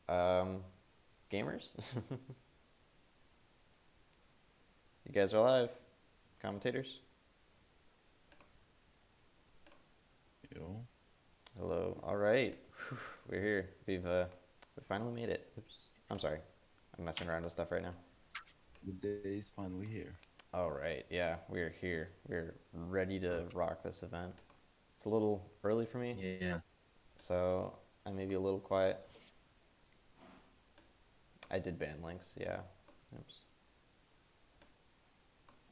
Gamers? You guys are live. Commentators? Yo, Hello. All right. We're here. We finally made it. Oops. I'm sorry. I'm messing around with stuff right now. the day is finally here. All right. Yeah, we're here. We're ready to rock this event. It's a little early for me, Yeah. so I may be a little quiet. I did ban links. Yeah. Oops.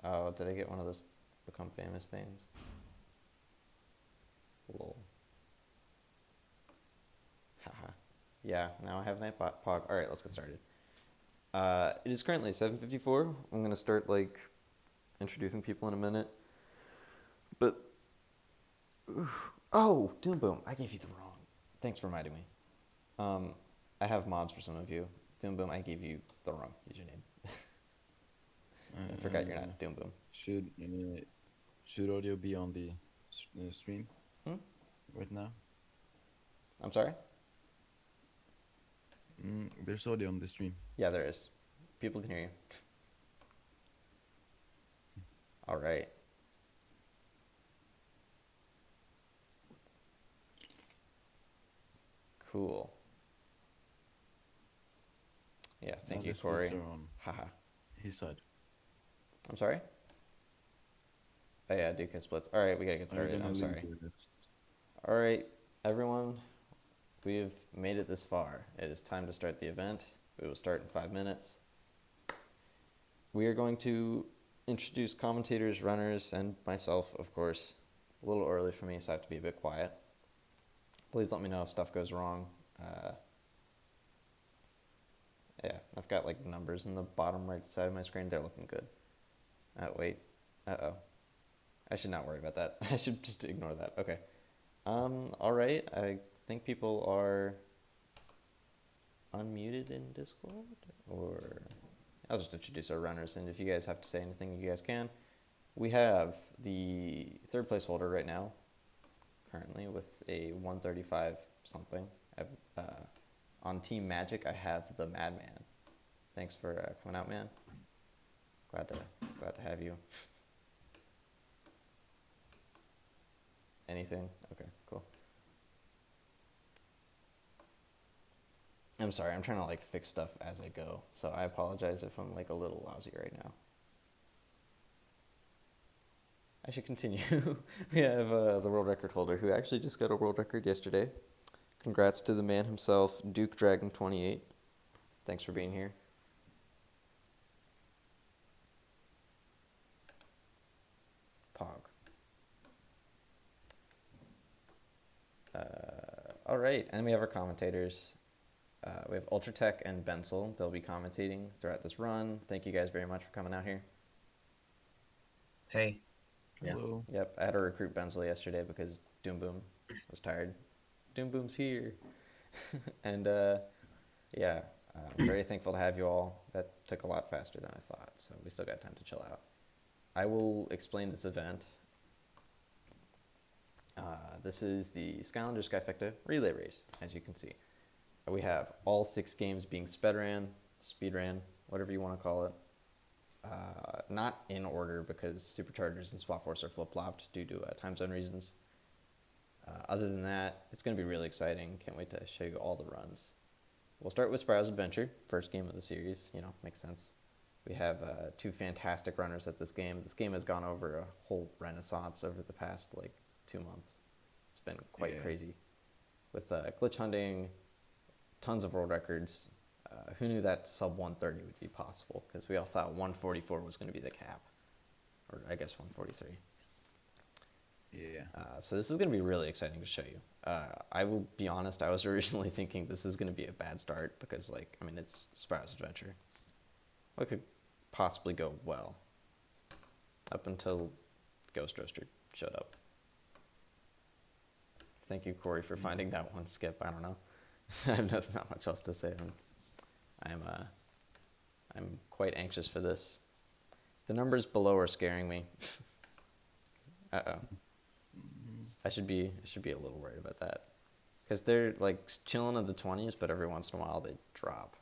Oh, did I get one of those become famous things? Lol. Haha. Yeah, now I have night pog. All right, let's get started. It is currently 7:54. I'm gonna start introducing people in a minute. But oh, Doom Boom, I gave you the wrong. Thanks for reminding me. I have mods for some of you. Doom Boom, I gave you the wrong username. I forgot you're not Doom Boom. Should audio be on the stream right now? I'm sorry? There's audio on the stream. Yeah, there is. People can hear you. All right. Cool. Yeah, thank you, The splits Corey. are on Haha. his side. I'm sorry? Oh yeah, Duke has splits. All right, we gotta get Are you started. gonna I'm leave sorry. the All right, everyone, we've made it this far. It is time to start the event. We will start in 5 minutes. We are going to introduce commentators, runners, and myself, of course. A little early for me, so I have to be a bit quiet. Please let me know if stuff goes wrong. Yeah, I've got numbers in the bottom right side of my screen. They're looking good. Wait. Uh-oh. I should not worry about that. I should just ignore that. Okay. All right. I think people are unmuted in Discord, or I'll just introduce our runners, and if you guys have to say anything, you guys can. We have the third place holder right now, currently with a 135 something. On Team Magic, I have the Madman. Thanks for coming out, man. Glad to have you. Anything? Okay, cool. I'm sorry, I'm trying to fix stuff as I go, so I apologize if I'm a little lousy right now. I should continue. We have the world record holder who actually just got a world record yesterday. Congrats to the man himself, Duke Dragon 28. Thanks for being here. Pog. All right, and we have our commentators. We have Ultratech and Bensel. They'll be commentating throughout this run. Thank you guys very much for coming out here. Hey. Hello. Yeah. Yep, I had to recruit Bensel yesterday because Doom Boom was tired. Doom Boom's here. And yeah, I'm very thankful to have you all. That took a lot faster than I thought, so we still got time to chill out. I will explain this event. This is the Skylanders Skyfecta relay race, as you can see. We have all 6 games being speedran, whatever you want to call it. Not in order because Superchargers and Swap Force are flip-flopped due to time zone reasons. Other than that, it's going to be really exciting. Can't wait to show you all the runs. We'll start with Spiral's Adventure, first game of the series. Makes sense. We have 2 fantastic runners at this game. This game has gone over a whole renaissance over the past 2 months. It's been quite crazy. With glitch hunting, tons of world records. Who knew that sub 130 would be possible? Because we all thought 144 was going to be the cap. Or I guess 143. Yeah. So this is going to be really exciting to show you. I will be honest, I was originally thinking this is going to be a bad start because, it's Spiral's Adventure. What could possibly go well? Up until Ghost Roaster showed up. Thank you, Corey, for finding that one skip. I don't know. I have not much else to say. I'm quite anxious for this. The numbers below are scaring me. Uh-oh. I should be a little worried about that. because they're like chilling in the 20s, but every once in a while they drop.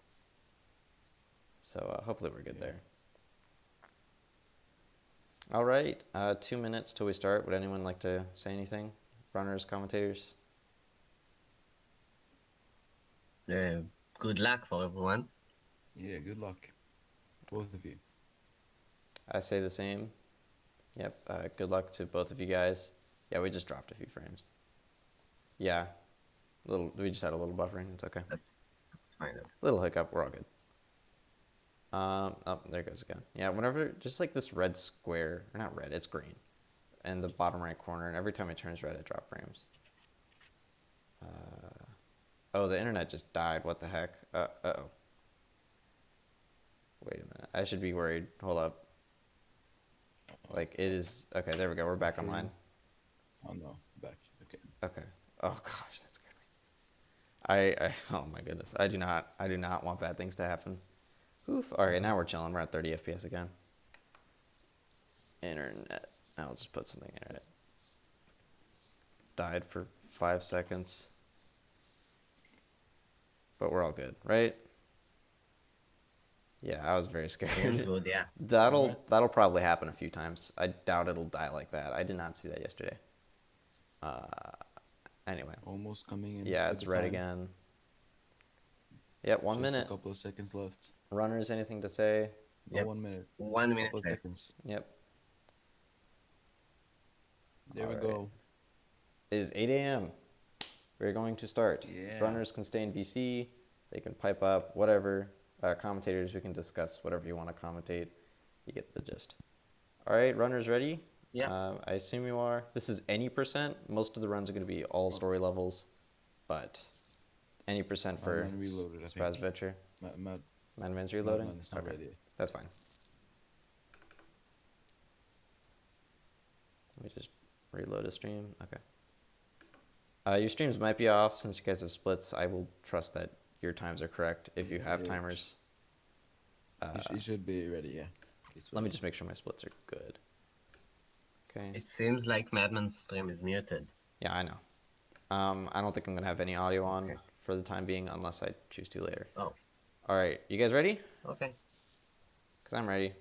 So hopefully we're good there. All right, 2 minutes till we start. Would anyone like to say anything? Runners, commentators? Good luck for everyone. Yeah, good luck, both of you. I say the same. Yep, good luck to both of you guys. Yeah, we just dropped a few frames. Yeah, we just had a little buffering. It's okay. That's fine. Little hiccup. We're all good. Oh, there it goes again. Yeah, whenever, just like this red square, or not red, it's green, in the bottom right corner, and every time it turns red, it drops frames. Oh, the internet just died. What the heck? Uh-oh. Wait a minute. I should be worried. Hold up. Like, it is... Okay, there we go. We're back online. Oh, no. Back. Okay. Okay. Oh, gosh, that scared me. Oh, my goodness. I do not want bad things to happen. Oof. All right, now we're chilling. We're at 30 FPS again. Internet. I'll just put something in it. Died for 5 seconds. But we're all good, right? Yeah, I was very scared. Seems good, yeah. That'll probably happen a few times. I doubt it'll die like that. I did not see that yesterday. Anyway. Almost coming in. Yeah, it's red time. again. Yep, 1 minute. A couple of seconds left. Runners, anything to say? No, Yep. 1 minute. 1 minute Couple of left. seconds. Yep. There we All go. It is 8 a.m. We're going to start. Yeah. Runners can stay in VC. They can pipe up, whatever. Commentators, we can discuss whatever you want to commentate. You get the gist. All right, runners ready? Yeah. I assume you are. This is any percent. Most of the runs are going to be all story levels, but any percent for Madman reloaded, I Spaz think. Venture. MegaAntMans reloading? Madman is not Okay, ready. that's fine. Let me just reload a stream. Okay. Your streams might be off since you guys have splits. I will trust that your times are correct if you have Yeah. timers. It should be ready, yeah. Let me just make sure my splits are good. Okay. It seems like Madman's stream is muted. Yeah, I know. I don't think I'm gonna have any audio on Okay. for the time being unless I choose to later. Oh, All right, you guys ready? okay. Cause I'm ready.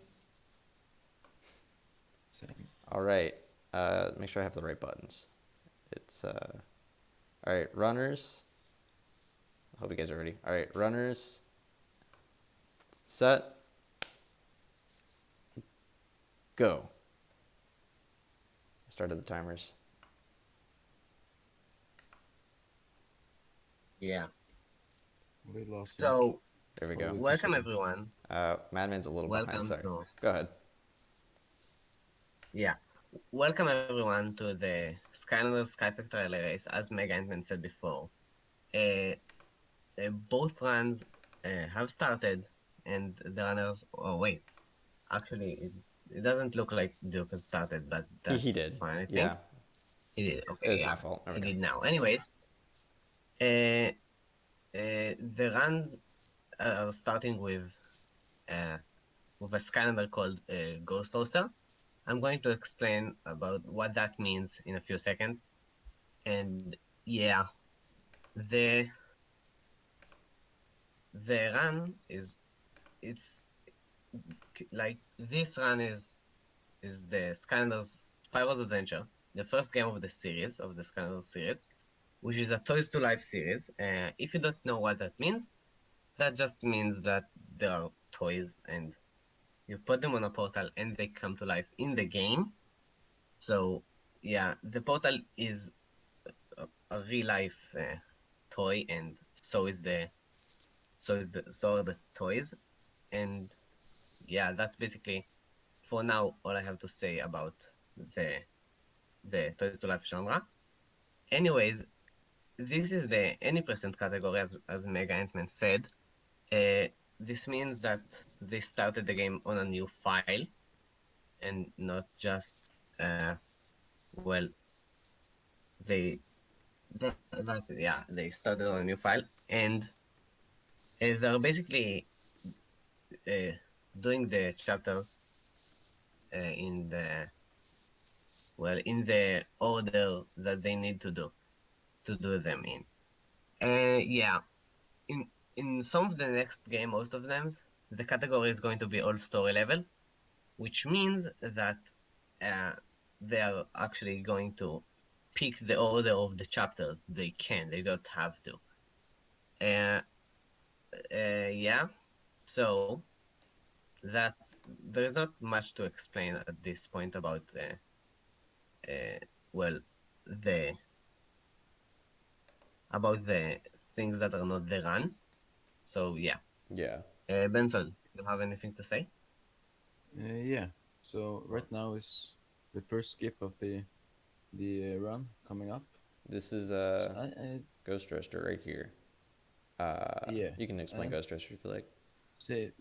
Same. All right. Make sure I have the right buttons. It's all right. Runners. I hope you guys are ready. All right, runners. Set. Go. I started the timers. Yeah. We lost. So, There we go. Well, welcome everyone. Madman's a little Welcome behind. Sorry. to- Go ahead. Yeah. Welcome everyone to the skyfecta relay race, as MegaAntMans said before. Both runs have started, and the runners. Oh wait, actually, it doesn't look like Duke has started, but that's He did. fine. I think Yeah. he did. Okay, It was yeah, my fault. There he we go. did now. Anyways, the runs are starting with a Skylander called Ghost Roaster. I'm going to explain about what that means in a few seconds. And yeah, the run is, it's like, this run is the Skylander's Spyro's Adventure, the first game of the series, of the Skylander series, which is a Toys to Life series. If you don't know what that means, that just means that there are toys and you put them on a portal and they come to life in the game. So yeah, the portal is a real life toy, and so are the toys. And yeah, that's basically for now all I have to say about the Toys to Life genre. Anyways, this is the any percent category, as MegaAntMans said. This means that they started the game on a new file and not just well, they started on a new file, and they're basically doing the chapters in the order that they need to do them in. Yeah, in some of the next game, most of them, the category is going to be all story levels, which means that uh, they are actually going to pick the order of the chapters. They can, they don't have to. Uh, yeah, so that's there is not much to explain at this point about well the about the things that are not the run. So yeah, Yeah. Benson, you have anything to say? Yeah. So right now is the first skip of the run coming up. This is I Ghost Roaster right here. yeah. You can explain Uh, Ghost Roaster if you like. say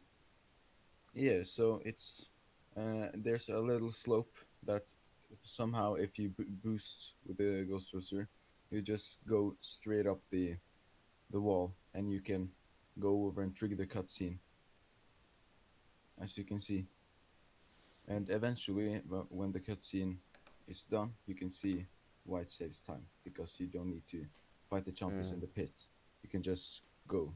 yeah. So it's there's a little slope that somehow if you boost with the ghost roaster, you just go straight up the wall and you can go over and trigger the cutscene, as you can see. And eventually, when the cutscene is done, you can see why it saves time because you don't need to fight the chompies Mm. in the pit. You can just go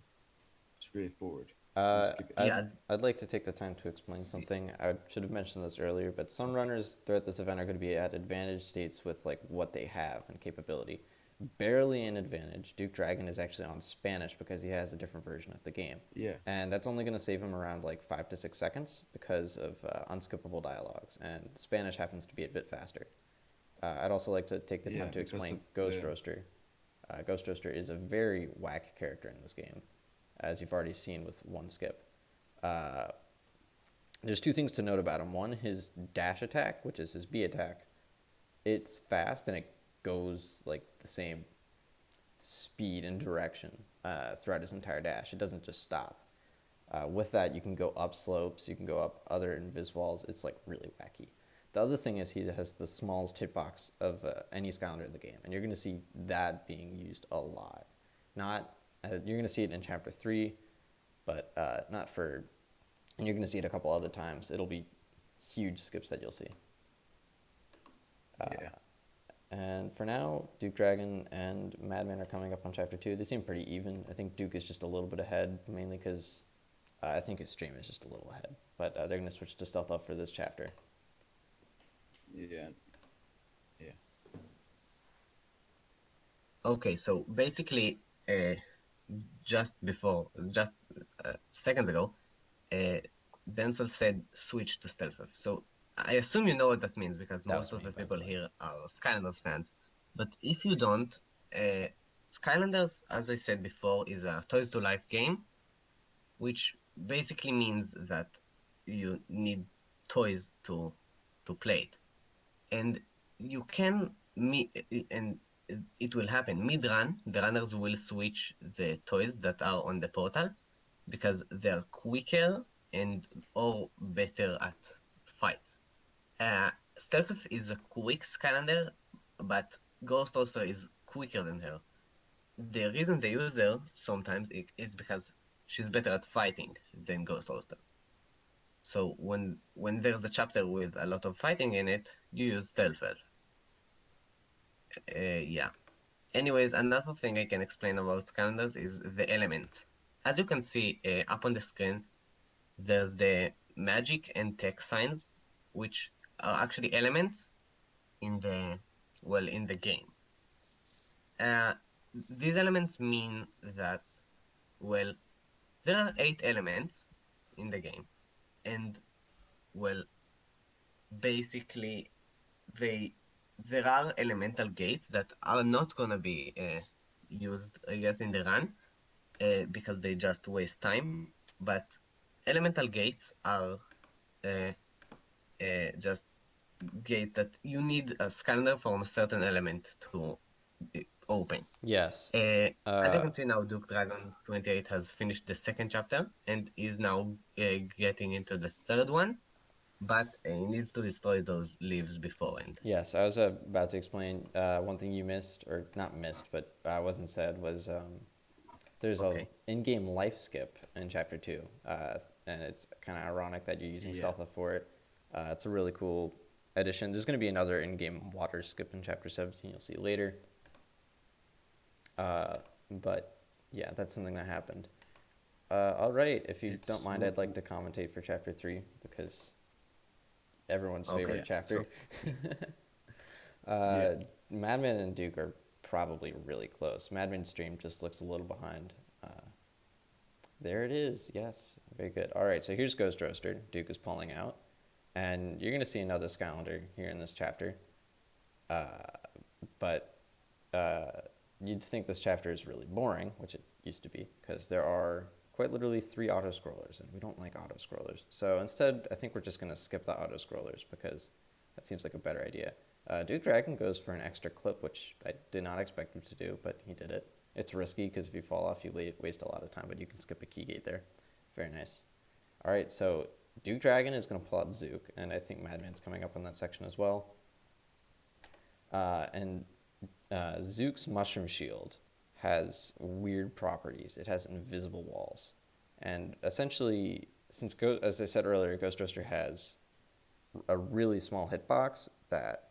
straight forward and Uh, skip it. I'd, Yeah, I'd like to take the time to explain something. I should have mentioned this earlier, but some runners throughout this event are going to be at advantage states with like what they have and capability. Barely an advantage. Duke Dragon is actually on Spanish because he has a different version of the game. Yeah, And that's only going to save him around like 5 to 6 seconds because of unskippable dialogues. And Spanish happens to be a bit faster. I'd also like to take the time yeah, to because explain of Ghost the Roaster. Ghost Roaster is a very whack character in this game, as you've already seen with one skip. Uh, there's two things to note about him. One, his dash attack, which is his B attack, it's fast and it goes like the same speed and direction throughout his entire dash. It doesn't just stop. With that, you can go up slopes, you can go up other invis walls. It's like really wacky. The other thing is he has the smallest hitbox of any Skylander in the game, and you're going to see that being used a lot. Not you're going to see it in Chapter 3, but not for. And you're going to see it a couple other times. It'll be huge skips that you'll see. yeah, And for now, Duke Dragon and Madman are coming up on Chapter 2. They seem pretty even. I think Duke is just a little bit ahead, mainly because I think his stream is just a little ahead. But they're going to switch to Stealth Up for this chapter. yeah, yeah, okay, so basically, just seconds ago, uh, Denzel said switch to stealth. So I assume you know what that means because That most was of me, the by people the way. here are Skylanders fans. But if you don't, uh, Skylanders, as I said before, is a Toys to Life game, which basically means that you need toys to play it, and you can and it will happen mid-run. The runners will switch the toys that are on the portal because they're quicker and or better at fights. Stealth is a quick Skylander, but Ghost also is quicker than her. The reason they use her sometimes is because she's better at fighting than Ghost Roaster. So when there's a chapter with a lot of fighting in it, you use Stealth Elf. Yeah. Anyways, another thing I can explain about calendars is the elements. As you can see up on the screen, there's the magic and tech signs, which are actually elements in the in the game. Uh, these elements mean that well, there are 8 elements in the game, and well, basically they there are elemental gates that are not gonna be used, I guess, in the run because they just waste time. But elemental gates are uh, just gate that you need a scanner from a certain element to open. Yes. As you Uh, can see now, Duke Dragon 28 has finished the second chapter and is now getting into the third one, but he needs to destroy those leaves before end. yes, I was about to explain one thing you missed, or not missed, but wasn't said, was there's a Okay. in-game life skip in Chapter 2, and it's kind of ironic that you're using yeah. Stealth Up for it. It's a really cool addition. There's going to be another in-game water skip in Chapter 17 you'll see later. But yeah, that's something that happened. All right, if you It's don't mind, so I'd like cool. to commentate for chapter 3 because everyone's Okay, favorite Yeah, chapter. sure. Yeah. uh, Madman and Duke are probably really close. Madman's stream just looks a little behind. There it is. Yes, very good. All right, so here's Ghost Roaster. Duke is pulling out, and you're gonna see another Scavenger here in this chapter. But you'd think this chapter is really boring, which it used to be, because there are quite literally 3 auto scrollers, and we don't like auto scrollers. So instead, I think we're just gonna skip the auto scrollers because that seems like a better idea. Duke Dragon goes for an extra clip, which I did not expect him to do, but he did it. It's risky because if you fall off, you waste a lot of time, but you can skip a key gate there. Very nice. All right, so Duke Dragon is going to pull out Zook, and I think Madman's coming up on that section as well. And Zook's Mushroom Shield has weird properties. It has invisible walls. And essentially, since, as I said earlier, Ghost Roaster has a really small hitbox that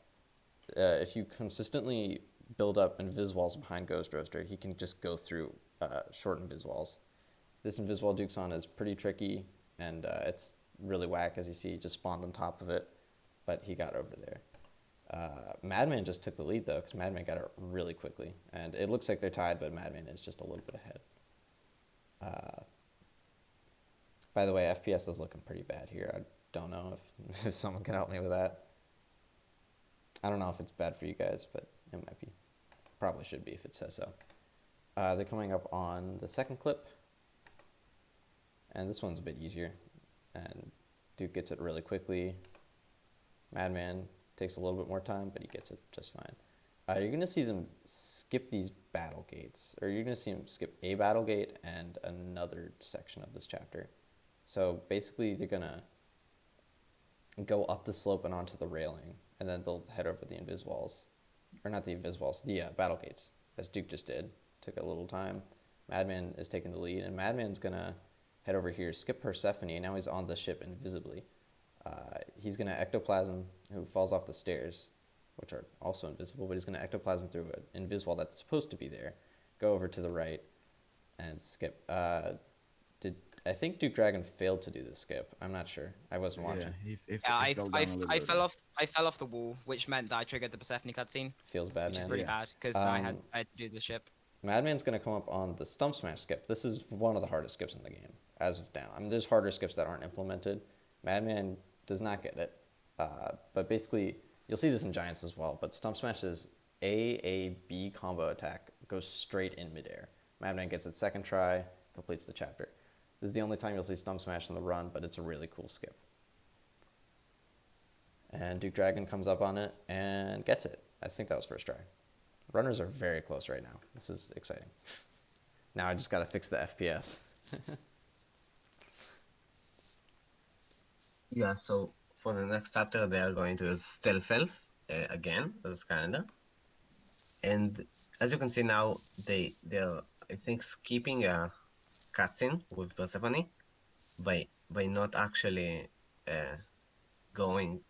if you consistently build up invis walls behind Ghost Roaster, he can just go through short invis walls. This invis wall Duke's on is pretty tricky, and it's really whack, as you see. He just spawned on top of it, but he got over there. Madman just took the lead, though, because Madman got it really quickly. And it looks like they're tied, but Madman is just a little bit ahead. By the way, FPS is looking pretty bad here. I don't know if someone can help me with that. I don't know if it's bad for you guys, but it might be. Probably should be if it says so. They're coming up on the second clip. And this one's a bit easier. And Duke gets it really quickly. Madman takes a little bit more time, but he gets it just fine. You're going to see them skip these battle gates. Or you're going to see them skip a battle gate and another section of this chapter. So basically, they're going to go up the slope and onto the railing. And then they'll head over the invis walls. Or not the invis walls, the battle gates, as Duke just did. Took a little time. Madman is taking the lead, and Madman's going to head over here, skip Persephone, and now he's on the ship invisibly. He's going to ectoplasm, who falls off the stairs, which are also invisible, but he's going to ectoplasm through an invis wall that's supposed to be there, go over to the right, and skip. I think Duke Dragon failed to do the skip. I'm not sure. I wasn't watching. Yeah, Yeah, he fell down a little I bit. fell off the wall, which meant that I triggered the Persephone cutscene, Feels bad, which is man. really Yeah. bad because I had to do the ship. Madman's going to come up on the Stump Smash skip. This is one of the hardest skips in the game, as of now. I mean, there's harder skips that aren't implemented. Madman does not get it. But basically, you'll see this in Giants as well, but Stump Smash is A-B combo attack, goes straight in midair. Madman gets it second try, completes the chapter. This is the only time you'll see Stump Smash in the run, but it's a really cool skip. And Duke Dragon comes up on it and gets it. I think that was first try. Runners are very close right now. This is exciting. Now I just got to fix the FPS. Yeah, so for the next chapter, they are going to use Stealth Elf again as Canada. And as you can see now, they're I think skipping a cutscene with Persephone by not actually going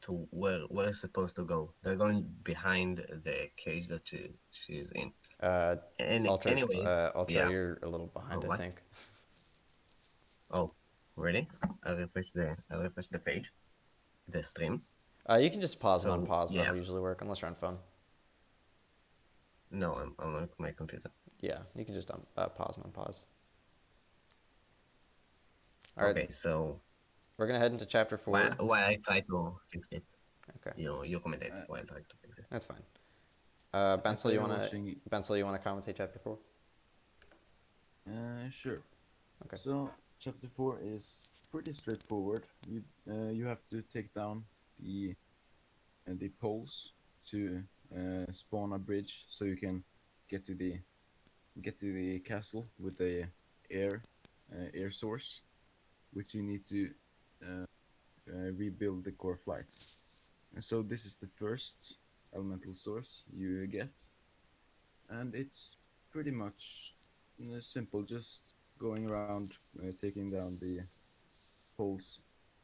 to where it's supposed to go. They're going behind the cage that she's in. Ultra, Anyway, Ultra, yeah. you're a little behind, I What? think. Oh, really? I'll refresh the page, the stream. You can just pause and So, unpause. yeah. That'll usually work, unless you're on phone. No, I'm on my computer. Yeah, you can just pause and unpause. All right, Okay, so we're gonna head into chapter 4. while I try to fix it, Okay, you commentate while I try to fix it. that's fine. If Bensel, you you're wanna watching- commentate chapter 4? Sure. Okay. So chapter 4 is pretty straightforward. You have to take down the poles to spawn a bridge, so you can get to the castle with the air source, which you need to rebuild the core flight. And so this is the first elemental source you get, and it's pretty much simple, just going around taking down the poles,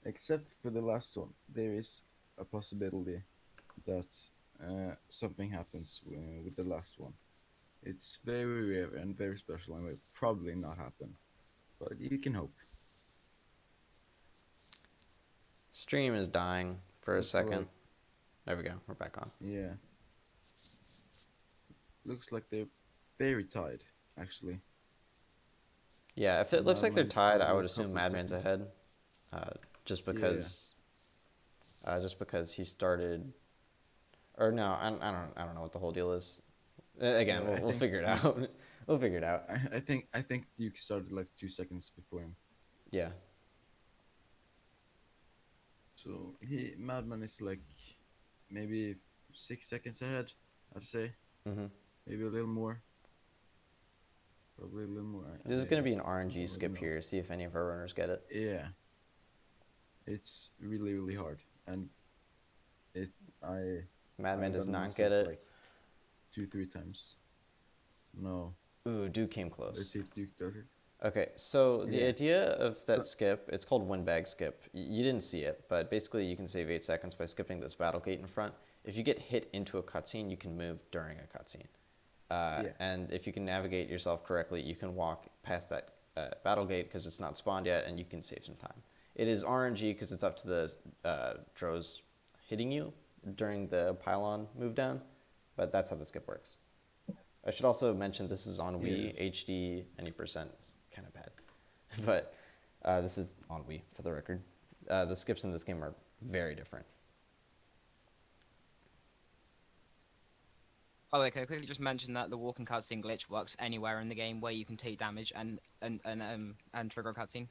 except for the last one. There is a possibility that something happens with the last one. It's very rare and very special and will probably not happen. But you can hope. Stream is dying for a Looks second. like- There we go. We're back on. Yeah. Looks like they're very tied, actually. Yeah, if it looks like they're Madman's tied, I probably would a assume couple Madman's seconds. ahead, just because he started, or no, I don't know what the whole deal is. Again, Yeah, I we'll think figure it he- out. We'll figure it out. I think Duke started like 2 seconds before him. Yeah, So Madman is like maybe 6 seconds ahead, I'd say. hmm Maybe a little more. Probably a little more. This is gonna be an RNG really skip know. here. See if any of our runners get it. Yeah. It's really really hard, and Madman I've does done not this get it. like 2-3 times. No. Ooh, Duke came Let's close. see if Duke does it. Okay, so the Yeah. idea of that So- skip, it's called windbag skip. You didn't see it, but basically you can save 8 seconds by skipping this battle gate in front. If you get hit into a cutscene, you can move during a cutscene. Yeah. And if you can navigate yourself correctly, you can walk past that battle gate because it's not spawned yet, and you can save some time. It is RNG because it's up to the drones hitting you during the pylon move down, but that's how the skip works. I should also mention this is on Wii. Yeah. HD any percent is kind of bad, but this is on Wii for the record. The skips in this game are very different. Oh, okay. Quickly just mention that the walking cutscene glitch works anywhere in the game where you can take damage and trigger a cutscene.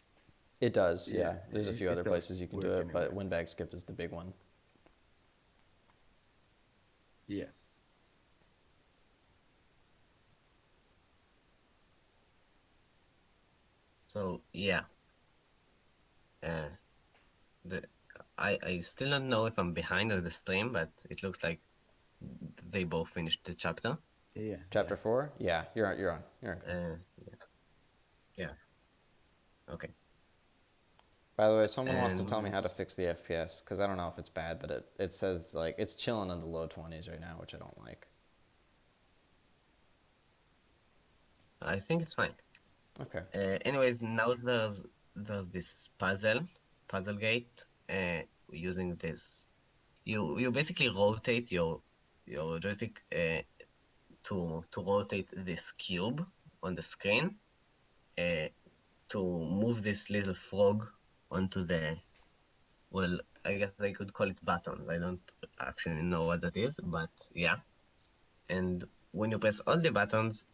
It does, yeah. Yeah, There's a few it other does places you can do work it, but anywhere. windbag skip is the big one. Yeah. So yeah, uh, the I still don't know if I'm behind on the stream, but it looks like they both finished the chapter. Yeah. Chapter 4? Yeah, you're on. You're on. Yeah. Yeah. Okay. By the way, someone wants to And- tell me how to fix the FPS because I don't know if it's bad, but it says like it's chilling in the low 20s right now, which I don't like. I think it's fine. Okay. Anyways, now there's this puzzle gate. Using this, you basically rotate your joystick to rotate this cube on the screen to move this little frog onto the, well, I guess I could call it buttons. I don't actually know what that is, but yeah. And when you press all the buttons,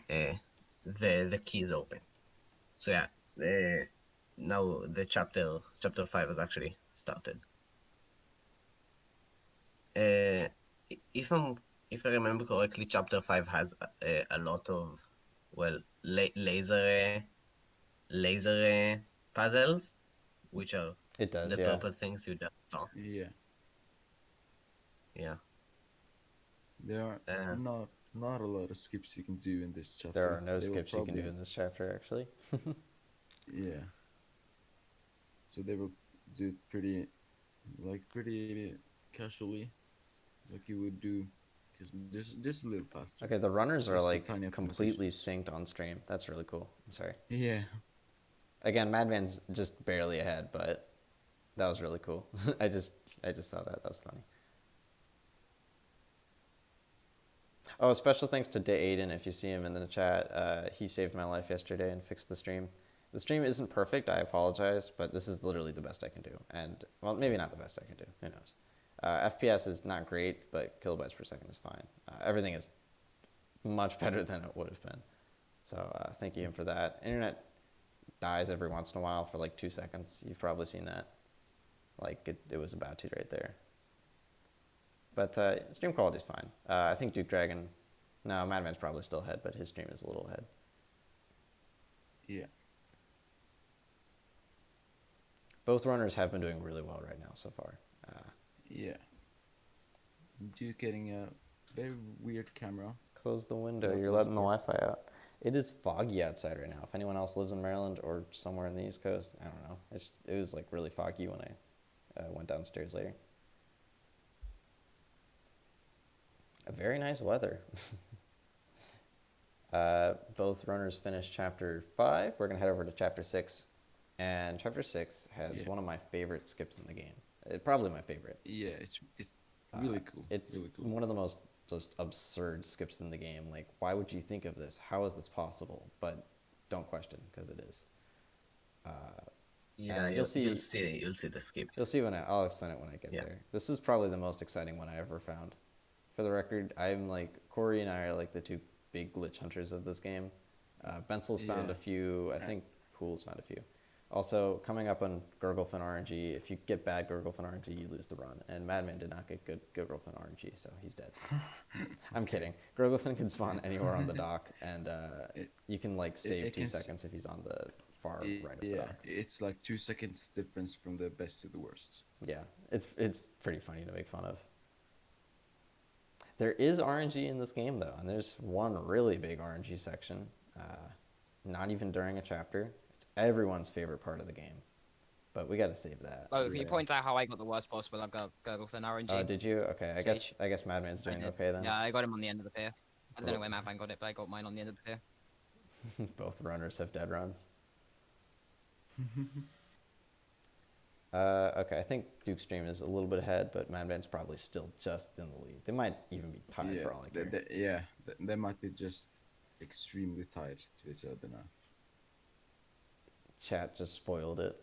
the keys open. So yeah, now the chapter 5 has actually started. If I remember correctly, chapter 5 has a lot of, well, laser puzzles, which are It does, the yeah. purple things you just saw. Yeah. Yeah. There are Uh, not a lot of skips you can do in this chapter. There are no They will skips you can do probably- in this chapter, actually. Yeah. So they will do it pretty casually, like you would do, because just a little faster. Okay, the runners are Just the like tiny completely synced on stream. That's really cool. I'm sorry. Yeah. Again, Madman's just barely ahead, but that was really cool. I just saw that. That's funny. Oh, special thanks to Day Aiden. If you see him in the chat, he saved my life yesterday and fixed the stream. The stream isn't perfect. I apologize, but this is literally the best I can do. And well, maybe not the best I can do. Who knows? FPS is not great, but kilobytes per second is fine. Everything is much better than it would have been. So thank you for that. Internet dies every once in a while for like 2 seconds. You've probably seen that. Like it was about to right there. But stream quality is fine. I think Duke Dragon, no, Madman's probably still ahead, but his stream is a little ahead. Yeah. Both runners have been doing really well right now so far. Yeah. Duke getting a very weird camera. Close the window. Yeah, You're close letting the Wi-Fi out. It is foggy outside right now. If anyone else lives in Maryland or somewhere in the East Coast, I don't know. It was like really foggy when I went downstairs later. A very nice weather. Both runners finished chapter 5. We're going to head over to chapter 6. And chapter 6 has Yeah. one of my favorite skips in the game. Probably my favorite. Yeah, it's really cool. It's really cool. one of the most just absurd skips in the game. Like, why would you think of this? How is this possible? But don't question, because it is. Yeah, And you'll see the skip. You'll see I'll explain it when I get Yeah. there. This is probably the most exciting one I ever found. For the record, I'm like, Corey and I are like the two big glitch hunters of this game. Bensel's found Yeah. a few. I think Pool's found a few. Also, coming up on Gurglefin RNG, if you get bad Gurglefin RNG, you lose the run. And Madman did not get good Gurglefin RNG, so he's dead. I'm kidding. Gurglefin can spawn anywhere on the dock, and you can like save it 2 can seconds if he's on the far right of the Yeah, dock. it's like 2 seconds difference from the best to the worst. Yeah, it's pretty funny to make fun of. There is RNG in this game, though, and there's one really big RNG section. Not even during a chapter. It's everyone's favorite part of the game, but we got to save that. Oh, can you Yeah. point out how I got the worst possible Gurgle for an RNG? Oh, did you? Okay, I guess Madman's I doing did. okay then. Yeah, I got him on the end of the pier. I don't know Cool. where Madman got it, but I got mine on the end of the pier. Both runners have dead runs. Okay, I think Duke's Dream is a little bit ahead, but Madman's probably still just in the lead. They might even be tied yeah, for all I care. they might be just extremely tied to each other now. Chat just spoiled it.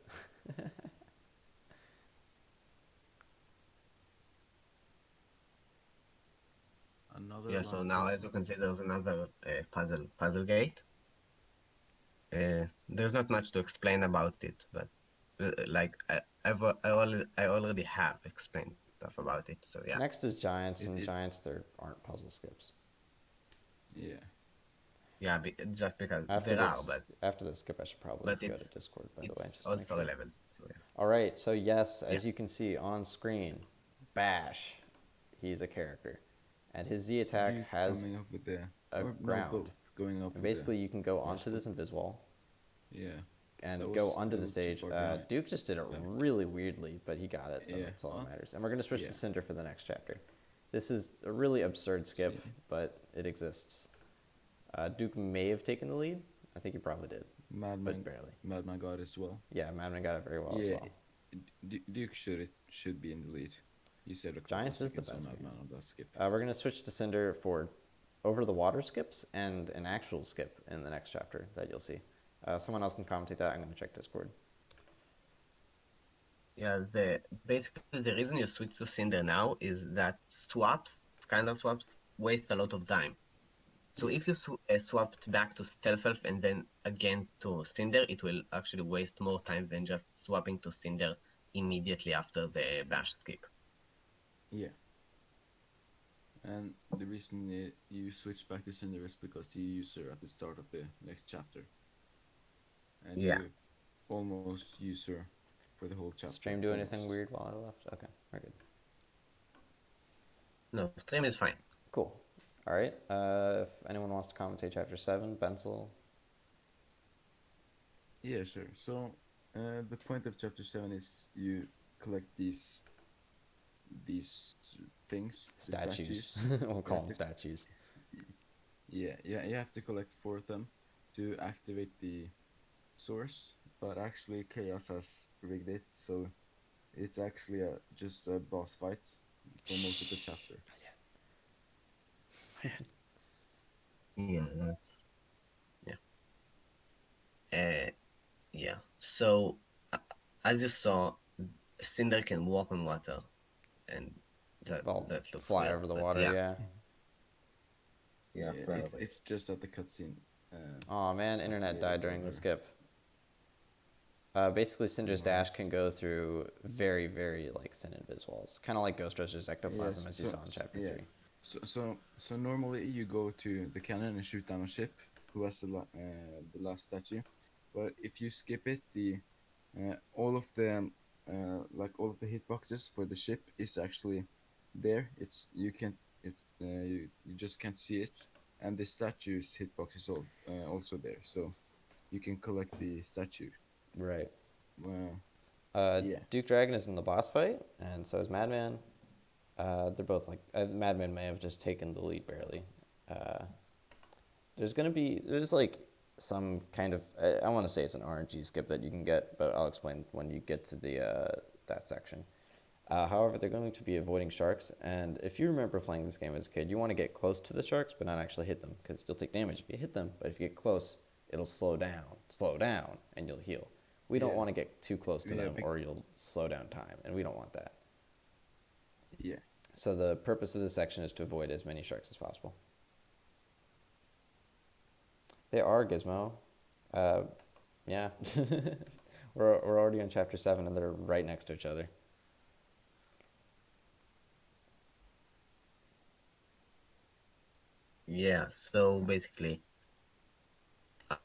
Another Yeah, so last now puzzle. as you can see, there's another puzzle gate. There's not much to explain about it, but like I already have explained stuff about it. So yeah, Next is Giants, and It- Giants, there aren't puzzle skips. Yeah. yeah, just because After there this, are, but after this skip, I should probably go it's to Discord, by the way. it's just to make also sure. relevant. So yeah. All right, so yes, as Yeah. you can see on screen, Bash, he's a character, and his Z attack Duke has coming up with the a or no, ground. both going up. And with basically, you can go yeah, onto this invisible yeah. and That go was onto a the little too stage. far behind. Duke just did it Yeah. really weirdly, but he got it, so Yeah, that's all well, that matters. And we're gonna switch yeah. to Cinder for the next chapter. This is a really absurd skip, See. but it exists. Duke may have taken the lead. I think he probably did, but Madman, barely. Madman got it as well. Yeah, Madman got it very well as Yeah. well. Duke should be in the lead. You said a couple Giants of is the seconds on best Madman on that skip. We're going to switch to Cinder for over the water skips and an actual skip in the next chapter that you'll see. Someone else can commentate that. I'm going to check Discord. Yeah, basically the reason you switch to Cinder now is that Skylar swaps, waste a lot of time. So if you swapped back to Stealth Elf and then again to Cinder, it will actually waste more time than just swapping to Cinder immediately after the Bash skip. Yeah. And the reason you switch back to Cinder is because you use her at the start of the next chapter. And Yeah. you almost use her for the whole chapter. Stream do anything almost. weird while I left? Okay, very good. No, stream is fine. Cool. All right. If anyone wants to commentate chapter 7, Bensel. Yeah, sure. So, the point of chapter 7 is you collect these things, the Statues. we'll You call have them to- statues. Yeah, you have to collect 4 of them to activate the source, but actually Chaos has rigged it, so it's actually just a boss fight for most of the chapter. Yeah, yeah. So, as you saw, Cinder can walk on water, and that Well, looks fly weird, over the but water, yeah. Yeah, Yeah, probably. it's just at the cutscene. Oh man, internet Yeah, died during the whatever. skip. Basically, Cinder's dash can go through very, very like thin invis walls, kind of like Ghost Rush's ectoplasm, as you saw in chapter yeah. 3. So normally you go to the cannon and shoot down a ship who has the last statue, but if you skip it, all of the all of the hitboxes for the ship is actually there. You just can't see it, and the statue's hitbox is also there, so you can collect the statue. Right. Yeah. Duke Dragon is in the boss fight, and so is Madman. They're both like Madman may have just taken the lead barely. There's like some kind of, I want to say it's an RNG skip that you can get, but I'll explain when you get to that section. However, they're going to be avoiding sharks, and if you remember playing this game as a kid, you want to get close to the sharks, but not actually hit them, because you'll take damage if you hit them, but if you get close, it'll slow down, and you'll heal. We don't Yeah. want to get too close to Yeah, them, or you'll slow down time, and we don't want that. Yeah. So the purpose of this section is to avoid as many sharks as possible. They are, Gizmo. Yeah. We're already on chapter 7, and they're right next to each other. Yeah, so basically,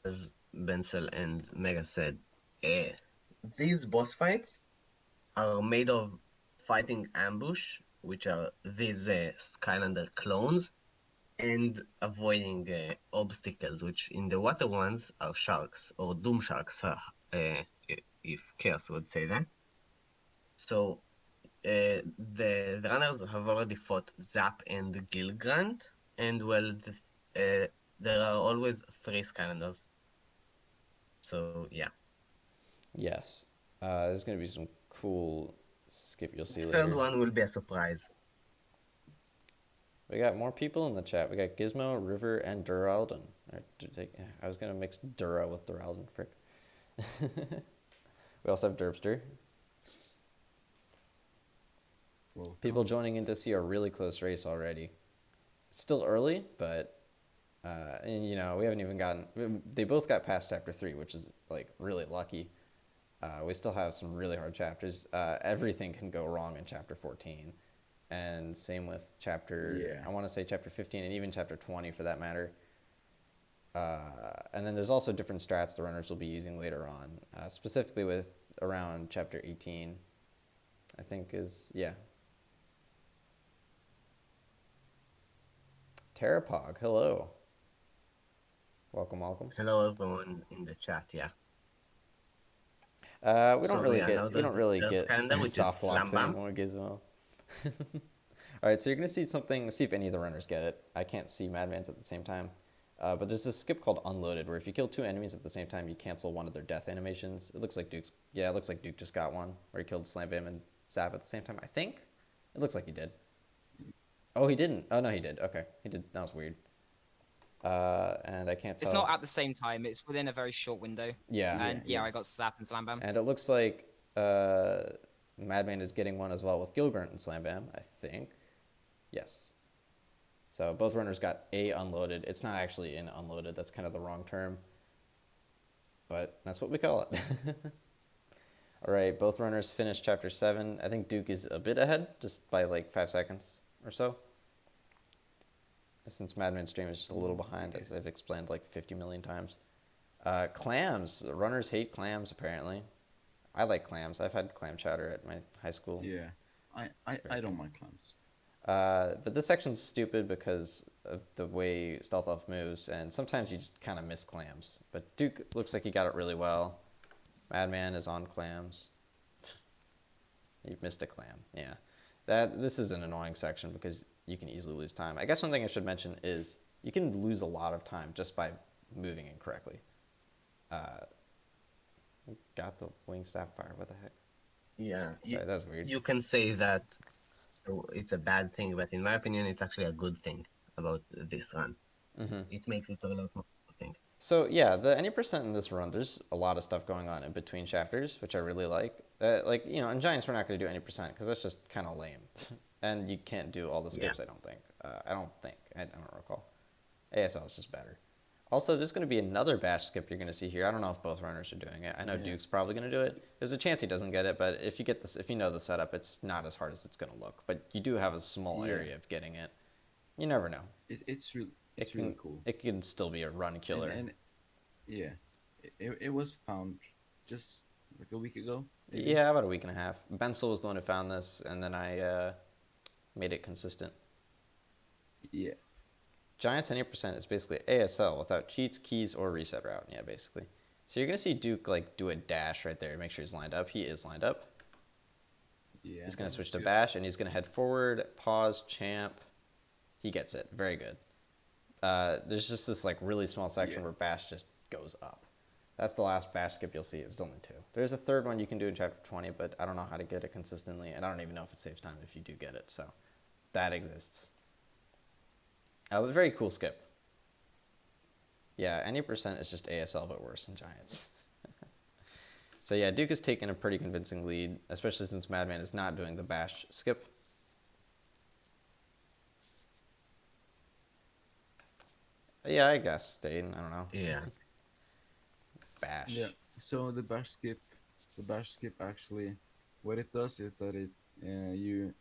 as Bensel and Mega said, uh, these boss fights are made of fighting ambush, which are these Skylander clones, and avoiding obstacles, which in the water ones are sharks, or doom sharks, if Chaos would say that. So the runners have already fought Zap and Gilgrant, and well, there are always 3 Skylanders. So yeah. Yes. There's going to be some cool skip you'll see The later. third one will be a surprise. We got more people in the chat. We got Gizmo, River, and Duralden. I was going to mix Dura with Duralden. Frick. We also have Derpster. Well, People joining in to see a really close race already. It's still early, but and, we haven't even gotten. They both got past chapter 3, which is like really lucky. We still have some really hard chapters. Everything can go wrong in chapter 14, and same with chapter. I want to say chapter 15 and even chapter 20 for that matter. And then there's also different strats the runners will be using later on, specifically with around chapter 18. I think is Terrapog, hello. Welcome. Hello everyone in the chat, yeah. We don't So, really yeah, now there's get Skylander, which is soft locks Slam Bam. anymore, Gizmo. All right, so you're gonna see something. See if any of the runners get it. I can't see Madman's at the same time, but there's this skip called Unloaded, where if you kill 2 enemies at the same time, you cancel one of their death animations. It looks like Duke's. Yeah, it looks like Duke just got one, where he killed Slam Bam and Zap at the same time. I think it looks like he did. Oh, he didn't. Oh no, he did. Okay, he did. That was weird. And I can't tell. It's not at the same time. It's within a very short window. Yeah. And I got Slap and Slam Bam. And it looks like Madman is getting one as well with Gilgrant and Slam Bam, I think. Yes. So both runners got a unloaded. It's not actually an unloaded. That's kind of the wrong term. But that's what we call it. All right, both runners finished chapter 7. I think Duke is a bit ahead, just by like 5 seconds or so. Since Madman's stream is just a little behind, as I've explained like 50 million times. Clams. Runners hate clams, apparently. I like clams. I've had clam chowder at my high school. Yeah, I don't mind clams. But this section's stupid because of the way Stealth Elf moves, and sometimes you just kind of miss clams. But Duke looks like he got it really well. Madman is on clams. You missed a clam, yeah. This is an annoying section because you can easily lose time. I guess one thing I should mention is you can lose a lot of time just by moving incorrectly. Got the wing sapphire, what the heck? Yeah, Sorry, that was weird. you can say that it's a bad thing, but in my opinion, it's actually a good thing about this run. Mm-hmm. It makes it a lot more thing. So yeah, the any percent in this run, there's a lot of stuff going on in between chapters, which I really like. In Giants, we're not going to do any percent because that's just kind of lame, and you can't do all the skips. Yeah. I don't recall. ASL is just better. Also, there's going to be another bash skip you're going to see here. I don't know if both runners are doing it. I know Duke's probably going to do it. There's a chance he doesn't get it, but if you know the setup, it's not as hard as it's going to look. But you do have a small area of getting it. You never know. It's really cool. It can still be a run killer. And it was found just like a week ago. Maybe? Yeah, about a week and a half. Bensel was the one who found this, and then I made it consistent. Yeah. Giants 90% is basically ASL without cheats, keys, or reset route. Yeah, basically. So you're going to see Duke do a dash right there. Make sure he's lined up. He is lined up. Yeah. He's going to switch to bash, and he's going to head forward, pause, champ. He gets it. Very good. there's just this like really small section Yeah. where Bash just goes up. That's the last Bash skip you'll see. It's only 2. There's a third one you can do in chapter 20, but I don't know how to get it consistently, and I don't even know if it saves time if you do get it. So that exists. But very cool skip. Yeah, any percent is just ASL but worse than Giants. So yeah, Duke has taken a pretty convincing lead, especially since Madman is not doing the Bash skip. Yeah, I guess Dayton. I don't know. Yeah. Bash. Yeah. So the bash skip actually, what it does is that you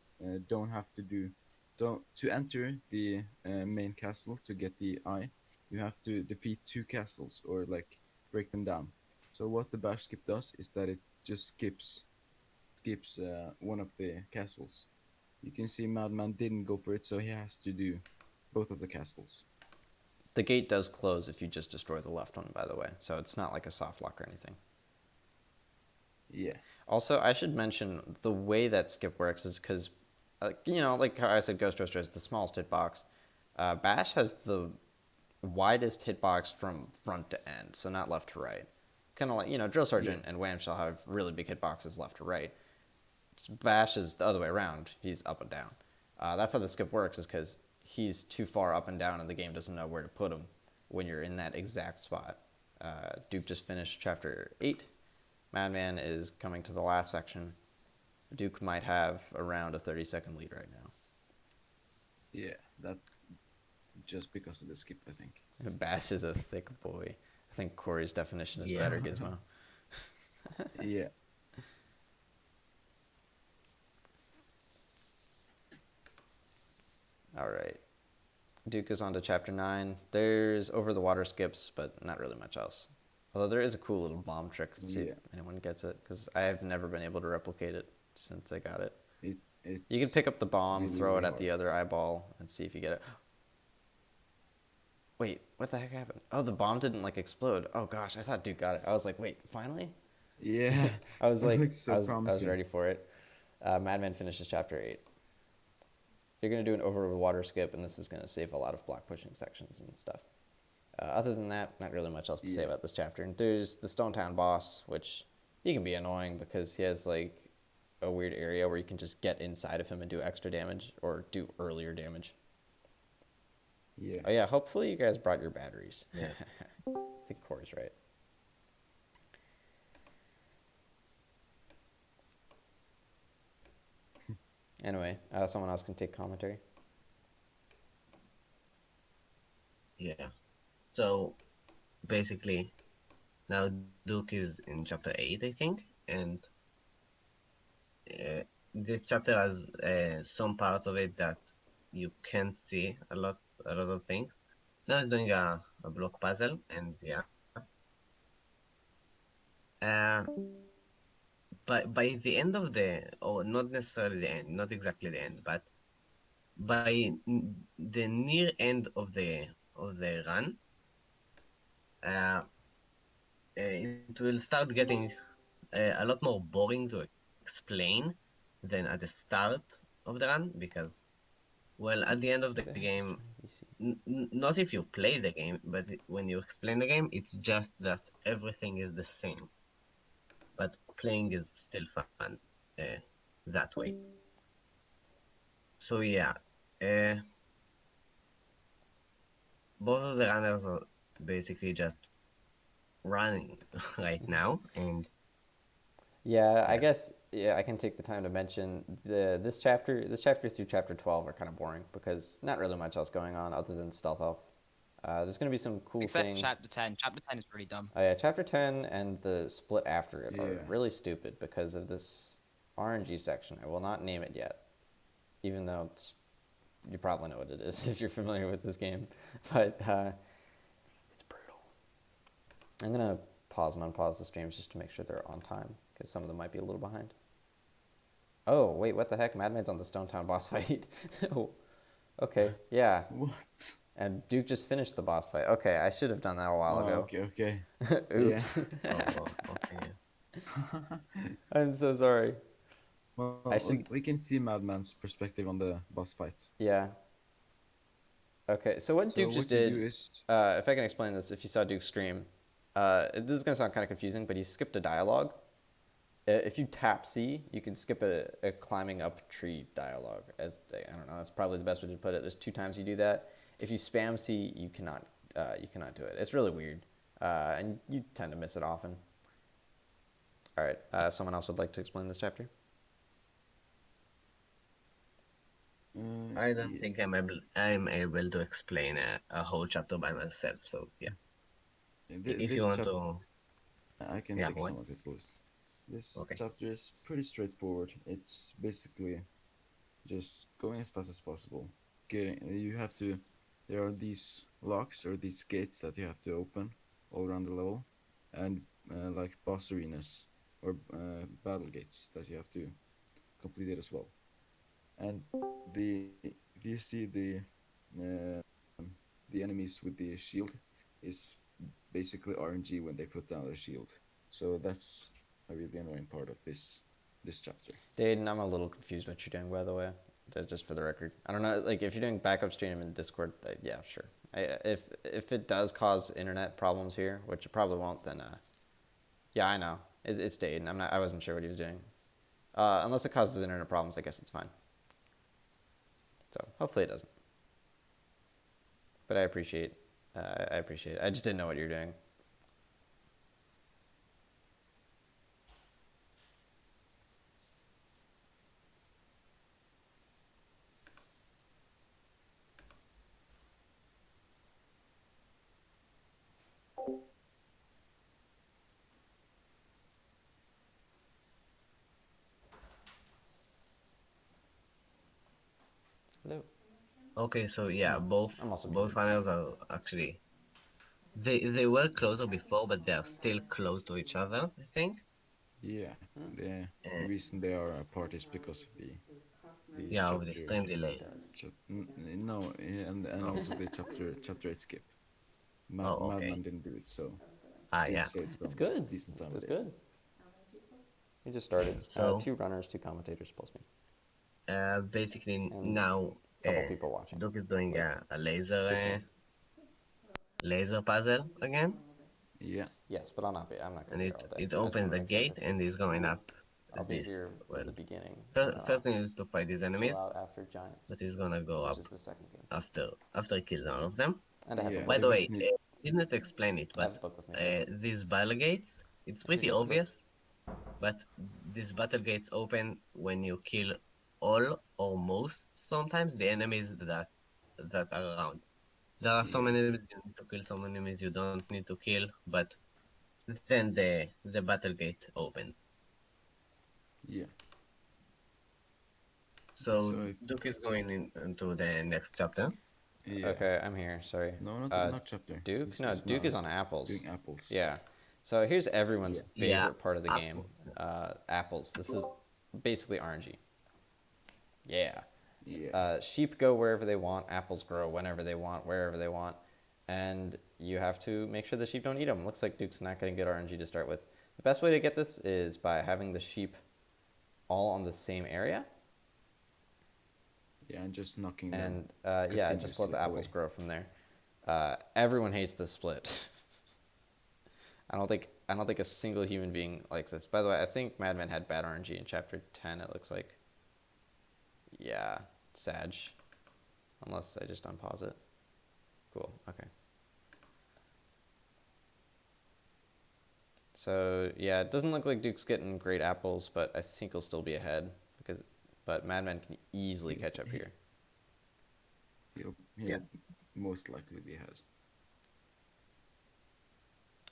don't have to don't to enter the main castle to get the eye. You have to defeat 2 castles or like break them down. So what the bash skip does is that it just skips one of the castles. You can see Madman didn't go for it, so he has to do both of the castles. The gate does close if you just destroy the left one, by the way. So it's not like a soft lock or anything. Yeah. Also, I should mention the way that skip works is because, like how I said, Ghost Roaster is the smallest hitbox. Bash has the widest hitbox from front to end, so not left to right. Kind of like, Drill Sergeant and Wham Shell have really big hitboxes left to right. Bash is the other way around. He's up and down. That's how the skip works, is because he's too far up and down and the game doesn't know where to put him when you're in that exact spot. Duke just finished chapter 8. Madman is coming to the last section. Duke might have around a 30-second lead right now. Yeah, that just because of the skip, I think. Bash is a thick boy. I think Corey's definition is Yeah. better, Gizmo. Yeah. All right. Duke is on to chapter 9. There's over the water skips, but not really much else. Although there is a cool little bomb trick. Let's see if anyone gets it, because I have never been able to replicate it since I got it. You can pick up the bomb, really, throw it really at the other eyeball, and see if you get it. Wait, what the heck happened? Oh, the bomb didn't like explode. Oh gosh, I thought Duke got it. I was like, wait, finally? Yeah. I was That like, looks so I was promising. ready for it. Madman finishes chapter 8. You're gonna do an over the water skip, and this is gonna save a lot of block pushing sections and stuff. Other than that, not really much else to say Yeah. about this chapter. And there's the Stone Town boss, which he can be annoying because he has like a weird area where you can just get inside of him and do extra damage or do earlier damage. Yeah. Oh yeah, hopefully you guys brought your batteries. Yeah. I think Corey's right. Anyway, someone else can take commentary. Yeah. So basically, now Duke is in chapter 8, I think, and this chapter has some parts of it that you can't see a lot of things. Now he's doing a block puzzle, and yeah. By the end of or not necessarily the end, not exactly the end, but by the near end of the run, it will start getting a lot more boring to explain than at the start of the run, because, well, at the end of the game, not if you play the game, but when you explain the game, it's just that everything is the same, but playing is still fun that way. So yeah, both of the runners are basically just running right now, and Yeah, I Yeah. guess I can take the time to mention this chapter through chapter 12 are kind of boring because not really much else going on other than stealth elf. There's gonna be some cool Except things. chapter 10. Chapter 10 is really dumb. Oh yeah, chapter 10 and the split after it are Yeah. really stupid because of this RNG section. I will not name it yet, even though you probably know what it is if you're familiar with this game, but it's brutal. I'm gonna pause and unpause the streams just to make sure they're on time because some of them might be a little behind. Oh wait, what the heck? Madman's on the Stone Town boss fight. Oh, okay, yeah. What? And Duke just finished the boss fight. Okay, I should have done that a while ago. Okay. Oops. okay. I'm so sorry. Well, I should- we can see Madman's perspective on the boss fight. Yeah. Okay, so what So Duke what just you did, do is if I can explain this, if you saw Duke's stream, this is gonna sound kind of confusing, but he skipped a dialogue. If you tap C, you can skip a climbing up tree dialogue. As I don't know, that's probably the best way to put it. There's 2 times you do that. If you spam C, you cannot do it. It's really weird, and you tend to miss it often. All right, if someone else would like to explain this chapter. I don't yeah, think I'm able to explain a whole chapter by myself. So yeah, if you this want chapter to, I can yeah, take what? some of it, list. This Okay. chapter is pretty straightforward. It's basically just going as fast as possible. Getting you have to. There are these locks or these gates that you have to open all around the level, and like boss arenas or battle gates that you have to complete it as well. And the if you see uh, the enemies with the shield is basically RNG when they put down their shield. So that's a really annoying part of this chapter. Dayton, I'm a little confused what you're doing, by the way. Just for the record, I don't know. Like, if you're doing backup stream in Discord, yeah, sure. If it does cause internet problems here, which it probably won't, then yeah, I know. It's Dayton. I wasn't sure what he was doing. Unless it causes internet problems, I guess it's fine. So hopefully it doesn't. But I appreciate. I appreciate it. I just didn't know what you're doing. Hello. Okay, so yeah, both I'm also both muted. funnels are actually they were closer before, but they are still close to each other, I think. Yeah, the And reason they are apart is because of the yeah, of the chapter. stream delay. No, and Oh, also the chapter 8 skip. oh, okay. Madman didn't do it, so Duke Yeah. saved It's some good. decent time It's there. good. We just started. So 2 runners, 2 commentators plus me, basically and now a couple people watching. Duke is doing Like a 15. laser puzzle again, Yeah, Yes, but I'm not and gonna be here all day. it I just want opens to a make sure gate and everything's. is going up I'll be this here for the world. beginning, and then First I'll thing is to fight these chill enemies, out after Giants, but he's gonna go which up is the second game. after he kills all of them. And I have a yeah. book By There the with me. was way, need. I didn't explain it, I have but a book with me. By the way. these battle gates, it's If you pretty shut the book. obvious, but these battle gates open when you kill all or most sometimes the enemies that are around. There are some Yeah, enemies you need to kill, some enemies you don't need to kill, but then the battle gate opens. yeah. So So if Duke is going into the next chapter. yeah, Okay, I'm here. Sorry. no, not chapter. Duke? No, He's Duke now is on apples. doing apples. Yeah. So here's everyone's Yeah, Yeah, favorite part of the game. apple. Apples. This is basically RNG. Yeah. yeah, Sheep go wherever they want. Apples grow whenever they want, wherever they want. And you have to make sure the sheep don't eat them. Looks like Duke's not getting good RNG to start with. The best way to get this is by having the sheep all on the same area. yeah, and just knocking them. And yeah, just let the continuously apples away. grow from there. Everyone hates this split. I don't think a single human being likes this. By the way, I think Madman had bad RNG in chapter 10. It looks like. Yeah, Sag. Unless I just unpause it. Cool. Okay. So yeah, it doesn't look like Duke's getting great apples, but I think he'll still be ahead but Madman can easily catch up here. He'll Yeah. most likely be ahead.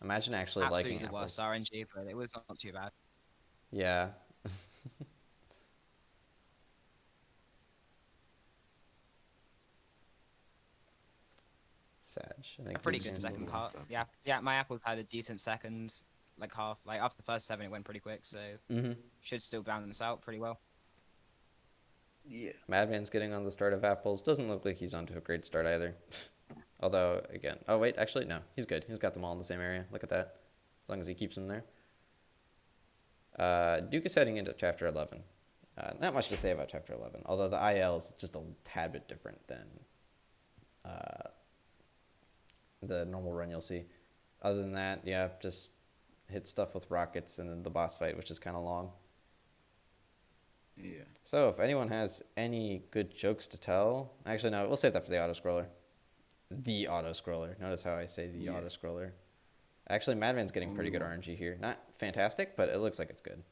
Imagine actually Absolutely liking the apples. worst RNG, but it was not too bad. Yeah. Sag. I think A pretty Duke's good gonna second be- part. part. Yeah, my apples had a decent second, like half. Like after the first 7, it went pretty quick, so should still balance out pretty well. Yeah. Madman's getting on the start of apples. Doesn't look like he's onto a great start either. Although, again, oh wait, actually no, he's good. He's got them all in the same area. Look at that. As long as he keeps them there. Duke is heading into chapter 11. Not much to say about chapter 11, although the IL is just a tad bit different than the normal run you'll see. Other than that, yeah, just hit stuff with rockets and then the boss fight, which is kind of long. Yeah. So if anyone has any good jokes to tell, actually no, we'll save that for the auto-scroller. The auto-scroller. Notice how I say the Yeah. auto-scroller. Actually, Madman's getting pretty good Ooh. RNG here. Not fantastic, but it looks like it's good.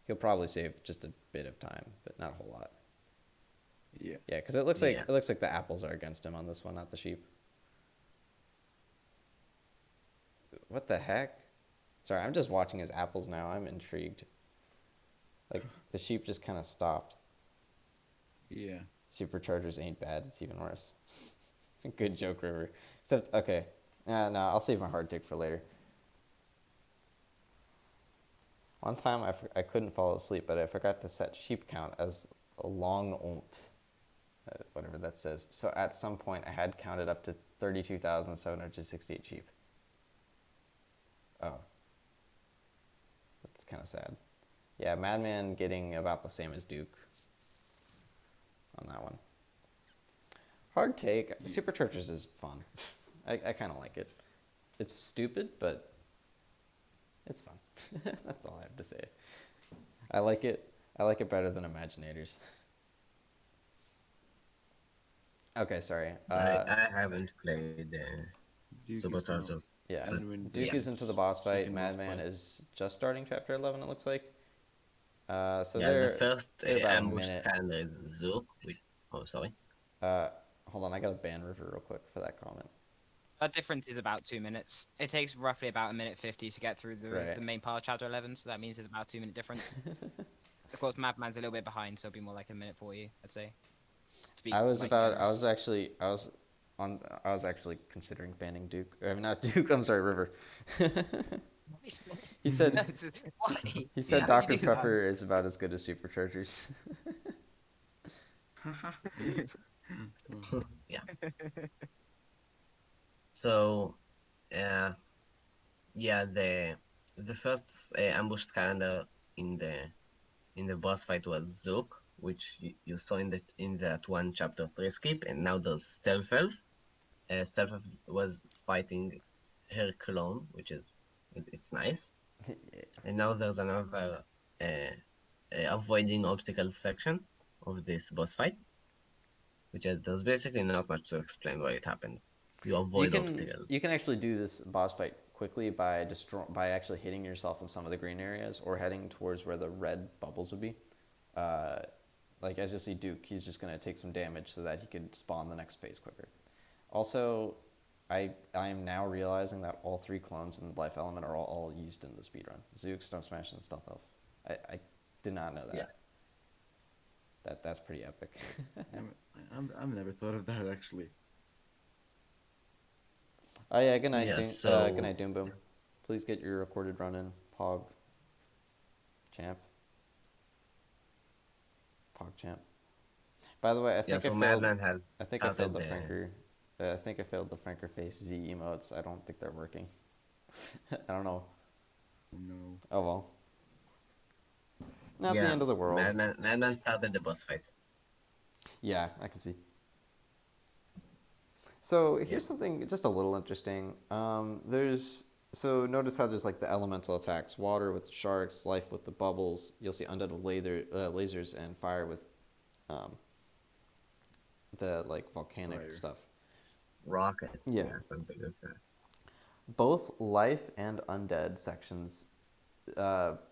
He'll probably save just a bit of time, but not a whole lot. Yeah. Yeah, because it looks like Yeah. the apples are against him on this one, not the sheep. What the heck? Sorry, I'm just watching his apples now. I'm intrigued. Like the sheep just kind of stopped. Yeah. Superchargers ain't bad. It's even worse. Good joke, River. Except, okay. No, I'll save my hard take for later. One time I couldn't fall asleep, but I forgot to set sheep count as a long ont. Whatever that says. So at some point I had counted up to 32,768 sheep. Oh. That's kind of sad. Yeah, Madman getting about the same as Duke on that one. Hard take. Superchargers is fun. I kind of like it. It's stupid, but it's fun. That's all I have to say. I like it. I like it better than Imaginators. Okay, sorry. I haven't played Duke is Superchargers. Yeah, Edwin Duke Yeah. is into the boss fight. Second boss Madman fight. is just starting chapter 11, it looks like. So Yeah, the they're first they're about a ambush minute. scanner is Zook. Oh, sorry. Hold on, I gotta ban River real quick for that comment. That difference is about 2 minutes. It takes roughly about 1:50 to get through Right. the main part of chapter 11, so that means it's about a 2 minute difference. Of course, Madman's a little bit behind, so it'll be more like a minute for you, I'd say. To be, I was like, about. generous. I was actually considering banning Duke. I mean, not Duke. I'm sorry, River. He said. Why? He said How'd Dr you do that? Pepper is about as good as Superchargers. Yeah. So, yeah, the first ambush scanner in the boss fight was Zook, which you saw in that one chapter 3 skip, and now there's Stealth Elf. Stealth Elf was fighting her clone, which is it's nice. And now there's another avoiding obstacles section of this boss fight, which there's basically not much to explain why it happens. You avoid obstacles. You can actually do this boss fight quickly by actually hitting yourself in some of the green areas or heading towards where the red bubbles would be. Like as you see Duke, he's just gonna take some damage so that he can spawn the next phase quicker. Also, I am now realizing that all 3 clones in Life Element are all used in the speedrun. Zook, Stone Smash, and Stealth Elf. I did not know that. Yeah. That's pretty epic. I've never thought of that actually. Oh yeah, good night, Yeah, good night, Doom Boom. Please get your recorded run in, Pog. Champ. Pog Champ. By the way, I think so I failed. Madman has I think I failed the started Franker. I think I failed the Franker face Z emotes. I don't think they're working. I don't know. No. Oh well. Not the Yeah, end of the world. Madman started the boss fight. Yeah, I can see. So here's something just a little interesting. So notice how there's like the elemental attacks: water with the sharks, life with the bubbles. You'll see undead with lasers, and fire with the like volcanic Fire. stuff. Rockets. Yeah. Something like that. Both life and undead sections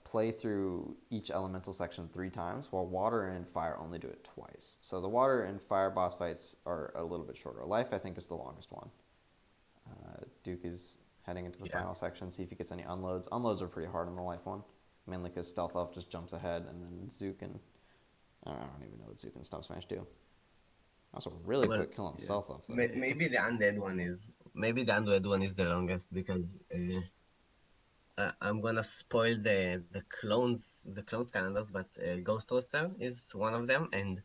play through each elemental section 3 times, while water and fire only do it twice. So the water and fire boss fights are a little bit shorter. Life, I think, is the longest one. Duke is heading into the final section, see if he gets any unloads. Unloads are pretty hard on the life one, mainly because Stealth Elf just jumps ahead, and then Zook and... I don't even know what Zook and Stop Smash do. Also, really quick kill on Stealth Elf, though. Maybe the undead one is the longest because I'm gonna spoil the clones calendars, but Ghost Toaster is one of them, and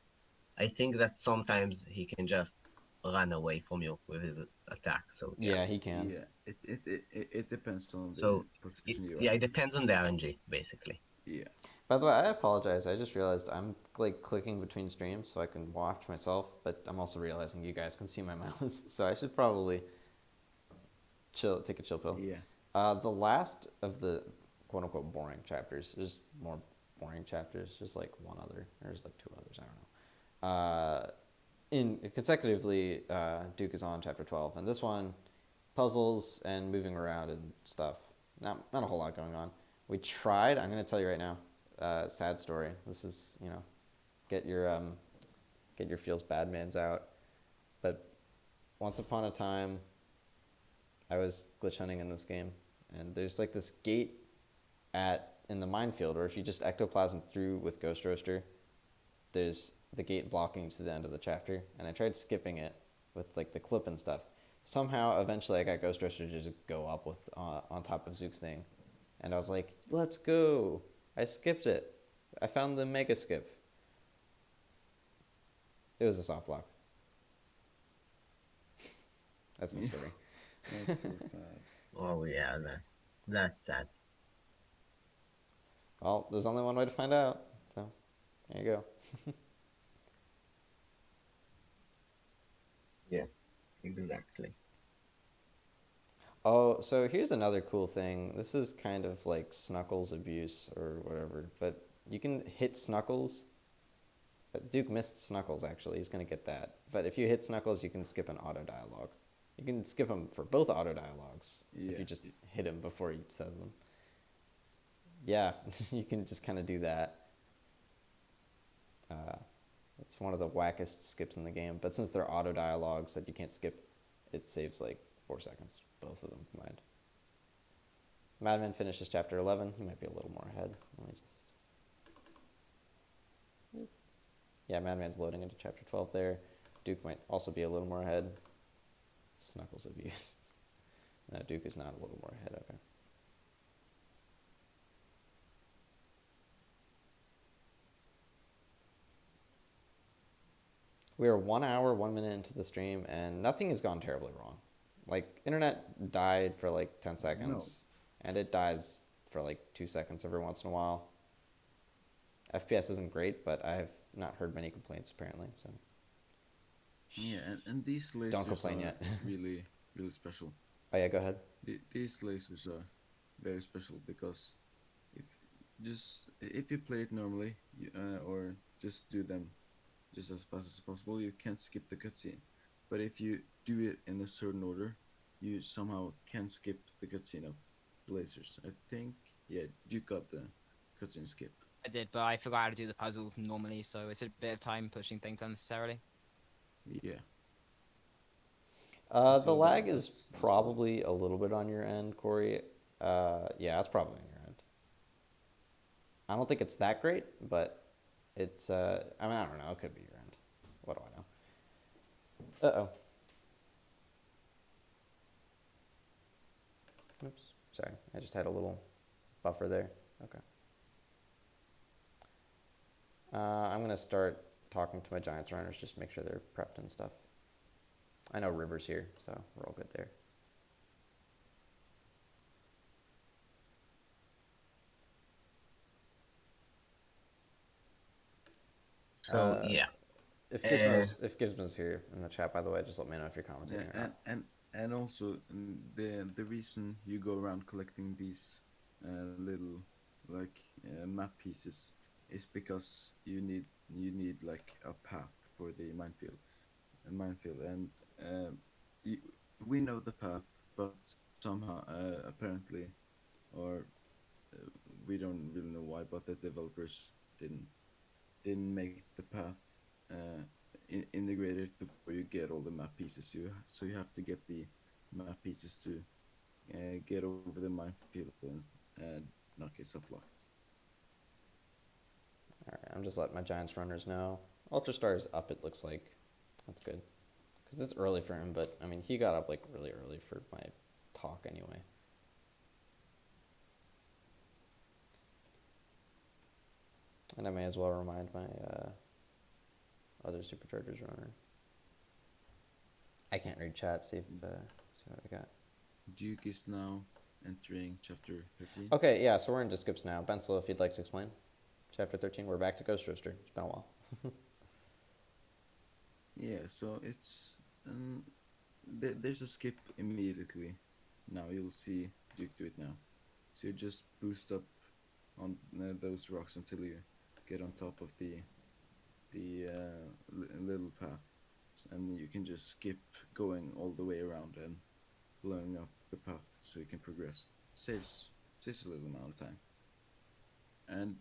I think that sometimes he can just run away from you with his attack. So Yeah, he can. Yeah. It depends on the So position you are. it depends on the RNG basically. Yeah. By the way, I apologize. I just realized I'm like clicking between streams so I can watch myself, but I'm also realizing you guys can see my mouse, so I should probably take a chill pill. Yeah. The last of the quote unquote boring chapters, there's more boring chapters, there's like one other, there's like two others, I don't know. In consecutively, Duke is on chapter 12, and this one, puzzles and moving around and stuff. Not a whole lot going on. We tried. I'm gonna tell you right now. Sad story. This is get your feels bad mans out. But once upon a time, I was glitch hunting in this game, and there's like this gate in the minefield, or if you just ectoplasm through with Ghost Roaster, there's the gate blocking to the end of the chapter, and I tried skipping it with like the clip and stuff. Somehow, eventually, I got Ghost Roaster to just go up with on top of Zook's thing, and I was like, "Let's go!" I skipped it. I found the mega skip. It was a soft lock. That's my story. That's so sad. Oh yeah, that's sad. Well, there's only one way to find out, so there you go. Yeah, exactly. Oh, so here's another cool thing. This is kind of like Snuckles abuse or whatever, but you can hit Snuckles. Duke missed Snuckles, actually. He's going to get that. But if you hit Snuckles, you can skip an auto dialogue. You can skip them for both auto dialogues if Yeah. you just hit him before he says them. Yeah, you can just kind of do that. It's one of the wackest skips in the game. But since they're auto dialogues that you can't skip, it saves like 4 seconds, both of them combined. Madman finishes chapter 11. He might be a little more ahead. Let me just... Yeah, Madman's loading into chapter 12 there. Duke might also be a little more ahead. Snuckles abuse. No, Duke is not a little more ahead. Okay. We are 1 hour, 1 minute into the stream, and nothing has gone terribly wrong. Like, internet died for like 10 seconds, and it dies for like 2 seconds every once in a while. FPS isn't great, but I've not heard many complaints apparently. So Yeah, and these lasers don't complain are yet. really, really special. Oh yeah, go ahead. These lasers are very special because if you play it normally, or just do them just as fast as possible, you can't skip the cutscene. But if you do it in a certain order, you somehow can skip the cutscene of lasers. I think, yeah, you got the cutscene skip. I did, but I forgot how to do the puzzle normally, so it's a bit of time pushing things unnecessarily. Yeah. The So lag is that's probably a little bit on your end, Corey. Yeah, it's probably on your end. I don't think it's that great, but it's, I mean, I don't know. It could be your end. What do I know? Uh-oh. Oops. Sorry. I just had a little buffer there. Okay. I'm going to start talking to my Giants runners just to make sure they're prepped and stuff. I know River's here, so we're all good there. So yeah, If Gizmo's here in the chat, by the way, just let me know if you're commentating or Yeah, not. and also the reason you go around collecting these little like map pieces is because you need like a path for the minefield, and you, we know the path, but somehow apparently, or we don't really know why, but the developers didn't make the path integrated before you get all the map pieces. So you have to get the map pieces to get over the minefield and not get soft locked. Alright, I'm just letting my Giants runners know. Ultra Star is up, it looks like. That's good. Because it's early for him, but, I mean, he got up, like, really early for my talk anyway. And I may as well remind my other Superchargers runner. I can't read chat, see what we got. Duke is now entering chapter 13. Okay, yeah, so we're into skips now. Bensel, if you'd like to explain. Chapter 13, we're back to Ghost Roaster. It's been a while. Yeah, so it's there's a skip immediately. Now you'll see Duke do it now. So you just boost up on those rocks until you get on top of the little path, and you can just skip going all the way around and blowing up the path so you can progress. Saves a little amount of time. And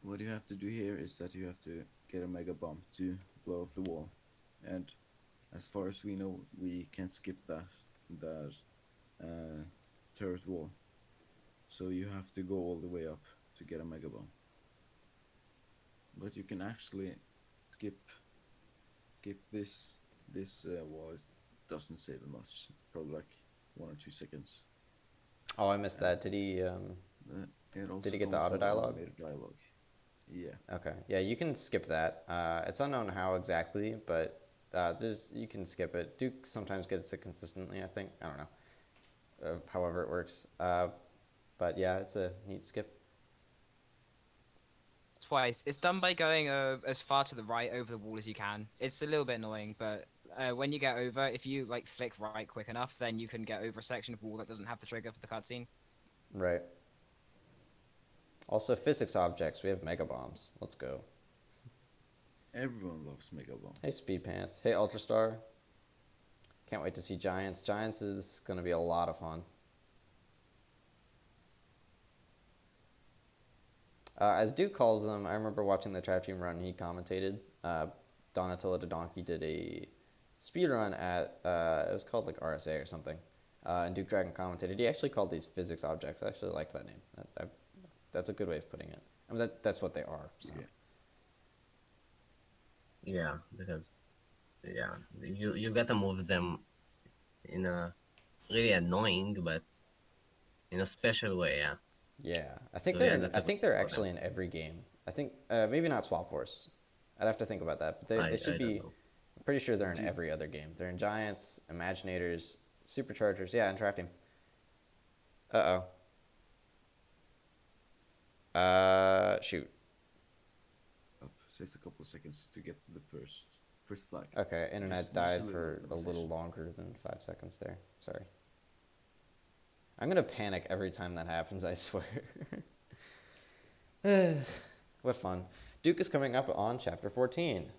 what you have to do here is that you have to get a mega bomb to blow up the wall. And as far as we know, we can skip that turret wall. So you have to go all the way up to get a mega bomb. But you can actually skip this wall. It doesn't save much, probably like 1 or 2 seconds. Oh, I missed that. Did he Did he get the auto dialogue? Dialogue. Yeah. Okay. Yeah, you can skip that. It's unknown how exactly, but you can skip it. Duke sometimes gets it consistently, I think. I don't know. However it works. But yeah, it's a neat skip. Twice. It's done by going as far to the right over the wall as you can. It's a little bit annoying, but when you get over, if you like flick right quick enough, then you can get over a section of wall that doesn't have the trigger for the cutscene. Right. Also, physics objects. We have mega bombs. Let's go. Everyone loves mega bombs. Hey, Speed Pants. Hey, Ultrastar. Can't wait to see Giants. Giants is going to be a lot of fun. As Duke calls them, I remember watching the Trap Team run. He commentated. Donatilla the Donkey did a speed run at, it was called like RSA or something. And Duke Dragon commentated. He actually called these physics objects. I actually liked that name. That's a good way of putting it. I mean, that's what they are. So. Yeah, because you gotta move them in a really annoying but in a special way. Yeah. Yeah, I think So, yeah, they're. that's I a think good they're call actually in every game. I think maybe not Swap Force. I'd have to think about that, but they should I don't be. know. I'm pretty sure they're in every other game. They're in Giants, Imaginators, Superchargers. Yeah, and Trap Team. Shoot. Up. Says a couple of seconds to get the first flag. Okay, internet Just died a little for a little organization. longer than 5 seconds there. Sorry. I'm gonna panic every time that happens, I swear. What fun. Duke is coming up on chapter 14.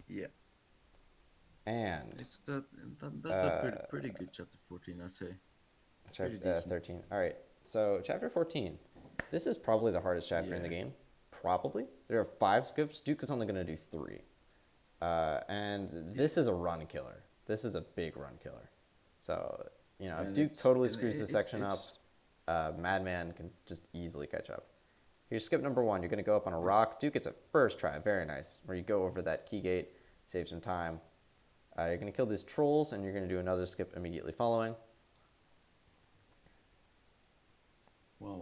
Yeah. And It's that's a pretty good chapter 14, I'd say. Pretty chapter decent. 13. All right. So chapter 14. This is probably the hardest chapter in the Yeah. game. Probably. There are 5 skips. Duke is only going to do 3. And this is a run killer. This is a big run killer. So, if And Duke it's- totally and screws this it's- section it's- up, Madman can just easily catch up. Here's skip number 1. You're going to go up on a rock. Duke gets a first try. Very nice. Where you go over that key gate, save some time. You're going to kill these trolls, and you're going to do another skip immediately following. Well,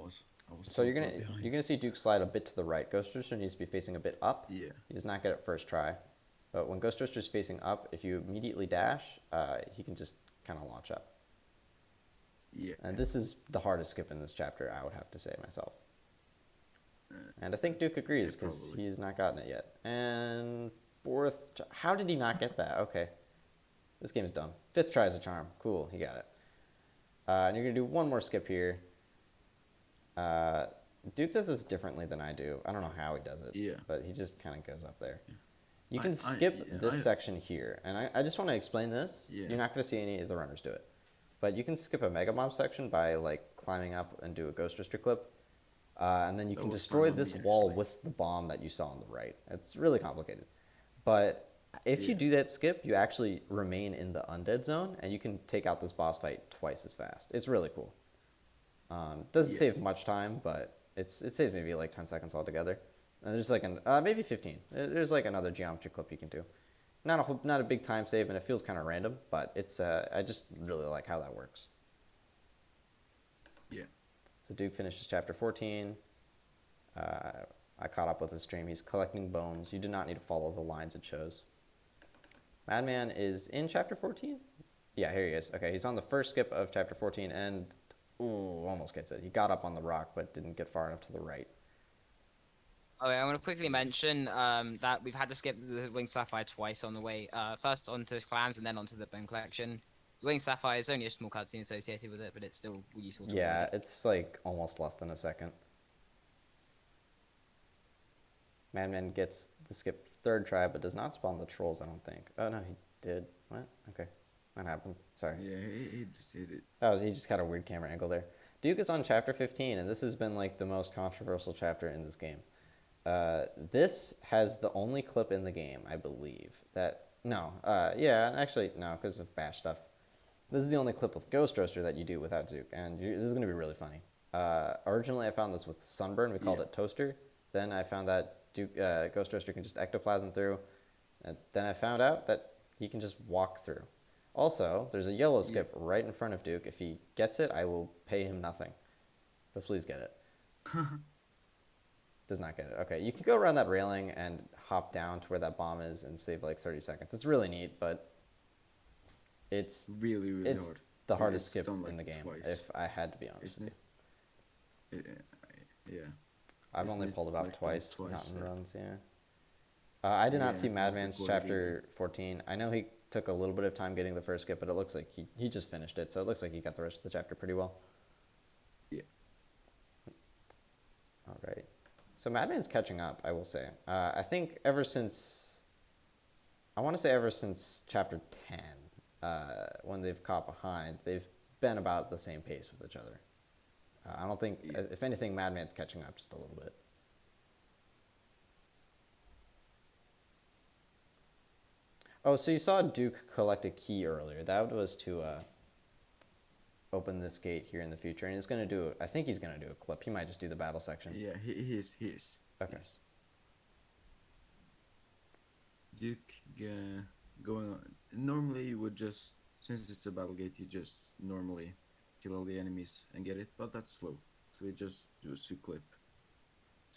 I was So too you're far gonna behind. you're gonna see Duke slide a bit to the right. Ghost Rooster needs to be facing a bit up. Yeah. He does not get it first try, but when Ghost Rooster's facing up, if you immediately dash, he can just kind of launch up. Yeah. And this is the hardest skip in this chapter, I would have to say myself. And I think Duke agrees because probably. he's not gotten it yet. And how did he not get that? Okay, this game's dumb. 5th try is a charm. Cool, he got it. And you're gonna do one more skip here. Duke does this differently than I do. I don't know how he does it. Yeah. But he just kind of goes up there. You I- can I- skip yeah, this I- section here. And I just want to explain this. Yeah. You're not going to see any of the runners do it. But you can skip a Mega Bomb section by like climbing up and do a Ghost Rooster clip. And then you That can was destroy fun on this me, wall actually. with the bomb that you saw on the right. It's really complicated. But if you Yeah. do that skip, you actually remain in the undead zone, and you can take out this boss fight twice as fast. It's really cool. Doesn't Yeah. save much time, but it saves maybe like 10 seconds altogether. And there's like maybe 15. There's like another geometry clip you can do. Not a big time save, and it feels kind of random, but it's I just really like how that works. Yeah. So Duke finishes chapter 14. I caught up with his stream. He's collecting bones. You do not need to follow the lines it shows. Madman is in chapter 14? Yeah, here he is. Okay, he's on the first skip of chapter 14, and Ooh, almost gets it. He got up on the rock, but didn't get far enough to the right. Okay, I'm gonna quickly mention that we've had to skip the Winged Sapphire twice on the way. First onto the clams and then onto the bone collection. The Winged Sapphire is only a small cutscene associated with it, but it's still useful to Yeah, avoid. it's like almost less than a second. Madman gets the skip third try, but does not spawn the trolls, I don't think. Oh, no, he did. What? Okay. That happened. Sorry. Yeah, he just hit it. He just got a weird camera angle there. Duke is on chapter 15, and this has been like the most controversial chapter in this game. This has the only clip in the game, I believe, that... No, yeah, actually, no, because of bash stuff. This is the only clip with Ghost Roaster that you do without Zook, and this is going to be really funny. Originally, I found this with Sunburn. We called it Toaster. Then I found that Ghost Roaster can just ectoplasm through. And then I found out that he can just walk through. Also, there's a yellow skip right in front of Duke. If he gets it, I will pay him nothing. But please get it. Does not get it. Okay, you can go around that railing and hop down to where that bomb is and save like 30 seconds. It's really neat, but it's Really, really it's hard. the hardest It's skip done, in the like, game, twice. if I had to be honest Isn't with you. Yeah. I've Isn't only it, pulled it off like, done twice, not twice, in or- runs, yeah. I did not Yeah, see not Madman's recorded chapter 14. I know he took a little bit of time getting the first skip, but it looks like he just finished it, so it looks like he got the rest of the chapter pretty well. Yeah. All right. So Madman's catching up, I will say. I think ever since chapter 10, when they've caught behind, they've been about the same pace with each other. I don't think, if anything, Madman's catching up just a little bit. Oh, so you saw Duke collect a key earlier. That was to open this gate here in the future, and he's going to do, I think he's going to do a clip. He might just do the battle section. Yeah, he is. Okay. Yes. Duke going on. Normally, you would just, since it's a battle gate, you just normally kill all the enemies and get it, but that's slow. So we just do a Zook clip.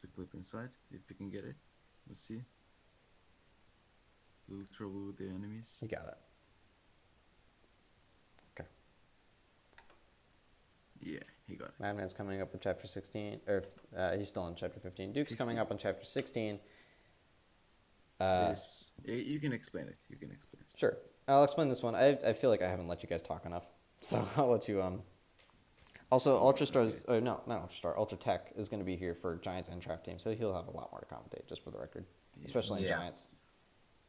Zook clip inside, if we can get it. Let's see. Little trouble with the enemies. You got it. Okay. Yeah, he got it. Madman's coming up in chapter 16, or he's still in chapter 15. Duke's 15. coming up on chapter 16. You can explain it. You can explain it. Sure. I'll explain this one. I feel like I haven't let you guys talk enough. So I'll let you, Also, Ultra Star's, no, not Ultra Star, Ultra Tech is going to be here for Giants and Trap Team, so he'll have a lot more to commentate, just for the record. Especially in Yeah. Giants.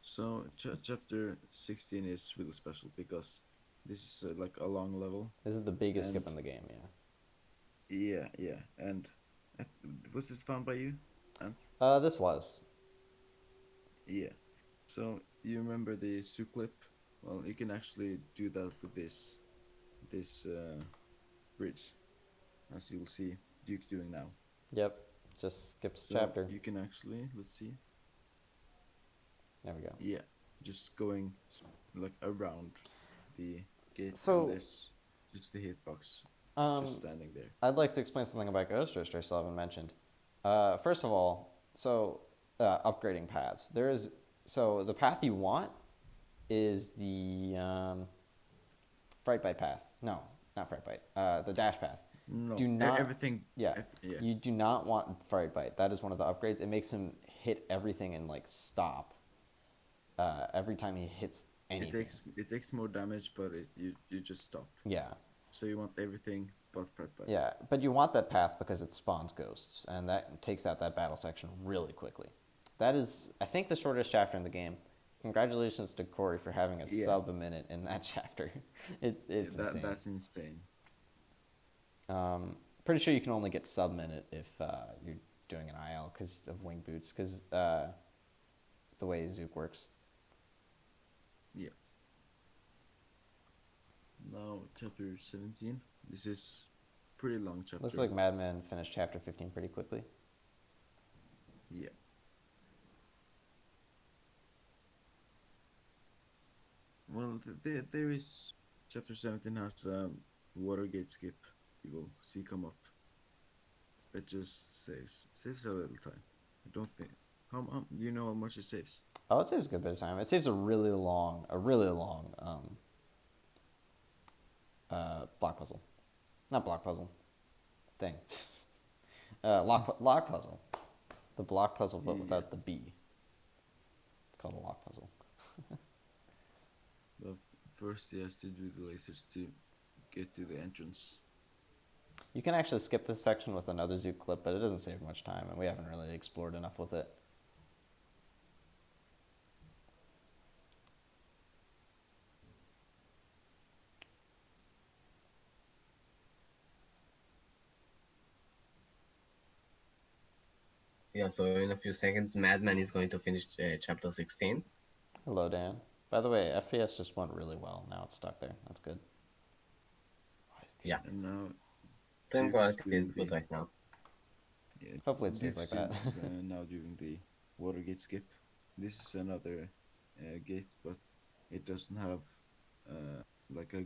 So chapter 16 is really special because this is like a long level. This is the biggest skip And- in the game, yeah. Yeah. And was this found by you, Ant? This was. Yeah. So you remember the Zook clip? Well, you can actually do that with this bridge, as you'll see Duke doing now. Yep. Just skips So chapter. you can actually, let's see. There we go. Yeah, just going like around the gate. So- and there's just the hitbox just standing there. I'd like to explain something about Ghost Roaster I still haven't mentioned. First of all, upgrading paths. The path you want is the Fright Bite path. No, not Fright Bite. The dash path. No, Do not- everything. Yeah. Yeah. You do not want Fright Bite. That is one of the upgrades. It makes him hit everything and like stop every time he hits anything. It takes more damage, but you just stop. Yeah. So you want everything but Fret Bite. Yeah, but you want that path because it spawns ghosts, and that takes out that battle section really quickly. That is, I think, the shortest chapter in the game. Congratulations to Corey for having a sub a minute in that chapter. It's insane. That's insane. Pretty sure you can only get sub minute if you're doing an IL because of wing boots, because the way Zook works. Yeah. Now chapter 17. This is pretty long chapter. Looks like Madman finished chapter 15 pretty quickly. Yeah. Well, there is chapter 17 has Watergate skip. You will see come up. It just saves a little time. I don't think. How do you know how much it saves? Oh, it saves a good bit of time. It saves a really long block puzzle. Not block puzzle. Thing. Lock puzzle. The block puzzle, but without the B. It's called a lock puzzle. But first he has to do the lasers to get to the entrance. You can actually skip this section with another zoo clip, but it doesn't save much time, and we haven't really explored enough with it. Yeah, so in a few seconds, Madman is going to finish chapter 16. Hello, Dan. By the way, FPS just went really well. Now it's stuck there. That's good. Why is the Yeah. And now Stream Duke's quality doing is good the- right now. yeah, Hopefully it stays Duke's like that. doing, now doing the Watergate skip. This is another gate, but it doesn't have like a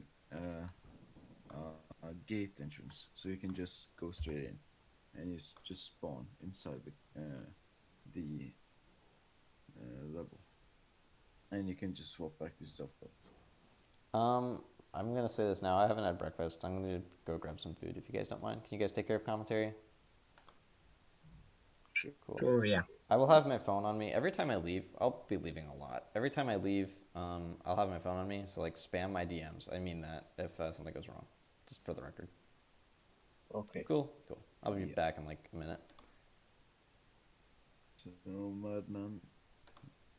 gate entrance, so you can just go straight in, and you just spawn inside the level, and you can just swap back to stuff. I'm gonna say this now. I haven't had breakfast. I'm gonna go grab some food if you guys don't mind. Can you guys take care of commentary? Sure. Cool. Sure, yeah. I will have my phone on me every time I leave. I'll be leaving a lot. Every time I leave, I'll have my phone on me. So like spam my DMs. I mean that if something goes wrong, just for the record. Okay. Cool. I'll be Yeah. back in like a minute. So Madman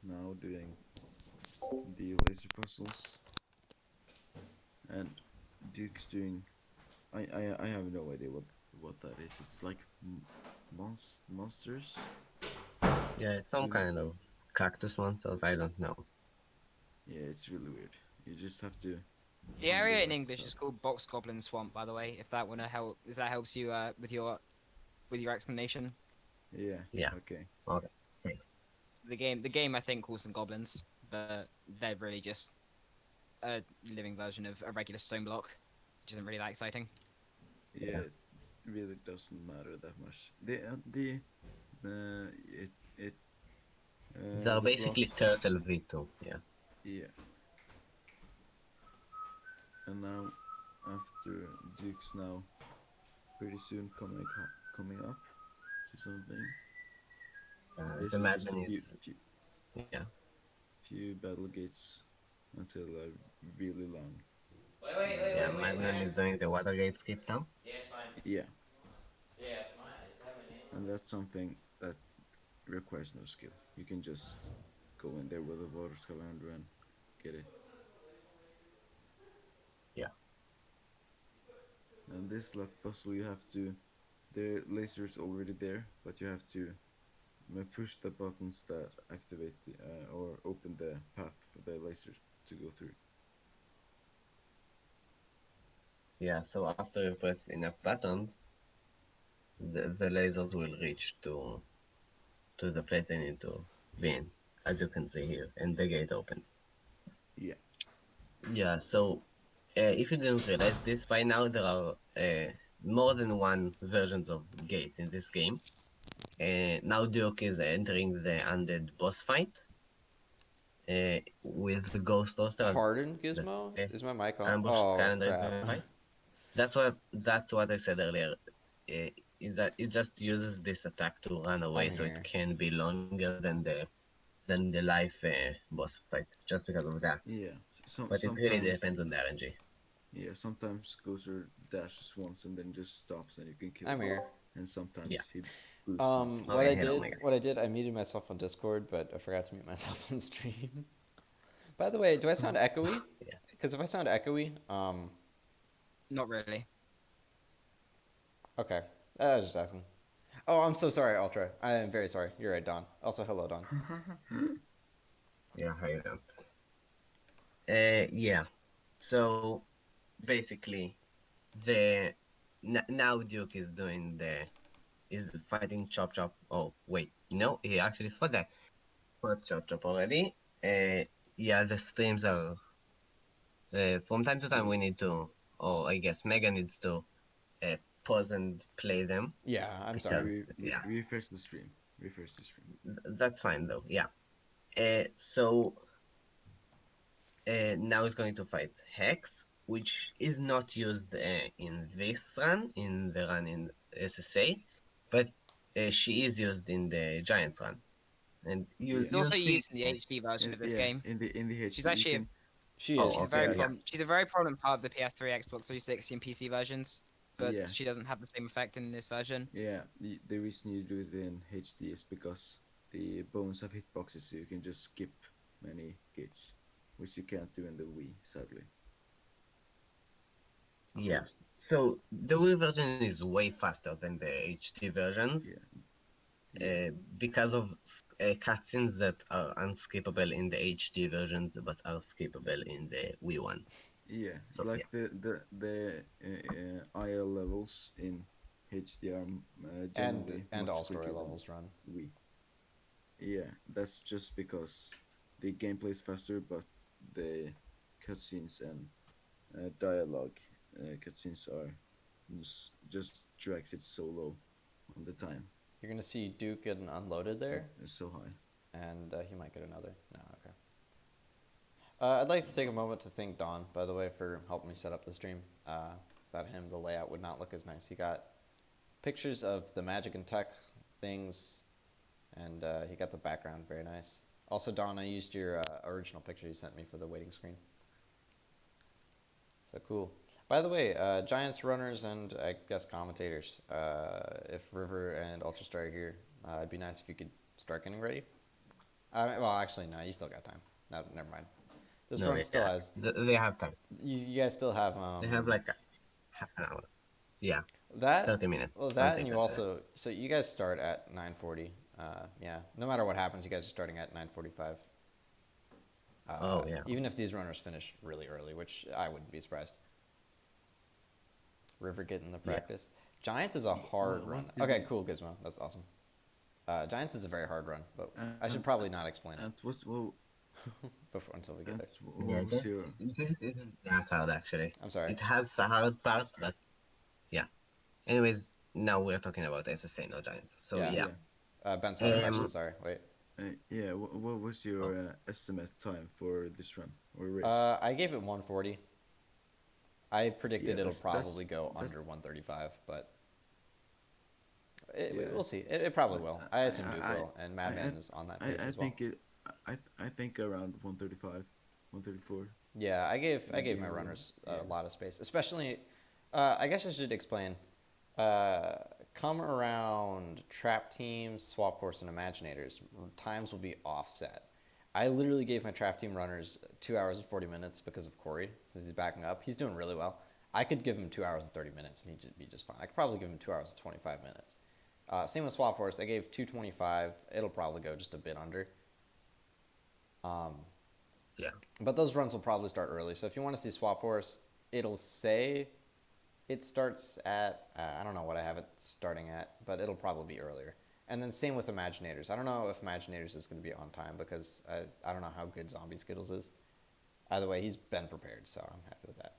now doing the laser puzzles, and Duke's doing. I have no idea what that is. It's like monsters. Yeah, it's some kind of cactus monsters. I don't know. Yeah, it's really weird. You just have to. The area in English is called Box Goblin Swamp, by the way. If that wanna help, if that helps you with your explanation. Yeah. Yeah. Okay. So the game I think calls them goblins, but they're really just a living version of a regular stone block, which isn't really that exciting. Yeah. It really doesn't matter that much. It They're the basically blocks- Turtle V2. Yeah. Yeah. And now, after Duke's now pretty soon coming up to something. The Basically just Madman a few, is. few, Yeah. few battle gates until really long. Yeah, Madman is doing the Watergate skip now. Yeah. And that's something that requires no skill. You can just go in there with a water scavenger and get it. Yeah. And this luck puzzle, you have to. The laser is already there, but you have to push the buttons that activate or open the path for the laser to go through. Yeah, so after you press enough buttons, the lasers will reach to the place they need to be in, as you can see here, and the gate opens. Yeah. Yeah, so if you didn't realize this, by now there are more than one versions of gates in this game. Now Duke is entering the undead boss fight with the Ghost Toaster. Pardon, Gizmo? Is my mic on? Ambush Oh Calendar is crap! going to fight. That's what I said earlier. Is that it just uses this attack to run away, I'm so here. it can be longer than the life boss fight, just because of that. Yeah. But it really depends on the RNG. Yeah, sometimes Gozer dashes once and then just stops and you can kill I'm him. here. And sometimes Yeah. he boosts. Okay, hello, Mega. What I did, I muted myself on Discord, but I forgot to mute myself on stream. By the way, do I sound echoey? Yeah. Because if I sound echoey, Not really. okay. I was just asking. Oh, I'm so sorry, Ultra. I am very sorry. You're right, Don. Also, hello, Don. Yeah, hi then. Yeah. So basically, now Duke is fighting Chop Chop. Oh wait, no, he actually fought Chop Chop already. Yeah, the streams are. From time to time, we need to, or I guess Mega needs to, pause and play them. Yeah, I'm Because- sorry. yeah. Refresh the stream. Refresh the stream. That's fine though. Yeah. So now he's going to fight Hex which is not used in this run, in the run in SSA, but she is used in the Giants run. And Yeah. She's you'll also see. used in the HD version of this Yeah, game. in the She's HD you actually can. She Oh, is. she's a okay, very Yeah. yeah. she's a very prominent part of the PS3, Xbox 360, and PC versions, but Yeah, she doesn't have the same effect in this version. yeah. The reason you do it in HD is because the bones have hitboxes, so you can just skip many hits, which you can't do in the Wii, sadly. Yeah. Cool. So the Wii version is way faster than the HD versions Yeah, yeah, because of cutscenes that are unskippable in the HD versions but are skippable in the Wii one. yeah. So yeah, Like the IL levels in HDR generally And much all story quicker than levels run. Wii. Yeah, that's just because the gameplay is faster, but the cutscenes and dialogue cutscenes are just drags it so low on the time. You're gonna see Duke getting unloaded there, It's so high. and he might get another. No, okay. I'd like to take a moment to thank Don, by the way, for helping me set up the stream. Without him, the layout would not look as nice. He got pictures of the magic and tech things, and he got the background very nice. Also, Don, I used your original picture you sent me for the waiting screen. So cool. By the way, Giants runners and I guess commentators, if River and Ultrastar are here, it'd be nice if you could start getting ready. Well, actually, no, you still got time. No, never mind. This no, run still yeah, has. they have time. You guys still have They have like half an hour. Yeah, that. 30 minutes. Well, that something and you like also. So you guys start at 9:40. Yeah. No matter what happens, you guys are starting at 9:45. Oh, yeah. Even if these runners finish really early, which I wouldn't be surprised. River getting the Yeah. practice. Giants is a hard What run. did Okay, you- cool, Gizmo. That's awesome. Giants is a very hard run, but I should And- probably not explain it And what before until we get and there. Yeah, what was your Jet isn't that hard actually. I'm sorry. It has the hard parts, but yeah. Anyways, now we're talking about SSA, no Giants. So Yeah. yeah. Ben's had a Um, question. Sorry. Wait. yeah, what was your estimate time for this run or race? I gave it 140. I predicted Yeah, it'll that's- probably that's- go that's- under 135, but Yeah. we'll see. It probably will. I assume Duke I- will, and Madman is on that pace I as well. think I think around 135, 134. Yeah, I gave my Yeah, runners yeah. a lot of space, especially. I guess I should explain. Come around trap teams, swap force, and imaginators. Times will be offset. I literally gave my trap team runners 2 hours and 40 minutes because of Corey, since he's backing up. He's doing really well. I could give him 2 hours and 30 minutes, and he'd be just fine. I could probably give him 2 hours and 25 minutes. Same with swap force. I gave 225. It'll probably go just a bit under. Yeah. But those runs will probably start early. So if you want to see swap force, it'll say it starts at I don't know what I have it starting at, but it'll probably be earlier. And then same with Imaginators. I don't know if Imaginators is going to be on time because I don't know how good Zombie Skittles is. Either way, he's been prepared, so I'm happy with that.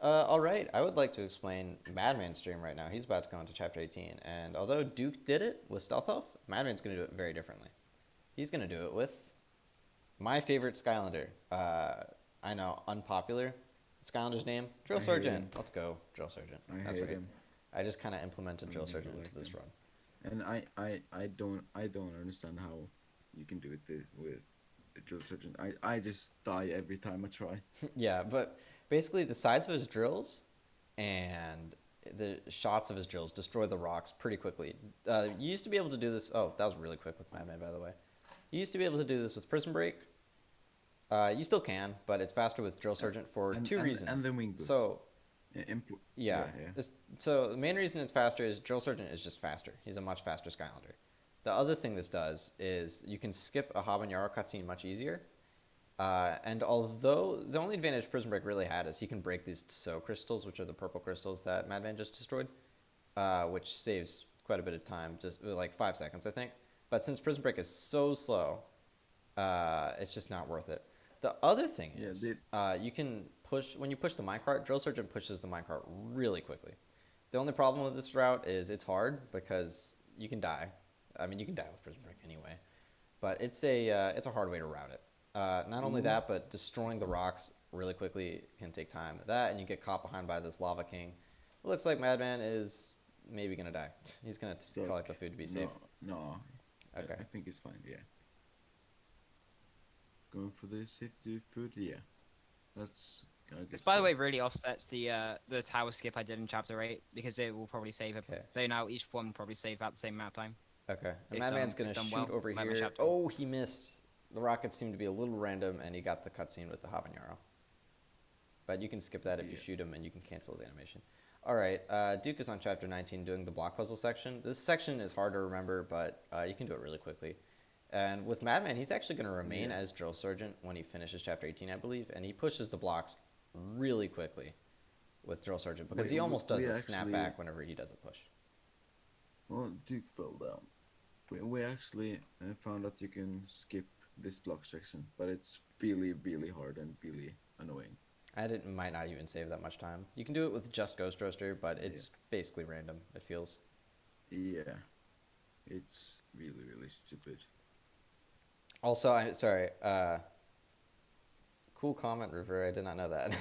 All right, I would like to explain Madman's stream right now. He's about to go into Chapter 18, and although Duke did it with Stealth Elf, Madman's going to do it very differently. He's going to do it with my favorite Skylander. I know, unpopular. Skylander's name, Drill I hate Sergeant. him. Let's go, Drill Sergeant. I That's hate right. him. I just kind of implemented Drill I Sergeant like into this him. run. And I don't understand how you can do it with the drill sergeant. I just die every time I try. Yeah, but basically the sides of his drills and the shots of his drills destroy the rocks pretty quickly. You used to be able to do this. Oh, that was really quick with Madman, by the way. You used to be able to do this with Prison Break. You still can, but it's faster with Drill Sergeant for two reasons. And the wing boost. So Yeah. so the main reason it's faster is Drill Sergeant is just faster. He's a much faster Skylander. The other thing this does is you can skip a Habanero cutscene much easier. And although the only advantage Prison Break really had is he can break these So crystals, which are the purple crystals that Madman just destroyed, which saves quite a bit of time, just like 5 seconds, I think. But since Prison Break is so slow, it's just not worth it. The other thing is, you can push, when you push the minecart, Drill Sergeant pushes the minecart really quickly. The only problem with this route is it's hard because you can die. I mean, you can die with Prison Break anyway. But it's a hard way to route it. Not only that, but destroying the rocks really quickly can take time. That, and you get caught behind by this lava king. It looks like Madman is maybe gonna die. He's gonna collect the food to be safe. No. Okay. I think it's fine. Yeah. Going for the safety food. Yeah. That's. This, by the way, really offsets the tower skip I did in chapter 8 because it will probably save it. Okay. Though now each one will probably save about the same amount of time. Okay. And If Madman's done- gonna if done shoot well, over like my here. chapter. Oh, he missed. The rockets seem to be a little random, and he got the cutscene with the habanero. But you can skip that if you Yeah. shoot him, and you can cancel his animation. All right, Duke is on chapter 19 doing the block puzzle section. This section is hard to remember, but you can do it really quickly. And with Madman, he's actually going to remain as Drill Sergeant when he finishes chapter 18, I believe, and he pushes the blocks really quickly with Drill Sergeant because he almost does a snapback whenever he does a push. Well, Duke fell down. We actually found that you can skip this block section, but it's really, really hard and really annoying. Might not even save that much time. You can do it with just Ghost Roaster, but it's basically random, it feels. Yeah. It's really, really stupid. Also, sorry, cool comment, River. I did not know that.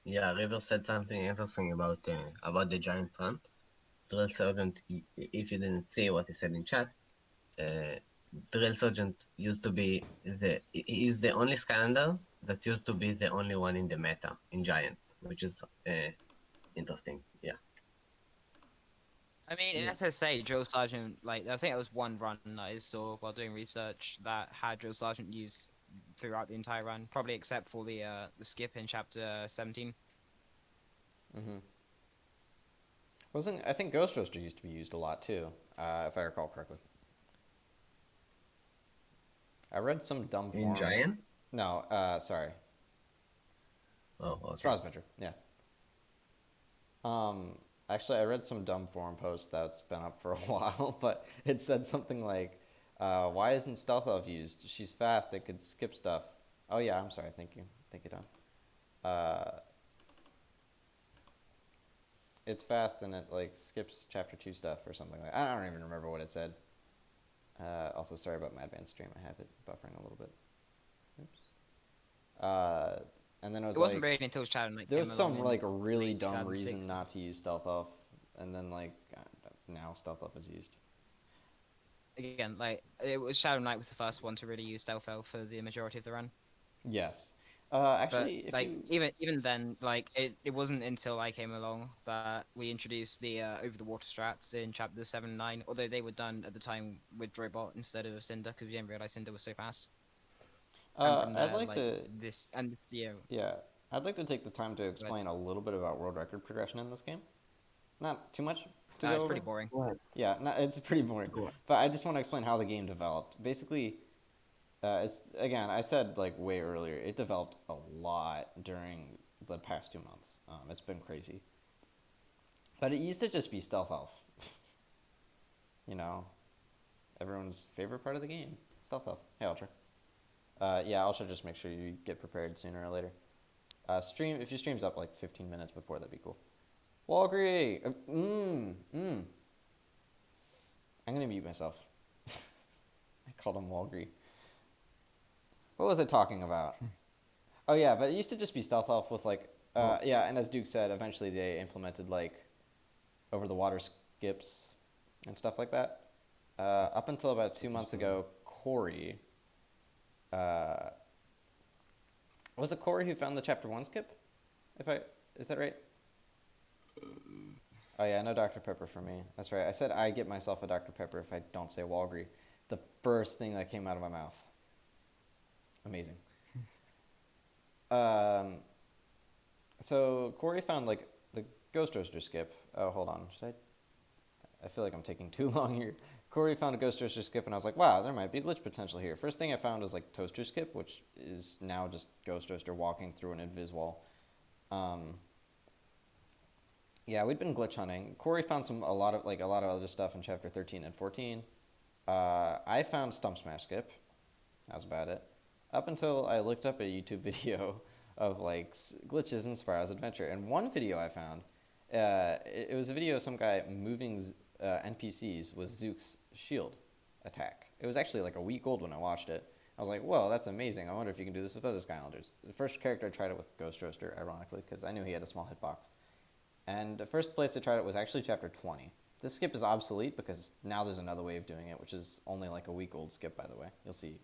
Yeah, River said something interesting about the giant front. Drill Sergeant, if you didn't see what he said in chat, Drill Sergeant used to be he's the only Skylander that used to be the only one in the meta in Giants, which is interesting. Yeah. I mean, in SSA, Drill Sergeant, like, I think it was one run that I saw while doing research that had Drill Sergeant used throughout the entire run, probably except for the skip in chapter 17. Mm-hmm. I think Ghost Roaster used to be used a lot too, if I recall correctly. I read some dumb In forum. Giants? No, sorry. Oh, okay. Surprise Adventure, yeah. Actually, I read some dumb forum post that's been up for a while, but it said something like, why isn't Stealth Elf used? She's fast, it could skip stuff. Oh yeah, I'm sorry, thank you, Don. It's fast and it like skips chapter 2 stuff or something like that. I don't even remember what it said. Also, sorry about Madman's stream, I have it buffering a little bit. Oops. And then it wasn't really until Shadow Knight there was came some along like in really late dumb 2006. reason not to use Stealth Elf, and then like now Stealth Elf is used. Again, like, it was Shadow Knight was the first one to really use Stealth Elf for the majority of the run. Yes. But Actually, if like you... even then, like it wasn't until I came along that we introduced the over the water strats in chapter 7 and 9. Although they were done at the time with Drobot instead of Cinder because we didn't realize Cinder was so fast. And from there, I'd like to... Yeah, I'd like to take the time to explain a little bit about world record progression in this game. Not too much to go it's over. pretty boring. Yeah, it's pretty boring. But I just want to explain how the game developed. Basically, again, I said like way earlier, it developed a lot during the past 2 months. It's been crazy. But it used to just be Stealth Elf. You know, everyone's favorite part of the game, Stealth Elf. Hey, Ultra. Yeah, Ultra, just make sure you get prepared sooner or later. If your stream's up like 15 minutes before, that'd be cool. Walgree! I'm gonna mute myself. I called him Walgree. What was I talking about? Oh yeah, but it used to just be Stealth Elf with like, yeah, and as Duke said, eventually they implemented like over the water skips and stuff like that. Up until about 2 months ago, Corey, was it Corey who found the chapter 1 skip? Is that right? Oh yeah, no Dr. Pepper for me. That's right. I said I get myself a Dr. Pepper if I don't say Walgree. The first thing that came out of my mouth. Amazing. So Corey found like the Ghost Roaster skip. Oh, hold on. I feel like I'm taking too long here. Corey found a Ghost Roaster skip, and I was like, wow, there might be glitch potential here. First thing I found was like Toaster skip, which is now just Ghost Roaster walking through an invis wall. Yeah, we'd been glitch hunting. Corey found a lot of other stuff in chapter 13 and 14. I found Stump Smash skip. That was about it. Up until I looked up a YouTube video of like glitches in Spyro's Adventure, and one video I found, it was a video of some guy moving NPCs with Zook's shield attack. It was actually like a week old when I watched it, I was like, whoa, that's amazing. I wonder if you can do this with other Skylanders. The first character I tried it with Ghost Roaster, ironically, because I knew he had a small hitbox. And the first place I tried it was actually chapter 20. This skip is obsolete because now there's another way of doing it, which is only like a week old skip, by the way. You'll see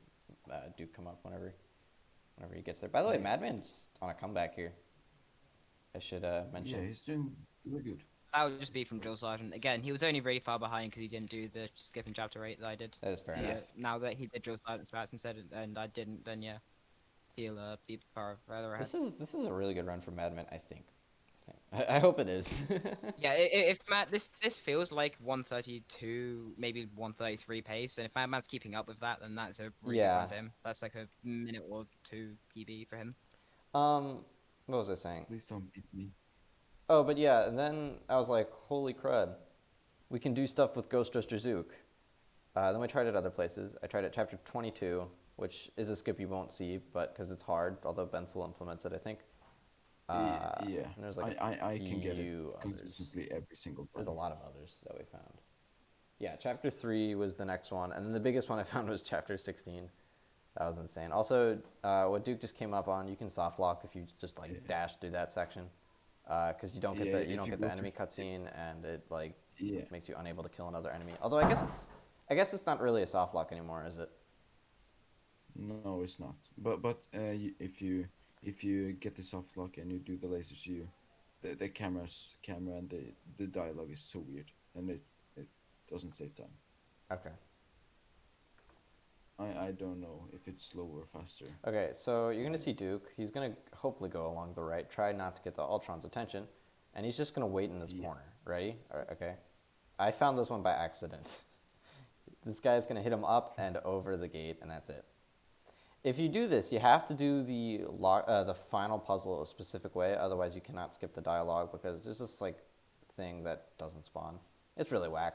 Duke come up whenever he gets there. By the way, Madman's on a comeback here. I should mention. Yeah, he's doing really good. That would just be from Drill Sergeant. Again, he was only really far behind because he didn't do the skip in chapter 8 that I did. That is fair Yeah, enough. now that he did Drill Sergeant strats instead and I didn't, then yeah, he'll be further ahead. This is a really good run for Madman, I think. I hope it is. Yeah, if Matt, this feels like 132, maybe 133 pace, and if Madman's keeping up with that, then that's a really good Yeah. run for him. That's like a minute or two PB for him. What was I saying? Please don't beat me. Oh, but yeah, and then I was like, holy crud, we can do stuff with Ghost Roaster Zook. Then we tried it other places. I tried it chapter 22, which is a skip you won't see, but because it's hard, although Bensel implements it, I think. Yeah, And there's like I can get it few others. consistently every single time. There's a lot of others that we found. Yeah, chapter 3 was the next one, and then the biggest one I found was chapter 16. That was insane. Also, what Duke just came up on, you can soft lock if you just like dash through that section, because you don't get Yeah, the if you get go the to- enemy cutscene, and it like Yeah. makes you unable to kill another enemy. Although I guess it's not really a soft lock anymore, is it? No, it's not. But if you get the soft lock and you do the lasers, the camera and the dialogue is so weird, and it doesn't save time. Okay. I don't know if it's slower or faster. Okay, so you're gonna see Duke. He's gonna hopefully go along the right, try not to get the Ultron's attention, and he's just gonna wait in this corner. Ready? Okay. I found this one by accident. This guy's gonna hit him up and over the gate, and that's it. If you do this, you have to do the final puzzle a specific way, otherwise you cannot skip the dialogue because there's this like thing that doesn't spawn. It's really whack.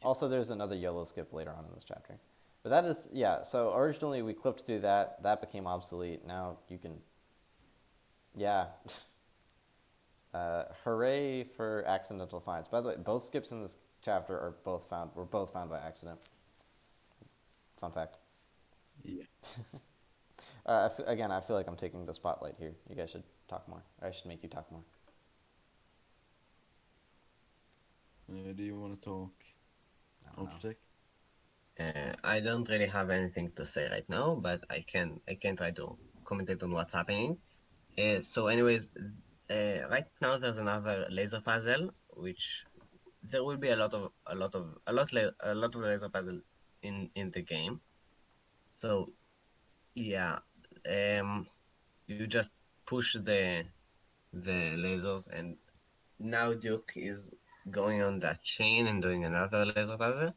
Also, there's another YOLO skip later on in this chapter. But that is, yeah, so originally we clipped through that. That became obsolete. Now you can, yeah. Hooray for accidental finds. By the way, both skips in this chapter were both found by accident. Fun fact. Yeah. Again, I feel like I'm taking the spotlight here. You guys should talk more. Or I should make you talk more. Do you want to talk I don't know. Ultratech? I don't really have anything to say right now, but I can try to commentate on what's happening. So, anyways, right now there's another laser puzzle, which there will be a lot of laser puzzle in the game. So, yeah, you just push the lasers, and now Duke is going on that chain and doing another laser puzzle.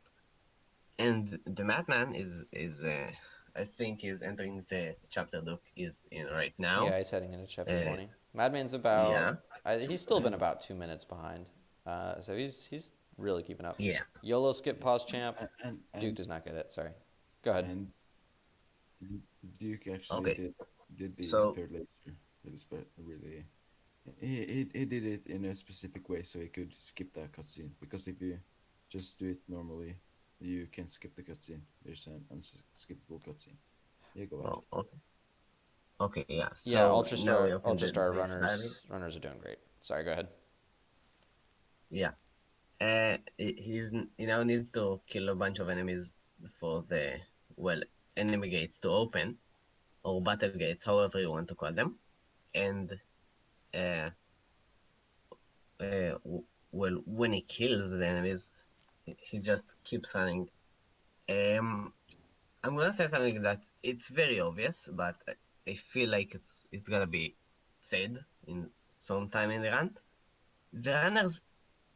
And the Madman is I think is entering the chapter Duke is in right now. Yeah, he's heading into chapter Uh, 20. Madman's about, yeah. he's still been about 2 minutes behind. So he's really keeping up. Yeah. YOLO skip pause champ. And Duke does not get it. Sorry. Go ahead. And Duke actually Okay. did the So- third laser really. He did it in a specific way so he could skip that cutscene. Because if you just do it normally, you can skip the cutscene. There's an unskippable cutscene. Yeah, go ahead. Oh, okay. Okay, yeah. So Yeah, now we Ultrastar open this runners battle. runners are doing great. Sorry, go ahead. Yeah. He now needs to kill a bunch of enemies for the enemy gates to open, or battle gates, however you want to call them, and when he kills the enemies, he just keeps running. I'm gonna say something that it's very obvious, but I feel like it's gonna be said in some time in the run. The runners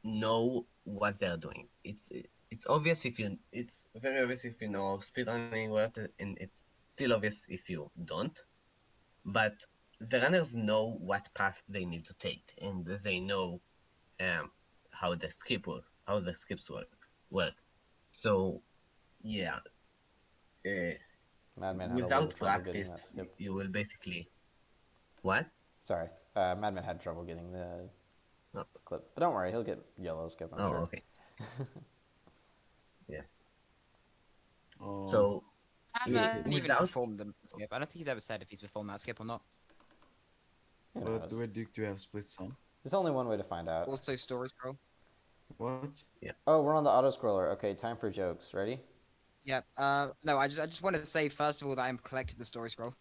know what they're doing. It's obvious it's very obvious if you know speedrunning works, and it's still obvious if you don't. But the runners know what path they need to take, and they know how the scripts work. So yeah, Madman had a little without trouble getting that practice, skip. you will basically what? Sorry. Madman had trouble getting the Oh. clip. But don't worry, he'll get YOLO skip, I'm sure. Okay. Yeah. Oh, So And Dude, hasn't even without performed the skip. I don't think he's ever said if he's performed that skip or not. Who But knows? where do you have splits on? There's only one way to find out. Also, story scroll. What? Oh, we're on the auto scroller. Okay, time for jokes. Ready? Yep. No, I just wanted to say first of all that I'm collected the story scroll.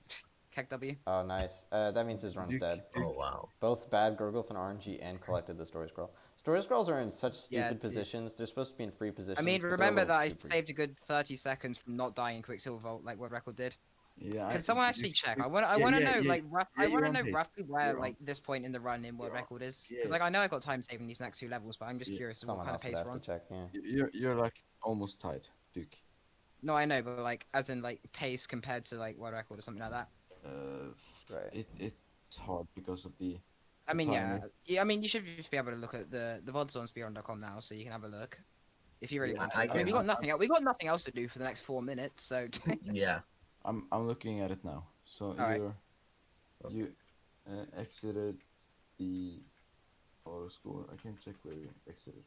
Keck W. Oh, nice. That means his run's Duke, dead. Duke, Oh wow. Both Bad Gurgulf and RNG and collected the story scroll. Story scrolls are in such Yeah, stupid positions. They're supposed to be in free positions. I mean, but they're a remember little that I too free. saved a good 30 seconds from not dying in Quicksilver Vault, like what Record did. Yeah. Can someone actually check? I want yeah, to yeah, know yeah, like I yeah, want you're to on know pace. roughly where You're on. like this point in the run in World You're on. Record is Yeah. because like I know I got time saving these next 2 levels, but I'm just Yeah. curious of what Someone kind of else would pace have we're to on. check. Yeah. You're like almost tied, Duke. No, I know, but like as in like pace compared to like World Record or something like that. Right. It's hard because of the I mean, timer. yeah. I mean, you should just be able to look at the VODs on speedrun.com now, so you can have a look if you really Yeah, want I to. I mean, can. we got nothing else to do for the next 4 minutes, so. Yeah. I'm looking at it now. So All right. you exited the auto score. I can check where you exited.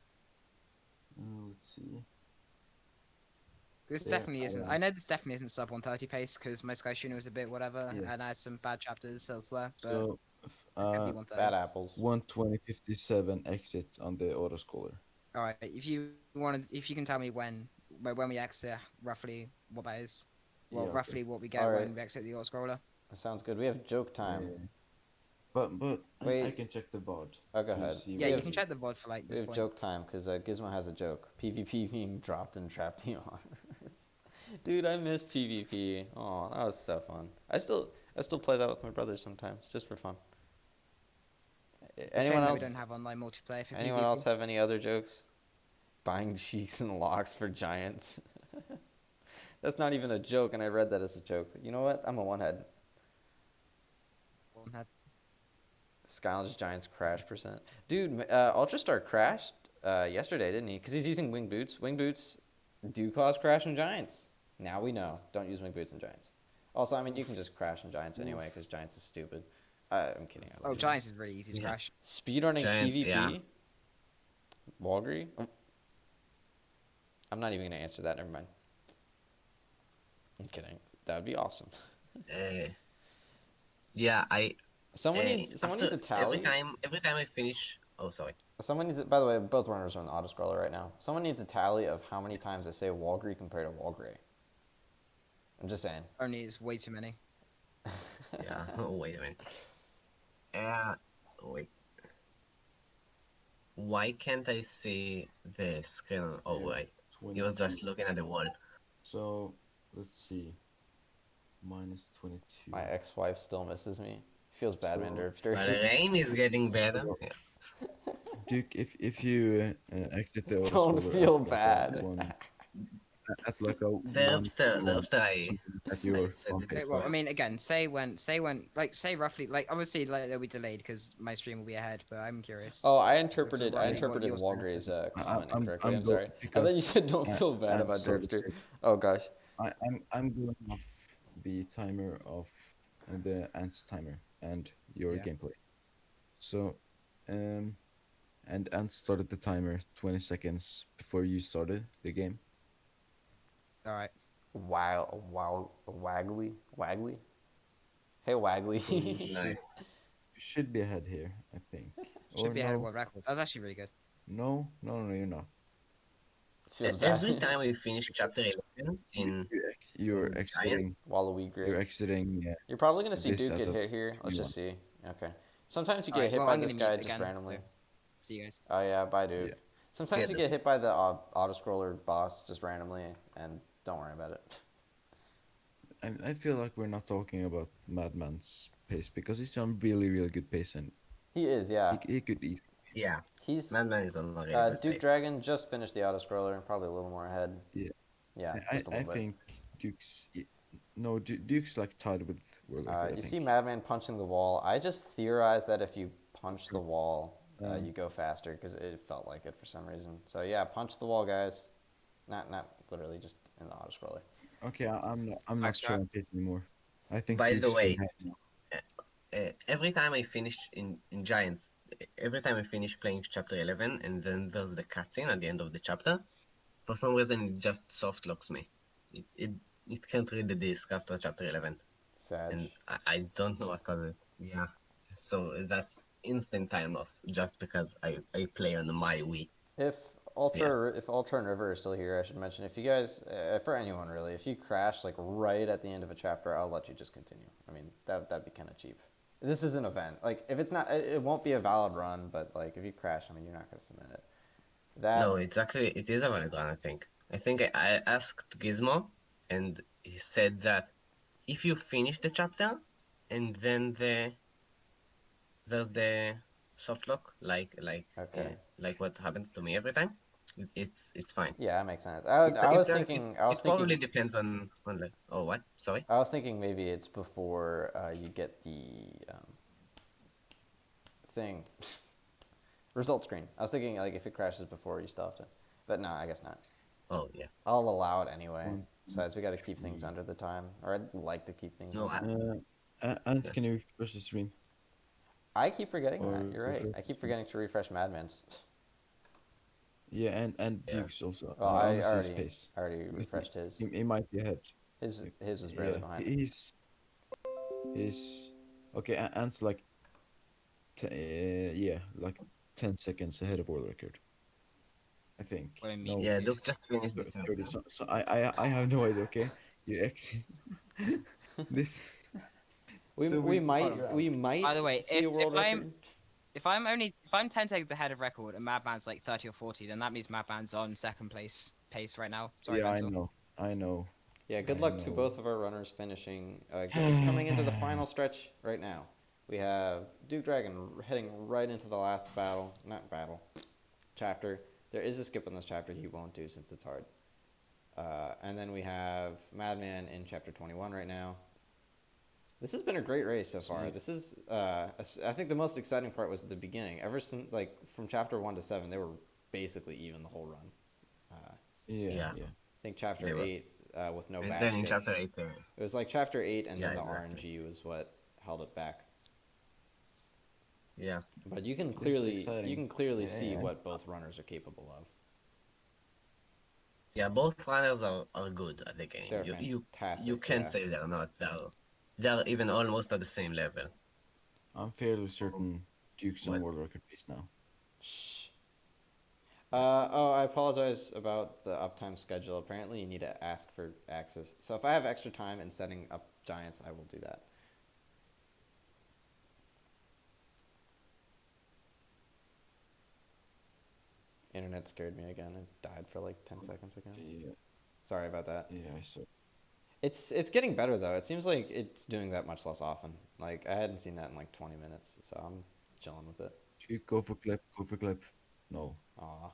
Let's see. This Yeah, definitely isn't. I know this definitely isn't sub 130 pace because my Sky Shooter was a bit whatever, Yeah. and I had some bad chapters elsewhere. But So it could be 130. Bad apples. 1:20:57 exit on the auto scorer. All right, if you can tell me when we exit, roughly what that is. Well, Yeah, okay. roughly what we get Alright. when we exit the auto scroller. Sounds good. We have joke time. Yeah. But I Wait. can check the VOD. Oh, go to ahead. see Yeah, where you have- can check the VOD for like We this have point. joke time because Gizmo has a joke. PvP being dropped in trapped honors. Dude, I miss PvP. Oh, that was so fun. I still play that with my brothers sometimes, just for fun. It's a shame Anyone that else? We don't have online multiplayer for Anyone PvP. else have any other jokes? Buying cheeks and locks for giants. That's not even a joke, and I read that as a joke. You know what? I'm a one-head. Skylanders Giants crash percent. Dude, Ultrastar crashed yesterday, didn't he? Because he's using wing boots. Wing boots do cause crash in Giants. Now we know. Don't use wing boots in Giants. Also, I mean, you can just crash in Giants anyway, because Giants is stupid. I'm kidding. I love Oh, Giants is really easy to Yeah. crash. Speedrunning Giants, PvP? yeah. Walgreens? I'm not even going to answer that. Never mind. I'm kidding. That would be awesome. Yeah, I. Someone needs a tally. Every time I finish. Oh, sorry. Someone needs. By the way, both runners are on the auto scroller right now. Someone needs a tally of how many times I say Walgreens compared to Walgray. I'm just saying. Only it's way too many. Yeah. Oh, wait a minute. Wait. Why can't I see the screen? Oh, Yeah. wait. He was just looking at the wall. So let's see. -22. My ex-wife still misses me. Feels bad, man. So- But the rain is getting better. Yeah. Duke, if you exit the auto Don't scorer feel at like a bad. at like a The lobster I. at your said on it. pace, Okay, well, I right? mean, again, say like, say roughly, like, obviously, like, they'll be delayed because my stream will be ahead, but I'm curious. Oh, I roughly interpreted what yours Walgreens comment I'm- incorrectly. I'm I'm go- sorry. I thought you because said don't I- feel bad I'm about sorry. Jokester. Oh gosh. I'm going off the timer of the ants timer and your Yeah. gameplay. So, and ant started the timer 20 seconds before you started the game. All right. Wow, Waggly. Hey, Waggly. Nice. You should be ahead here, I think. Should Or be ahead of no, world record. That's actually really good. no, you're not. Feels bad. Every time we finish chapter 11 in You're in exiting. Wallaby You're Grid. exiting. Yeah. You're probably gonna see this Duke at get the hit here. Let's just see. Okay. Sometimes you get Alright, hit well, by I'm this gonna guy mute just again, randomly. so- See you guys. Oh yeah, bye, Duke. Yeah. Sometimes Yeah, you get hit by the auto scroller boss just randomly, and don't worry about it. I feel like we're not talking about Madman's pace because he's on really, really good pace and He is, yeah. he could easily. yeah. He's Madman is on the Duke Dragon just finished the auto scroller, probably a little more ahead. Yeah. Yeah, I just a little bit. think Duke's. No, Duke's like tied with World Record. I You think. see Madman punching the wall. I just theorized that if you punch the wall, you go faster because it felt like it for some reason. So yeah, punch the wall, guys. Not literally, just in the auto scroller. Okay, I'm not Extra. sure on pace anymore. I think. By the Duke's way, ahead now. Every time I finish in Giants, every time I finish playing chapter 11, and then there's the cutscene at the end of the chapter, for some reason it just soft locks me. it can't read the disc after chapter 11, Sag. and I don't know what caused it. Yeah, so that's instant time loss just because I play on my Wii. If Ultra and River are still here, I should mention, if you guys, for anyone really, if you crash like right at the end of a chapter, I'll let you just continue. I mean, that'd be kind of cheap. This is an event. Like, if it's not, it won't be a valid run, but like, if you crash, I mean, you're not going to submit it. No, it is a valid one, I think. I asked Gizmo, and he said that if you finish the chapter, and then there's the soft lock, Okay. like what happens to me every time, it's fine. Yeah, that makes sense. It probably depends on like, oh, what? Sorry? I was thinking maybe it's before you get the thing result screen. I was thinking like if it crashes before, you still have to, but no, I guess not. Oh, yeah. I'll allow it anyway. Besides, we got to keep things under the time, or I'd like to keep things. No, under. And can you refresh the stream? I keep forgetting Or that. You're right. refresh I keep the- forgetting to refresh MegaAntMans. Yeah, and Yeah. Duke's also. Well, I I want to see his already pace. refreshed his. He might be ahead. His was barely Yeah, behind. he's okay. Ant's like, like 10 seconds ahead of world record. I think. What I mean, No, yeah, Duke just finished the 30. chapter. So I have no idea. Okay, you ex. This. We, so we weird to might find out. we might By the way, see a world record. if I'm 10 seconds ahead of record and Madman's like 30 or 40, then that means Madman's on second place pace right now. Sorry, Yeah, Mental. I know. Yeah, good I luck to know. both of our runners finishing. Coming into the final stretch right now. We have Duke Dragon heading right into the last chapter. There is a skip in this chapter he won't do since it's hard. And then we have Madman in chapter 21 right now. This has been a great race so far. This is, I think the most exciting part was at the beginning. Ever since, like, from chapter 1 to 7, they were basically even the whole run. Yeah. I think chapter They were. 8 with no And back then in skip. chapter 8, It was like chapter 8 and Yeah, then the exactly. RNG was what held it back. yeah. But you can This is clearly exciting. see Yeah. what both runners are capable of. Yeah, both runners are good at the game. They're You fantastic. can't yeah. say they're not. They're even almost at the same level. I'm fairly certain Duke's on What? world record pace now. Shh. I apologize about the uptime schedule. Apparently, you need to ask for access. So if I have extra time in setting up giants, I will do that. Internet scared me again. It died for like 10 seconds again. Yeah, Sorry about that. I saw. It's getting better though. It seems like it's doing that much less often. Like I hadn't seen that in like 20 minutes, so I'm chilling with it. Duke, go for clip. No. Aw.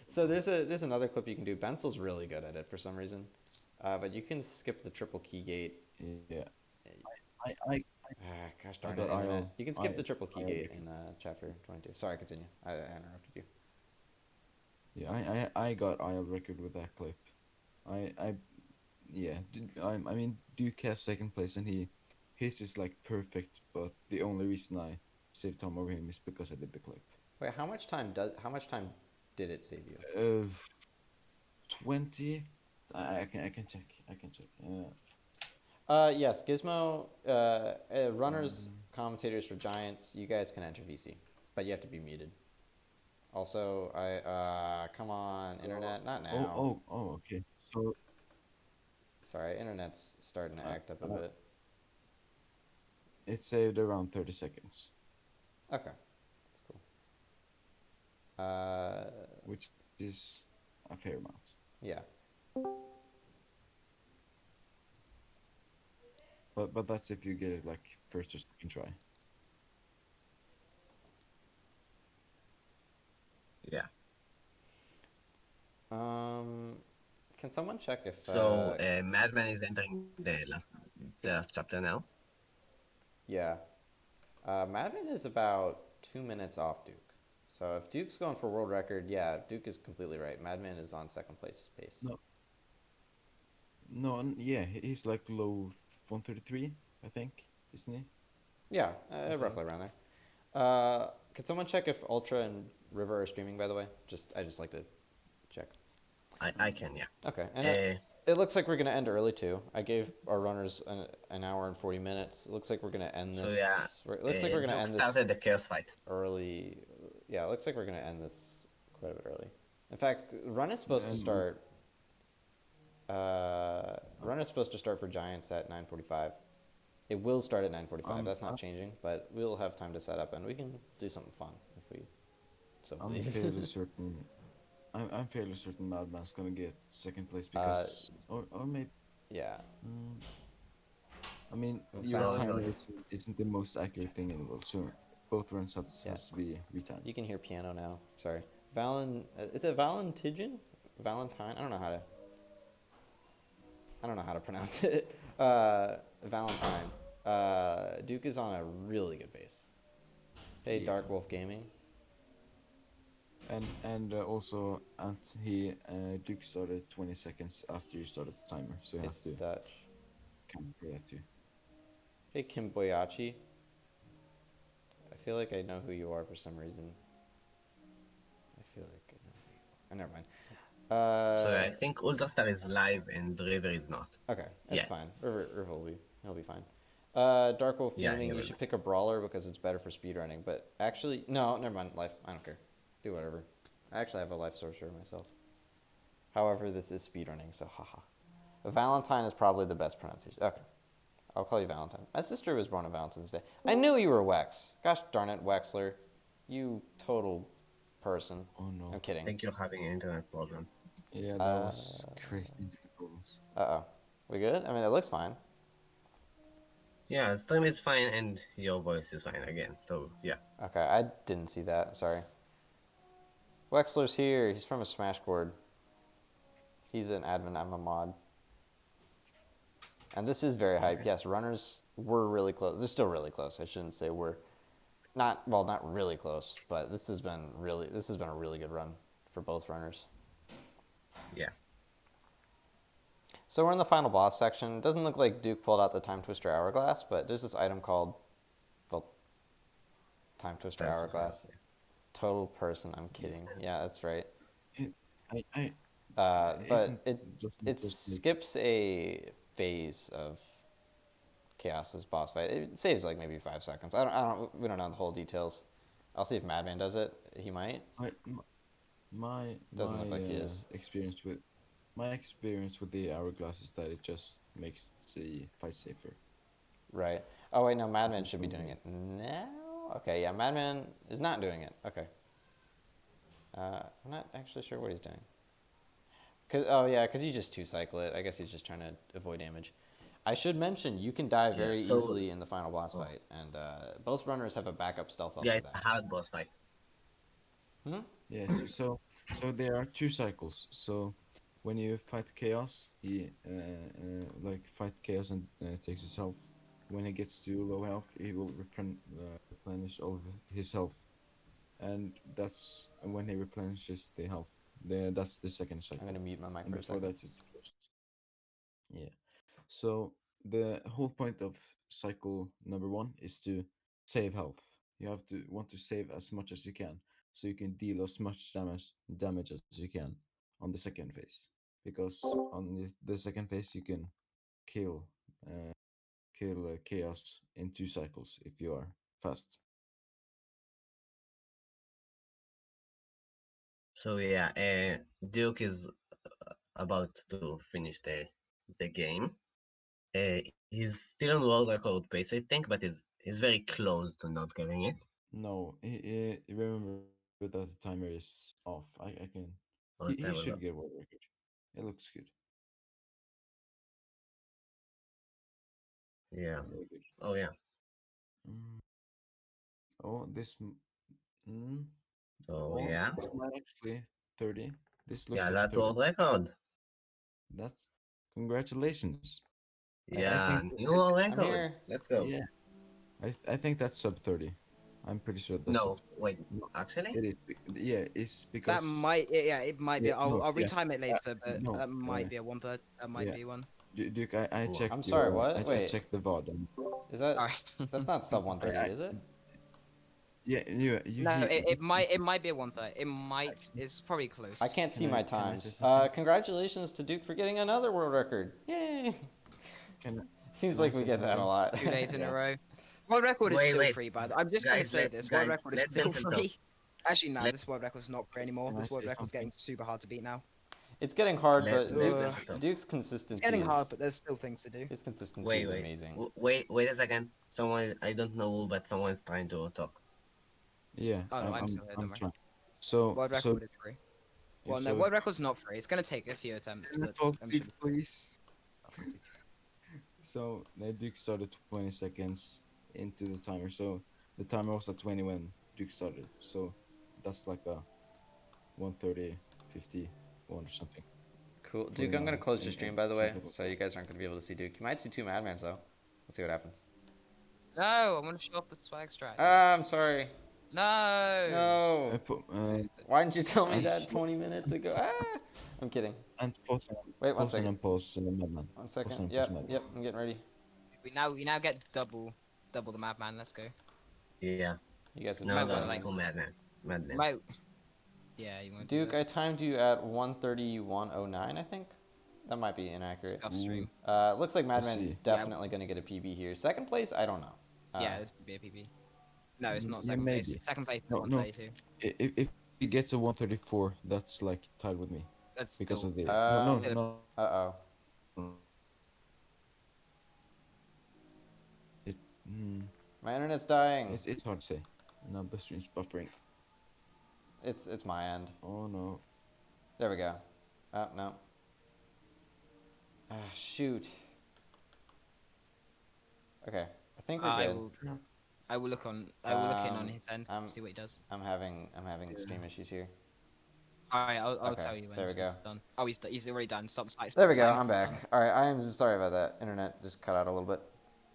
So there's another clip you can do. Bensel's really good at it for some reason, but you can skip the triple key gate. Yeah. I Gosh darn I it, got internet. IL. You can skip I- the triple key IL gate record. in chapter 22. Sorry, continue. I interrupted you. Yeah, I got IL record with that clip. I mean Duke has second place and his is like perfect, but the only reason I saved time over him is because I did the clip. Wait, how much time did it save you? 20. I can check. Yes, Gizmo, runners, commentators for Giants, you guys can enter VC, but you have to be muted. Also, come on, internet, not now. Okay. So Sorry, internet's starting to act up a bit. it saved around 30 seconds, Okay, that's cool. which is a fair amount. Yeah. But that's if you get it like first or second try. Yeah. Can someone check if? So Madman is entering the last chapter now. Yeah. Madman is about 2 minutes off Duke. So if Duke's going for world record, yeah, Duke is completely right. Madman is on second place pace. No, yeah, he's like low 133, I think, isn't he? Yeah, roughly around there. Could someone check if Ultra and River are streaming? By the way, I just like to check. I can, yeah. Okay. And it looks like we're gonna end early too. I gave our runners an hour and 40 minutes. It looks like we're gonna end So this. yeah, It looks like we're gonna Duke end this started the chaos fight. early. Yeah, it looks like we're gonna end this quite a bit early. In fact, run is supposed to And start. Run is supposed to start for Giants at 9:45. It will start at 9:45. That's not changing, but we'll have time to set up, and we can do something fun if we so I'm please. fairly certain. I'm fairly certain Madman's gonna get second place because, or maybe. Yeah. Mm, I mean, Well, your Fallon- timer isn't the most accurate thing in the world, so both runs has to be retimed. You can hear piano now. Sorry. Is it Valentijn? Valentine? I don't know how to pronounce it. Valentine. Duke is on a really good base. Hey, Yeah. Dark Wolf Gaming. And also, Duke started 20 seconds after you started the timer, so you It's have to Dutch. count for that too. Hey, Kim Boyachi. I feel like I know who you are for some reason. I feel like I know who you are. Never mind. So I think Ultrastar is live and River is not. Okay, that's Yes. fine. River will be. He'll be fine. Dark Wolf Yeah, Gaming, he you will should be. pick a brawler because it's better for speedrunning. But actually, no, never mind. Life, I don't care. Do whatever. I actually have a life sorcerer myself. However, this is speedrunning, so haha. Valentine is probably the best pronunciation. Okay, I'll call you Valentine. My sister was born on Valentine's Day. I knew you were Wex. Gosh darn it, Wexler. You total person. Oh no. I'm I kidding. think you're having internet problems. Yeah, that was crazy internet problems. Uh-oh. We good? I mean, it looks fine. Yeah, stream is fine and your voice is fine again. So yeah. Okay, I didn't see that. Sorry. Wexler's here. He's from a Smash board. He's an admin. I'm a mod. And this is very hype. Okay. Yes, runners were really close. They're still really close. I shouldn't say we're not really close, but this has been a really good run for both runners. Yeah. So we're in the final boss section. It doesn't look like Duke pulled out the Time Twister Hourglass, but there's this item called, well, Time Twister Time to Hourglass. start, yeah. Total person. I'm kidding. Yeah, that's right. I But isn't it just like, skips a phase of Chaos's boss fight. It saves like maybe 5 seconds. We don't know the whole details. I'll see if Madman does it. He might. my Doesn't look like he is. experience with the hourglass is that it just makes the fight safer. Right. Oh wait, no, Madman should be doing it now. Okay, yeah, Madman is not doing it. Okay. I'm not actually sure what he's doing. Cause you just 2-cycle it. I guess he's just trying to avoid damage. I should mention you can die very so- easily in the final boss fight, and both runners have a backup stealth up Yeah, for it's a that. hard boss fight. Yes, so there are 2 cycles. So when you fight chaos, he fight chaos and takes his health. When he gets to low health, he will replenish all of his health, and that's when he replenishes the health. That's the second I'm cycle. gonna mute my mic And for a before second. that, it's closed. Yeah. So the whole point of cycle number 1 is to save health. You have to want to save as much as you can, so you can deal as much damage as you can on the second phase. Because on the second phase, you can kill chaos in 2 cycles if you are fast. So yeah, Duke is about to finish the game. He's still on world record pace, I think, but he's very close to not getting it. No, remember that the timer is off. I can. Or He time was should up. get world record. It looks good. Yeah. Very good. Oh yeah. Mm. Oh, mm, So oh, yeah. this might actually 30. This looks Yeah, like that's 30. world record. That's congratulations. I Yeah, think new world I'm record. here. Let's go. yeah. I think that's sub 30. I'm pretty sure that's No, sub 30. wait. No, Actually? it is. Yeah, it's because That might, yeah, it might be. yeah, no, I'll yeah, retime it later, but no, that might be a 1/3. That might yeah. be one. Duke, I Wow. checked I'm sorry, your what? I Wait. checked the VOD. And Is that? Alright. That's not sub 130, is it? Yeah, you No, hear. it might be a 1:30. It might. It's probably close. I can't see Can my can I say times. something? Congratulations to Duke for getting another world record. Yay! Can Seems can I like we say get that a something? lot. 2 days in a Yeah. row. World record is Wait, still wait, free, by the I'm just gonna say this. World record is let still Vincent talk. free. Actually, no, Let this world record's not free anymore. Can I This world say record's something? getting super hard to beat now. It's getting hard, let but let Duke's Vincent talk. Duke's It's consistency getting hard, is but there's still things to do. his consistency Wait, is wait, amazing. wait a second. Someone, I don't know who, but someone's trying to talk. Yeah, Oh no, I'm still here. I'm Don't worry. trying. So World record is free. yeah, Well, no, so world record's not free. It's gonna take a few attempts, can I but talk, I'm Duke, sure. please? So the Duke started 20 seconds into the timer. So the timer was at 20 when Duke started. So that's like a 1:30, 51 or something. Cool. Duke, I'm gonna 49 close your stream by the way, something like so that. you guys aren't gonna be able to see Duke. You might see two Madmans though. Let's see what happens. No, I want to show off the swag strat. Ah, I'm sorry. No. I No. put Why didn't you tell me and that 20 minutes ago? Ah, I'm kidding. and Wait, one post and second. then post Madman. One Post second. and post Yep, Madman. yep. I'm getting ready. We now get double the madman. Let's go. Yeah. You guys have No, might two wanna, no, like, two Madmans. madmen. Madmen. Might. Yeah, you want to do Duke, I timed you at 1:31:09. I think that might be inaccurate. Scuff stream. Looks like Let's Madman's see. definitely gonna get a PB here. Second place, I don't know. Yeah, it's to be a PB. No, it's not Yeah, second place. maybe. Second place is No, no. 132. If he gets a 134, that's like tied with me That's because still. of the Um, no. Uh-oh. It, mm, My internet's dying. it's hard to say. No, the stream's buffering. It's my end. Oh no. There we go. Oh, no. Ah, shoot. Okay, I think we're I good. will. I will look on. I will look in on his end. I'm- See what he does. I'm having stream issues here. All right, I'll Okay, tell you when there we it's go. done. Oh, he's already done. Stop. There we go. I'm back. All right, I am sorry about that. Internet just cut out a little bit.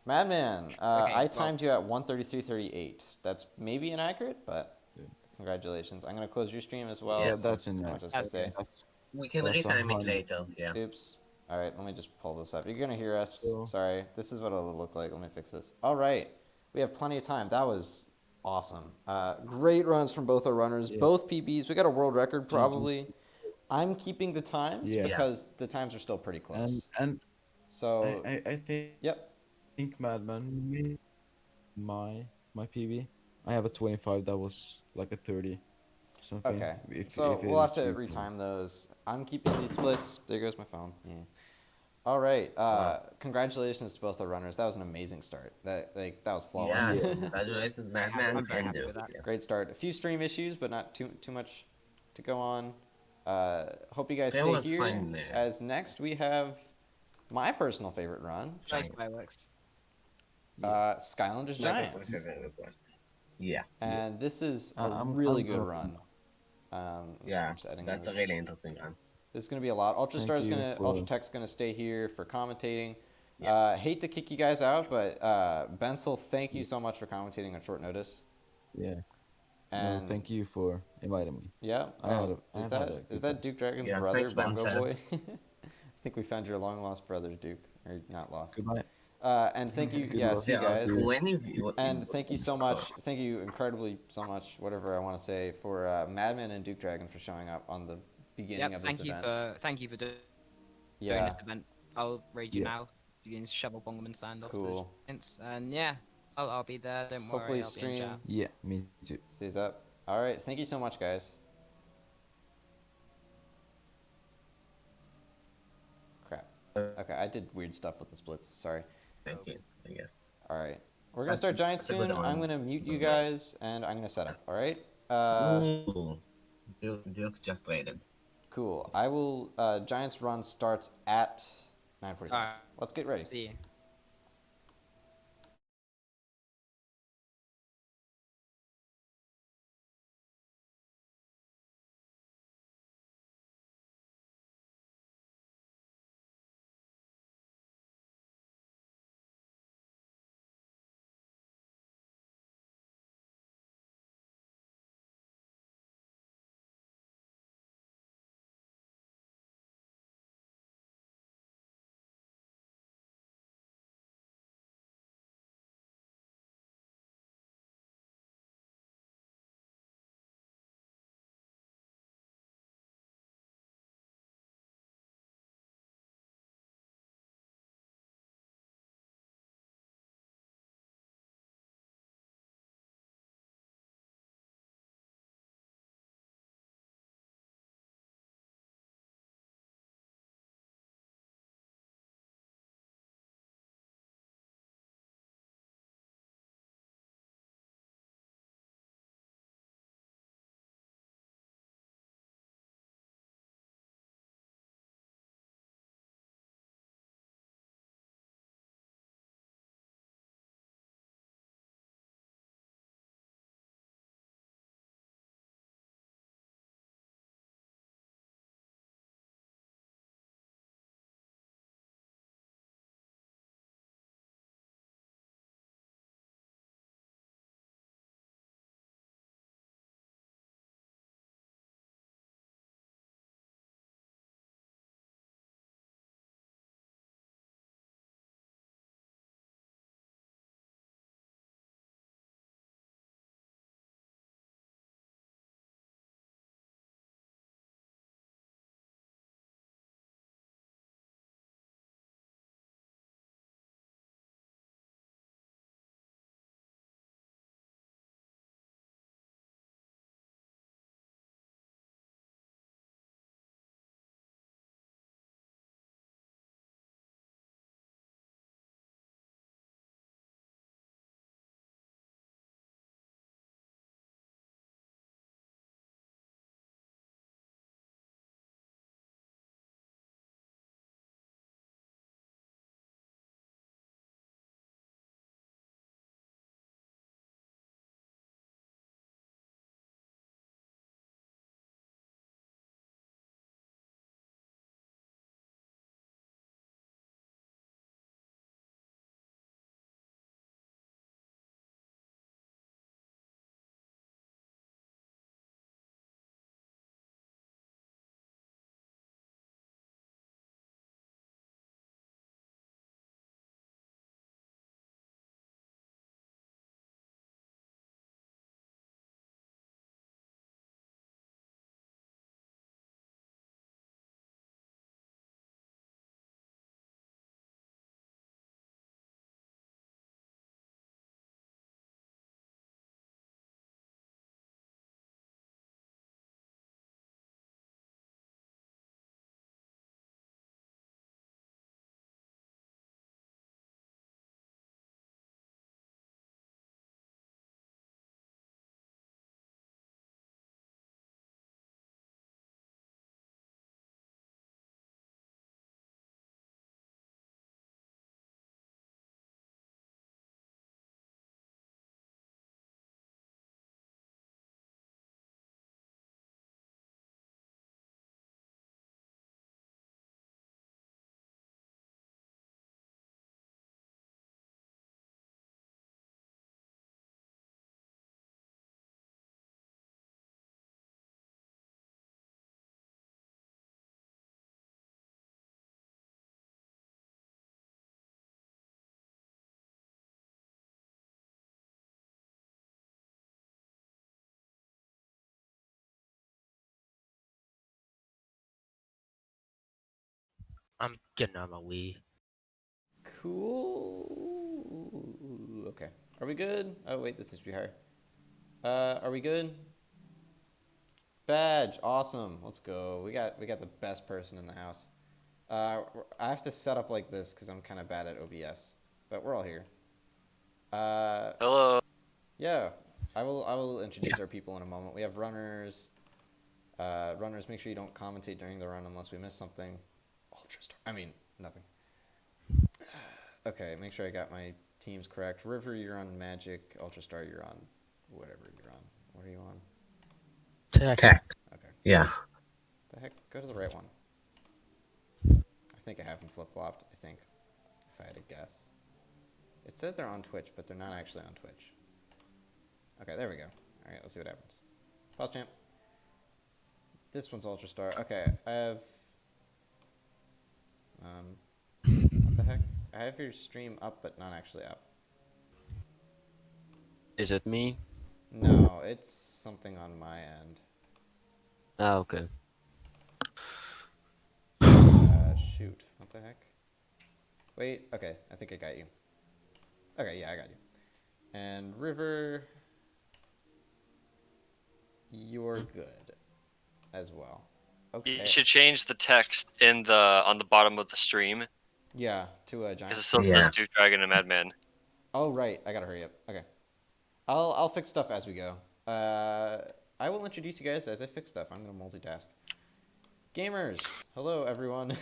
Madman, Okay, I well- timed you at 1:33:38. That's maybe inaccurate, but Yeah. congratulations. I'm gonna close your stream as well. Yeah, that's since in how there. much I was gonna That's say. That's, We can That's a retime it hundred. later. Yeah. Oops. All right, let me just pull this up. You're gonna hear us. So- Sorry, this is what it'll look like. Let me fix this. All right, we have plenty of time. That was awesome. Great runs from both our runners. Yeah. Both PBs. We got a world record probably. I'm keeping the times Yeah. because the times are still pretty close. and So I yep. think Madman made my PB. I have a 25 that was like a 30 something. Okay. If So it we'll have is to retime. retime those. I'm keeping these splits. There goes my phone. Yeah. All right. Congratulations to both our runners. That was an amazing start. That was flawless. Yeah. Congratulations, Madman. I'm very Can happy do. with that. Yeah. Great start. A few stream issues, but not too much to go on. Hope you guys That stay was here. fun there. As next we have my personal favorite run, Nice fireworks. Skylanders My Giants, personal favorite one. Yeah. and this is a I'm really good gonna- run. Yeah. I'm just editing That's a this. really interesting one. This is gonna be a lot. Thank you for- Ultratech's gonna stay here for commentating. Yeah. Hate to kick you guys out, but Bensel, thank you so much for commentating on short notice. Yeah. And No, thank you for inviting me. yeah, I had is had that a is good that time. Duke Dragon's Yeah, brother, thanks, Bongo Bensel. Boy? I think we found your long lost brother, Duke, or not lost. Goodbye. And thank you, Good yeah, luck. see you There are guys. 20 view- And thank you so much, thank you incredibly so much, whatever I want to say, for Madman and Duke Dragon for showing up on the beginning Yep. of this event. Thank you for doing Yeah, this event. I'll raid you Yeah. now. You can shovel Bongerman sand off Cool. the hints. And yeah, I'll be there. Don't worry. Hopefully I'll be in stream chat. Yeah, me too. stays up. All right, thank you so much, guys. Crap. Okay, I did weird stuff with the splits. Sorry. 19, I guess. All right, we're gonna start Giants that's a good soon. one. I'm gonna mute you Good one. guys, and I'm gonna set up. All right. Ooh. Duke just traded. Cool. I will. Giants run starts at 9:45. Alright. Let's get ready. See you. I'm getting on my Wii. Cool. Okay. Are we good? Oh wait, this needs to be higher. Are we good? Badge, awesome. Let's go. We got the best person in the house. I have to set up like this because I'm kind of bad at OBS, but we're all here. Hello. Yeah, I will introduce our people in a moment. We have runners. Runners, make sure you don't commentate during the run unless we miss something. Ultra Star. I mean, nothing. Okay, make sure I got my teams correct. River, you're on Magic. Ultra Star, you're on whatever you're on. What are you on? Tech. Tech. Okay. Yeah. The heck? Go to the right one. I think I have them flip-flopped. I think, if I had to guess. It says they're on Twitch, but they're not actually on Twitch. Okay, there we go. All right, let's see what happens. Pause champ. This one's Ultra Star. Okay, I have. What the heck? I have your stream up, but not actually up. Is it me? No, it's something on my end. Ah, okay. Shoot. What the heck? Wait, okay, I think I got you. Okay, yeah, I got you. And River, you're good as well. Okay. You should change the text on the bottom of the stream Yeah, to a because it giant. still Yeah. says Duke Dragon and Madman. Oh right, I gotta hurry up. Okay, I'll fix stuff as we go. I will introduce you guys as I fix stuff. I'm gonna multitask. Gamers, hello everyone.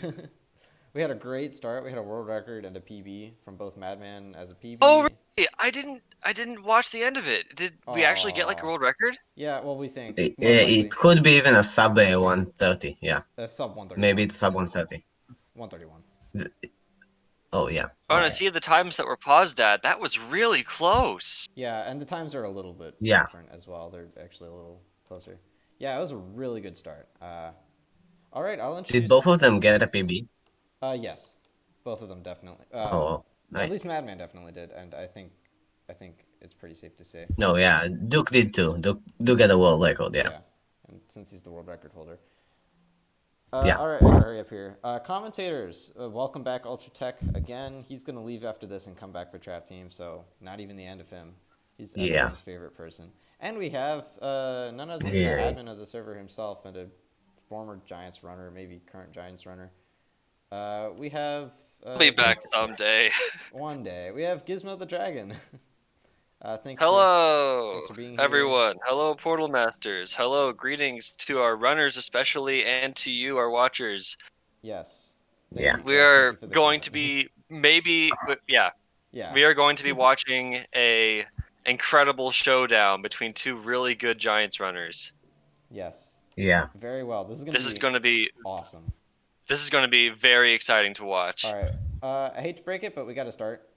We had a great start. We had a world record and a PB from both Madman as a PB. Oh, really? I didn't watch the end of it. Did we actually get like a Aw. world record? Yeah, well we think It, most likely it could be even a sub 130. Yeah. sub 131. Maybe it's sub 130. 131. Oh yeah. Oh, and I Okay. see the times that were paused at. That was really close. Yeah, and the times are a little bit Yeah. different as well. They're actually a little closer. Yeah, it was a really good start. All right, I'll introduce. Did both of them get a PB? Yes, both of them definitely. Oh, At nice. least Madman definitely did, and I think it's pretty safe to say. No, yeah, Duke did too. Duke got a world record. Yeah. And since he's the world record holder. Yeah. All right, I gotta hurry up here. Commentators, welcome back, Ultra Tech again. He's gonna leave after this and come back for Trap Team, so not even the end of him. He's Yeah. everyone's favorite person. And we have none other than the Yeah. admin of the server himself and a former Giants runner, maybe current Giants runner. We have. I'll be back someday. One day. We have Gizmo the Dragon. Thanks. Hello, thanks for being here. everyone. Hello, Portal Masters. Hello, greetings to our runners especially, and to you, our watchers. Yes. Yeah. We thank are you for the going to comment. be yeah. Yeah. We are going to be watching a incredible showdown between two really good Giants runners. Yes. Yeah. Very well. This is This is going to be awesome. This is going to be very exciting to watch. All right. I hate to break it, but we got to start.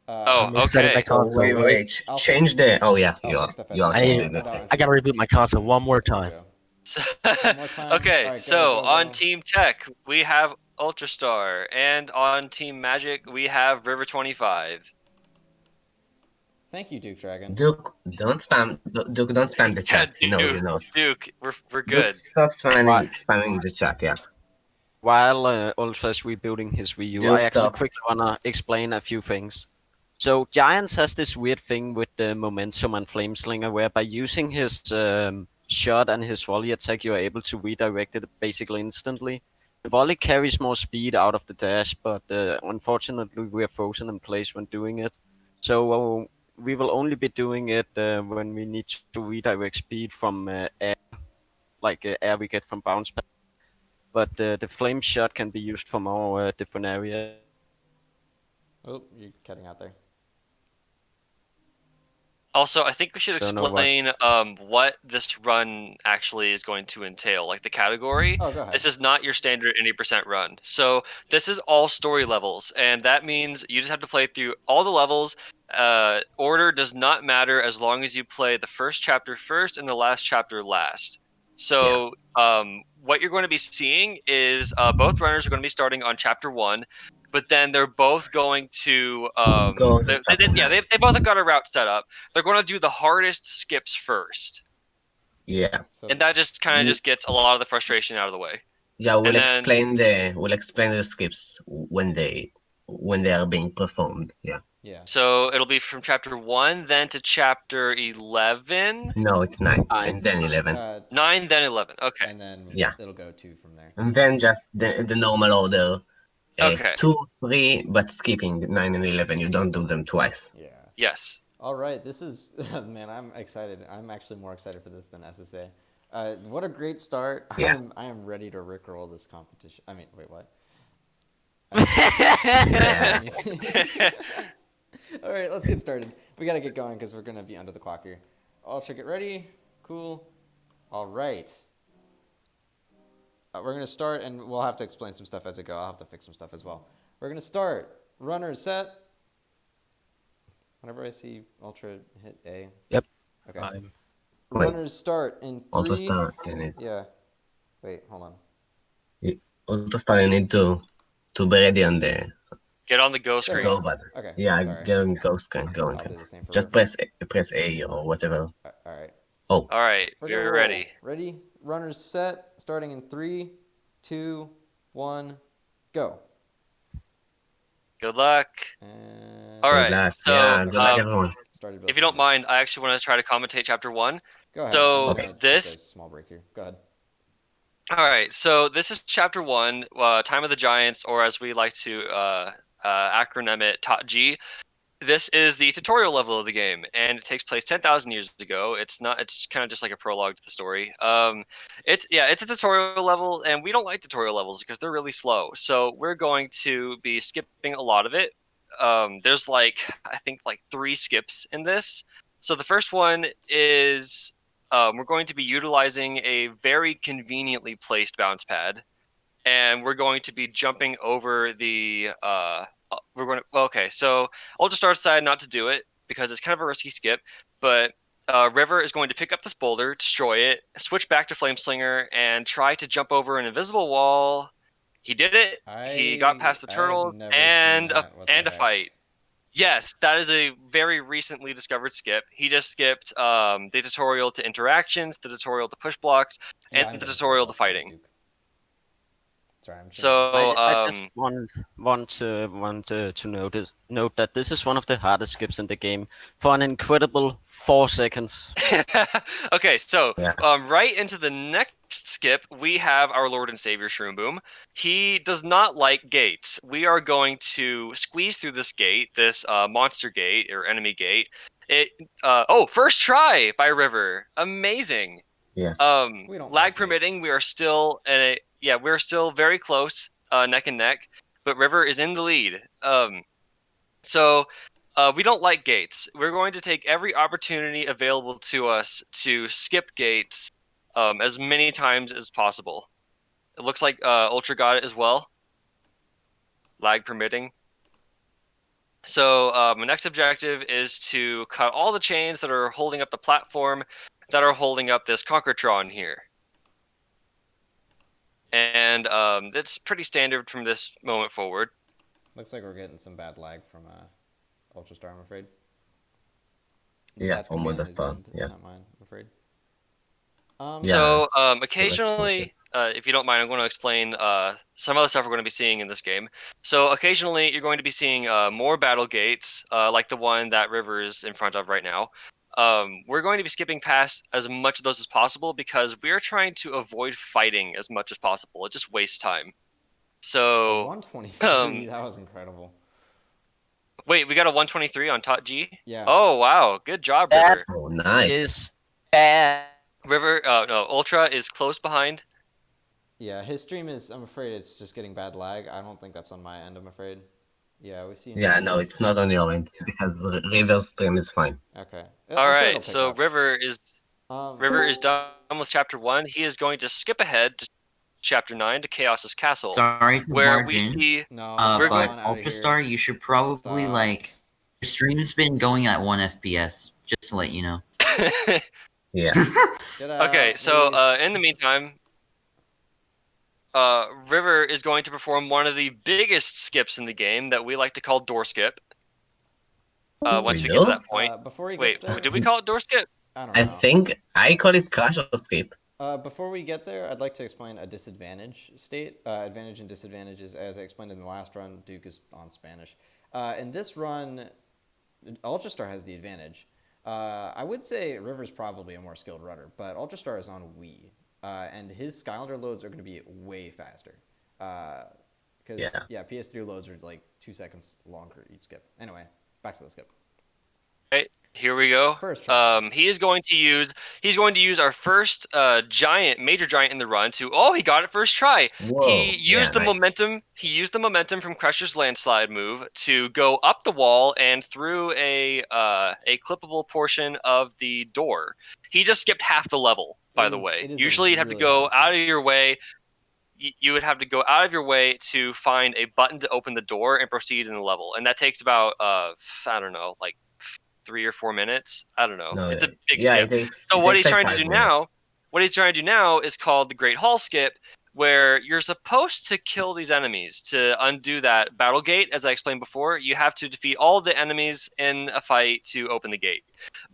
Oh, I'm resetting okay. my console. Wait. I'll Change the. Oh yeah. I'll You fix stuff as are we changing go. the Without text. I gotta reboot my console one more There we time. go. So- One more time. okay, All right, so go. on Team Tech, we have Ultrastar, and on Team Magic, we have River 25. Thank you, Duke Dragon. Duke, don't spam. Duke, don't spam the chat. He knows. He knows. Duke, we're Duke, good. stop spamming, Right. spamming the chat. Yeah. While Ultra is rebuilding his Wii U, Dude, I actually stop. quickly wanna explain a few things. So Giants has this weird thing with the momentum and Flameslinger, where by using his shot and his volley attack, you are able to redirect it basically instantly. The volley carries more speed out of the dash, but unfortunately we are frozen in place when doing it. So we will only be doing it when we need to redirect speed from air, like air we get from bounce pad. But the flame shot can be used for more different areas. Oh, you're cutting out there. Also, I think we should So no explain what this run actually is going to entail, like the category. Oh, go ahead. This is not your standard 80% run. So this is all story levels, and that means you just have to play through all the levels. Order does not matter as long as you play the first chapter first and the last chapter last. So what you're going to be seeing is both runners are going to be starting on chapter 1, but then they're both going to Go to chapter they both have got a route set up. They're going to do the hardest skips first, Yeah. So, and that just kind of Ye- just gets a lot of the frustration out of the way. Yeah, And then- we'll explain the skips when they are being performed. Yeah. Yeah. So it'll be from chapter 1 then to chapter 11. No, it's 9 Nine. and then 11. 9 then 11. Okay. And then Yeah. it'll go 2 from there. And then just the normal order. Okay. 2, 3, but skipping 9 and 11. You don't do them twice. Yeah. Yes. All right, this is man. I'm excited. I'm actually more excited for this than SSA. What a great start! Yeah. I am ready to rickroll this competition. I mean, wait, what? All right, let's get started. We gotta get going because we're gonna be under the clock here. Ultra, get ready. Cool. All right. We're gonna start, and we'll have to explain some stuff as I go. I'll have to fix some stuff as well. We're gonna start. Runners set. Whenever I see Ultra hit A. Yep. Okay. I'm Wait. Runners start in 3. Auto start. You need, Yeah. Wait, hold on. auto start. You need to be ready on the Get on the go There we screen. go button. Okay. Yeah, sorry. get on go screen. Go on. I'll do the same for Just River. press A or whatever. All right. Oh, All right, We're gonna you're roll. ready. Ready? Runners set. Starting in 3, 2, 1, go. Good luck. And All good right. luck. So, Yeah, good luck, um, everyone. started if you don't mind, I actually want to try to commentate chapter 1. Go ahead. so I'm gonna take this- a small break here. Go ahead. All right, so this is chapter 1, Time of the Giants, or as we like to acronym it, TOT-G. This is the tutorial level of the game, and it takes place 10,000 years ago. It's kind of just like a prologue to the story. It's a tutorial level, and we don't like tutorial levels because they're really slow. So we're going to be skipping a lot of it. There's I think 3 skips in this. So the first one is we're going to be utilizing a very conveniently placed bounce pad, and we're going to be jumping over the. So I'll just decide not to do it because it's kind of a risky skip. But River is going to pick up this boulder, destroy it, switch back to Flameslinger, and try to jump over an invisible wall. He did it. He got past the I've turtles never seen and that. What the a heck? fight. Yes, that is a very recently discovered skip. He just skipped the tutorial to interactions, the tutorial to push blocks, Yeah, and I'm the gonna tutorial pull to up fighting. Duke. Sorry, I'm So, I just want to note that this is one of the hardest skips in the game for an incredible 4 seconds. okay, so Yeah. right into the next skip, we have our Lord and Savior Shroom Boom. He does not like gates. We are going to squeeze through this gate, this monster gate or enemy gate. First try by River. Amazing. Yeah. We don't Lag like permitting, gates. we are still we're still very close, neck and neck, but River is in the lead. So we don't like gates. We're going to take every opportunity available to us to skip gates as many times as possible. It looks like Ultra got it as well, lag permitting. So my next objective is to cut all the chains that are holding up the platform, that are holding up this Conquertron here. And it's pretty standard from this moment forward. Looks like we're getting some bad lag from Ultra Star, I'm afraid. Yeah, That's gonna be almost on the his start, end. It's yeah. not mine, I'm afraid. So occasionally, if you don't mind, I'm going to explain some other stuff we're going to be seeing in this game. So occasionally, you're going to be seeing more battle gates, like the one that River is in front of right now. We're going to be skipping past as much of those as possible because we are trying to avoid fighting as much as possible. It just wastes time. So 123, that was incredible. wait, we got a 123 on TOT-G? Yeah. Oh wow, good job, That- River. Oh, nice. Is bad. River, no, Ultra is close behind. Yeah, his stream is, I'm afraid it's just getting bad lag. I don't think that's on my end, I'm afraid. Yeah, we see. Yeah, no, it's not on your end because River's stream is fine. Okay. All right, so River is done with chapter 1. He is going to skip ahead to chapter 9 to Chaos's Castle, Sorry to where barge we in, see. No, we're but going- Ultrastar, you should probably Stop. your stream's been going at 1 FPS, just to let you know. Yeah. Get out, Okay, so leave. in the meantime, River is going to perform one of the biggest skips in the game that we like to call door skip. Once we get to that point. Before he Wait, gets there, did we call it door skip? I don't I know. think I call it crash or skip. Before we get there, I'd like to explain a disadvantage state, advantage and disadvantages, as I explained in the last run. Duke is on Spanish. In this run, Ultrastar has the advantage. I would say River's probably a more skilled runner, but Ultrastar is on Wii, and his Skylander loads are going to be way faster. Because PS3 loads are like 2 seconds longer each skip. Anyway, back to the skip. Right, here we go. First try. He's going to use our first major giant in the run to he got it first try. Whoa, He used the nice. momentum. He used the momentum from Crusher's landslide move to go up the wall and through a clippable portion of the door. He just skipped half the level, by the way. Usually you'd have to go out of your way. You would have to go out of your way to find a button to open the door and proceed in the level, and that takes about I don't know, like 3 or 4 minutes. I don't know. No, it's a big yeah, skip. So what he's trying to do now is called the Great Hall Skip, where you're supposed to kill these enemies to undo that battle gate. As I explained before, you have to defeat all the enemies in a fight to open the gate.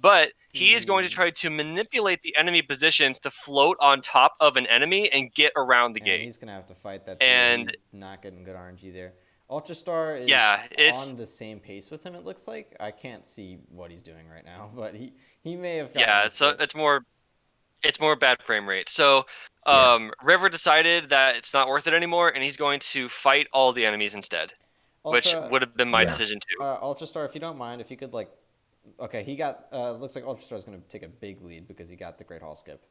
But he is going to try to manipulate the enemy positions to float on top of an enemy and get around the gate. He's going to have to fight that. And not getting good RNG there. Ultrastar is on the same pace with him, it looks like. I can't see what he's doing right now, but he may have gotten it's more bad frame rate. So River decided that it's not worth it anymore, and he's going to fight all the enemies instead, which would have been my decision too. Ultrastar, if you don't mind, if you could he got looks like Ultrastar is going to take a big lead because he got the Great Hall Skip.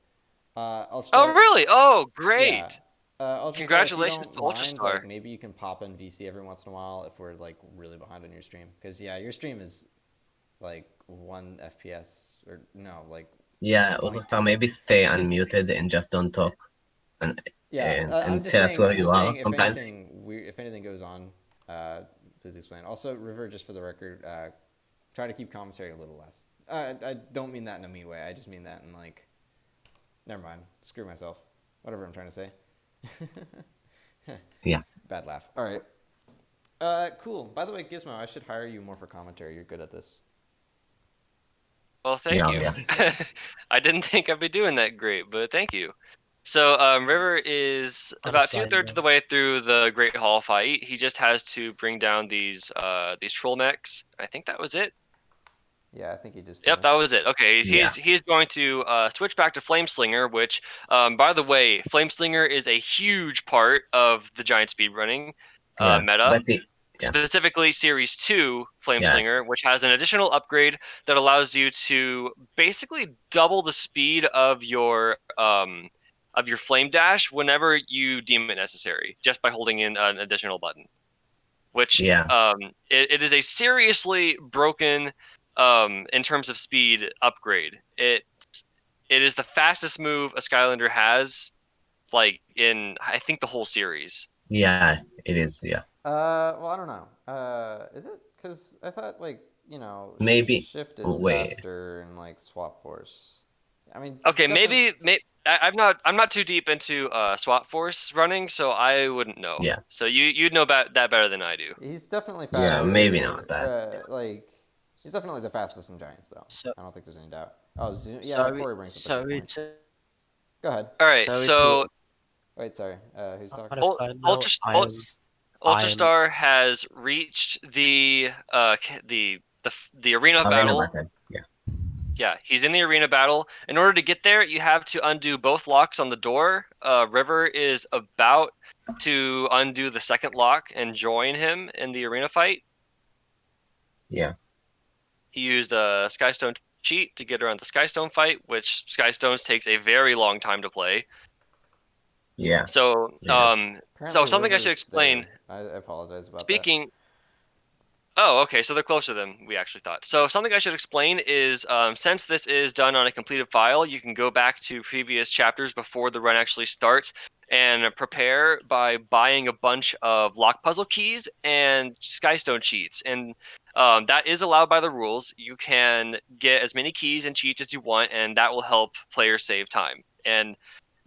Oh really? Oh great! Yeah. Congratulations to Ultrastar. Maybe you can pop in VC every once in a while if we're really behind on your stream, because your stream is 1 FPS or no Ultrastar, maybe stay unmuted and just don't talk, and tell us where you are. Sometimes if anything goes on, please explain. Also, River, just for the record, try to keep commentary a little less. I don't mean that in a mean way. I just mean that in never mind. Screw myself. Whatever I'm trying to say. Yeah. Bad laugh. All right. Cool. By the way, Gizmo, I should hire you more for commentary. You're good at this. Well, thank you. Yeah. I didn't think I'd be doing that great, but thank you. So River is about 2/3 of the way through the Great Hall fight. He just has to bring down these troll mechs. I think that was it. Yeah, I think he just. Yep, that was it. Okay, he's going to switch back to Flameslinger, which, by the way, Flameslinger is a huge part of the giant speedrunning meta. Specifically, Series 2 Flameslinger, which has an additional upgrade that allows you to basically double the speed of your flame dash whenever you deem it necessary, just by holding in an additional button. Which it is a seriously broken. In terms of speed upgrade, it is the fastest move a Skylander has, in I think the whole series. Yeah, it is. Yeah. Well, I don't know. Is it? Because I thought maybe shift is faster and swap force. I mean. Okay, maybe I'm not too deep into swap force running, so I wouldn't know. Yeah. So you'd know that better than I do. He's definitely faster. Yeah, maybe not bad. He's definitely the fastest in Giants, though. So, I don't think there's any doubt. Oh, Zoom. Yeah, Corey brings up a good point. Go ahead. All right, so wait, sorry. Who's talking? Ultrastar has reached the arena battle. Yeah, he's in the arena battle. In order to get there, you have to undo both locks on the door. River is about to undo the second lock and join him in the arena fight. Yeah. He used a Skystone cheat to get around the Skystone fight, which Skystones takes a very long time to play. Yeah. So, so something I should explain. I apologize about that. Oh, okay, so they're closer than we actually thought. So something I should explain is, since this is done on a completed file, you can go back to previous chapters before the run actually starts and prepare by buying a bunch of lock puzzle keys and Skystone cheats. And that is allowed by the rules. You can get as many keys and cheats as you want, and that will help players save time. And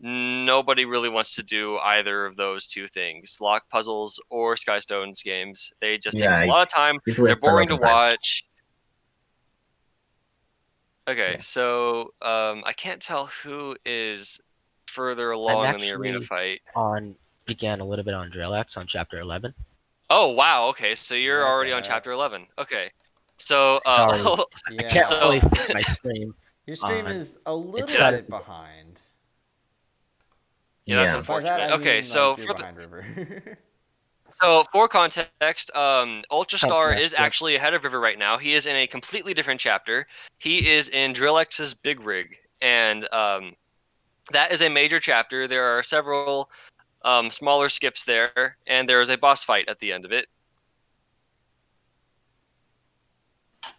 nobody really wants to do either of those two things, lock puzzles or Skystones games. They just take a lot of time. They're boring to watch. Okay, so I can't tell who is further along in the arena actually fight. began a little bit on Drill X on chapter 11. Oh wow, okay, so you're What already the on heck? chapter 11. Okay, so Sorry. I Yeah. can't So- really fix my stream. Your stream on- is a little decided- bit behind. yeah, that's Yeah. By unfortunate. that I Okay, mean, so like, you're for the, behind River. so for context, Ultrastar is Fantastic. actually ahead of River right now. He is in a completely different chapter. He is in Drillex's Big Rig, and that is a major chapter. There are several smaller skips there, and there is a boss fight at the end of it.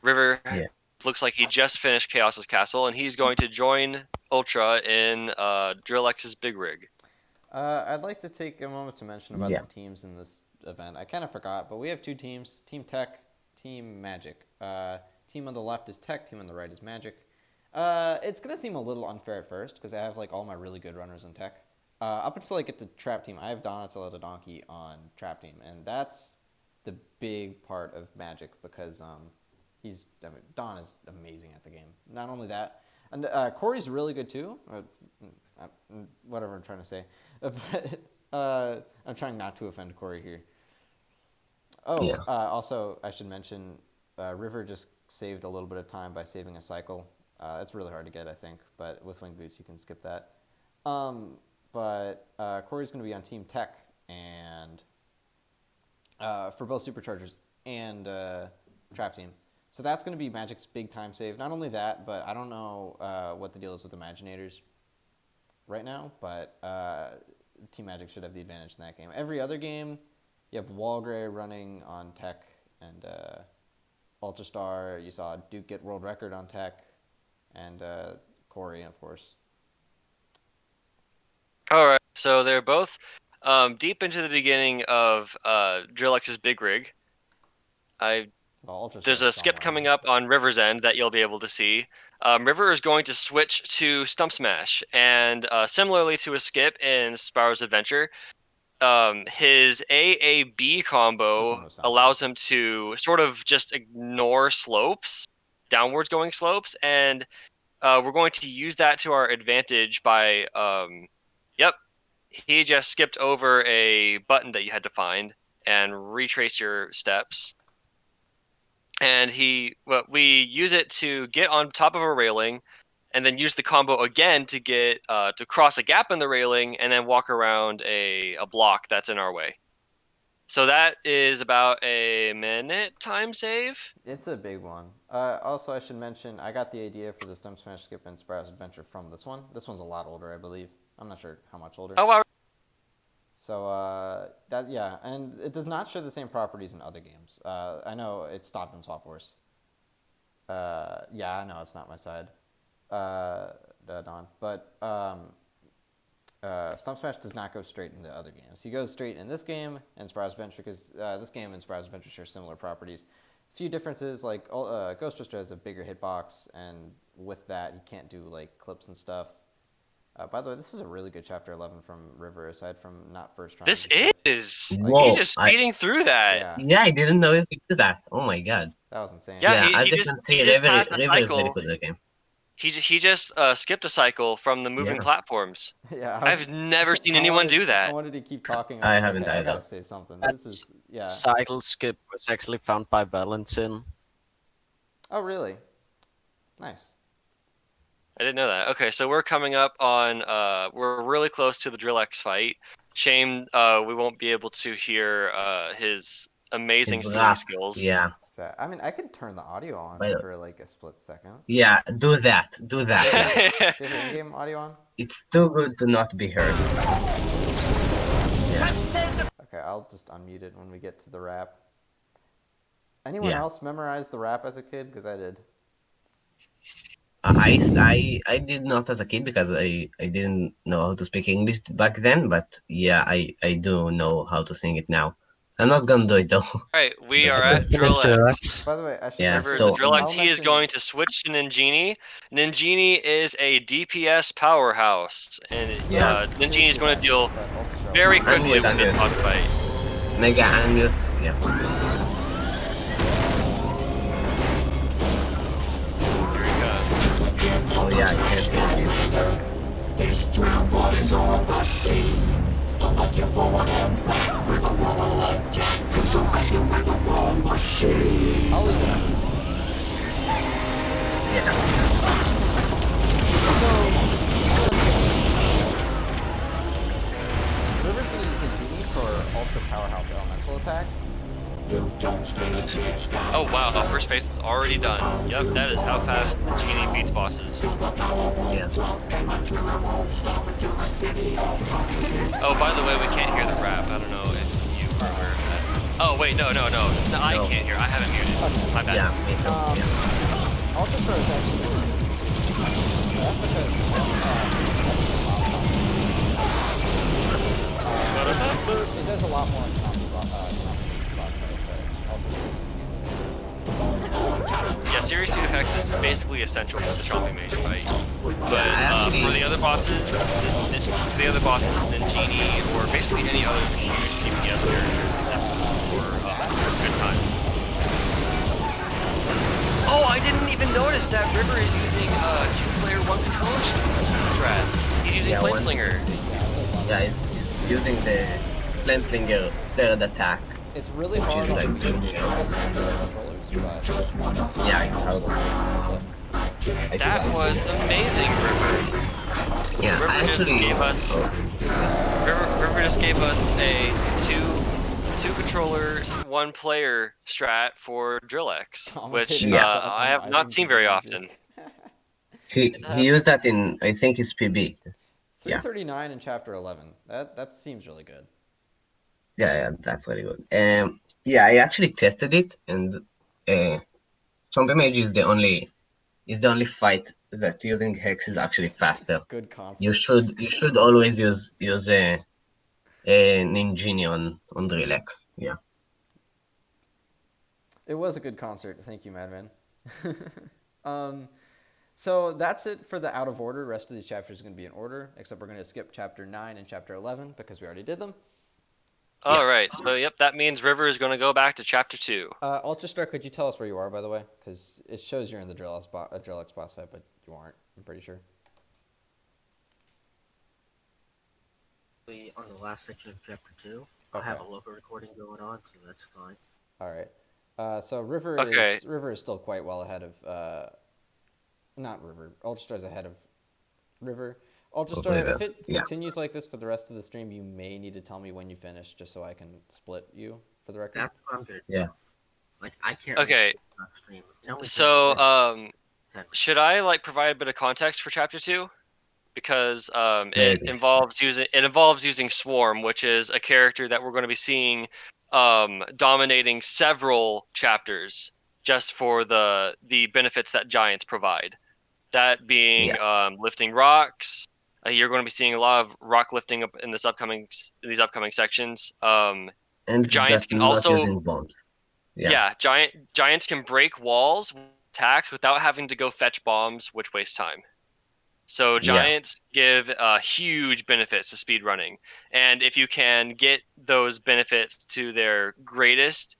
River Yeah. looks like he just finished Chaos's Castle, and he's going to join Ultra in Drillex's Big Rig. I'd like to take a moment to mention about Yeah. the teams in this event. I kind of forgot, but we have two teams: Team Tech, Team Magic. Team on the left is Tech. Team on the right is Magic. It's gonna seem a little unfair at first because I have like all my really good runners in Tech. Up until I get to Trap Team, I have Donatello the Donkey on Trap Team, and that's the big part of Magic because Don is amazing at the game. Not only that, and Corey's really good too. Whatever I'm trying to say, but I'm trying not to offend Corey here. Oh, Yeah. Also I should mention, River just saved a little bit of time by saving a cycle. It's really hard to get, I think, but with Wing Boots you can skip that. But Corey's going to be on Team Tech and for both Superchargers and Trap Team. So that's going to be Magic's big time save. Not only that, but I don't know what the deal is with Imaginators right now, but Team Magic should have the advantage in that game. Every other game, you have Walgray running on Tech and Ultrastar. You saw Duke get world record on Tech, and Corey, of course. All right, so they're both deep into the beginning of Drillex's Big Rig. Well, Ultrastar's There's a skip somewhere. coming up on River's End that you'll be able to see. River is going to switch to Stump Smash, and similarly to a skip in Spyro's Adventure, his AAB This one combo was found allows him to sort of just ignore slopes, downwards going slopes, and we're going to use that to our advantage by, he just skipped over a button that you had to find and retrace your steps. And we use it to get on top of a railing, and then use the combo again to get to cross a gap in the railing, and then walk around a block that's in our way. So that is about a minute time save. It's a big one. Also, I should mention, I got the idea for the Stump Smash skip in Spyro's Adventure from this one. This one's a lot older, I believe. I'm not sure how much older. Oh wow! So and it does not share the same properties in other games. I know it's stopped in Swap Force. I know it's not my side, Don. But Stump Smash does not go straight into other games. He goes straight in this game and Spyro's Adventure because this game and Spyro's Adventure share similar properties. A few differences, like Ghost Twister has a bigger hitbox, and with that, he can't do like clips and stuff. By the way, this is a really good chapter 11 from River, aside from not first trying. This to skip. is Whoa, he's just speeding through that. Yeah, Yeah, I didn't know you could do that. Oh my god. that was insane. Yeah, as he you just- can see, he just River passed the is very cycle. good at the game. He just skipped a cycle from the moving Yeah. platforms. Yeah, I've never seen anyone do I that. wanted to keep talking. I was like, haven't okay, I either. gotta say something. This That's- is Cycle skip was actually found by Valentin. Oh, really? Nice. I didn't know that. Okay, so we're coming up on we're really close to the Drillex fight. Shame we won't be able to hear his amazing His stealing rap, skills. Yeah, So, I mean, I could turn the audio on Wait. for like a split second. yeah, do that. Do that. Do you have in-game audio on? It's too good to not be heard. Okay, I'll just unmute it when we get to the rap. Anyone Yeah. else memorize the rap as a kid? Because I did. I did not as a kid because I didn't know how to speak English back then, but yeah, I do know how to sing it now. I'm not gonna do it though. Alright, we are Yeah. at Drillex. By the way, I should Yeah, mention- River, so- the Drillex, I'll he is mention- going to switch to Ninjini. Ninjini is a DPS powerhouse, and Yes. Ninjini is going to deal But Ultrastar- very quickly Unmute, with this unmute. boss fight. Mega unmute. Yeah. Here he comes. Oh yeah, I can see it. I'll leave it up. Yeah. So, River's gonna use the Genie for Ultra Powerhouse Elemental attack. Oh wow, the first phase is already done. Yep, that is how fast the Genie beats bosses. Yeah. Oh, by the way, we can't hear the rap. I don't know if you were aware of that. Oh wait, no, I can't hear. I have it muted. My bad. Yeah. Me too. Yeah. Ultra Star is actually really easy to switch to. That's because it does a lot more in combo boss fight, but Ultra Star is Yeah, Series 2 Hex is basically essential for the Chomping Mage fight. But actually- for the other bosses, then Genie or basically any other huge CPS characters except for good time. Oh, I didn't even notice that River is using 2-player 1 controller strats. He's using Yeah, Flameslinger. Yeah, he's using the Flameslinger third attack. It's really Which hard is on like controllers, but Yeah, it's hard. That was amazing, River. Yeah, River I just actually gave us River just gave us a two controllers, 1-player strat for Drillex, which Commentating I have not seen very often. he used that in I think his PB. 339 in chapter 11. That seems really good. Yeah, that's really good. Yeah, I actually tested it, and Zombie Mage is the only fight that using Hex is actually faster. Good concept. You should always use an Ingenie on Drillex. Yeah. It was a good concert. Thank you, Madman. So that's it for the out of order. The rest of these chapters are going to be in order, except we're going to skip chapter 9 and chapter 11 because we already did them. All right, so yep, that means River is going to go back to chapter 2. Ultra Star, could you tell us where you are, by the way? Because it shows you're in the Drillex boss fight, but you aren't, I'm pretty sure. On the last section of chapter 2, I have a local recording going on, so that's fine. All right. So River is still quite well ahead of not River. Ultra Star's ahead of River. Ultra Star, if it continues like this for the rest of the stream, you may need to tell me when you finish, just so I can split you for the record. That's what I'm good. Yeah. Like I can't. Okay. Stream. So should I provide a bit of context for chapter 2? Because it involves using Swarm, which is a character that we're going to be seeing dominating several chapters just for the benefits that giants provide. That being lifting rocks. You're going to be seeing a lot of rock lifting up in these upcoming sections. And giants can not also using bombs. Yeah, giants can break walls with attacks without having to go fetch bombs, which wastes time. So giants give huge benefits to speedrunning, and if you can get those benefits to their greatest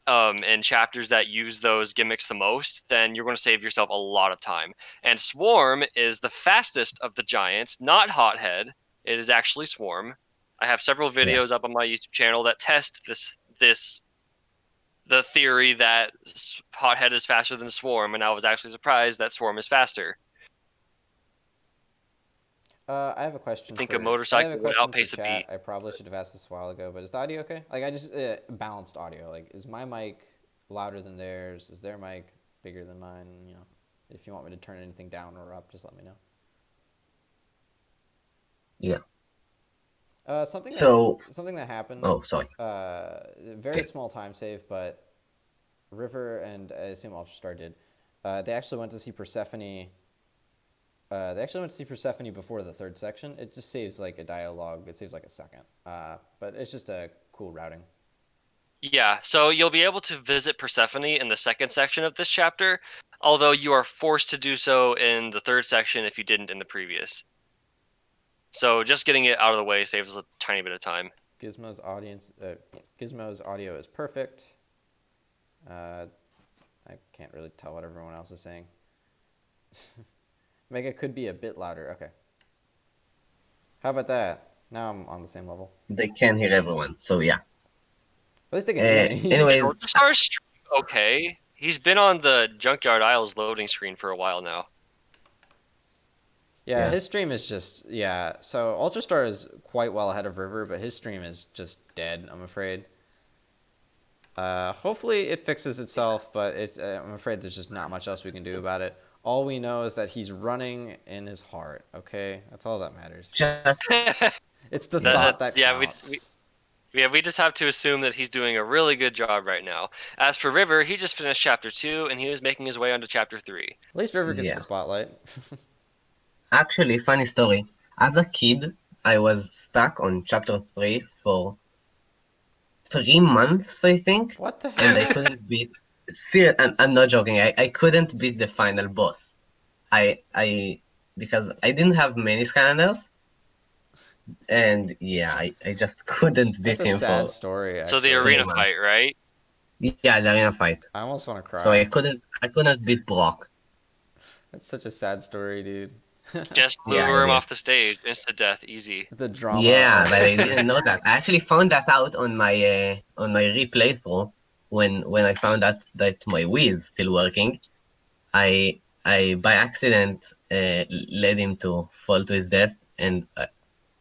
in chapters that use those gimmicks the most, then you're going to save yourself a lot of time. And Swarm is the fastest of the giants, not Hothead. It is actually Swarm. I have several videos up on my YouTube channel that test the theory that Hothead is faster than Swarm, and I was actually surprised that Swarm is faster. I have a question. I think a motorcycle would outpace a bee. I probably should have asked this a while ago, but is the audio okay? I just balanced audio. Is my mic louder than theirs? Is their mic bigger than mine? If you want me to turn anything down or up, just let me know. Yeah. Something that happened. Oh, sorry. Very small time save, but River and I assume Ultra Star did. They actually went to see Persephone. Before the third section. It just saves a dialogue. It saves a second. But it's just a cool routing. Yeah, so you'll be able to visit Persephone in the second section of this chapter, although you are forced to do so in the third section if you didn't in the previous. So just getting it out of the way saves a tiny bit of time. Gizmo's audio is perfect. I can't really tell what everyone else is saying. Mega could be a bit louder. Okay. How about that? Now I'm on the same level. They can hear everyone, so yeah. At least they can hear me. Anyways, okay. He's been on the Junkyard Isles loading screen for a while now. Yeah, Yeah. his stream is just So Ultrastar is quite well ahead of River, but his stream is just dead, I'm afraid. Hopefully it fixes itself, but I'm afraid there's just not much else we can do about it. All we know is that he's running in his heart. Okay, that's all that matters. Just It's the Yeah. thought that Yeah, counts. we just have to assume that he's doing a really good job right now. As for River, he just finished chapter 2 and he was making his way onto chapter 3. At least River gets Yeah. the spotlight. actually, funny story. As a kid, I was stuck on chapter 3 for 3 months, I think, What the and I hell? couldn't beat. I'm not joking. I couldn't beat the final boss. I because I didn't have many scanners, and yeah, I just couldn't beat That's a him sad for. story, So the actually. arena Months. fight, right? Yeah, the arena fight. I almost want to cry. So I couldn't beat Brock. That's such a sad story, dude. Just Yeah, lure it him is. off the stage, instant death, easy. The drama. Yeah, of- but I didn't know that. I actually found that out on my replaythrough when I found out that my Wii is still working. I by accident led him to fall to his death, and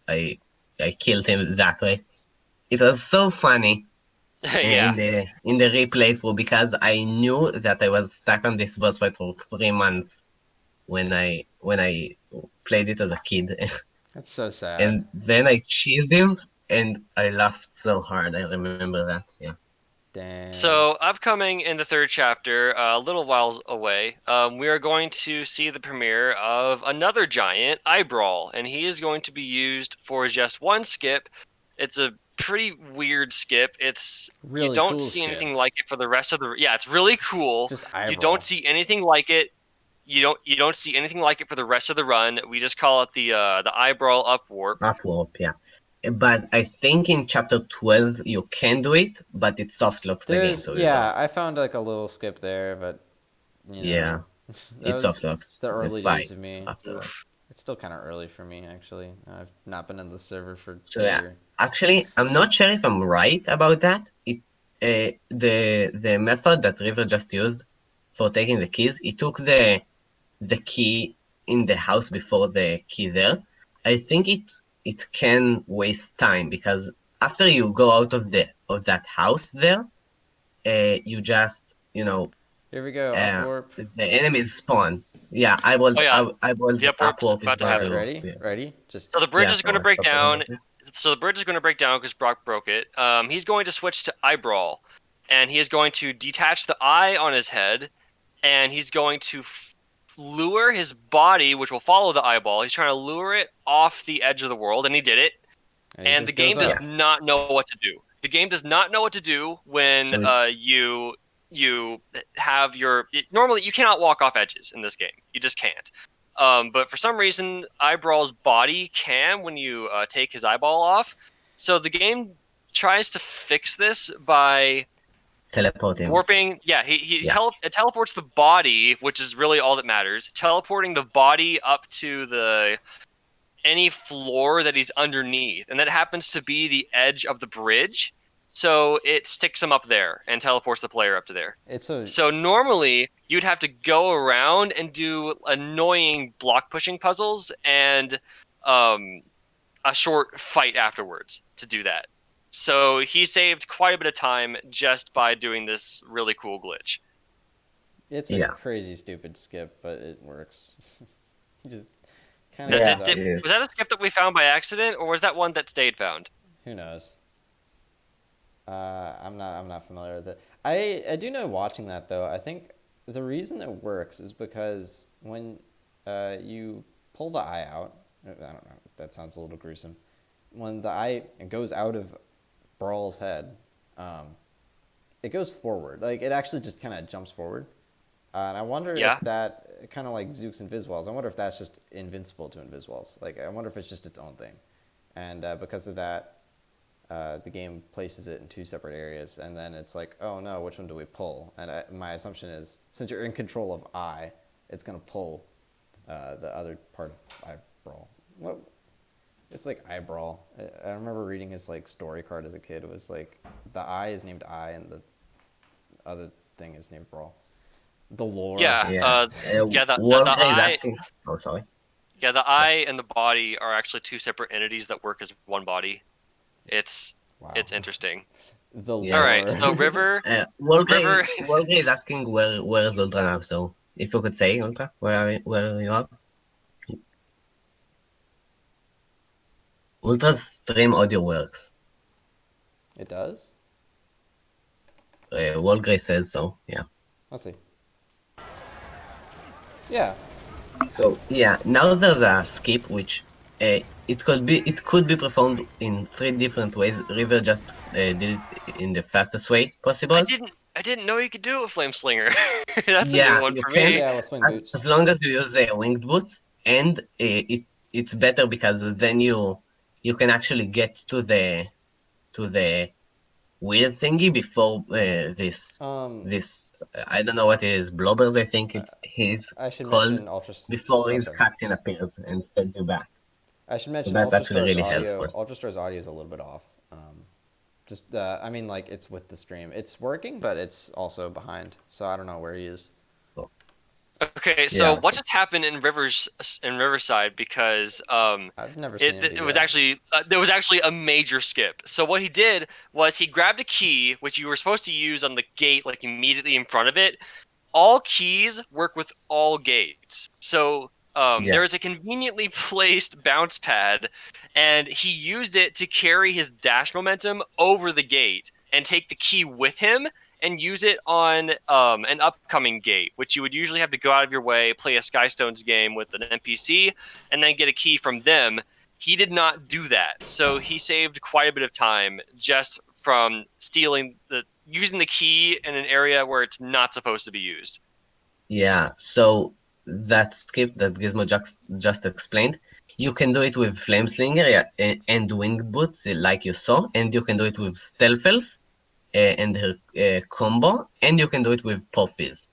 I I killed him that way. It was so funny Yeah. in the replay through because I knew that I was stuck on this boss fight for 3 months when I played it as a kid, That's so sad. and then I cheesed him, and I laughed so hard. I remember that. Yeah. Damn. So, upcoming in the third chapter, a little while away, we are going to see the premiere of another giant, Eyebrawl, and he is going to be used for just one skip. It's a pretty weird skip. It's Really you don't cool see skip. anything like it for the rest of the. Yeah, it's really cool. Just You eyebrow. don't see anything like it. You don't see anything like it for the rest of the run. We just call it the Eyebrawl up warp. Upwarp, yeah. But I think in chapter 12 you can do it, but it soft locks the game, There's so you yeah, don't. I found like a little skip there, but you know, Yeah, that it was soft locks the early fight days of me. after that. It's still kind of early for me, actually. I've not been in the server for So a yeah, year. actually, I'm not sure if I'm right about that. The method that River just used for taking the keys, he took the key in the house before the key there. I think it can waste time because after you go out of that house there, you just Here we go, uh, upwarp. the enemies spawn. Yeah, eyeballs. Oh, yeah. Eyeballs. The upwarp's Upwarp is about to going Alright, happen. ready? Yeah. Ready? Just So the bridge Yeah, is going to so break stop down. it. So the bridge is going to break down because Brock broke it. He's going to switch to Eyebrawl, and he is going to detach the eye on his head, and he's going to lure his body, which will follow the eyeball. He's trying to lure it off the edge of the world, and he did it. he And just the game goes does up. not know what to do. The game does not know what to do when So you have normally you cannot walk off edges in this game. You just can't. But for some reason, Eyebrawl's body can when you take his eyeball off. So the game tries to fix this by teleporting. warping. Yeah, it teleports the body, which is really all that matters. Teleporting the body up to any floor that he's underneath, and that happens to be the edge of the bridge. So it sticks him up there and teleports the player up to there. So normally you'd have to go around and do annoying block pushing puzzles and a short fight afterwards to do that. So he saved quite a bit of time just by doing this really cool glitch. It's a crazy stupid skip, but it works. He just kind of was that a skip that we found by accident, or was that one that stayed found? Who knows? I'm not familiar with it. I do know, watching that though, I think the reason it works is because when you pull the eye out, I don't know, that sounds a little gruesome. When the eye goes out of Brawl's head, it goes forward. Like, it actually just kind of jumps forward. And I wonder if that, kind of like Zook's Inviswalls, I wonder if that's just invincible to Inviswalls. Like, I wonder if it's just its own thing. And because of that, the game places it in two separate areas, and then it's like, oh no, which one do we pull? And my assumption is, since you're in control of eye, it's going to pull the other part of Eyebrawl. What? It's like Eyebrawl. I remember reading his like story card as a kid. It was like the eye is named Eye, and the other thing is named Brawl. The lore. Yeah. Yeah. The Wolga is eye. asking. Oh, sorry. Yeah, the eye and the body are actually two separate entities that work as one body. It's Wow. it's interesting. The lore. Yeah. All right, so River. River- Wolga is asking where is Ultra now. So if you could say Ultra, where you are. Ultra's stream audio works. It does? Wolga says so. Yeah. Let's see. Yeah. So yeah, now there's a skip which it could be performed in 3 different ways. River just did it in the fastest way possible. I didn't know you could do it with Flame Slinger. That's a Yeah, new one you for can. me. Yeah, with wing boots. As long as you use winged boots, and it's better because then you can actually get to the weird thingy before this I don't know what it is, blobbers. I think he's I should called mention Ultra. before his sorry. cutscene appears and sends you back. I should mention that's actually Ultrastar's really audio. helpful. Ultrastar's audio is a little bit off. I mean, like, it's with the stream. It's working, but it's also behind. So I don't know where he is. Okay, so Yeah. what just happened in Riverside? Because I've never seen him do it was that. actually there was actually a major skip. So what he did was he grabbed a key which you were supposed to use on the gate, like immediately in front of it. All keys work with all gates. So there is a conveniently placed bounce pad, and he used it to carry his dash momentum over the gate and take the key with him and use it on an upcoming gate, which you would usually have to go out of your way, play a Skystones game with an NPC, and then get a key from them. He did not do that, so he saved quite a bit of time just from using the key in an area where it's not supposed to be used. Yeah, so that skip that Gizmo just explained, you can do it with Flameslinger and Winged Boots, like you saw, and you can do it with Stealth Elf and her combo, and you can do it with Popfies.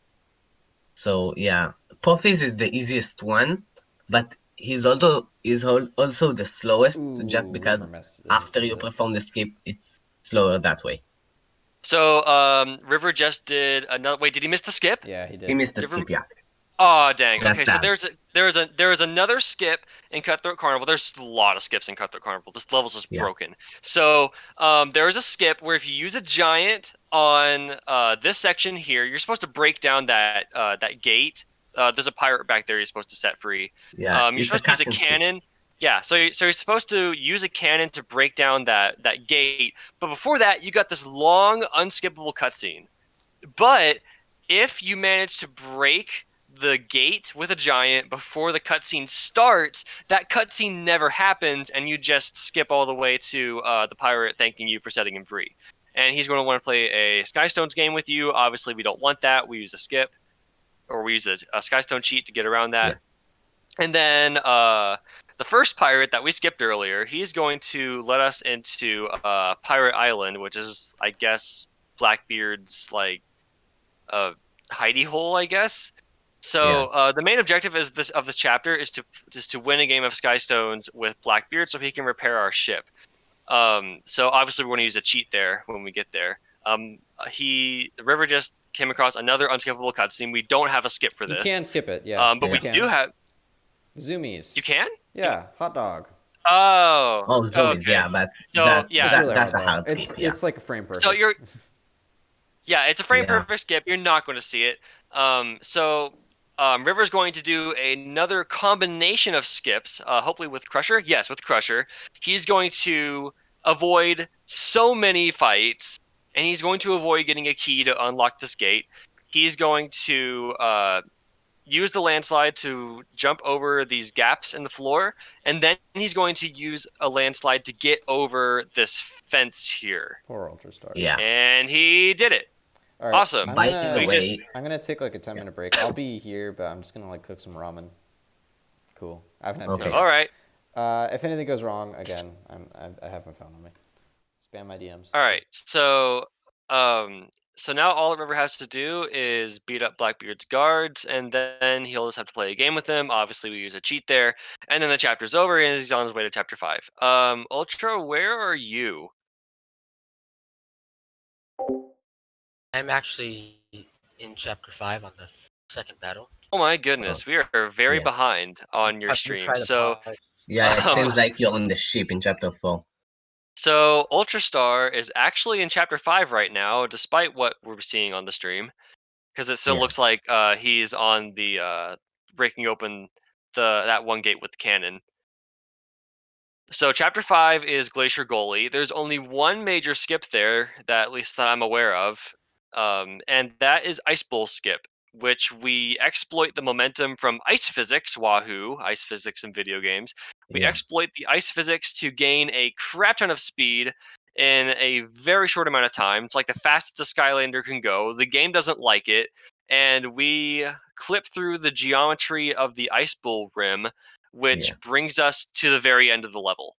So yeah, Popfies is the easiest one, but he's also the slowest, just Ooh, because River misses after you it. perform the skip, it's slower that way. So River just did another. Wait, did he miss the skip? Yeah, he did. He missed the River- skip, yeah. Oh dang. That's Okay, so bad. there is another skip in Cutthroat Carnival. There's a lot of skips in Cutthroat Carnival. This level's just Yeah. broken. So there is a skip where if you use a giant on this section here, you're supposed to break down that gate. There's a pirate back there you're supposed to set free. Yeah, You're it's supposed to use a custom skip. cannon. Yeah, so you're supposed to use a cannon to break down that gate. But before that, you got this long, unskippable cutscene. But if you manage to break the gate with a giant before the cutscene starts, that cutscene never happens, and you just skip all the way to the pirate thanking you for setting him free. And he's going to want to play a Skystones game with you. Obviously, we don't want that. We use a skip, or we use a Skystone cheat to get around that. Yeah. And then the first pirate that we skipped earlier, he's going to let us into Pirate Island, which is, I guess, Blackbeard's like hidey hole, I guess. So the main objective of this chapter is to win a game of Skystones with Blackbeard, so he can repair our ship. So obviously we're going to use a cheat there when we get there. River just came across another unskippable cutscene. We don't have a skip for this. You can skip it, yeah. But we do have zoomies. You can? Yeah, hot dog. Oh. Zoomies, okay. yeah, but so, that's a hard skip. It's like a frame perfect. So it's a frame perfect skip. You're not going to see it. River's going to do another combination of skips, hopefully with Crusher. Yes, with Crusher. He's going to avoid so many fights, and he's going to avoid getting a key to unlock this gate. He's going to use the landslide to jump over these gaps in the floor, and then he's going to use a landslide to get over this fence here. Poor Ultrastar. Yeah. And he did it. All right, Awesome. I'm gonna take like a 10-minute break. I'll be here, but I'm just gonna like cook some ramen. Cool. I haven't had food. All right. If anything goes wrong, again, I have my phone on me. Spam my DMs. All right. So now all that River has to do is beat up Blackbeard's guards, and then he'll just have to play a game with them. Obviously, we use a cheat there, and then the chapter's over, and he's on his way to chapter 5. Ultra, where are you? I'm actually in chapter 5 on the second battle. Oh my goodness, we are very yeah. behind on your Have you stream. tried to So, pause? Yeah, it Um, seems like you're on the ship in chapter 4. so Ultrastar is actually in chapter 5 right now, despite what we're seeing on the stream, because it still Yeah. looks like he's on the breaking open that one gate with the cannon. So chapter 5 is Glacier Goalie. There's only one major skip there that at least that I'm aware of, and that is Ice Bowl skip, which we exploit the momentum from ice physics. Wahoo! Ice physics in video games. We Yeah. exploit the ice physics to gain a crap ton of speed in a very short amount of time. It's like the fastest a Skylander can go. The game doesn't like it, and we clip through the geometry of the Ice Bowl rim, which Yeah. brings us to the very end of the level.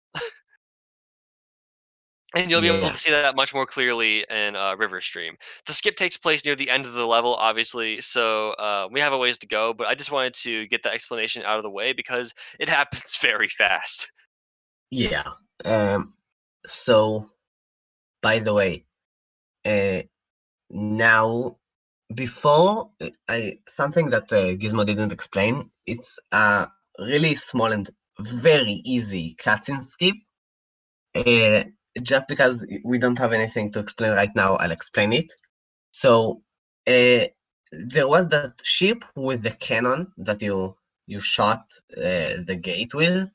And you'll be able Yeah. to see that much more clearly in River Stream. The skip takes place near the end of the level, obviously, so we have a ways to go, but I just wanted to get that explanation out of the way because it happens very fast. Yeah. So, by the way, now, before something that Gizmo didn't explain, it's a really small and very easy cutscene skip. Just because we don't have anything to explain right now, I'll explain it. So, there was that ship with the cannon that you shot the gate with.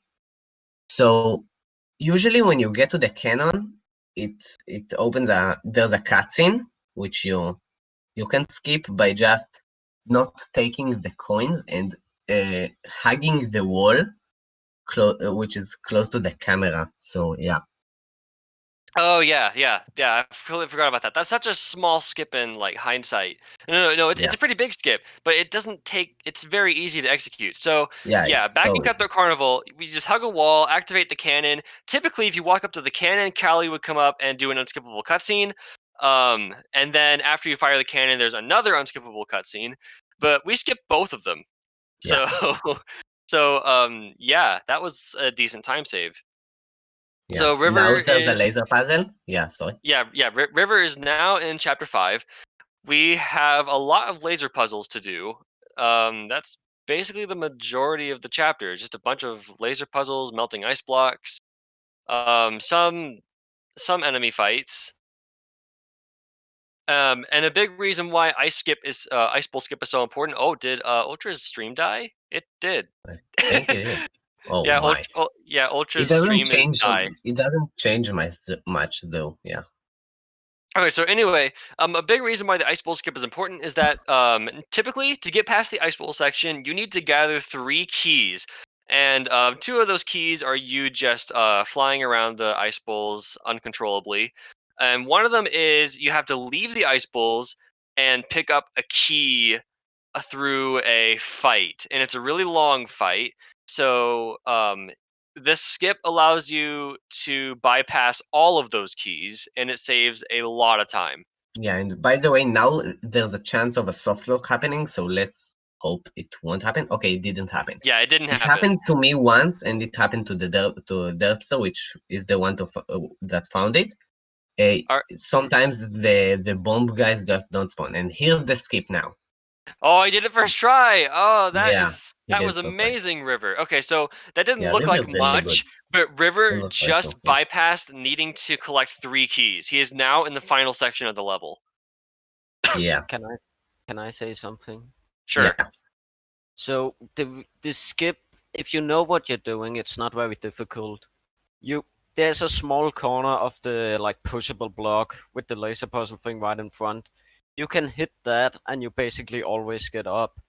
So, usually when you get to the cannon, it opens there's a cutscene which you can skip by just not taking the coins and hugging the wall, which is close to the camera. So yeah, Oh yeah. I completely forgot about that. That's such a small skip in like hindsight. No, it's yeah, a pretty big skip, but it doesn't take. It's very easy to execute. So yeah. yeah, It's back so in easy. Cutthroat Carnival, we just hug a wall, activate the cannon. Typically, if you walk up to the cannon, Callie would come up and do an unskippable cutscene. And then after you fire the cannon, there's another unskippable cutscene. But we skipped both of them. Yeah, So, yeah, that was a decent time save. yeah. So Now River there's a is laser puzzle. Yeah, sorry. River is now in chapter 5. We have a lot of laser puzzles to do. That's basically the majority of the chapter. Just a bunch of laser puzzles, melting ice blocks, some enemy fights. And a big reason why Ice Bowl skip is so important. Oh, did Ultra's stream die? It did. I think it is. Oh Yeah, my! It Ultra's doesn't stream is change. die. It doesn't change much though. Yeah, Okay, so anyway, a big reason why the Ice Bowl skip is important is that typically to get past the Ice Bowl section, you need to gather 3 keys. And 2 of those keys are you just flying around the Ice Bowls uncontrollably. And one of them is you have to leave the Ice Bowls and pick up a key through a fight. And it's a really long fight. So this skip allows you to bypass all of those keys and it saves a lot of time. yeah. And by the way, now there's a chance of a soft lock happening. So let's hope it won't happen. Okay, it didn't happen. Yeah, it didn't It happen. happened to me once, and it happened to the Derpster, which is the one that found it. Sometimes the bomb guys just don't spawn. And here's the skip now. Oh, I did it first try. Oh, Yeah, he that did was first try. amazing, River. Okay, so that didn't Yeah, look like River's really good. much, but River River's very just strong, yeah. bypassed needing to collect 3 keys. He is now in the final section of the level. Yeah, Can I say something? Sure. yeah, So the skip, if you know what you're doing, it's not very difficult. There's a small corner of the like pushable block with the laser puzzle thing right in front. You can hit that and you basically always get up.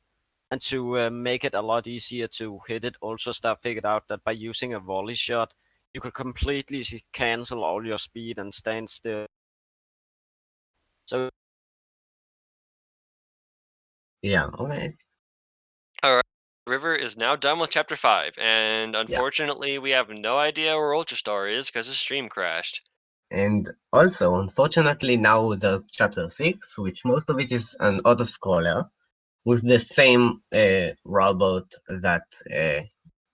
And to make it a lot easier to hit it, also Star figured out that by using a volley shot, you could completely cancel all your speed and stand still. So yeah. Okay. All right. River is now done with chapter 5, and unfortunately, we have no idea where Ultrastar is because his stream crashed. And also, unfortunately, now there's chapter 6, which most of it is an auto-scroller with the same robot that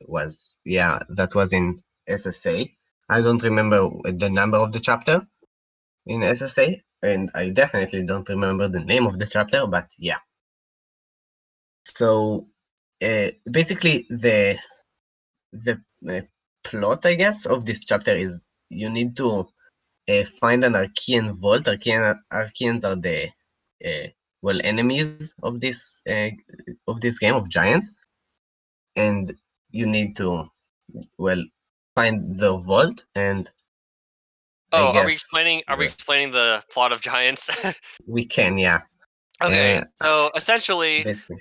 was in SSA. I don't remember the number of the chapter in SSA. and I definitely don't remember the name of the chapter, but yeah. So basically, the plot, I guess, of this chapter is you need to find an Archean vault. Archeans are the enemies of this game of giants, and you need to find the vault, and I Oh, are we guess explaining? Are we explaining the plot of Giants? we can, yeah. Okay, so essentially, Basically,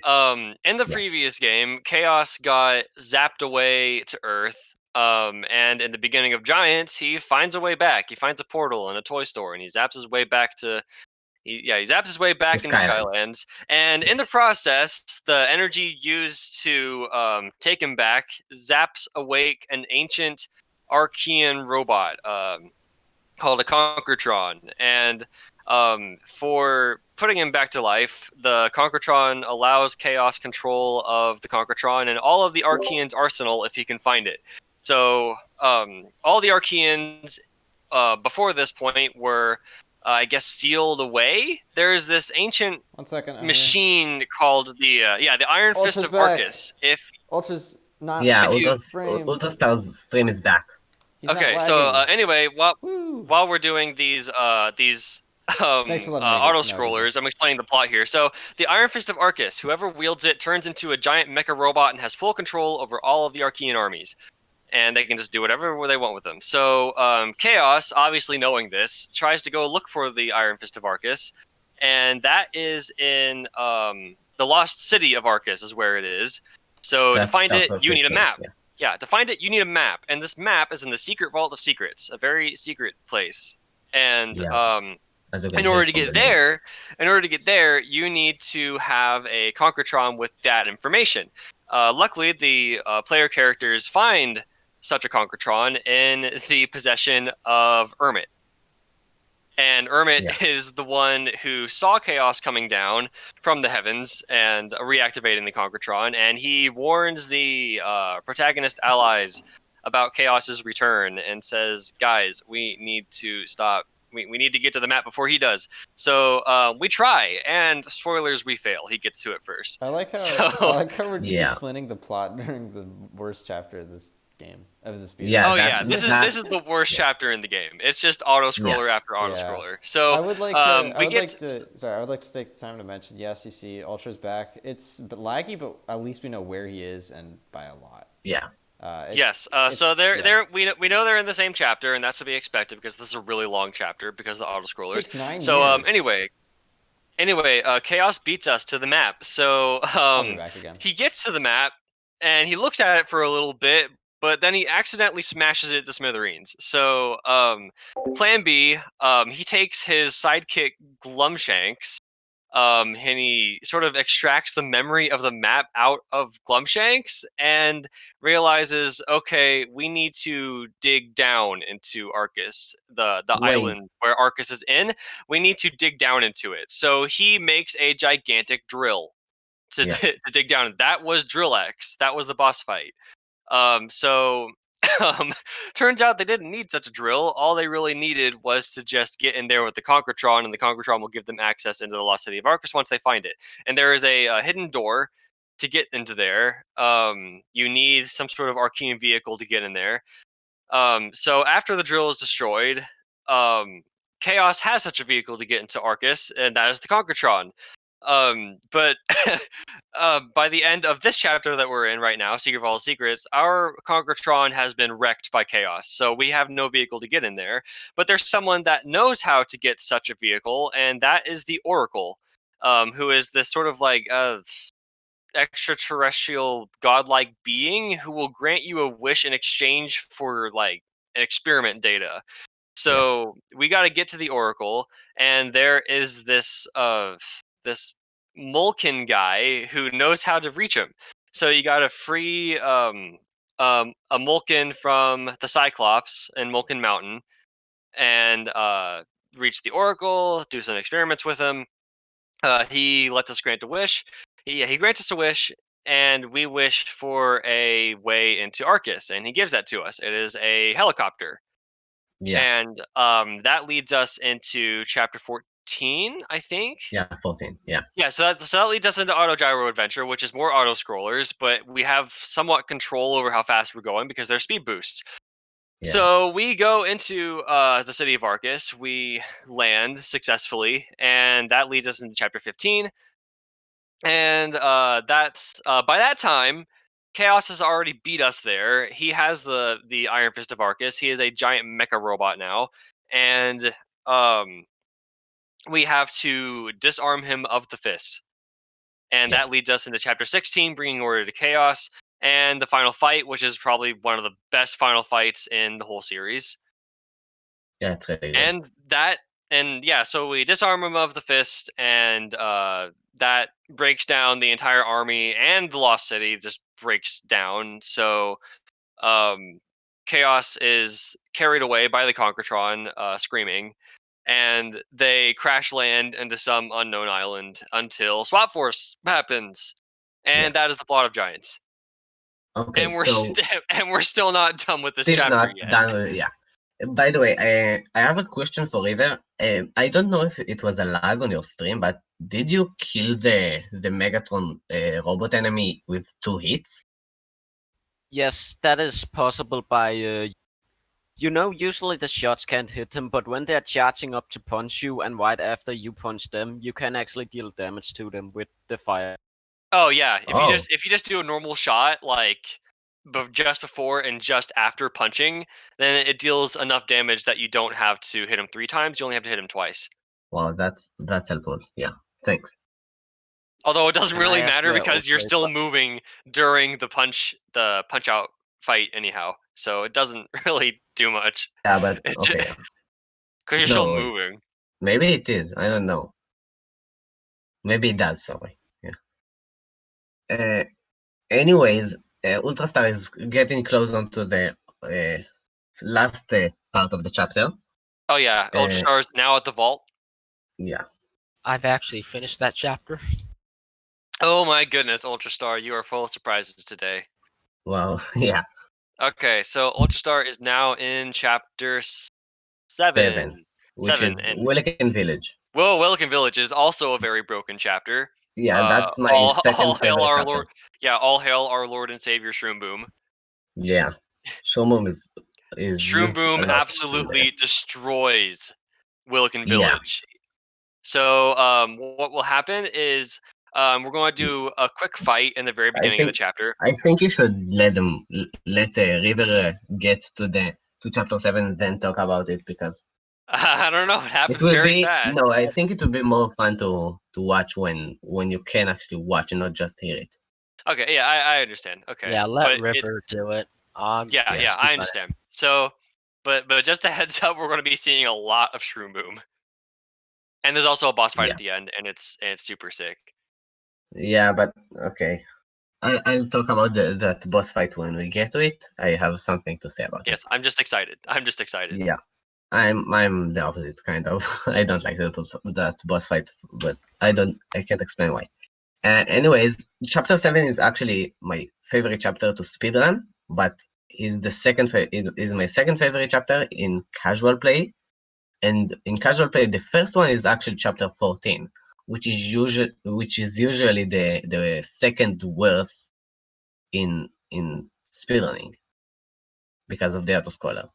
in the yeah. previous game, Chaos got zapped away to Earth. And in the beginning of Giants, he finds a way back. He finds a portal in a toy store, and he zaps his way back to. He zaps his way back into Skyline. Skylands, and in the process, the energy used to take him back zaps awake an ancient Archean robot called a Conquertron, and for putting him back to life, the Conquertron allows Chaos control of the Conquertron and all of the Archeans' arsenal if he can find it. So all the Archeans before this point were, I guess, sealed away. There's this ancient 1 second. I'm machine called the Iron Fist Ultra's of back. Arcus. If Ultra's not. Yeah, if you- Ultrastar's stream is back. He's not okay, so lagging. anyway, Woo. while we're doing these Thanks for letting me auto know, scrollers, I'm explaining the plot here. So the Iron Fist of Arcus, whoever wields it turns into a giant mecha robot and has full control over all of the Archean armies, and they can just do whatever they want with them. So Chaos, obviously knowing this, tries to go look for the Iron Fist of Arcus, and that is in the lost city of Arcus is where it is. So That's to find it, chapter you need a 15, map. yeah. Yeah, to find it, you need a map, and this map is in the secret vault of secrets, a very secret place. And Yeah. As you can in hear order to from get the name. there, you need to have a Conquertron with that information. Luckily, the player characters find such a Conquertron in the possession of Ermit. And Ermit is the one who saw Chaos coming down from the heavens and reactivating the Conquertron, and he warns the protagonist allies about Chaos's return and says, guys, we need to stop. We need to get to the map before he does. So we try, and spoilers, we fail. He gets to it first. I like how we're just explaining the plot during the worst chapter of this game of this speed. Yeah, this is the worst chapter in the game. It's just auto scroller after auto scroller. So I would like to take the time to mention, yes, you see Ultra's back. It's laggy, but at least we know where he is, and by a lot. Yeah. So we know they're in the same chapter, and that's to be expected because this is a really long chapter because of the auto scrollers. Takes 9 so years. Anyway, Chaos beats us to the map. So I'll be back again. he gets to the map and he looks at it for a little bit, but then he accidentally smashes it to smithereens. So plan B, he takes his sidekick Glumshanks, and he sort of extracts the memory of the map out of Glumshanks and realizes, okay, we need to dig down into Arcus, the island where Arcus is in. We need to dig down into it. So he makes a gigantic drill to dig down. That was Drill X. That was the boss fight. Turns out they didn't need such a drill. All they really needed was to just get in there with the Conquertron, and the Conquertron will give them access into the lost city of Arcus once they find it. And there is a hidden door to get into there. You need some sort of Archean vehicle to get in there. So after the drill is destroyed, Chaos has such a vehicle to get into Arcus, and that is the Conquertron. But by the end of this chapter that we're in right now, Secret Vault of Secrets, our Conquertron has been wrecked by Chaos, so we have no vehicle to get in there. But there's someone that knows how to get such a vehicle, and that is the Oracle, who is this sort of like extraterrestrial godlike being who will grant you a wish in exchange for like an experiment data. So we got to get to the Oracle, and there is this Mulkin guy who knows how to reach him. So you got to free a Mulkin from the Cyclops in Mulkin Mountain, and reach the Oracle, do some experiments with him. He lets us grant a wish. He grants us a wish, and we wish for a way into Arcus, and he gives that to us. It is a helicopter. Yeah. And that leads us into chapter 14, I think. Yeah, 14. Yeah. Yeah, so that leads us into Auto Gyro Adventure, which is more auto scrollers, but we have somewhat control over how fast we're going because they're speed boosts. Yeah. So we go into the city of Arcus. We land successfully, and that leads us into chapter 15. And that's by that time, Chaos has already beat us there. He has the Iron Fist of Arcus. He is a giant mecha robot now, and we have to disarm him of the fist. And Yeah. that leads us into chapter 16, bringing order to chaos, and the final fight, which is probably one of the best final fights in the whole series. Yeah, it's really good. So we disarm him of the fist, and that breaks down the entire army, and the Lost City just breaks down. So Chaos is carried away by the Concretron, screaming, and they crash land into some unknown island until Swap Force happens, and that is the plot of Giants. Okay, And we're so and we're still not done with this still chapter not yet. done with, yeah. By the way, I have a question for River. I don't know if it was a lag on your stream, but did you kill the Megatron robot enemy with 2 hits? Yes, that is possible by usually the shots can't hit them, but when they're charging up to punch you and right after you punch them, you can actually deal damage to them with the fire. Oh yeah, if you just do a normal shot like just before and just after punching, then it deals enough damage that you don't have to hit him 3 times. You only have to hit him twice. Well, that's helpful. Yeah, thanks. Although it doesn't And I really asked matter where because you're also- still moving during the punch out fight anyhow, so it doesn't really do much. Yeah, but okay. Because you're No, still moving. maybe it is. I don't know. Maybe it does. Sorry. Yeah. Anyways, Ultrastar is getting close onto the last part of the chapter. Oh yeah, Ultrastar is now at the vault. Yeah. I've actually finished that chapter. Oh my goodness, Ultrastar, you are full of surprises today. Well, yeah. Okay, so Ultrastar is now in chapter 7. Which is and Willikin Village. Whoa, Welkin Village is also a very broken chapter. Yeah, that's my all second hail favorite our chapter. Lord. Yeah, all hail our Lord and Savior Shroom Boom. Yeah. Shroom is Shroom used Boom a lot absolutely destroys Wilkin Yeah. Village. So what will happen is we're going to do a quick fight in the very beginning of the chapter. I think you should let River get to chapter 7 and then talk about it, because I don't know. It it happens will very be fast. no. I think it will be more fun to watch when you can actually watch and not just hear it. Okay, yeah, I understand. Okay, Yeah, let but River do it. Yeah, I understand. So, but just a heads up, we're going to be seeing a lot of Shroom Boom, and there's also a boss fight Yeah. at the end, and it's super sick. Yeah, but okay. I'll talk about that boss fight when we get to it. I have something to say about it. Yes, I'm just excited. Yeah, I'm the opposite, kind of. I don't like that boss fight, but I can't explain why. Anyways, chapter 7 is actually my favorite chapter to speedrun, but is my second favorite chapter in casual play. And in casual play, the first one is actually chapter 14, which is usually the second worst in speedrunning because of the autoscroller.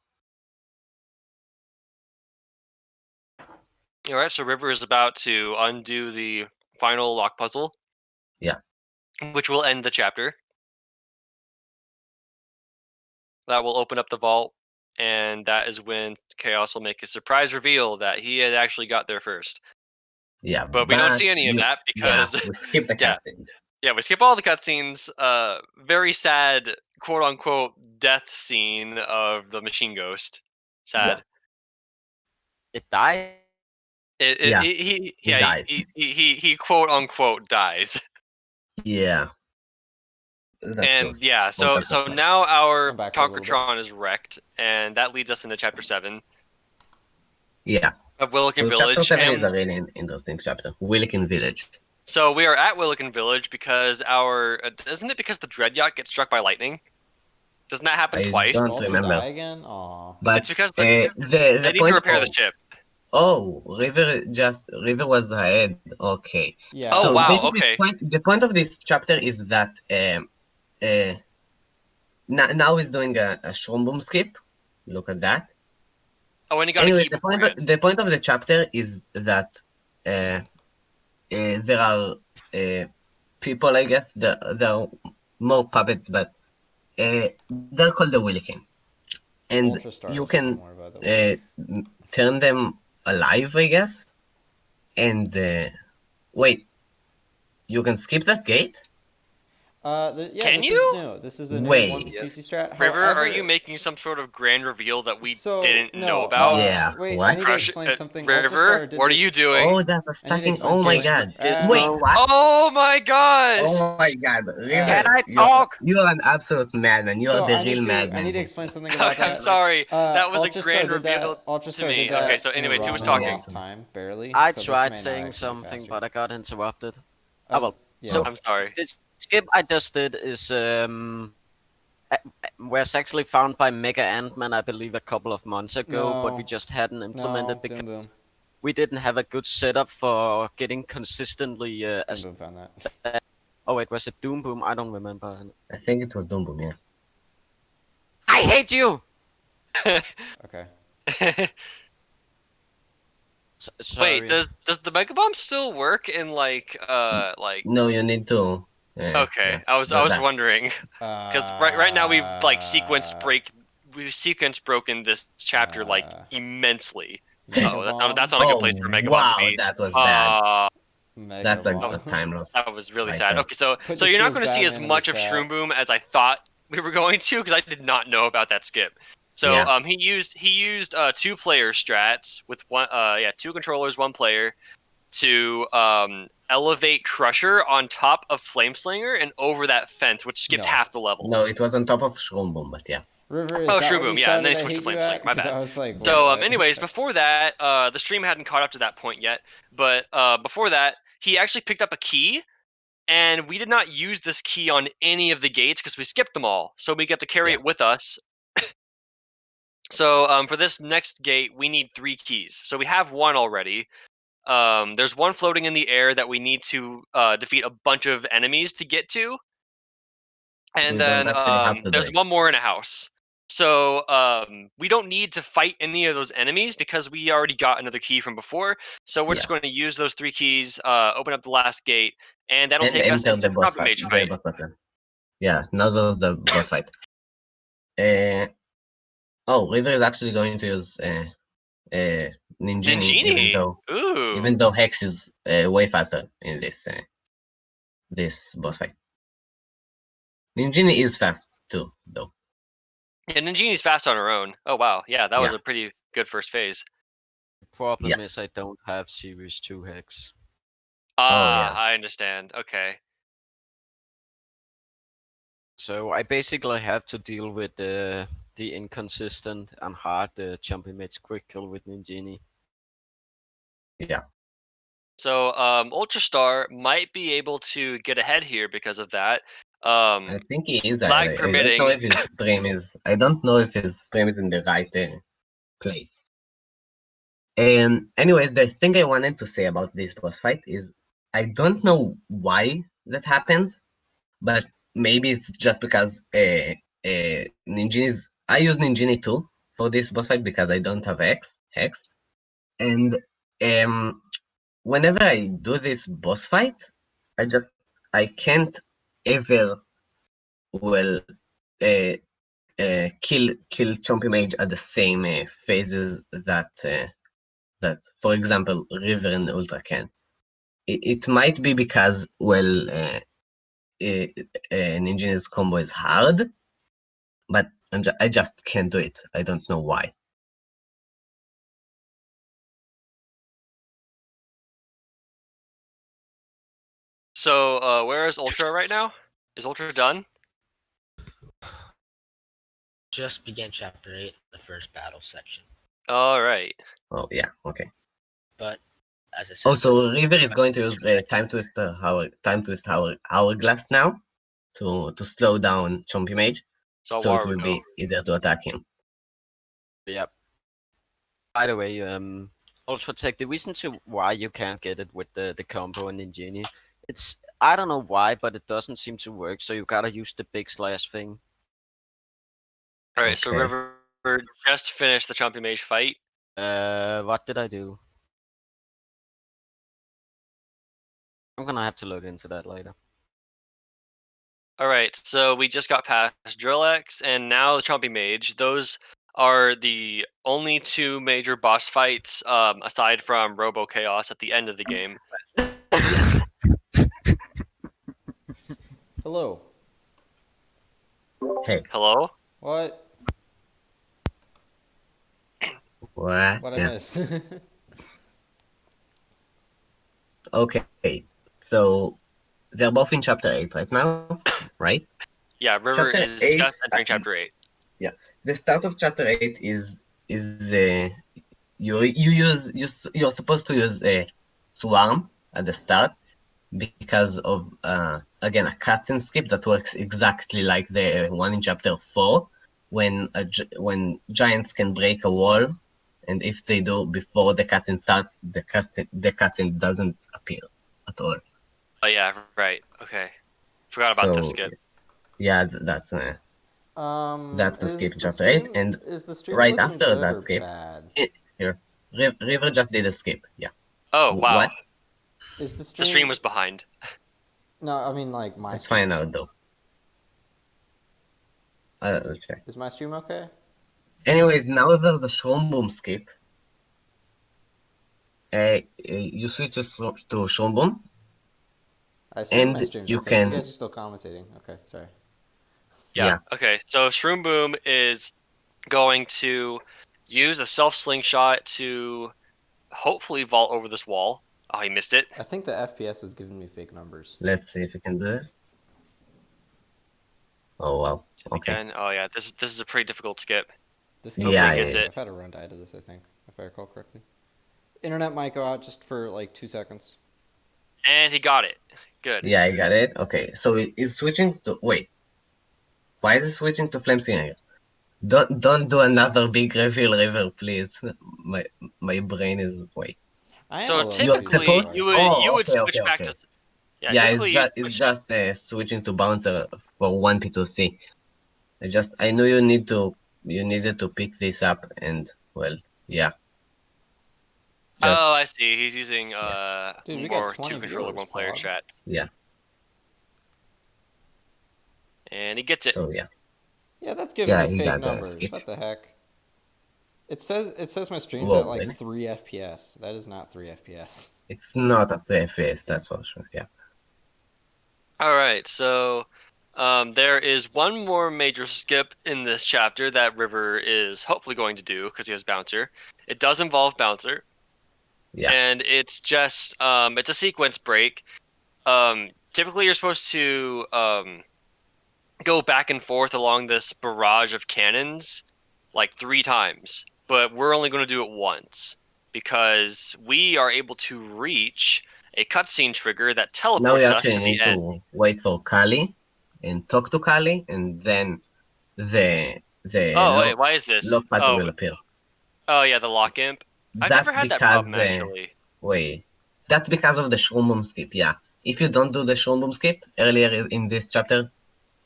All right, so River is about to undo the final lock puzzle. Yeah. Which will end the chapter. That will open up the vault, and that is when Chaos will make a surprise reveal that he had actually got there first. Yeah, but we don't see any of that because we skip the cutscenes. Yeah, we skip all the cutscenes. Very sad, quote unquote, death scene of the machine ghost. Sad. It died. He dies. He quote unquote dies. Yeah. And yeah, so now our Concretron is wrecked, and that leads us into chapter 7. Yeah. Of Willikin Village. Chapter 7 is a really interesting chapter. Willikin Village. So we are at Willikin Village because isn't it because the dread yacht gets struck by lightning? Doesn't that happen twice? I don't remember. Die again? Aww. But it's because they need to repair the ship. Oh, River was ahead. Okay. Yeah. Oh, So wow, basically, okay. the point of this chapter is that now he's doing a Shroom Boom skip. Look at that. Oh, and he got a Anyways, key beforehand. the point of the chapter is that there are people, I guess, there are more puppets, but they're called the Willikin. And Ultra Star you is can somewhere, by the way. turn them alive, I guess. And wait, you can skip that gate? Yeah, Can this you? is new. This is a new Wait. 1TC strat. River, are However, you making some sort of grand reveal that we so, didn't no, know about? Yeah, Wait, what? I need to Crush, explain something. River, Ultrastar did what are you this- doing? Oh, that was I need to fucking. explain Oh my something. god. Wait, what? Oh my gosh! Oh my god. River, Can I you're- talk? You are an absolute madman. You So are the I need real to madman. explain something about Okay, I'm that. sorry. That was a Ultrastar grand did that- reveal to Ultrastar me. did that Okay, so in a anyways, who run was in talking? lost time, barely. I so this tried may not saying actually something, faster. but I got interrupted. Um, well, yeah. so I'm sorry. this skip I just did is was actually found by MegaAntman, I believe, a couple of months ago, but we No. just hadn't implemented No, because Doom Boom. we didn't have a good setup for getting consistently. Doom Boom found that. Oh wait, was it Doom Boom? I don't remember. I think it was Dumbo, yeah. I hate you. Okay. Sorry. Wait, does the Mega Bomb still work in like No, you need to. Okay, yeah, I was do that. wondering because right now we've like sequence broken this chapter like immensely. Oh, that's not a good place for Mega Bomb wow, to be. that was bad. Mega That's a Bomb. time loss. That was really Right sad. there. Okay, so Put so you're not Diffuse going to see as Batman in the much of chat. Shroom Boom as I thought we were going to because I did not know about that skip. So Yeah. he used 2-player strats with one 2 controllers, 1 player to elevate Crusher on top of Flameslinger and over that fence, which skipped No. half the level. No, it was on top of Shroom Boom, but yeah. River, is Oh, that Shroom what Boom, you yeah, and then shouted he I switched to hate you Flameslinger. at? My 'Cause bad. I was like, wait, So, what? anyways, before that, the stream hadn't caught up to that point yet. But before that, he actually picked up a key, and we did not use this key on any of the gates because we skipped them all. So we get to carry Yeah. it with us. So for this next gate, we need 3 keys. So we have 1 already. There's 1 floating in the air that we need to defeat a bunch of enemies to get to. And We then don't actually have to do there's it. 1 more in a house. So we don't need to fight any of those enemies because we already got another key from before. So we're just Yeah. going to use those 3 keys, open up the last gate, and that'll And take us enter into the boss Trumpet fight. Mage The fight. boss battle. Yeah, now there's the boss fight. River is actually going to use Ninjini, Ninjini! Ooh. even though Hex is way faster in this boss fight. Ninjini is fast too, though. Yeah, Ninjini's fast on her own. Oh wow, yeah, that was Yeah. a pretty good first phase. Problem is I don't have Series 2 Hex. Ah, yeah. I understand. Okay. So I basically have to deal with the inconsistent and hard jumping mage quick kill with Ninjini. Yeah. So Ultrastar might be able to get ahead here because of that. I think he is. Lag I permitting. don't know if his stream is. I don't know if his stream is in the right place. Anyways, the thing I wanted to say about this boss fight is I don't know why that happens, but maybe it's just because Ninjini's. I use Ninjini too for this boss fight because I don't have Hex, and whenever I do this boss fight, I can't ever kill Chompy Mage at the same phases that for example River and Ultra can. It might be because Ninja's combo is hard, but I just can't do it. I don't know why. So where is Ultra right now? Is Ultra done? Just began chapter 8, the first battle section. All right. Oh yeah, okay. But as I said, Also, that's- River is going to use Time Twister Hourglass now to slow down Chompy Mage, So, so it Warudo. will be easier to attack him. Yep. By the way, Ultratech, the reason to why you can't get it with the combo and Ingenie, it's I don't know why, but it doesn't seem to work. So you gotta use the big slash thing. All right, so Okay. River just finished the Champion Mage fight. What did I do? I'm gonna have to look into that later. All right, so we just got past Drillex and now the Champion Mage. Those are the only two major boss fights aside from Robo Chaos at the end of the game. Hello. Hey, Hello? What? what? What I Yeah. miss? Okay. So they're both in chapter 8 right now, right? Yeah, River Chapter is 8, just entering chapter 8. The start of chapter 8 is you're supposed to use a swarm at the start because of again a cutscene skip that works exactly like the one in chapter 4 when giants can break a wall, and if they do before the cutscene starts, the cutscene doesn't appear at all. Oh yeah, right. Okay. Forgot about this So skip. yeah, that's the skip in chapter 8, and is the stream right looking after good that or skip, bad? here River just did a skip. Yeah. Oh, wow. What? Is the The stream? stream was behind. No, I mean like my. Let's stream. find out though. I'll check. Is my stream okay? Anyways, now there's a Shroom Boom skip. You switch to Shroom Boom, I assume my and stream's you okay. can. You guys are still commentating. Okay, sorry. Yeah. Okay, so Shroom Boom is going to use a self slingshot to hopefully vault over this wall. Oh, he missed it. I think the FPS is giving me fake numbers. Let's see if we can do it. Oh wow. See if he Okay. can. Oh yeah, this is a pretty difficult skip. This Hopefully Yeah, he it gets is. it. I've had a run die to this, I think, if I recall correctly. Internet might go out just for like 2 seconds. And he got it. Good. Yeah, I got it. Okay, so it's switching to. Wait. Why is it switching to Flame Slinger? Don't do another big reveal, River, please. My brain is wait. I am So a little typically confused, you so would Oh, you would okay, switch okay, back okay. to yeah, Yeah, typically you'd it's switch- just switching to bouncer for 1P2C. I knew you needed to pick this up, and well, yeah. Just Oh, I see. He's using Dude, we got more 20 two controller viewers, one player Pod. chat. yeah. And he gets it. So yeah. Yeah, that's giving Yeah, me he fake got the numbers. skip. What the heck? It says my stream's Whoa, at like really? 3 FPS. That is not 3 FPS. It's not at the FPS, that's for sure. Yeah. Alright, so there is one more major skip in this chapter that River is hopefully going to do because he has Bouncer. It does involve Bouncer. Yeah. And it's just it's a sequence break. Typically you're supposed to go back and forth along this barrage of cannons like 3 times, but we're only going to do it once because we are able to reach a cutscene trigger that Now we teleports us actually to the need end. to wait for Kali and talk to Kali, and then the Oh wait, why is this? lock pattern Oh, will appear. oh yeah, the lock imp. I've never That's had that because problem actually. wait. That's because of the Shroom Boom skip. Yeah. If you don't do the Shroom Boom skip earlier in this chapter,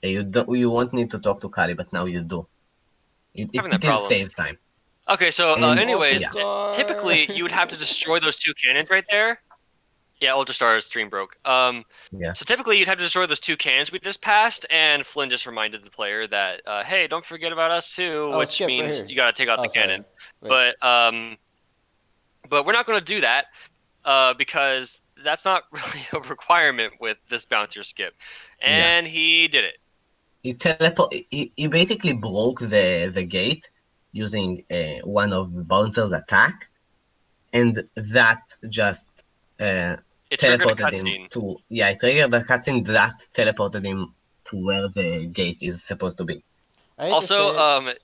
you won't need to talk to Kali, but now you do. Having that It problem. saves time. Okay, so And- anyways, Ultrastar! typically you would have to destroy those 2 cannons right there. Yeah, Ultrastar's stream broke. Yeah. So typically you'd have to destroy those 2 cannons we just passed, and Flynn just reminded the player that, hey, don't forget about us too, Oh, which skip right means here. you got to take out Oh, the sorry. cannon. Wait. But we're not going to do that because that's not really a requirement with this bouncer skip, and he did it. He basically broke the gate using one of Bouncer's attack, and that just It triggered a teleported him cutscene. to it triggered the cutscene that teleported him to where the gate is supposed to be. I hate Also,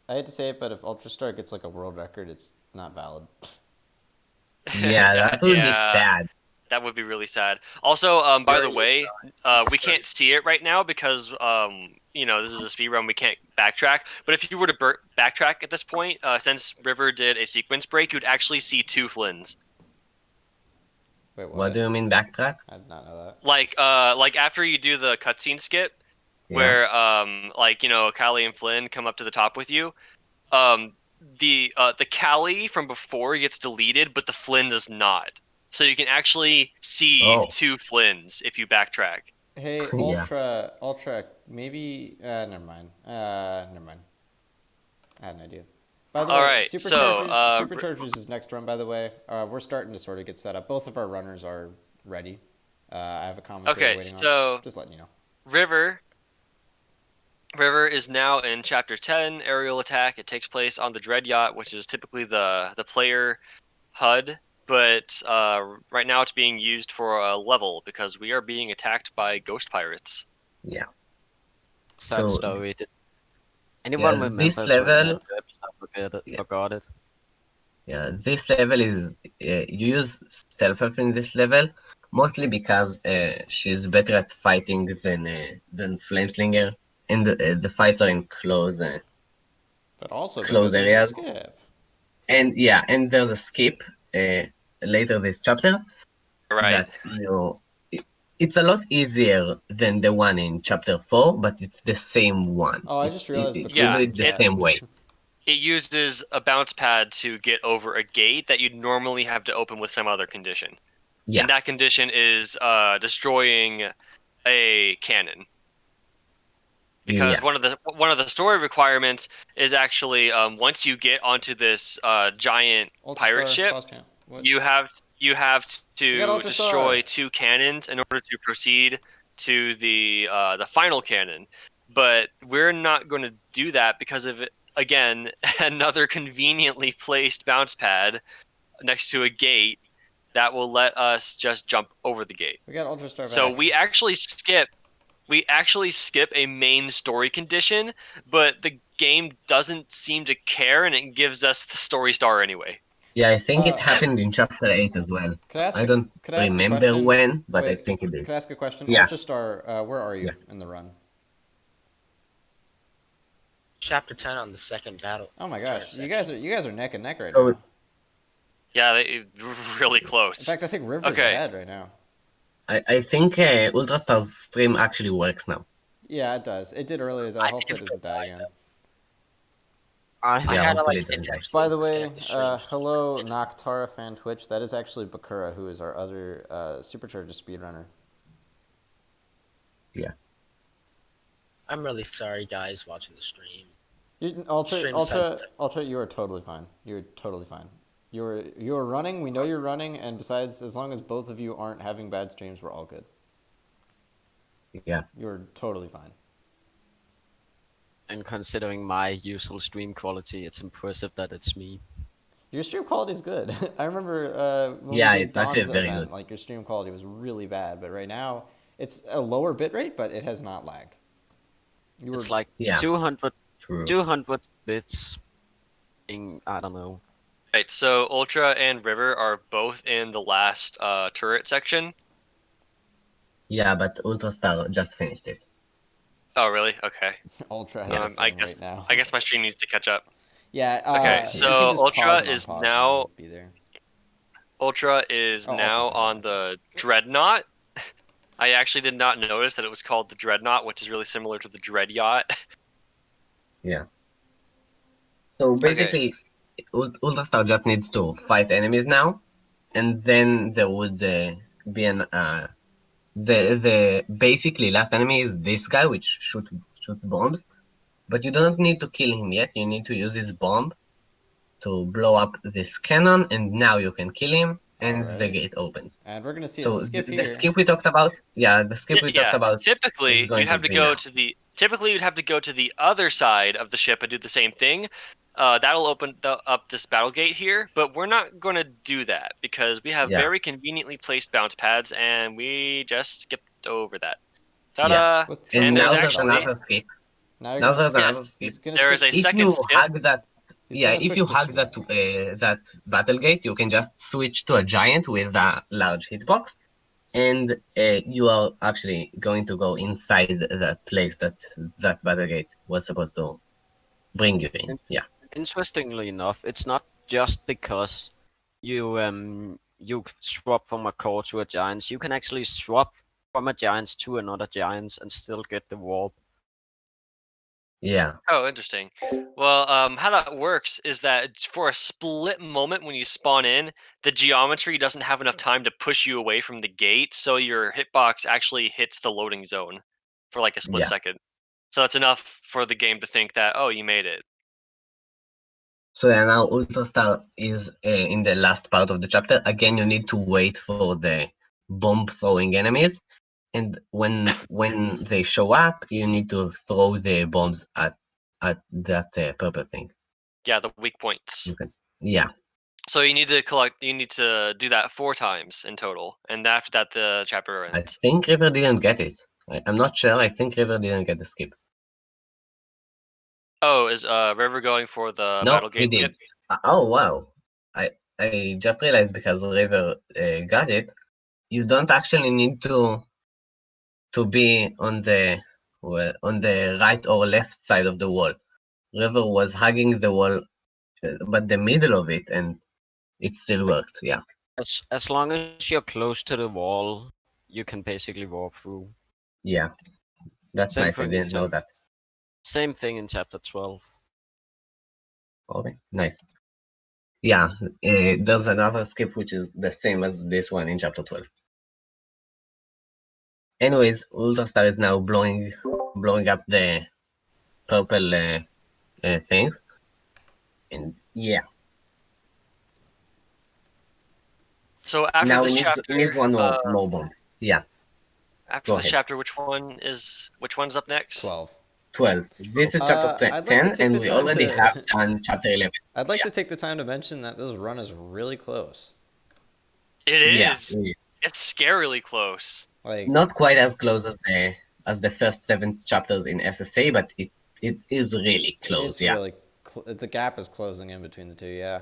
to say it, but if Ultrastar gets like a world record, it's not valid. Yeah, that would be sad. That would be really sad. Also, by the way, we can't see it right now because this is a speed run. We can't backtrack. But if you were to backtrack at this point, since River did a sequence break, you'd actually see 2 Flynns. Wait, What do you mean backtrack? I did not know that. Like after you do the cutscene skip, Yeah. where like Callie and Flynn come up to the top with you, the Callie from before gets deleted, but the Flynn does not. So you can actually see Oh. 2 Flynns if you backtrack. Hey, Yeah. Ultra, maybe. Never mind. Never mind. I had an idea. By the All way, right, so, Superchargers is next run. By the way, we're starting to sort of get set up. Both of our runners are ready. I have a commentator Okay, waiting so on. Just letting you know. River is now in Chapter 10, Aerial Attack. It takes place on the Dread Yacht, which is typically the player HUD, but right now it's being used for a level because we are being attacked by ghost pirates. Yeah. Sad So, story. Did anyone yeah, remembers this when level. forgot it? Yeah, this level is you use Stealth in this level mostly because she's better at fighting than Flameslinger, and the fights are in But also close because there's a areas. skip. And yeah, and there's a skip later this chapter Right. that it's a lot easier than the one in chapter 4, but it's the same one. Oh, I just realized. You Yeah, do it the same way. It uses a bounce pad to get over a gate that you'd normally have to open with some other condition. Yeah. And that condition is destroying a cannon. Because one of the story requirements is actually once you get onto this giant pirate ship, you have to destroy 2 cannons in order to proceed to the final cannon. But we're not going to do that because of, again, another conveniently placed bounce pad next to a gate that will let us just jump over the gate. We got Ultra Star So back. we actually skip a main story condition, but the game doesn't seem to care, and it gives us the story star anyway. Yeah, I think it happened in chapter 8 as well. I don't remember when, but I think it did. Could I ask a question? Yeah. Ultra Star, where are you in the run? Chapter 10 on the second battle. Oh my gosh, you guys are neck and neck right So- now. Yeah, they really close. In fact, I think River's Okay. ahead right now. I think Ultrastar's stream actually works now. Yeah, it does. It did earlier though. I think Hopefully it's it doesn't die again. I I Yeah, had to hopefully like it doesn't intentionally By the way, disconnect the stream. hello Fix it. Noctara fan Twitch. That is actually Bakura, who is our other Supercharger speedrunner. I'm really sorry, guys, watching the stream. Ultra, Stream Ultra, sensitive. Ultra, you are totally fine. You're totally fine. You're running. We know you're running, and besides, as long as both of you aren't having bad streams, we're all good. Yeah. You're totally fine. And considering my usual stream quality, it's impressive that it's me. Your stream quality is good. I remember when Yeah, we did it's actually Dawn's very event, good. like your stream quality was really bad, but right now it's a lower bit rate, but it has not lagged. You were It's like Yeah. 200 True. bits in, I don't know. Right, so Ultra and River are both in the last turret section. Yeah, but Ultrastar just finished it. Oh, really? Okay. Ultra has a I thing guess right now. I guess my stream needs to catch up. Yeah. Okay, you so can just Ultra pause and is unpause and now- it'll be there. Ultra is Oh, now Ultra's on not. the Dreadnought. I actually did not notice that it was called the Dreadnought, which is really similar to the Dread Yacht. So basically, Ultrastar just needs to fight enemies now, and then there would be an the basically last enemy is this guy which shoots bombs, but you don't need to kill him yet. You need to use his bomb to blow up this cannon, and now you can kill him, and the Alright. gate opens. And we're gonna see So a skip the here. skip we talked about, the skip we talked about. Typically, is going you'd have to to be go now. to the you'd have to go to the other side of the ship and do the same thing. That'll open up this battle gate here, but we're not going to do that because we have Yeah. very conveniently placed bounce pads, and we just skipped over that. Ta-da! With And And now there's there's actually another skip. Now you're Now gonna there's skip. another Yes, skip. He's gonna there is switch- a If second you skip. hug that, he's yeah, gonna if switch you to hug slow. that battle gate, you can just switch to a giant with a large hitbox, and you are actually going to go inside the place that battle gate was supposed to bring you in. Yeah. Interestingly enough, it's not just because you you swap from a core to a giant. You can actually swap from a giant to another giant and still get the warp. Yeah. Oh, interesting. Well, how that works is that for a split moment when you spawn in, the geometry doesn't have enough time to push you away from the gate, so your hitbox actually hits the loading zone for like a split Yeah. second. So that's enough for the game to think that, oh, you made it. So yeah, now Ultrastar is in the last part of the chapter. Again, you need to wait for the bomb throwing enemies, and when they show up, you need to throw the bombs at that purple thing. Yeah, the weak points. Yeah. So you need to do that 4 times in total, and after that the chapter I ends. think River didn't get it. I'm not sure. I think River didn't get the skip. Oh, is River going for the No, battle he gate did. skip? Oh wow! I just realized because River got it. You don't actually need to be on the right or left side of the wall. River was hugging the wall, but the middle of it, and it still worked. Yeah. As long as you're close to the wall, you can basically warp through. Yeah. That's Same nice. I thing. didn't know that. Same thing in chapter 12. Okay. Nice. Yeah. There's another skip which is the same as this one in chapter 12. Anyways, Ultrastar is now blowing up the purple things, and yeah. So after Now this it chapter, needs one more bomb. Yeah. after Go this ahead. chapter, which one's up next? 12. 12. This is chapter I'd like to 10, take and the we time already to. have done chapter 11. I'd like Yeah. to take the time to mention that this run is really close. It Yeah. is. It's scarily close. Like, Not quite as close as the first 7 chapters in SSA, but it is really close. it's Yeah. really the gap is closing in between the two. Yeah.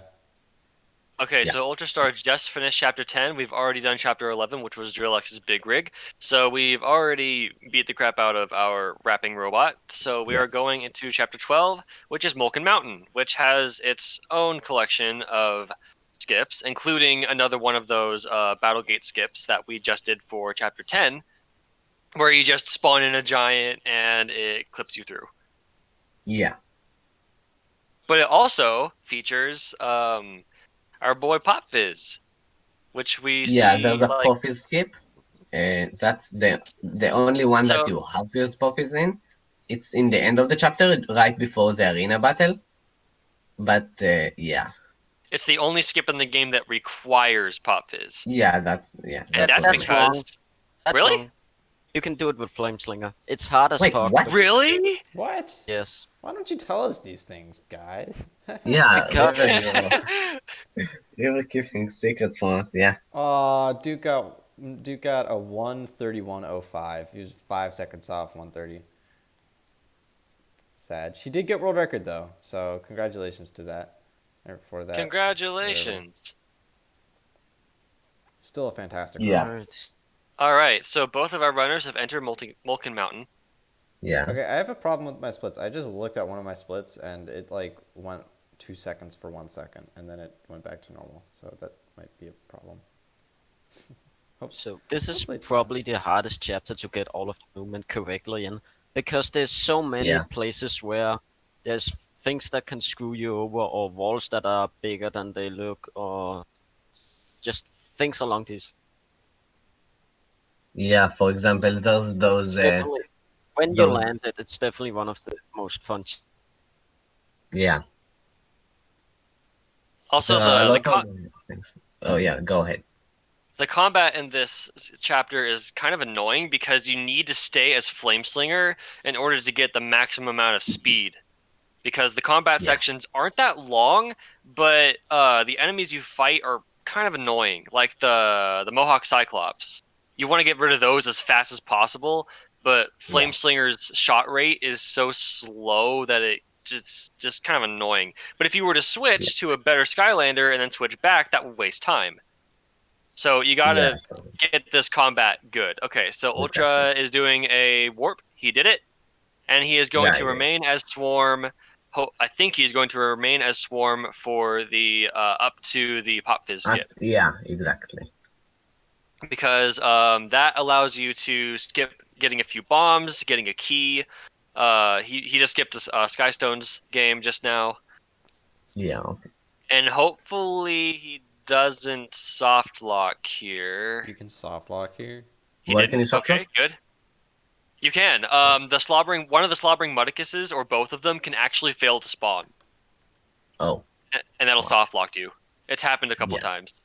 Okay, Yeah. so Ultrastar just finished chapter 10. We've already done chapter 11, which was Drillex's big rig. So we've already beat the crap out of our rapping robot. So we Yeah. are going into chapter 12, which is Molken Mountain, which has its own collection of skips, including another one of those Battlegate skips that we just did for chapter 10, where you just spawn in a giant and it clips you through. Yeah. But it also features our boy Pop Fizz, which we Yeah, see there's a like Poffies skip. That's the only one that So- you have to use Poffies in. It's in the end of the chapter, right before the arena battle. But yeah. it's the only skip in the game that requires Pop Fizz. Yeah, that's yeah. And that's That's wrong. because That's Really? wrong. You can do it with Flameslinger. It's hard as Wait, fuck. what? but- Really? What? Yes. Why don't you tell us these things, guys? Yeah, Because- you're keeping secrets from us. Yeah. Oh, Duke got a 1:31:05. He was 5 seconds off 1:30. Sad. She did get world record though, so congratulations to that. Or for that. Congratulations. Still a fantastic Yeah. run. Alright. All right, so both of our runners have entered Molken Mountain. Yeah. Okay, I have a problem with my splits. I just looked at one of my splits and it like went 2 seconds for 1 second, and then it went back to normal. So that might be a problem. So this is Hopefully it's probably the hardest chapter to get all of the movement correctly in, because there's so many Yeah. places where there's things that can screw you over, or walls that are bigger than they look, or just things along these. Yeah. For example, there's those. Definitely, when you those- land it, it's definitely one of the most fun. Yeah. Also, There are a the lot of things. Oh yeah. Go ahead. the combat in this chapter is kind of annoying because you need to stay as Flameslinger in order to get the maximum amount of speed. Because the combat Yeah. sections aren't that long, but the enemies you fight are kind of annoying, like the Mohawk Cyclops. You want to get rid of those as fast as possible, but Flameslinger's shot rate is so slow that it's just kind of annoying. But if you were to switch to a better Skylander and then switch back, that would waste time. So you gotta get this combat good. Okay, so Ultra is doing a warp. He did it, and he is going Yeah, to he did. remain as Swarm I think he's going to remain as Swarm for the up to the Pop Fizz skip. Yeah, exactly. Because that allows you to skip getting a few bombs, getting a key. He just skipped a Skystones game just now. Yeah. Okay. And hopefully he doesn't soft lock here. You can soft lock here. He Where didn't? can you soft Okay, lock? good. You can. One of the slobbering Muddicuses, or both of them, can actually fail to spawn. Oh. And that'll Wow. soft lock you. It's happened a couple Yeah. times.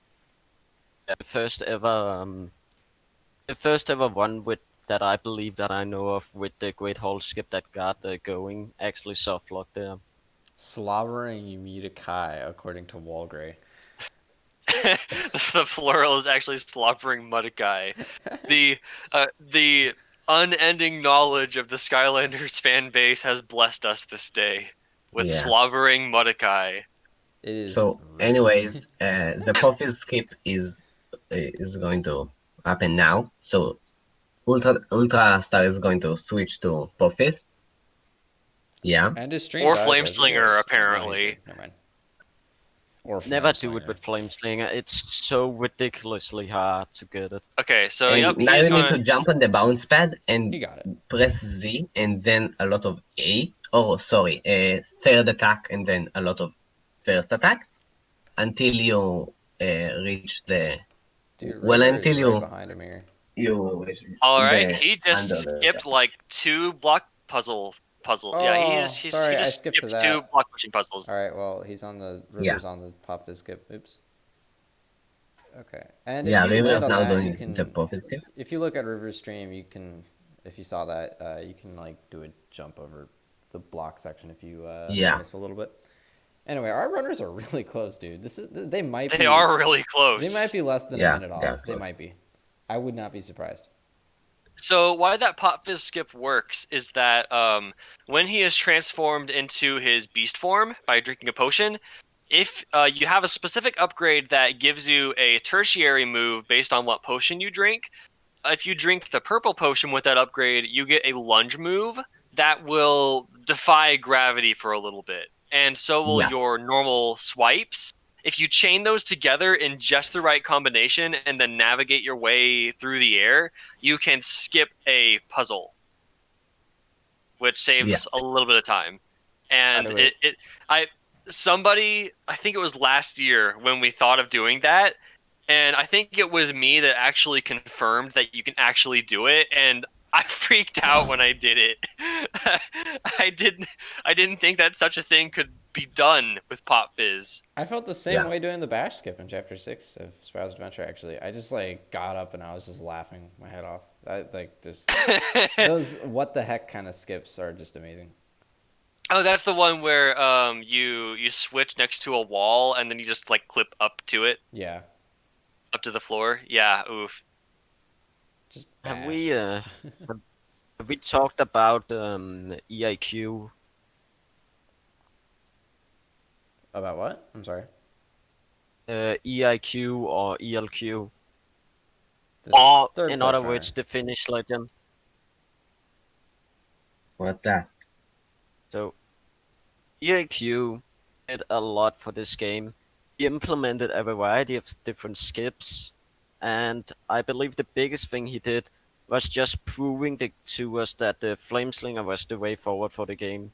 The first ever one with that I believe that I know of with the Great Hall skip that got going actually soft locked there. Slobbering Yumita according to Walgray. The plural is actually slobbering Muddikai. The unending knowledge of the Skylanders fan base has blessed us this day with Yeah. slobbering Muddikai. It is. So, really- anyways, the Pop Fizz skip is going to happen now. So, Ultra Star is going to switch to Pop Fizz. Yeah. And his stream Or dies Flame as he Slinger, goes. Oh, no, he's apparently. dead. Never mind. Or Never Flame do it Slinger. with Flameslinger. It's so ridiculously hard to get it. Okay, so And yep, now he's you need to going. jump on the bounce pad and You got it. press Z and then a lot of A. Oh, sorry, third attack and then a lot of first attack until you reach the. Dude, Well, River until is you right behind him here. All right, the- he just under the- skipped like 2 block puzzle. Yeah, Oh, he sorry, I just skipped to skipped that. 2 block pushing puzzles. All right, well, he's on the Yeah. River's on the Pop Fizz skip. Oops. Okay, and Yeah, if you River's land on now that, doing you can. the Pop Fizz skip. If you look at River's stream, you can. If you saw that, you can like do a jump over the block section if you Yeah. miss a little bit. Anyway, our runners are really close, dude. They might be. They are really close. They might be less than Yeah, a minute they're off. They close. might be. I would not be surprised. So why that Pop Fizz skip works is that when he is transformed into his beast form by drinking a potion, if you have a specific upgrade that gives you a tertiary move based on what potion you drink, if you drink the purple potion with that upgrade, you get a lunge move that will defy gravity for a little bit. And so will Yeah. your normal swipes. If you chain those together in just the right combination and then navigate your way through the air, you can skip a puzzle, which saves a little bit of time. And By the way- somebody, I think it was last year when we thought of doing that, and I think it was me that actually confirmed that you can actually do it, and I freaked out when I did it. I didn't think that such a thing could be done with Pop Fizz. I felt the same Yeah. way doing the bash skip in Chapter 6 of Sprou's Adventure, actually. I just, like, got up and I was just laughing my head off. Those what the heck kind of skips are just amazing. Oh, that's the one where you switch next to a wall and then you just like clip up to it, Yeah. up to the floor. Yeah, oof. Just Have bash. we have we talked about EIQ? About what? I'm sorry. EIQ or ELQ? The Or third in place other runner. words, the Finnish legend. What's that? So EIQ did a lot for this game. He implemented a variety of different skips, and I believe the biggest thing he did was just proving to us that the Flameslinger was the way forward for the game.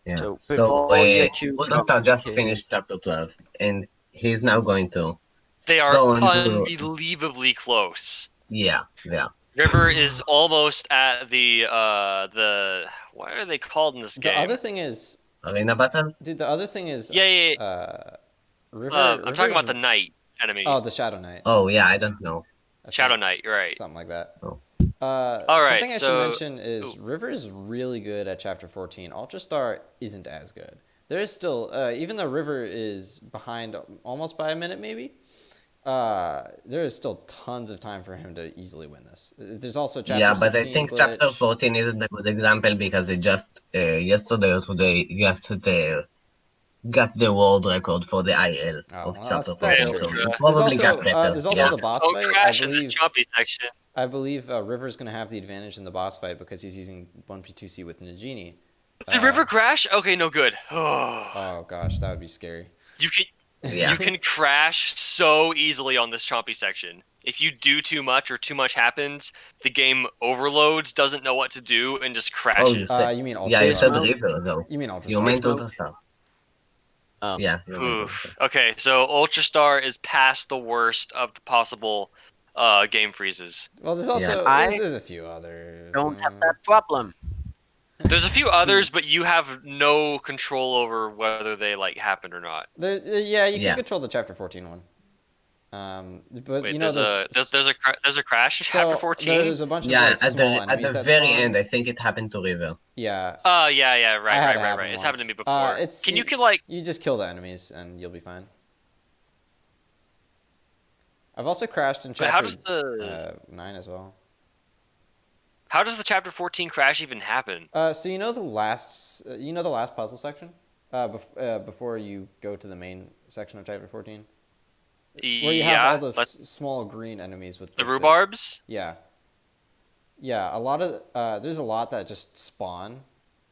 Yeah. So So, before EIQ Ultrastar just came- finished chapter 12, and he's now going to. They are Go on to- unbelievably close. Yeah. River is almost at the what are they called in this The game? other thing is, Arena battles? dude, the other thing is, Yeah. River. I'm talking about River's- the knight enemy. Oh, the Shadow Knight. Oh, yeah, I don't know. I Shadow think- Knight, you're right. Something like that. Oh. Something I should so- mention is River is really good at Chapter 14. Ultrastar isn't as good. There is still, even though River is behind almost by a minute maybe, there is still tons of time for him to easily win this. There's also Chapter Yeah, but I 16 think glitch. chapter 14 isn't a good example because it just yesterday or today got the world record for the IL Oh, of well, chapter that's 14. true. So it There's probably also, got better. there's also yeah. the boss Oh, fight. crash in this choppy section. I believe River's going to have the advantage in the boss fight because he's using 1P2C with Nagini. Did River crash? Okay, no good. Oh gosh, that would be scary. You can Yeah. you can crash so easily on this chompy section. If you do too much or too much happens, the game overloads, doesn't know what to do, and just Oh, you crashes. said You mean yeah, you said Ultra? river though. You mean Ultra? You meant Ultra Star. Oh. Yeah. You meant Ultra Oof. Star. Okay, so Ultra Star is past the worst of the possible game freezes. Well, there's also I there's a few others. Don't have that problem. There's a few others, but you have no control over whether they like happen or not. There, yeah, you Yeah. can control the Chapter 14 one. But Wait, you know there's a crash in so chapter 14. there's a bunch of Yeah, like at small the enemies that very spawn. end, I think it happened to River. Yeah, Oh yeah, I had it right. happen It's happened to me once. before. It's Can you kill like? you just kill the enemies and you'll be fine. I've also crashed in But chapter how does the 9 as well. how does the chapter 14 crash even happen? So you know the last puzzle section, before you go to the main section of chapter 14, where you have all those small green enemies with the like, rhubarbs. Yeah. A lot of there's a lot that just spawn,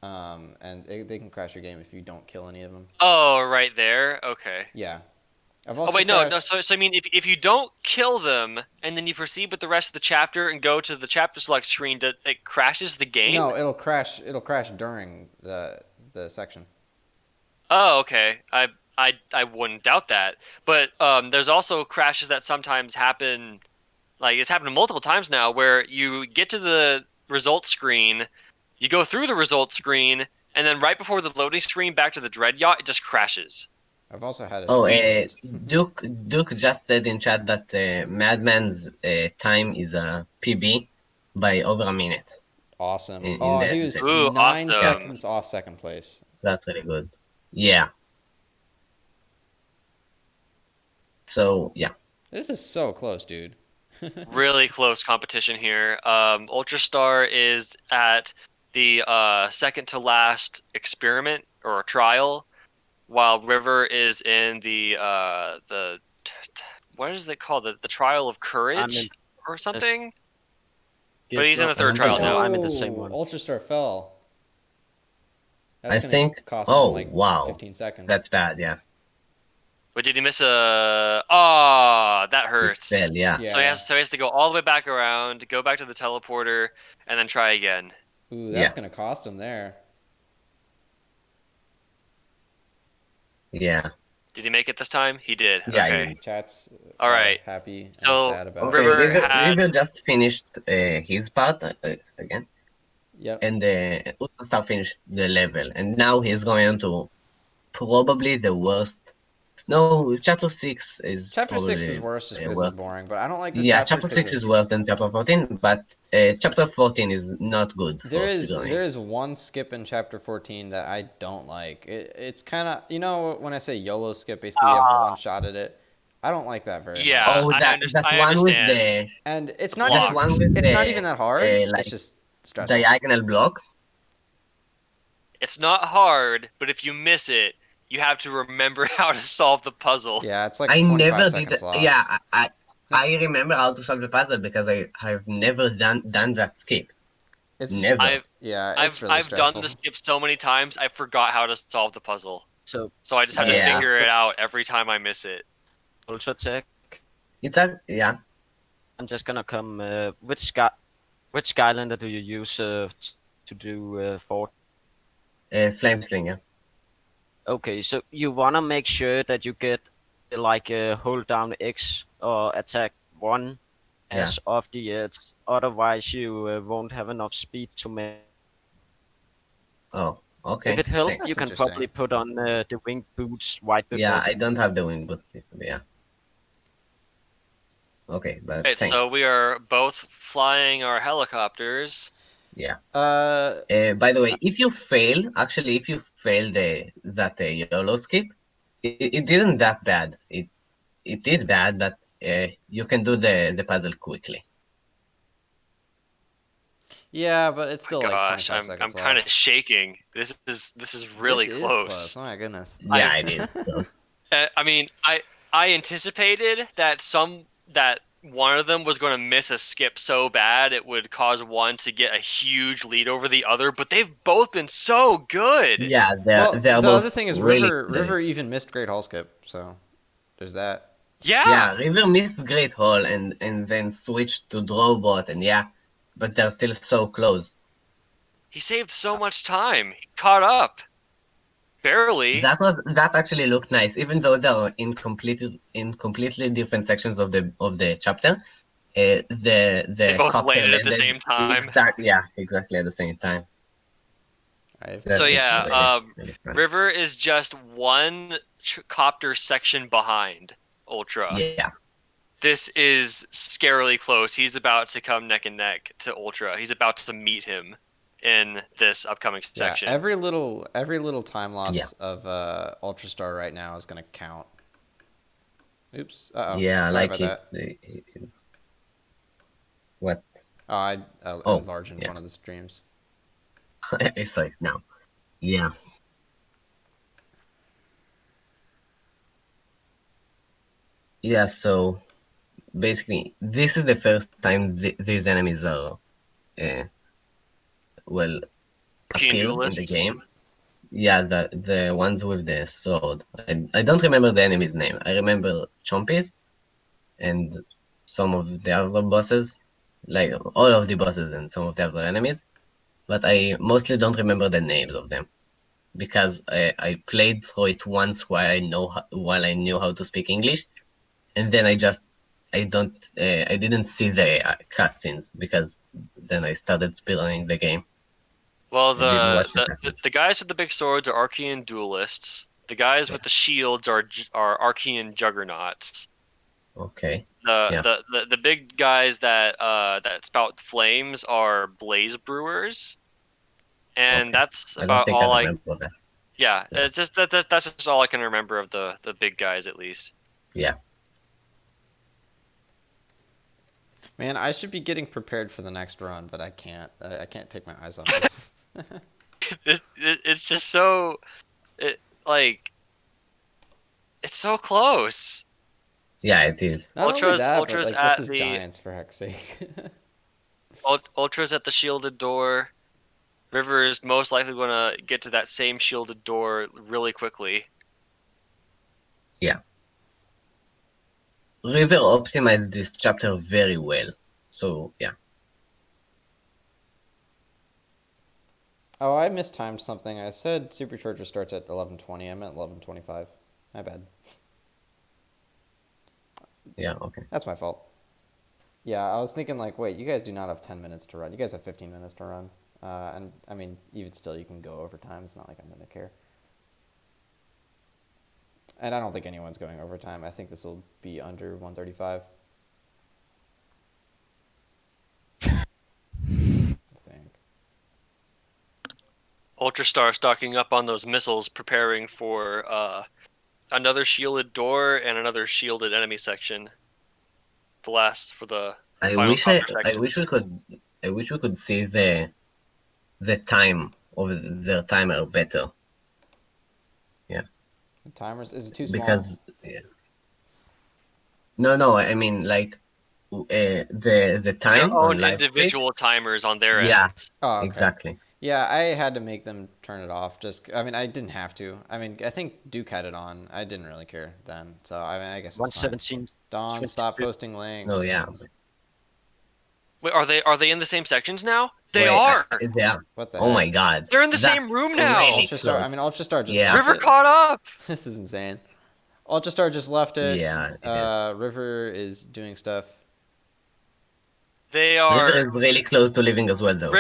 and they can crash your game if you don't kill any of them. Oh, right there. Okay. Yeah. I've Oh also wait, no. crashed- So I mean, if you don't kill them and then you proceed with the rest of the chapter and go to the chapter select screen, it crashes the game. No, it'll crash. It'll crash during the section. Oh, okay. I wouldn't doubt that. But there's also crashes that sometimes happen. Like it's happened multiple times now, where you get to the results screen, you go through the results screen, and then right before the loading screen back to the dread yacht, it just crashes. I've also had it. Oh, Duke just said in chat that Madman's time is a PB by over a minute. Awesome. in Oh, the he was SSX. Ooh, 9 awesome. seconds off second place. That's really good. Yeah. So yeah. This is so close, dude. Really close competition here. Ultra Star is at the second to last experiment or trial, while River is in the what is it called? The trial of courage or something. But he's in the third trial now. I'm in the same one. Ultra Star fell. I gonna think. cost him Oh like wow, 15 seconds. that's bad. Yeah. But did he miss a? Oh, that It hurts. fell, yeah. Yeah. So he has to go all the way back around, go back to the teleporter, and then try again. Ooh, that's Yeah. gonna cost him there. Yeah. Did he make it this time? He did. Yeah, he Okay. did. Chat's All right. happy and So, sad about Okay, it. River River, had- River just finished his part again, Yep. and Ultra Star finished the level, and now he's going to probably the worst. No, chapter 6 is Chapter 6 is probably, worse just because worse. it's boring, but I don't like this Yeah, chapter chapter 'cause 6 it- is worse than chapter 14, but chapter 14 is not good for speedrunning. There is one skip in chapter 14 that I don't like. It's kind of, you know, when I say YOLO skip, basically you have one shot at it. I don't like that very Yeah. much. Oh, I that I one with understand. the And it's not Block. even, That one with it's not the, even that hard. like, It's just stressful. diagonal blocks. It's not hard, but if you miss it, you have to remember how to solve the puzzle. Yeah, it's like I 25 never did seconds that. lost. Yeah, I remember how to solve the puzzle because I've never done that skip. It's Never. it's really I've stressful. done the skip so many times, I forgot how to solve the puzzle. So So I just have to Yeah. figure it out every time I miss it. Ultra Tech. It's a yeah. I'm just gonna come. Which Skylander do you use to do fort? Flame slinger. Okay, so you wanna make sure that you get like hold down X or attack 1 as of the edge. Otherwise, you won't have enough speed to make. Oh, okay. If it helps, Thanks. you That's can probably put on the winged boots right before. Yeah, I don't have the wing boots. Yeah. Okay, but Right, thanks. so we are both flying our helicopters. Yeah. Uh, By the way, if you fail that YOLO skip, it isn't that bad. It is bad, but you can do the puzzle quickly. yeah, but it's still like Gosh, 25 I'm seconds kind of lost. shaking. This is really This is close. Oh my goodness. Yeah, it is. So, I mean, I anticipated that one of them was going to miss a skip so bad it would cause one to get a huge lead over the other, but they've both been so good. Yeah, Well, they're the both other thing is really River even missed Great Hall Skip, so there's that. Yeah, River missed Great Hall and then switched to Drobot, and but they're still so close. He saved so much time. He caught up. Barely. That actually looked nice, even though they're in completely different sections of the chapter. The both copter landed at the same time. Exactly at the same time. So yeah, really fun. River is just one copter section behind Ultra. Yeah, This is scarily close. He's about to come neck and neck to Ultra. He's about to meet him in this upcoming section. Yeah, every little time loss of Ultra Star right now is gonna count. Oops. Uh-oh. yeah, Sorry like about what? Oh, I enlarged yeah. one of the streams. I saw it now. Yeah. Yeah, so basically, this is the first time these enemies are, well, Arcane appear in the duelists. game. Yeah, the ones with the sword. I don't remember the enemy's name. I remember Chompies and some of the other bosses, like all of the bosses and some of the other enemies. But I mostly don't remember the names of them because I played through it once while I knew how to speak English, and then I didn't see the cutscenes because then I started speedrunning the game. Well, I didn't watch the the, cutscenes. the guys with the big swords are Arcane duelists. The guys with the shields are Arcane juggernauts. Okay. The big guys that spout flames are blaze brewers, and Okay. that's I don't about think all I I. remember that. Yeah, it's just that's just all I can remember of the big guys at least. Yeah. Man, I should be getting prepared for the next run, but I can't. I can't take my eyes off this. It's just so, it's so close. Yeah, it is. Not only that, Ultra's but like at this is the Giants for heck's sake. Ultra's at the shielded door. River is most likely going to get to that same shielded door really quickly. Yeah. River optimized this chapter very well. So yeah. Oh, I mistimed something. I said Supercharger starts at 11:20. I meant 11:25. My bad. Yeah, okay. That's my fault. Yeah, I was thinking like, wait, you guys do not have 10 minutes to run. You guys have 15 minutes to run. And I mean, even still, you can go overtime. It's not like I'm gonna care. And I don't think anyone's going overtime. I think this will be under 135. I think. Ultra Star stocking up on those missiles, preparing for another shielded door and another shielded enemy section. The last for the final copter I wish sections. we could see the time of the timer better. Yeah. The timers, is it too small? Because no, I mean like the time Their on own live individual timers on their Yeah. ends. Oh, okay. Exactly. Yeah, I had to make them turn it off. I mean, I didn't have to. I mean, I think Duke had it on. I didn't really care then. So, I mean, I guess it's fine. 117. Don, stop posting links. Oh yeah. Wait, are they in the same sections now? They Wait, are. Yeah. What the Oh heck? my god. They're in the same That's room now. really Ultra Star. close. I mean, Ultra Star just Yeah. left River it. caught up. This is insane. Ultra Star just left it. Yeah. River is doing stuff. They are. River is really close to living as well, though.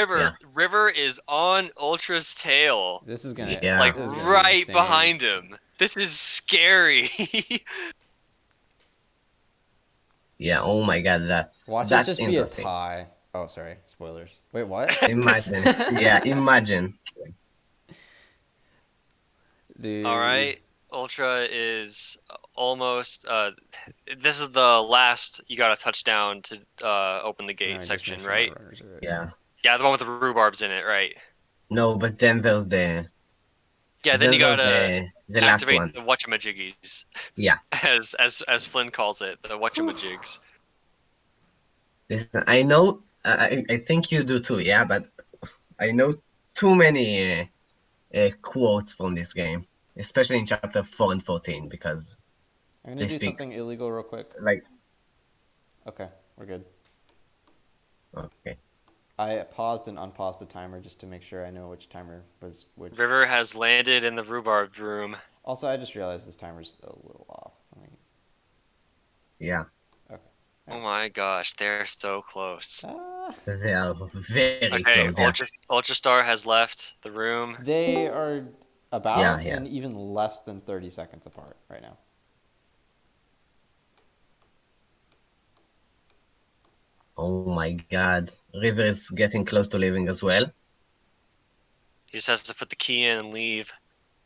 River is on Ultra's tail, This is gonna Yeah. this is gonna be right insane. behind him. This is scary. Yeah. Oh my god. That's Watch that's it just be a interesting. tie. Oh, sorry, spoilers. Wait, what? Imagine. Yeah. Imagine. Dude. All right, Ultra is almost. This is the last you got a touchdown to open the No, gate just section, make sure my right? runners are ready. Yeah. Yeah, the one with the rhubarbs in it, right? No, but then there's the. Yeah, then you there's gotta the last activate one. the whatchamajiggies. Yeah. As Flynn calls it, the whatchamajigs. Listen, I know. I think you do too. Yeah, but I know too many quotes from this game, especially in chapter 4 and 14, because I'm gonna they do speak something illegal real quick. like. Okay, we're good. Okay. I paused and unpaused the timer just to make sure I know which timer was which. River has landed in the rhubarb room. Also, I just realized this timer's a little off. I mean, Yeah, Oh my gosh, they're so close. they are very Okay, close. Yeah. Ultra Star has left the room. they are about Yeah, yeah. and even less than 30 seconds apart right now. Oh my God, River is getting close to leaving as well. He just has to put the key in and leave.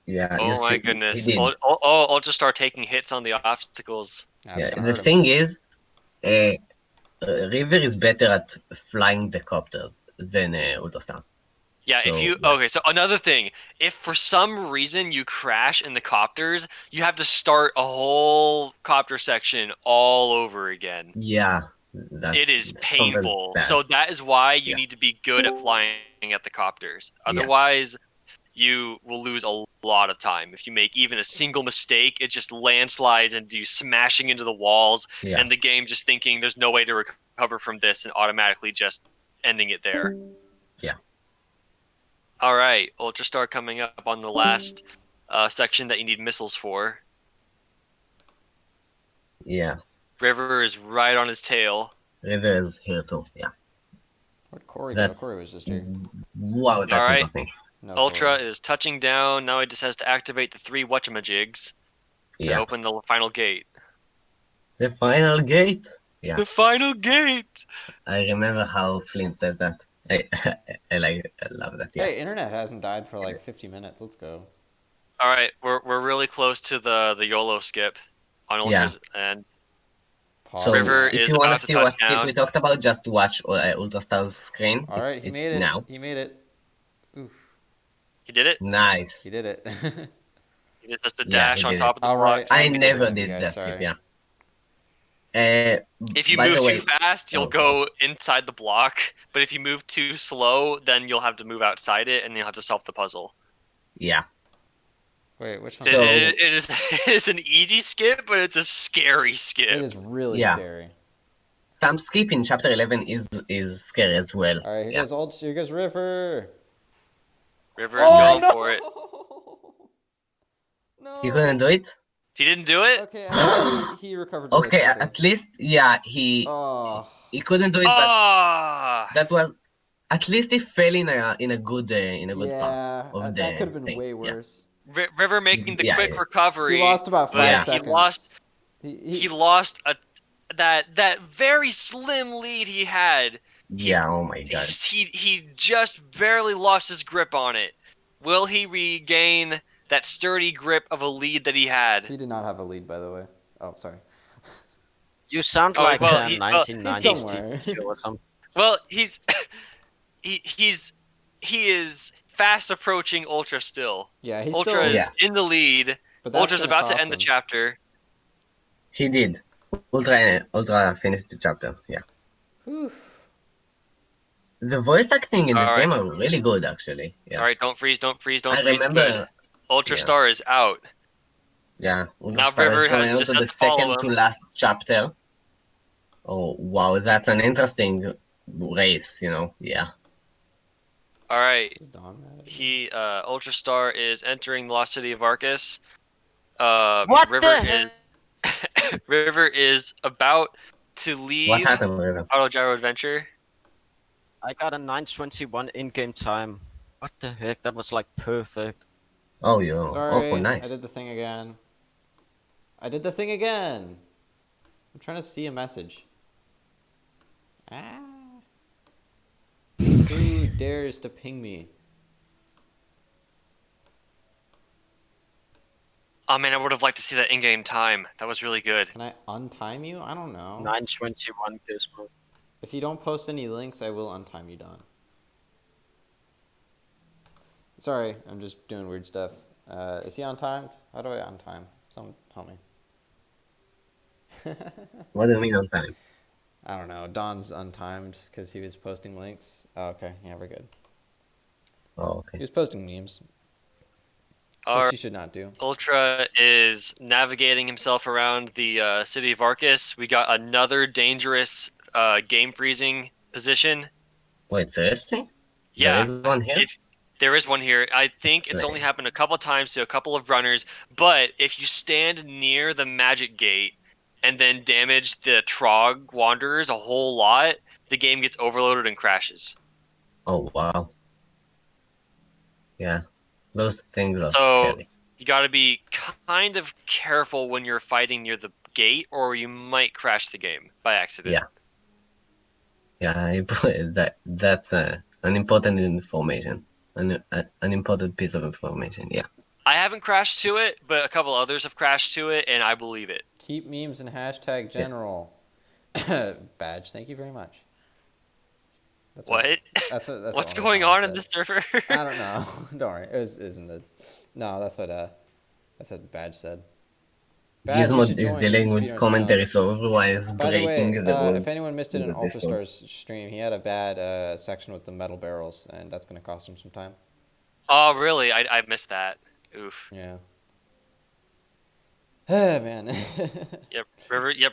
Yeah. Oh You my see, goodness. he did. Ultra Star taking hits on the obstacles. That's Yeah. gonna The hurt him. thing is, River is better at flying the copters than Ultrastar. Yeah, So, if you yeah. okay, so another thing, if for some reason you crash in the copters, you have to start a whole copter section all over again. Yeah, It is sometimes it's painful. bad. So that is why you Yeah. need to be good at flying at the copters. Yeah. Otherwise, you will lose a lot of time. If you make even a single mistake, it just landslides into you smashing into the walls, Yeah. and the game just thinking there's no way to recover from this and automatically just ending it there. Yeah. All right, Ultra Star coming up on the last section that you need missiles for. Yeah. River is right on his tail. River is here too. Yeah. Where'd Corey go? That's Corey was just here. wow. That's All right. interesting. No, Ultra Corey. is touching down. Now he just has to activate the 3 whatchamajigs to Yeah. open the final gate. The final gate. Yeah. The final gate! I remember how Flint says that. I love that. Yeah. Hey, internet hasn't died for like 50 minutes. Let's go. All right, we're really close to the YOLO skip on Ultras, and Pause. So River if is you want about to to see touch what skip down. we talked about, just watch Ultrastar's screen. All right, he It's made it. now. He made it. Oof. He did it. Nice. He did it. He just has to Yeah, dash he on did top of the All right, blocks. I I'm never forgiving you did guys, that sorry. skip. Yeah. If you By move the too way, fast, you'll oh, go inside the block. But if you move too slow, then you'll have to move outside it, and you'll have to solve the puzzle. yeah. Wait, which one? So- It is it is an easy skip, but it's a scary skip. It is really Yeah. scary. Some skip in chapter 11 is scary as well. All right, here Yeah. goes Ult. Here goes River. River is going for it. No. He couldn't do it. He didn't do it. Okay, actually, he recovered. Very Okay, quickly. at least yeah, he Oh. couldn't do it, but Ah, that was at least he fell in a good Yeah, part of the that could have been thing. way Yeah. worse. River making the Yeah, quick yeah. recovery. He lost about but 5 Yeah. seconds. He lost. He He lost that very slim lead he had. Yeah, oh my god. He just barely lost his grip on it. Will he regain that sturdy grip of a lead that he had? He did not have a lead, by the way. Oh, sorry. You sound Oh, like well, a he's 1990s somewhere. TV show or something. Well, he is fast approaching Ultra still. Yeah, he's Ultra still. is Yeah. in the lead. But that's Ultra's gonna about to cost end the him. chapter. He did. Ultra finished the chapter. Yeah. Whew. The voice acting in this Alright. game are really good, actually. Yeah. All right, don't freeze, don't freeze, don't I freeze. remember. Good. Ultra yeah. Star is out. Yeah. Now Ultrastar River is going just on to has the to follow second to him. last chapter. Oh wow, that's an interesting race. Yeah. All right, Is Dawn mad at me? Ultra Star is entering the lost city of Arcus. What River the heck? is River is about to leave What happened, River? Auto Gyro Adventure. I got a 9:21 in-game time. What the heck? That was like perfect. Oh, yo. Sorry, Oh, nice. I did the thing again. I did the thing again. I'm trying to see a message. Ah. Who dares to ping me? Oh man, I would have liked to see that in-game time. That was really good. Can I untime you? I don't know. 9:21 Gizmo. If you don't post any links, I will untime you, Don. Sorry, I'm just doing weird stuff. Is he untimed? How do I untime? Someone tell me. What do you mean on time? I don't know. Don's untimed because he was posting links. Oh, okay, yeah, we're good. Oh, He okay. was posting memes, Our which you should not do. Ultra is navigating himself around the city of Arcus. We got another dangerous game freezing position. Wait, seriously? Yeah, There is one here? there is one here. I think it's Great. only happened a couple times to a couple of runners, but if you stand near the magic gate and then damage the Trog Wanderers a whole lot, the game gets overloaded and crashes. Oh, wow. Yeah. Those things are So scary. you got to be kind of careful when you're fighting near the gate, or you might crash the game by accident. Yeah. Yeah, that's an important information. An important piece of information, yeah. I haven't crashed to it, but a couple others have crashed to it, and I believe it. Keep memes and hashtag general. Badge, thank you very much. That's What? That's What's what going Omicron on in said. this server? I don't know. Don't worry. It isn't it? No, that's what Badge said. Badge, you Gizmo should is join. dealing You should with speedrun commentary, Scale. so everyone is By the way, breaking the rules. if anyone missed it in the Discord. Ultrastar's stream, he had a bad section with the metal barrels, and that's going to cost him some time. Oh, really? I missed that. Oof. Yeah. Man.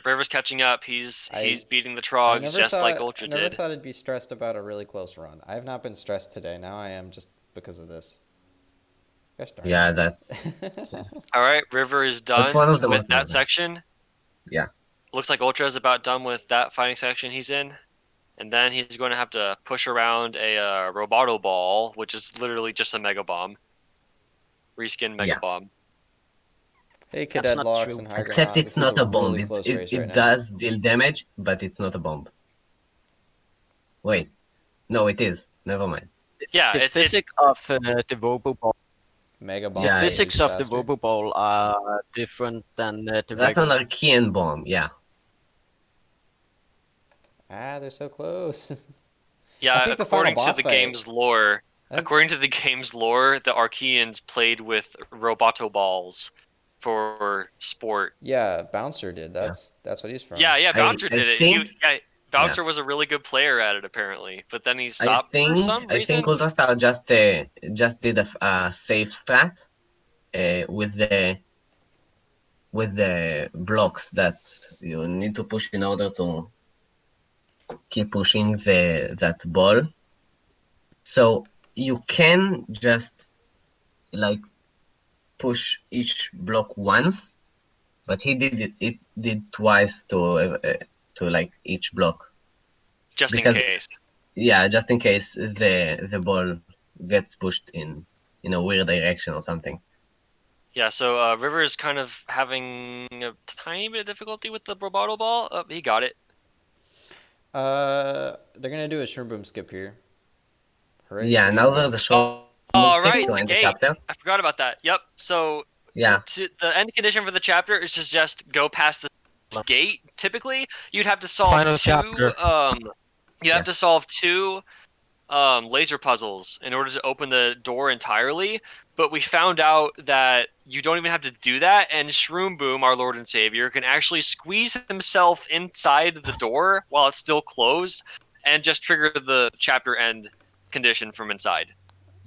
River's catching up. He's beating the I Trogs never just like thought- Ultra I never did. thought I'd be stressed about a really close run. I have not been stressed today. Now I am just because of this. Gosh darn Yeah, that's All right, River is done That's one of the with most that important. section. Yeah. Looks like Ultra is about done with that fighting section he's in. And then he's going to have to push around a Roboto Ball, which is literally just a Mega Bomb. Reskin Mega Yeah. Bomb. Hey, That's Cadet not Locks true. and Hygronaut. except This it's is not a bomb. really It close it, race it right now. does deal damage, but it's not a bomb. Wait, no, it is. Never mind. Yeah, The it's physics of the Robo Ball, Mega the Bomb. Yeah, physics is of the faster. Robo Ball are different than the That's an regular. Archean bomb. Yeah. Ah, they're so close. I yeah. think the final According to boss the fight- game's lore, I think- according to the game's lore, the Archeans played with Roboto Balls for sport. Yeah, Bouncer did. That's what he's from. Yeah, Bouncer I did it. think- Bouncer was a really good player at it apparently, but then he I stopped for some think reason. Ultrastar just did a safe strat with the blocks that you need to push in order to keep pushing that ball. So you can just like push each block once, but he did it did twice to like each block. Just because- in case. Yeah, just in case the ball gets pushed in a weird direction or something. Yeah, so River is kind of having a tiny bit of difficulty with the Roboto Ball. Oh, he got it. They're gonna do a shroom boom skip here. Hooray Yeah, for now shroom there's boom. a show. Oh, right, to the end gate. chapter. I forgot about that. Yep. So Yeah, the end condition for the chapter is to just go past the gate. Typically, you'd have to solve Final two. chapter. You have to solve two laser puzzles in order to open the door entirely. But we found out that you don't even have to do that, and Shroom Boom, our Lord and Savior, can actually squeeze himself inside the door while it's still closed, and just trigger the chapter end condition from inside.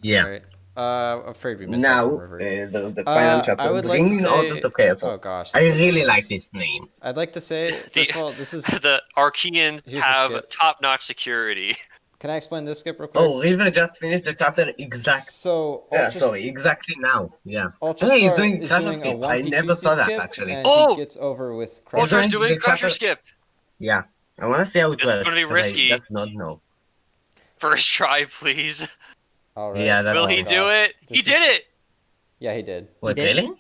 yeah. Alright. I'm afraid we missed that Now from River. the final I chapter, would like to bringing order say. to chaos. Oh gosh. I this is really close. like this name. I'd like to say first of all, this is. The Archeans Here's the have skip. top-notch security. Can I explain this skip real quick? Oh, River just finished the chapter exactly. So Exactly now. Yeah. Ultra Hey, he's Star doing is Crusher doing a skip. I 1p2c never saw that, skip, actually. and Oh! he gets over with Ultra- Crusher. Ultra's doing doing the Crusher chapter- Skip. Yeah. I want to see how it It's works. gonna be 'cause risky. I just not know. First try, please. All right. Yeah, that's Will Oh, he do gosh. it? This He did it! Yeah, he did. Wait, did? really?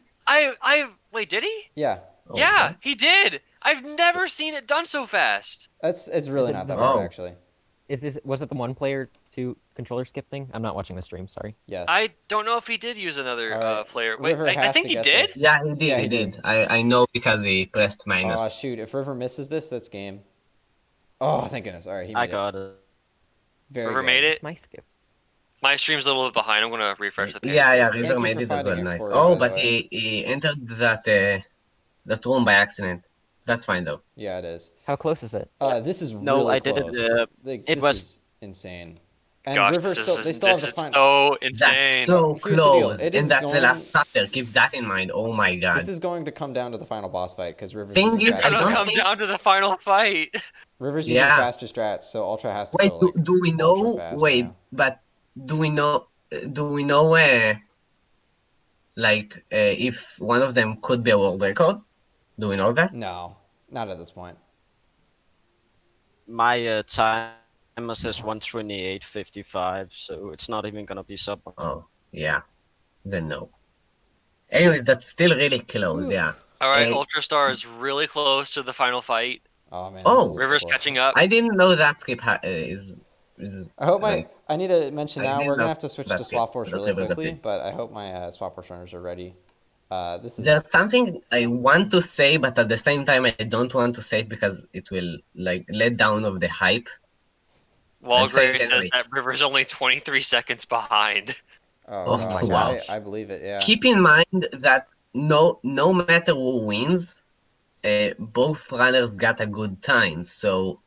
Wait, did he? Yeah, Oh, Yeah, what? he did! I've never seen it done so fast. it's really not that hard Oh. actually. Was it the one player to controller skip thing? I'm not watching the stream. Sorry. Yes. I don't know if he did use another Alright, player. Wait, River I has think to he get did? this. Yeah, he did. Yeah, he he did. did. I know because he pressed minus. Oh shoot! If River misses this, that's game. Oh, thank goodness! All right, he made I it. got it. Very River good. made it. It's my skip. My stream's a little bit behind. I'm gonna refresh the page. Yeah, Thank River you made for it as well. fighting it Nice. for us, Oh, by the but way. he entered that room by accident. That's fine though. Yeah, it is. How close is it? This is No, really I did it, close. it This was- is insane. And Gosh, River this still is, they still have this the is final. so insane. That's so Here's the deal, close. it is And that's the going- last chapter. Keep that in mind. Oh my god. This is going to come down to the final boss fight because River's Thing using is, faster I It'll don't come strats. think- down to the final fight. River's using Yeah. faster strats, so Ultra has to Wait, go like do we know? ultra fast Wait, now. but do we know? If one of them could be a world record? Do we know that? No, not at this point. My timer says 1:28:55, so it's not even gonna be sub. Oh, yeah. Then no. Anyways, that's still really close. Yeah. All right, Hey. Ultra Star is really close to the final fight. Oh man. Oh, this is River's close. catching up. I didn't know that skip is. I hope like, I need to mention I now didn't we're gonna know have to switch to that's Swap it. Force That's really it, that's quickly, it. but I hope my Swap Force runners are ready. This is There's something I want to say, but at the same time, I don't want to say it because it will like let down of the hype. Walgrave it says anyway. that River's only 23 seconds behind. oh, Oh gosh, my gosh. I believe it. Yeah. Keep in mind that no matter who wins, both runners got a good time, so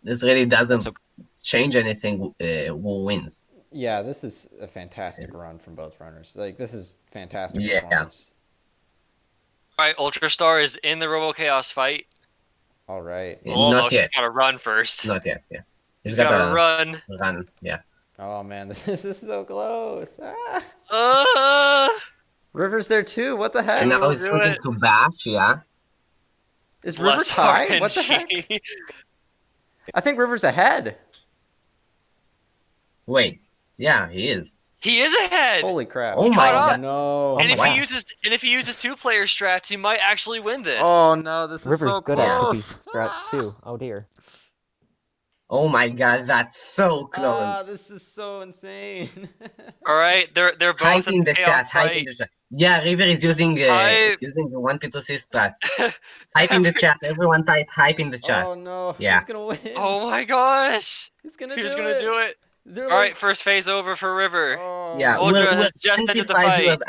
this really doesn't So- change anything who wins. Yeah, this is a fantastic run from both runners. Like this is fantastic Yeah. performance. All right, Ultra Star is in the Robo Chaos fight. All right. Yeah. Almost. Not yet. He's got to run first. Not yet. Yeah, He's got to run. run. Yeah. Oh man, this is so close. Ah. River's there too. What the heck? And now will he's do switching it. to Bash. Yeah. Is River Bless tied? What the heck? RNG. I think River's ahead. Wait. Yeah, he is. He is ahead. Holy crap! Oh my God. No. and if wow. he uses two-player strats, he might actually win this. Oh no, this is River's so good at close. tippy strats too. Oh dear. Oh my god, that's so close. Ah, this is so insane. All right, they're both Hype in the chaos chat. Hype in fight. the chat. Yeah, River is using Hype. using the 1P2C strat. Hype in the chat. Everyone type hype in the chat. Oh no, Yeah. he's gonna win. Oh my gosh. He's gonna Who's do gonna it. do it? They're All like- right, first phase over for River. Oh. Yeah, Ultra we're has just entered the 25 fight. viewers.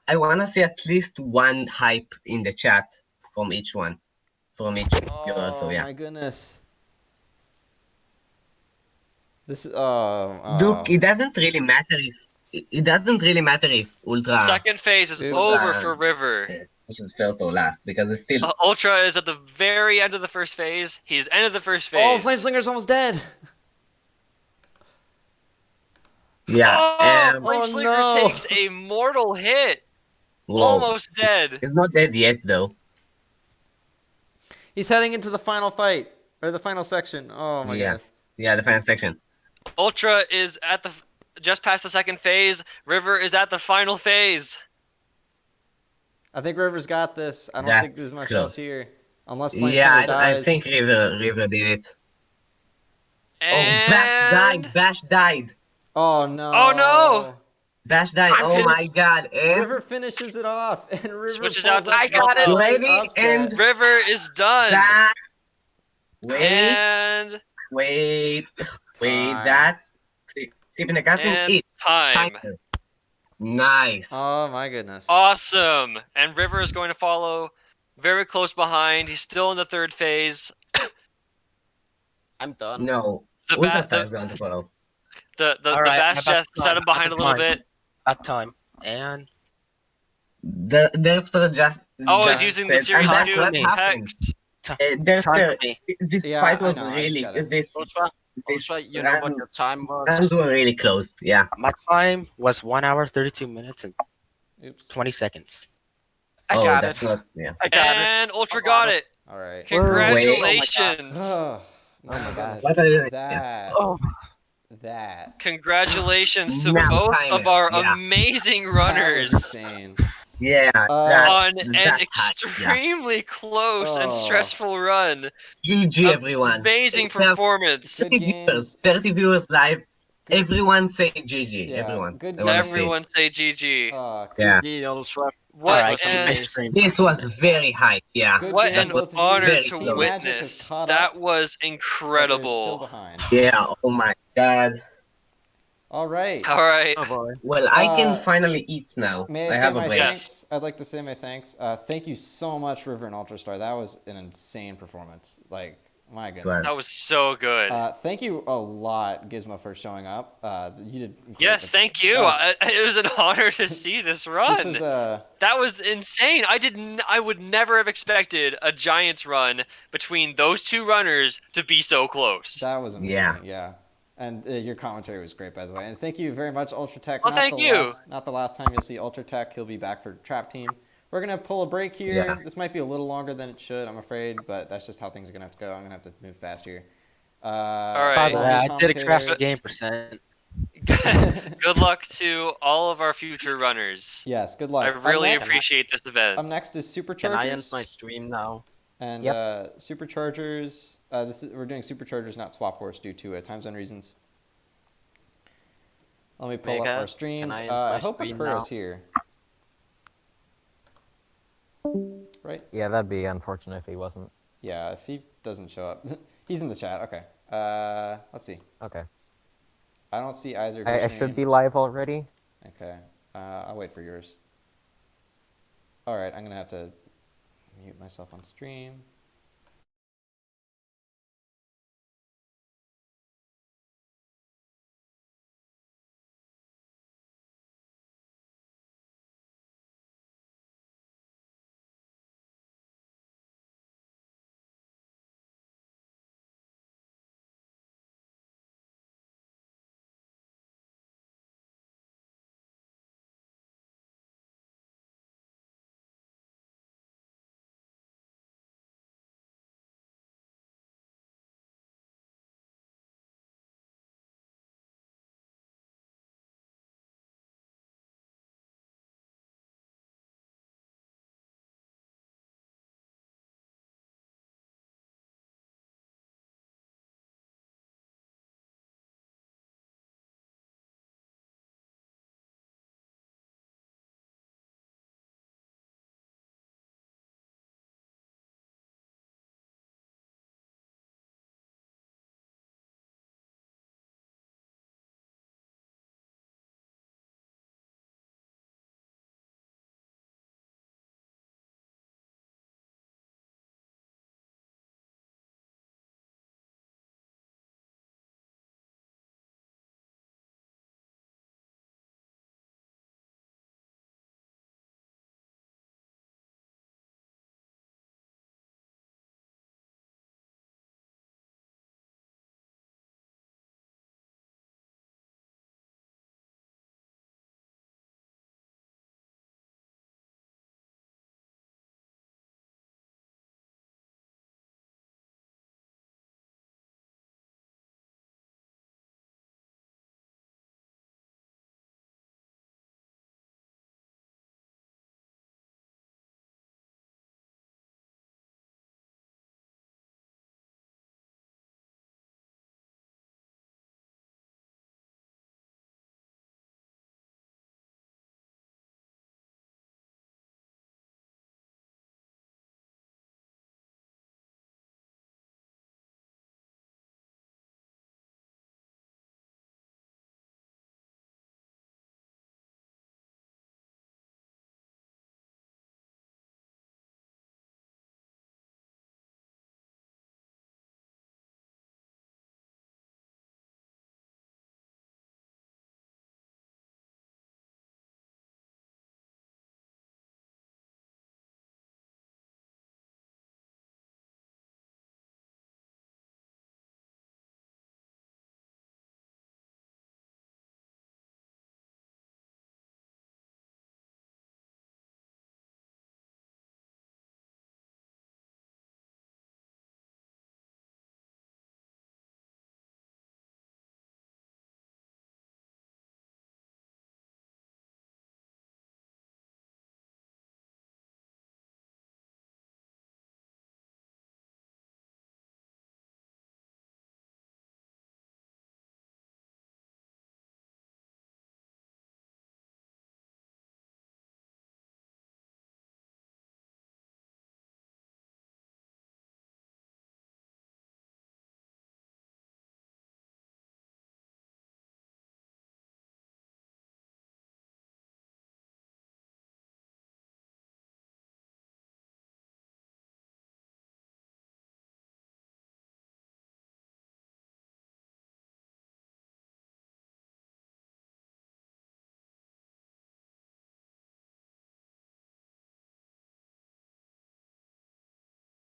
I wanna see at least one hype in the chat from each one. From each viewer, so yeah. my goodness. This is Duke, it doesn't really matter if Ultra Second phase is Oops. over for River. is first or last because it's still Ultra is at the very end of the first phase. He's ended the first phase. Oh, Flameslinger's almost dead. yeah. Oh, Um, Flameslinger no. takes a mortal hit. whoa. Almost dead. He's not dead yet though. He's heading into the final fight or the final section. Oh my Yeah. goodness. Yeah, the final section. Ultra is at the just past the second phase. River is at the final phase. I think River's got this. I don't That's think there's much close. else here, unless Flameslinger Yeah, dies. I think River did it. And Oh, Bash died. Oh no. Oh, no. Bash died. I'm Oh finished. my god. And River finishes it off, and River Switches pulls out to out I the got it. slight Ready, upset. and- River is done. that. Wait, And wait. Time. That's skipping the captain. and It. time. Timer. Nice. Oh my goodness. Awesome. And River is going to follow very close behind. He's still in the third phase. I'm done. No. The Ultra ba- Star is the going to follow. the All right, Bash about Jet set time, him behind a about little time. bit. That time. And Dexter just. Oh, just he's using the said- Series and 2 what happened? Hex. Dexter, time for me. this Yeah, fight I was know, I just really got it. this. Ultra, This Ultra, you know what your time was? runs were really close. Yeah. My time was 1 hour, 32 minutes, and Oops. 20 seconds. I Oh, got that's it. not. Yeah. I got it. And Ultra I got got it. All right. Congratulations. Oh my gosh. goodness. What are you doing? That. Oh, That. Congratulations to Now both timer, of our yeah. amazing That was runners insane. Yeah. on that an hype, yeah. extremely close and Oh. stressful run. GG, everyone. Amazing We have performance. Good 30 games. viewers, 30 viewers live. Good- Everyone say GG. Yeah, Everyone. good I wanna games. say. Everyone say GG. Yeah. GG, Ultra. What Alright, an, ice cream. This was very hype. Yeah. Good what game, an both of you. honor Very to close. Team Magic has witness. caught That up, was but they're still incredible. behind. Yeah. Oh my god. All right. All right. Oh boy. Well, I can Uh, finally eat now. May I I say have a my break. Yes. thanks? I'd like to say my thanks. Thank you so much, River and Ultrastar. That was an insane performance. Like, my goodness. That was so good. Thank you a lot, Gizmo, for showing up. You did great. Yes, thank you. It was an honor to see this run. This was That was insane. I would never have expected a Giants run between those two runners to be so close. that was amazing. Yeah. Yeah. And your commentary was great, by the way. And thank you very much, Ultratech. Oh, thank you. Not the last time you'll see Ultratech. He'll be back for Trap Team. We're gonna pull a break here. Yeah. This might be a little longer than it should, I'm afraid, but that's just how things are gonna have to go. I'm gonna have to move fast here. All right. Yeah, I did a crash the game percent. Good luck to all of our future runners. Yes, good luck. I really Up next- appreciate this event. Up next is Can I end Superchargers. my stream now? And Yep. Superchargers. We're doing Superchargers, not Swap Force, due to time zone reasons. Let me pull up Mega, our streams. can I end I my hope stream Akura's now? here. Right? Yeah, that'd be unfortunate if he wasn't. Yeah, if he doesn't show up. He's in the chat. Okay. Let's see. Okay. I don't see either of I your should be streams. live already. Okay. I'll wait for yours. All right, I'm going to have to mute myself on stream.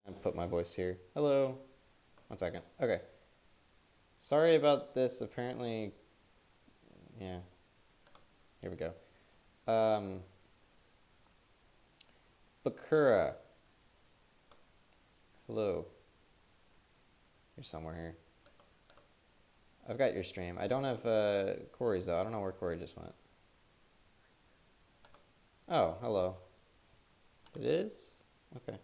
and put my voice here. Hello. 1 second. Okay. Sorry about this. Apparently, yeah. Here we go. Bakura. Hello. You're somewhere here. I've got your stream. I don't have Corey's though. I don't know where Corey just went. Oh, hello. It is? Okay.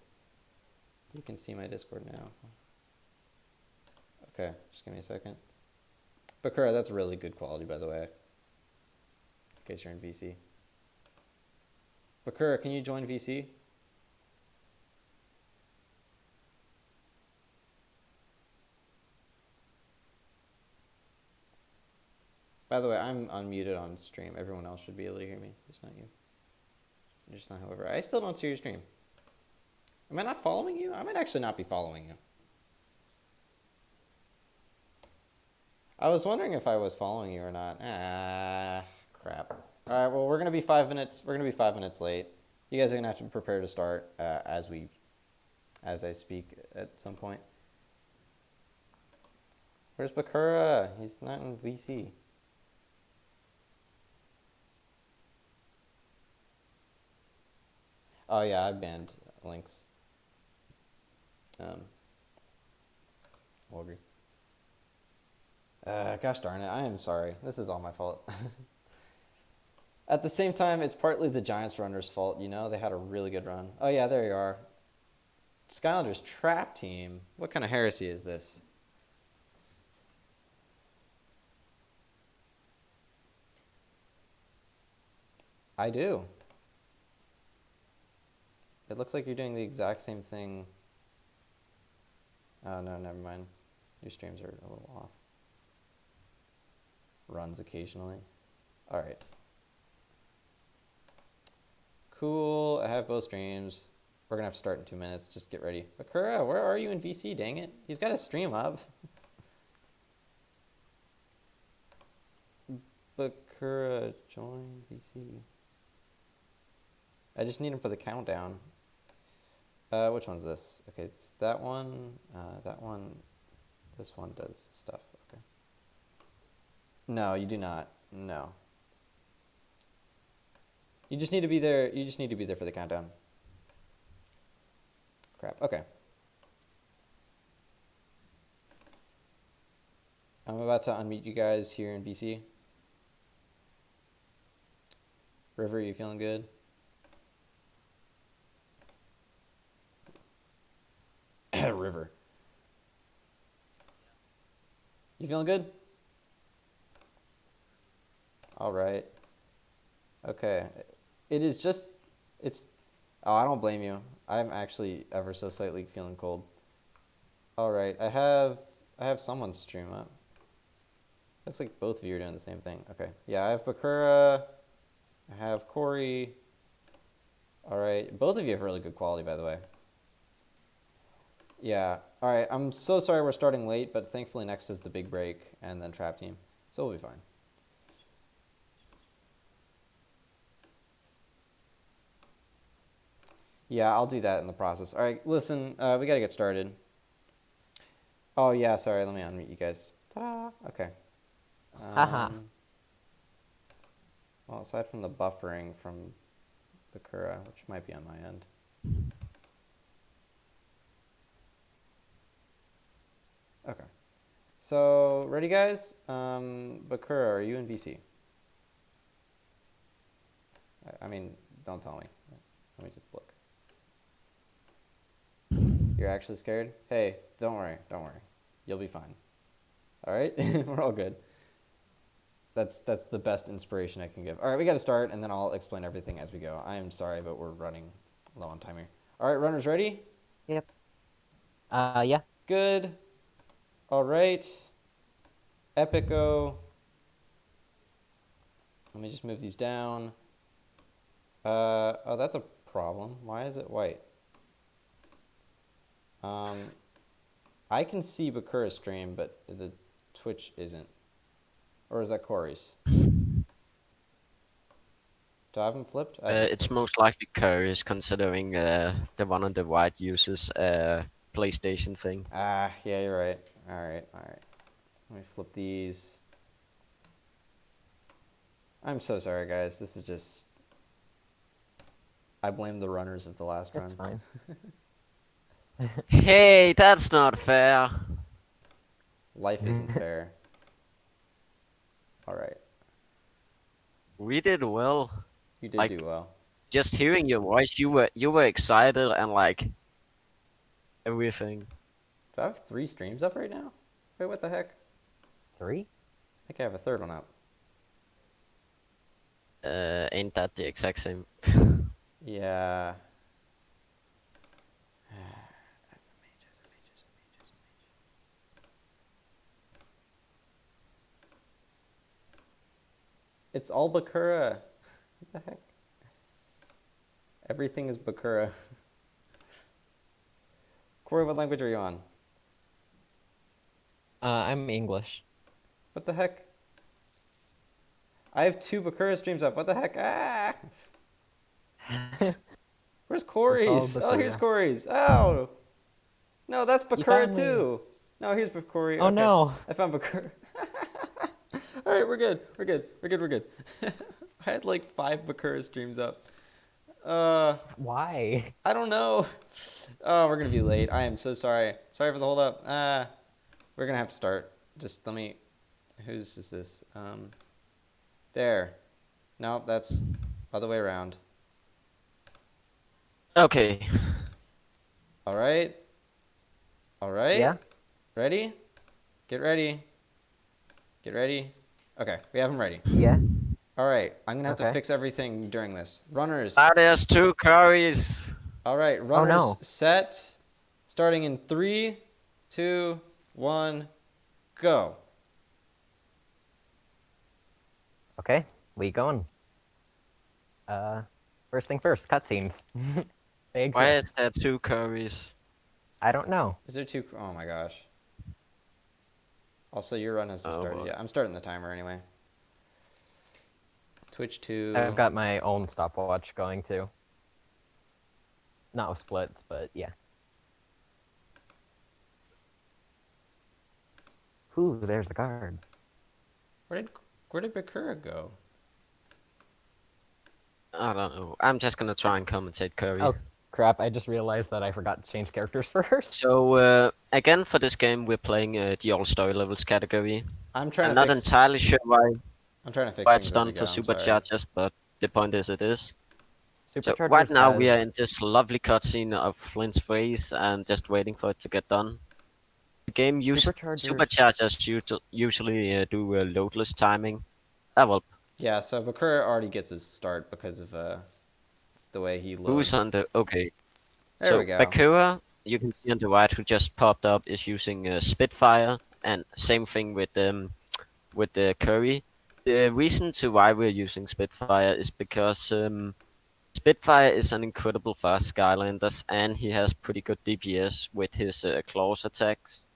You can see my Discord now. Okay, just give me a second. Bakura, that's really good quality, by the way. In case you're in VC. Bakura, can you join VC? By the way, I'm unmuted on stream. Everyone else should be able to hear me, just not you. Just not, however. I still don't see your stream. Am I not following you? I might actually not be following you. I was wondering if I was following you or not. Ah, crap. All right, well, we're gonna be 5 minutes. We're gonna be 5 minutes late. You guys are gonna have to prepare to start as I speak at some point. Where's Bakura? He's not in VC. Oh yeah, I banned links. We'll agree. Gosh darn it, I am sorry. This is all my fault. At the same time, it's partly the Giants runners' fault, you know? They had a really good run. Oh yeah, there you are. Skylanders trap team. What kind of heresy is this? I do. It looks like you're doing the exact same thing. Oh no, never mind. Your streams are a little off. Runs occasionally. Alright. Cool, I have both streams. We're gonna have to start in 2 minutes. Just get ready. Bakura, where are you in VC? Dang it. He's got a stream up. Bakura, join VC. I just need him for the countdown. Which one's this? Okay, it's that one, that one. This one does stuff. Okay. No, you do not. No. You just need to be there. You just need to be there for the countdown. Crap. Okay. I'm about to unmute you guys here in VC. River, you feeling good? River. You feeling good? All right. Okay. It is just, it's, oh, I don't blame you. I'm actually ever so slightly feeling cold. All right. I have someone's stream up. Looks like both of you are doing the same thing. Okay. Yeah, I have Bakura. I have Corey. All right. Both of you have really good quality, by the way. Yeah. All right. I'm so sorry we're starting late, but thankfully next is the big break and then trap team. So we'll be fine. Yeah, I'll do that in the process. All right, listen, we got to get started. Oh, yeah, sorry. Let me unmute you guys. Ta-da. Okay. Haha. Well, aside from the buffering from Bakura, which might be on my end. Okay. So, ready, guys? Bakura, are you in VC? I mean, don't tell me. Let me just look. You're actually scared? Hey, don't worry. Don't worry. You'll be fine. All right? We're all good. That's the best inspiration I can give. All right, we got to start, and then I'll explain everything as we go. I am sorry, but we're running low on time here. All right, runners ready? Yep. Yeah. Good. All right. Epico. Let me just move these down. Oh, that's a problem. Why is it white? I can see Bakura's stream, but the Twitch isn't. Or is that Corey's? Do I have them flipped? It's most likely Curry's, considering the one on the right uses PlayStation thing. Ah, yeah, you're right. All right. Let me flip these. I'm so sorry, guys. This is just... I blame the runners of the last It's run. fine. Hey, that's not fair. Life isn't fair. All right. We did well. You did Like- do well. Just hearing your voice, you were excited and like everything. Do I have 3 streams up right now? Wait, what the heck? 3? I think I have a third one up. Ain't that the exact same? Yeah. It's all Bakura. What the heck? Everything is Bakura. Corey, what language are you on? I'm English. What the heck? I have 2 Bakura streams up. What the heck? Ah! Where's Corey's? Oh, here's Bakura. Corey's. Oh! No, that's You Bakura found me. too. No, here's Corey. Oh Okay. no. I found Bakura. All right, we're good. We're good. I had like 5 Bakura streams up. Why? I don't know. Oh, we're gonna be late. I am so sorry. Sorry for the hold up. We're gonna have to start. Just let me. Whose is this? There. No, that's other way around. Okay. All right. All right. Yeah. Ready? Get ready. Get ready. Okay, we have them ready. Yeah. All right, I'm gonna have to Okay. fix everything during this. Runners. There's 2 curries. All right, runners no. set. Starting in 3, 2, 1, go. Okay, we going. First thing first, cutscenes. They Why is exist. there 2 curries? I don't know. Is there 2? Oh my gosh. Also, your run hasn't Oh, started well. yet. I'm starting the timer anyway. Twitch 2. I've got my own stopwatch going too. Not with splits, but yeah. Ooh, there's the card. Where did Bakura go? I don't know. I'm just gonna try and commentate curry. Oh crap! I just realized that I forgot to change characters first. So again for this game we're playing the all story levels category. I'm trying I'm to not fix. entirely sure why I'm trying to fix it's things as done we for go, I'm sorry. superchargers, but the point is it is. So Superchargers right now we are has- in this lovely cutscene of Flint's face and just waiting for it to get done. The game superchargers usually do loadless timing. Well, Yeah, so Bakura already gets his start because of the way he loads. who's on the okay? There so we go. Bakura, you can see on the right who just popped up is using Spitfire, and same thing with the Curry. The reason to why we're using Spitfire is because Spitfire is an incredible fast Skylanders, and he has pretty good DPS with his claws attacks,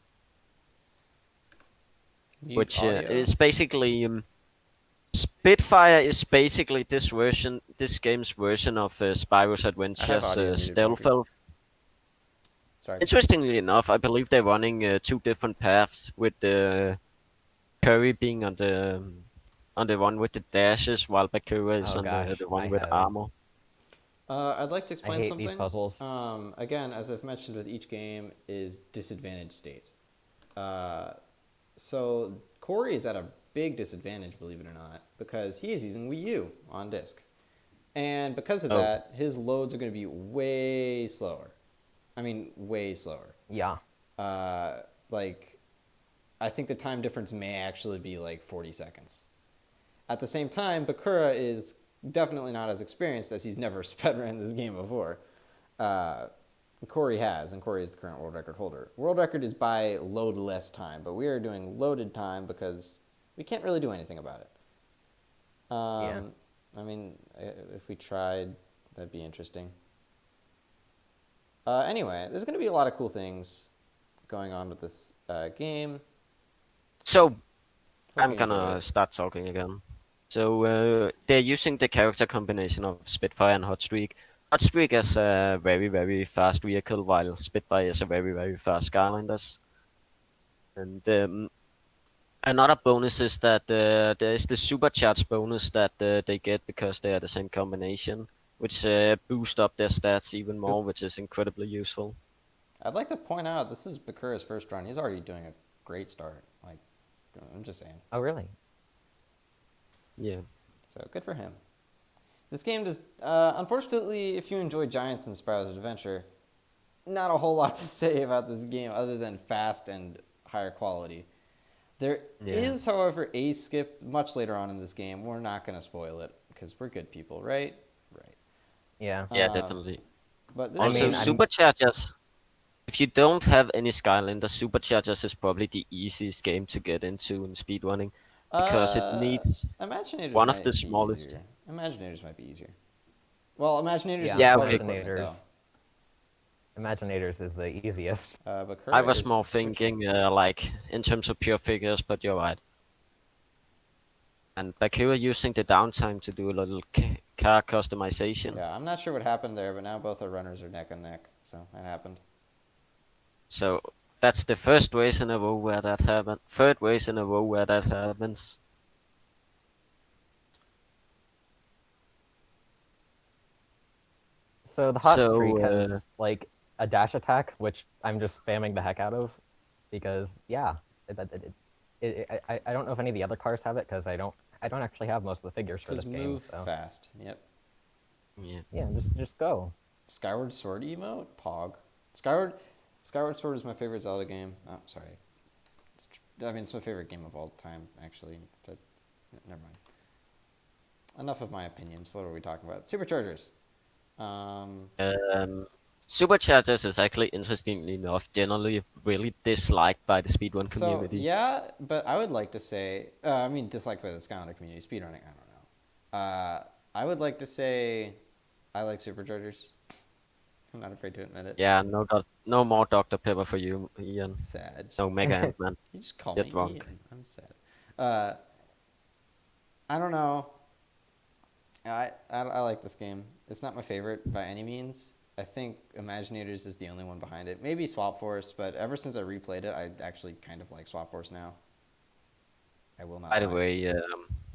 Mute which audio. is basically Spitfire is basically this game's version of Spyro's audio Adventures muted, Stealth Bobby. Elf. Sorry. Interestingly enough, I believe they're running 2 different paths, with the Curry being on the one with the dashes, while Bakura is Oh, on gosh, the one I with have- armor. I'd like to I explain hate something. these puzzles. Again, as I've mentioned with each game, is disadvantage state. So Corey is at a big disadvantage, believe it or not, because he is using Wii U on disc. And because of Oh. that, his loads are going to be way slower. I mean, way slower. Yeah. Like, I think the time difference may actually be like 40 seconds. At the same time, Bakura is definitely not as experienced, as he's never speedrun this game before. Corey has, and Corey is the current world record holder. World record is by load less time, but we are doing loaded time because we can't really do anything about it. Yeah. I mean, if we tried, that'd be interesting. Anyway, there's going to be a lot of cool things going on with this game. So I'm Hope you enjoy gonna it. start talking again. So they're using the character combination of Spitfire and Hotstreak, Hotstreak is a very, very fast vehicle, while Spitfire is a very, very fast Skylanders. And another bonus is that there is the supercharge bonus that they get because they are the same combination, which boost up their stats even more, which is incredibly useful. I'd like to point out this is Bakura's first run. He's already doing a great start. Like, I'm just saying. Oh, really? Yeah. So good for him. This game does, unfortunately, if you enjoy Giants and Spyro's Adventure, not a whole lot to say about this game other than fast and higher quality. There is, however, a skip much later on in this game. We're not going to spoil it because we're good people, right? Right. Yeah. Yeah, definitely. But I Also, mean, superchargers. If you don't have any Skylanders, superchargers is probably the easiest game to get into in speedrunning because it needs Imaginators one of might the be smallest. easier. Imaginators might be easier. Well, Imaginators is Yeah, sport okay. equipment, though. Imaginators is the easiest. But I was is more switching. thinking like in terms of pure figures, but you're right. And Bakura using the downtime to do a little car customization. Yeah, I'm not sure what happened there, but now both our runners are neck and neck, so that happened. So that's the first race in a row where that happened. Third race in a row where that happens. So the hot So, streak has like a dash attack, which I'm just spamming the heck out of, because yeah, I don't know if any of the other cars have it because I don't actually have most of the figures for this Because game. move So fast. Yep. Yeah. yeah, just go. Skyward Sword emote? Pog. Skyward Sword is my favorite Zelda game. Oh, sorry. It's my favorite game of all time, actually. But never mind. Enough of my opinions. What are we talking about? Superchargers. Superchargers is actually, interestingly enough, generally really disliked by the speedrun community. So, yeah, but I would like to say, disliked by the Skylander community. Speedrunning, I don't know. I would like to say I like Superchargers. I'm not afraid to admit it. Yeah, no more Dr. Pepper for you, Ian. Sad. No MegaAntMan. You just call Get me drunk. Ian. I'm sad. I don't know. I like this game. It's not my favorite by any means. I think Imaginators is the only one behind it. Maybe Swap Force, but ever since I replayed it, I actually kind of like Swap Force now. I will not By the lie. way,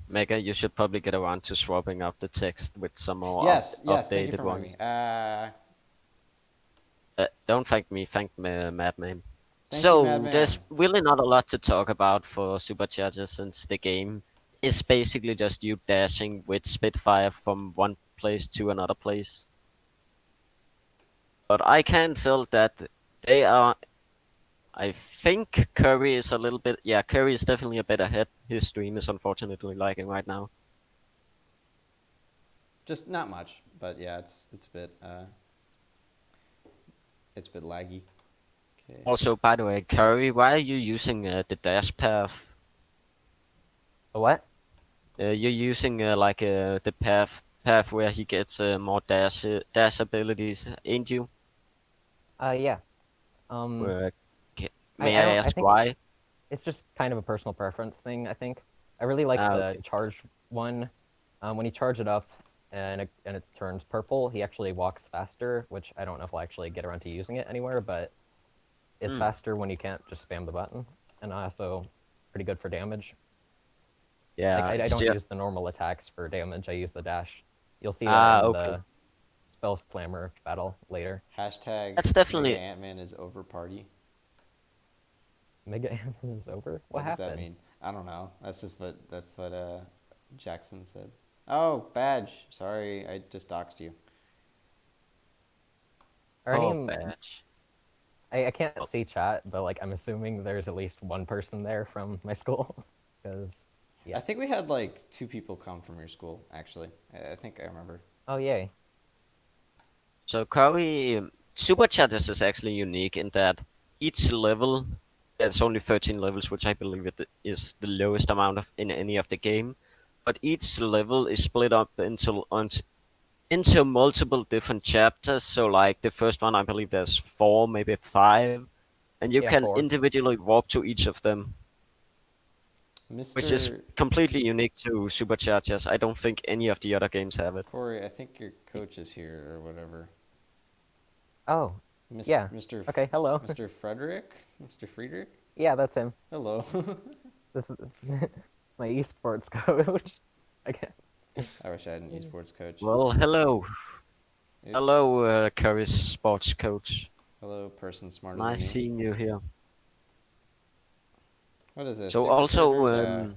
Mega, you should probably get around to swapping out the text with some more Yes, thank you updated for ones. reminding me. Don't thank me, thank Madman. Thank So you, Madman. there's really not a lot to talk about for Superchargers since the game is basically just you dashing with Spitfire from one place to another place. But I can tell that they are. I think Curry is a little bit. Yeah, Curry is definitely a bit ahead. His stream is unfortunately lagging right now. Just not much, but yeah, it's a bit laggy. Okay. Also, by the way, Curry, why are you using the dash path? What? You're using the path where he gets more dash abilities, ain't you? Yeah. May I ask think why? it's just kind of a personal preference thing. I think I really like the Okay. charge one. When you charge it up and it turns purple, he actually walks faster, which I don't know if I'll actually get around to using it anywhere, but it's faster when you can't just spam the button, and also pretty good for damage. Yeah, I it's don't ju- use the normal attacks for damage. I use the dash. You'll see that in the Spell Slammer battle later. Hashtag That's definitely- MegaAntMan is over party. MegaAntMans is over? What does happened? that mean? I don't know. That's what Jackson said. Oh, badge. Sorry, I just doxed you. Are any of- badge. I can't see chat, but like I'm assuming there's at least one person there from my school, because yeah. I think we had like 2 people come from your school, actually. I think I remember. Oh yay. So Curry, Superchargers is actually unique in that each level, there's only 13 levels, which I believe it is the lowest amount of in any of the game. But each level is split up into multiple different chapters. So like the first one, I believe there's 4, maybe 5, and you Yeah, can 4. individually warp to each of them. which is Mr. completely unique to superchargers. I don't think any of the other games have it. Corey, I think your coach is here or whatever. Oh, yeah. Mr. Okay, hello. Mr. Frederick? Mr. Friedrich? Yeah, that's him. Hello. This is my esports coach. Okay. I wish I had an esports coach. Well, hello. Oops. Hello, Curry's sports coach. Hello, person smarter Nice than me. seeing you here. What is this? So Super also, chargers?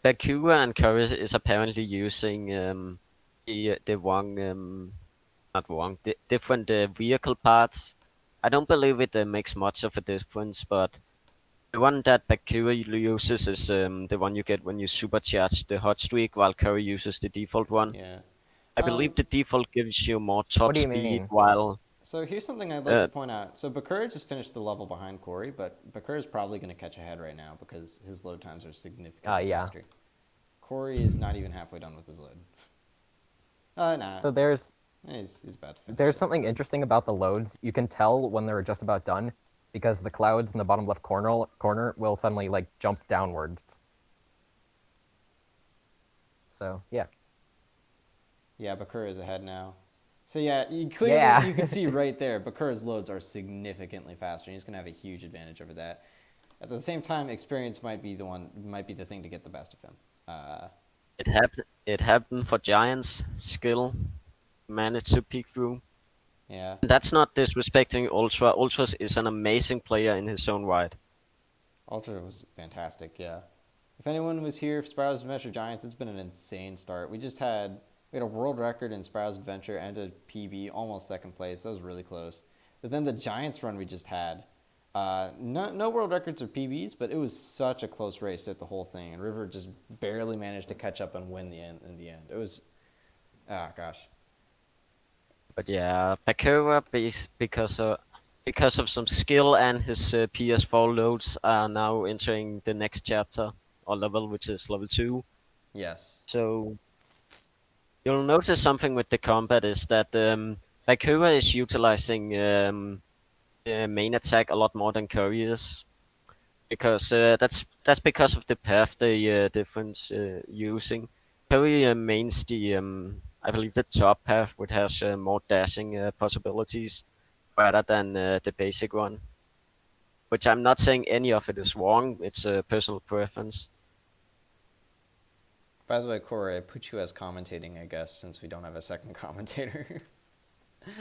Bakura and Curry is apparently using the wrong, not wrong, different vehicle parts. I don't believe it makes much of a difference, but the one that Bakura uses is the one you get when you supercharge the hot streak, while Curry uses the default one. Yeah. I believe the default gives you more top do you speed, mean? while So here's something I'd like to point out. So Bakura just finished the level behind Corey, but Bakura is probably going to catch ahead right now because his load times are significantly Yeah. faster. Corey is not even halfway done with his load. Nah. So there's He's about to finish. There's something interesting about the loads. You can tell when they're just about done because the clouds in the bottom left corner will suddenly like jump downwards. So yeah. Yeah, Bakura is ahead now. So yeah, you clearly you can see right there, Bakura's loads are significantly faster, and he's gonna have a huge advantage over that. At the same time, experience might be the thing to get the best of him. it happened for Giants. Skill managed to peek through. Yeah. And that's not disrespecting Ultra. Ultras is an amazing player in his own right. Ultra was fantastic, yeah. If anyone was here for Spiral's Adventure Giants, it's been an insane start. We had a world record in Spiral's Adventure and a PB, almost second place. That was really close. But then the Giants run we just had, no world records or PBs, but it was such a close race at the whole thing. And River just barely managed to catch up and win in the end. It was, gosh. But yeah, Bakura, because of some skill and his PS4 loads, are now entering the next chapter or level, which is level 2. Yes. So you'll notice something with the combat is that Bakura is utilizing the main attack a lot more than Curry is, because that's because of the path they difference using. Curry mains the I believe the top path, which has more dashing possibilities rather than the basic one. Which I'm not saying any of it is wrong. It's a personal preference. By the way, Corey, I put you as commentating, I guess, since we don't have a second commentator.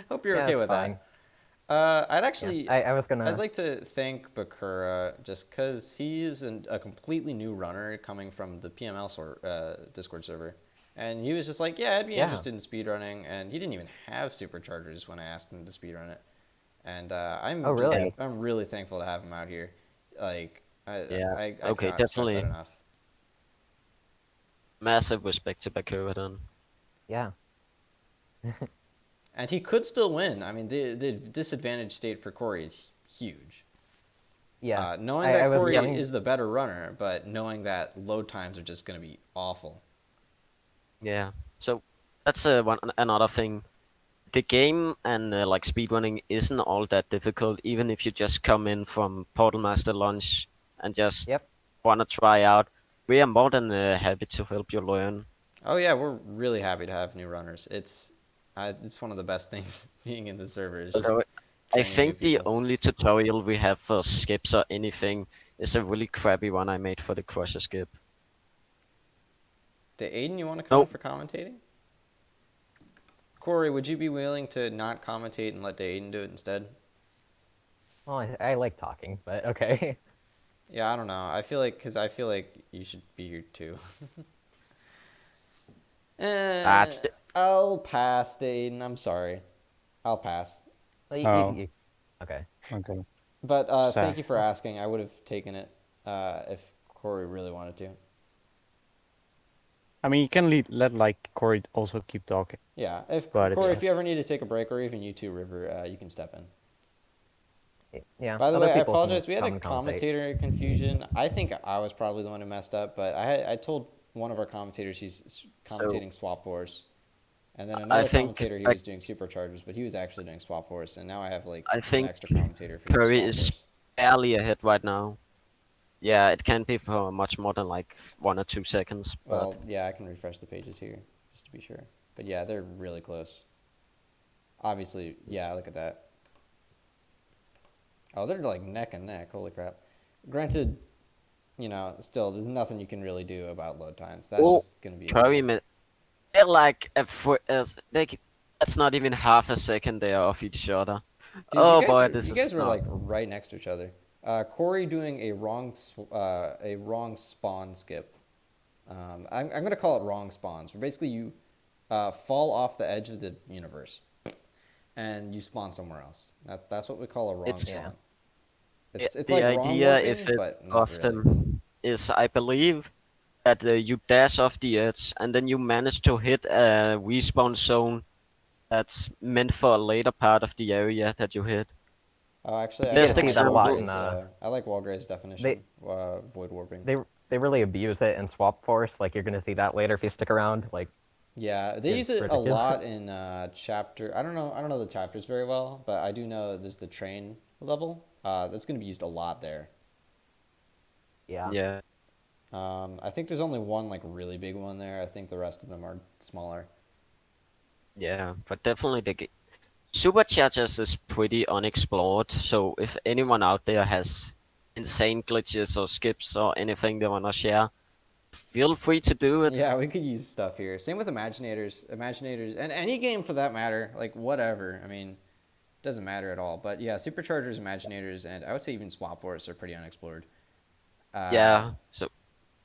Hope you're okay with fine. that. I'd actually, I was gonna. I'd like to thank Bakura just because he is a completely new runner coming from the PML Discord server. And he was just like, yeah, I'd be interested in speedrunning. And he didn't even have superchargers when I asked him to speedrun it. And I'm really thankful to have him out here. Like, I cannot stress that enough. Massive respect to Bakura then. Yeah. And he could still win. I mean, the disadvantage state for Corey is huge. Yeah. Knowing that Corey is the better runner, but knowing that load times are just going to be awful. Yeah. So that's another thing. The game and like speedrunning isn't all that difficult, even if you just come in from Portal Master Launch and just want to try out. We are more than happy to help you learn. Oh yeah, we're really happy to have new runners. It's one of the best things being in the server. I think the only tutorial we have for skips or anything is a really crappy one I made for the Crusher skip. Aiden, you want to come in for commentating? Corey, would you be willing to not commentate and let Aiden do it instead? Well, I like talking, but okay. Yeah, I don't know. I feel like you should be here too. I'll pass, Aiden. I'm sorry. I'll pass. Okay. But thank you for asking. I would have taken it if Corey really wanted to. I mean, you can let like Corey also keep talking. Yeah, Corey, if you ever need to take a break, or even you too, River, you can step in. Yeah. By the way, I apologize. We had a commentator confusion. I think I was probably the one who messed up, but I told one of our commentators he's commentating Swap Force, and then another commentator he was doing Superchargers, but he was actually doing Swap Force, and now I have like an extra commentator for Curry is barely ahead right now. Yeah, it can be for much more than like 1 or 2 seconds, but Well, yeah, I can refresh the pages here just to be sure. But yeah, they're really close. Obviously, yeah, look at that. Oh, they're like neck and neck. Holy crap. Granted, still, there's nothing you can really do about load times. That's oh, just going to be very annoying. they're like that's not even half a second they are off each other. Dude, Oh boy, this you is guys were not. like right next to each other. Corey doing a wrong spawn skip. I'm gonna call it wrong spawns. Where basically you fall off the edge of the universe and you spawn somewhere else. That's what we call a wrong It's spawn. Yeah, It's the like wrong idea, if warping, it's but not of really. them, is I believe that you dash off the edge and then you manage to hit a respawn zone that's meant for a later part of the area that you hit. Oh, actually, You I get Best to like see that a lot example, in I like Walgray's they definition. Void warping. they they really abuse it in Swap Force. Like you're gonna see that later if you stick around. Like Yeah, they use it's it a ridiculous. lot in chapter. I don't know the chapters very well, but I do know there's the train level. That's going to be used a lot there. Yeah. yeah, I think there's only one like really big one there. I think the rest of them are smaller. yeah, but definitely Superchargers is pretty unexplored. So if anyone out there has insane glitches or skips or anything they wanna share, feel free to do it. Yeah, we could use stuff here. Same with Imaginators, and any game for that matter. Like whatever. I mean, doesn't matter at all. But yeah, Superchargers, Imaginators, and I would say even Swap Force are pretty unexplored. Yeah, so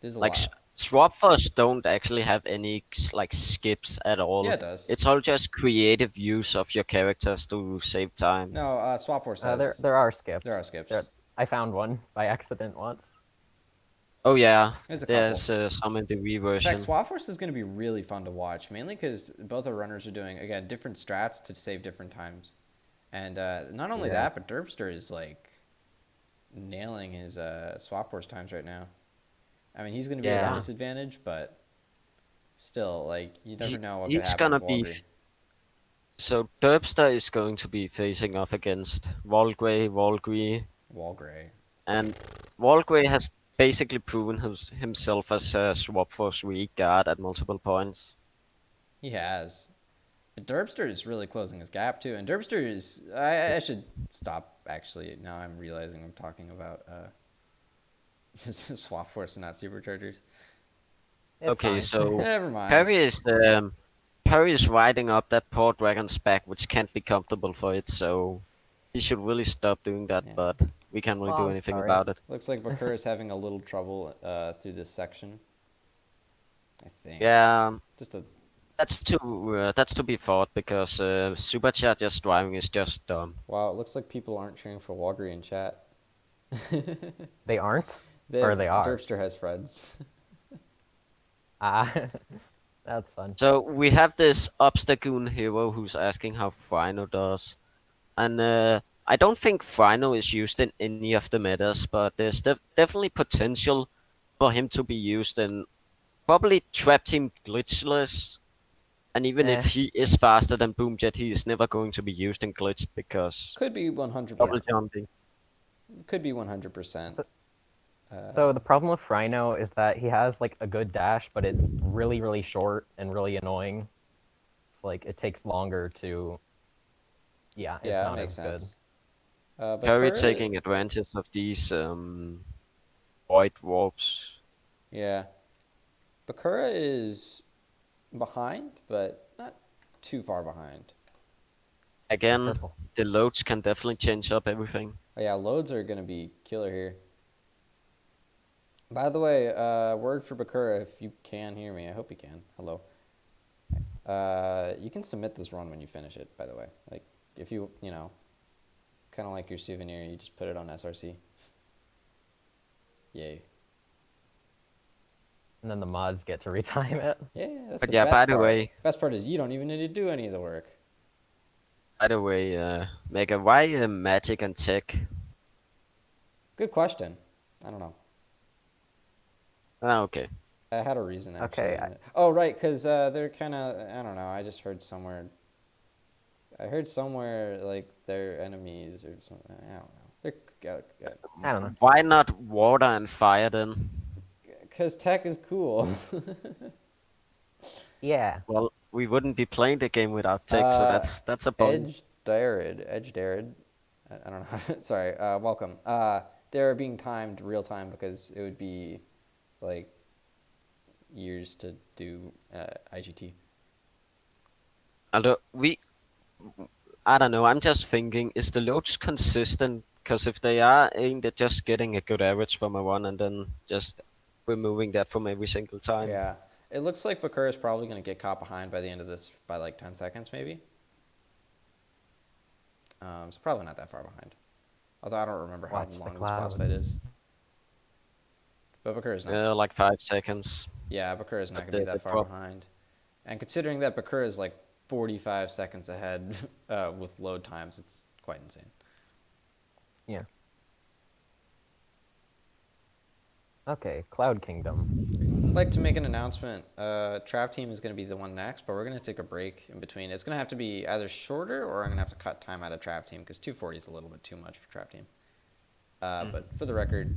There's a like lot. swap first don't actually have any like skips at all. Yeah, it does. It's all just creative use of your characters to save time. No, Swap Force has. There are skips. There are skips. I found one by accident once. Oh yeah, There's a couple. there's some in the Wii In version. fact, Swap Force is going to be really fun to watch, mainly because both our runners are doing, again, different strats to save different times. And not only Yeah. that, but Derpster is like nailing his Swap Force times right now. I mean, he's going to be at Yeah. a disadvantage, but still, like, you never know what He's could happen gonna with be Walgreens. So Derpster is going to be facing off against Walgrey, Walgray. and Walgrey has basically proven himself as a swap force weak guard at multiple points. He has. But Derpster is really closing his gap, too. And Derpster is... I should stop, actually. Now I'm realizing I'm talking about Swap Force and not Superchargers. It's Okay, fine. so Never mind. Perry is riding up that poor dragon's back, which can't be comfortable for it. So he should really stop doing that. Yeah. But we can't really Well, do I'm anything sorry. about it. Looks like Bakura is having a little trouble through this section. I think. Yeah, Just a... that's to be thought because Supercharger's driving is just dumb. Wow, it looks like people aren't cheering for Walgreens in chat. They aren't, or they are. Derpster has friends. Ah, that's fun. So we have this Obstagoon hero who's asking how Frino does. And I don't think Frino is used in any of the metas, but there's definitely potential for him to be used in probably Trap Team Glitchless. And even if he is faster than Boomjet, he is never going to be used in Glitch because Could be 100%. double jumping. Could be 100%. So the problem with Rhino is that he has like a good dash, but it's really, really short and really annoying. It's like it takes longer to. Yeah, it's Yeah, not that makes as good. sense. But Perry Bakura- taking advantage of these void warps. Yeah. Bakura is behind, but not too far behind. Again, Purple. the loads can definitely change up everything. Oh, yeah, loads are going to be killer here. By the way, word for Bakura, if you can hear me. I hope you can. Hello. You can submit this run when you finish it, by the way. Like, if you know, it's kind of like your souvenir. You just put it on SRC. Yay. And then the mods get to retime it. Yeah, that's But the yeah, best by the part. way- Best part is you don't even need to do any of the work. By the way, Mega, why magic and tech? Good question. I don't know. Ah, okay. I had a reason, actually. Okay, Oh, right, because they're kind of, I don't know, I just heard somewhere, like, they're enemies or something. I don't know. I don't know. Why not water and fire then? Because tech is cool. Yeah. Well, we wouldn't be playing the game without tech, so that's a bonus. Edge Dared. I don't know. Sorry. Welcome. They're being timed real time because it would be like years to do IGT. Although I don't know. I'm just thinking, is the loads consistent? Because if they are, ain't they just getting a good average from a one and then just removing that from every single time? Yeah. It looks like Bakura is probably going to get caught behind by the end of this by like 10 seconds maybe. So probably not that far behind. Although I don't remember how Watch the long this boss fight is. But Bakura's not. Like 5 seconds. Yeah, Bakura's not But going to be the that far drop- behind. And considering that Bakura is like 45 seconds ahead with load times, it's quite insane. Yeah. Okay, Cloud Kingdom. I'd like to make an announcement. Trap Team is going to be the one next, but we're going to take a break in between. It's going to have to be either shorter or I'm going to have to cut time out of Trap Team because 240 is a little bit too much for Trap Team. But for the record,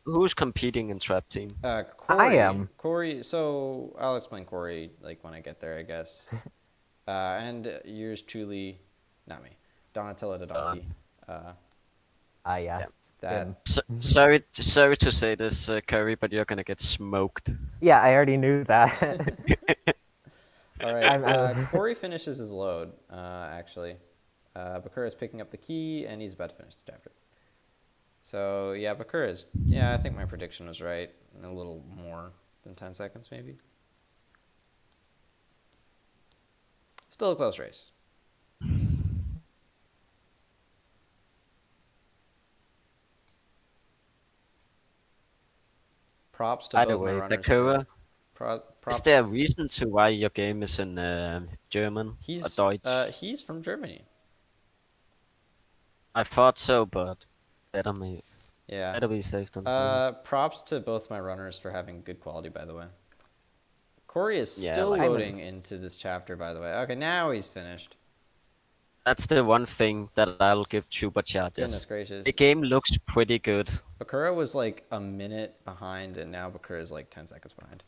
who's competing in Trap Team? Corey, I am. Corey. So I'll explain Corey like when I get there, I guess. And yours truly, not me, Donatella the Donkey. Yes. That. Sorry to say this, Curry, but you're gonna get smoked. Yeah, I already knew that. All right. Corey finishes his load. Actually, Bakura is picking up the key, and he's about to finish the chapter. So yeah, Bakura is. Yeah, I think my prediction was right. A little more than 10 seconds, maybe. Still a close race. Props to Either both my way, runners. Bakura, Props. is there a reason to why your game is in German or Deutsch? He's from Germany. I thought so, but better Yeah. better be safe than sorry. Props to both my runners for having good quality, by the way. Corey is Yeah, still like- loading into this chapter, by the way. Okay, now he's finished. That's the one thing that I'll give supercharges. Goodness gracious. The game looks pretty good. Bakura was like a minute behind, and now Bakura is like 10 seconds behind.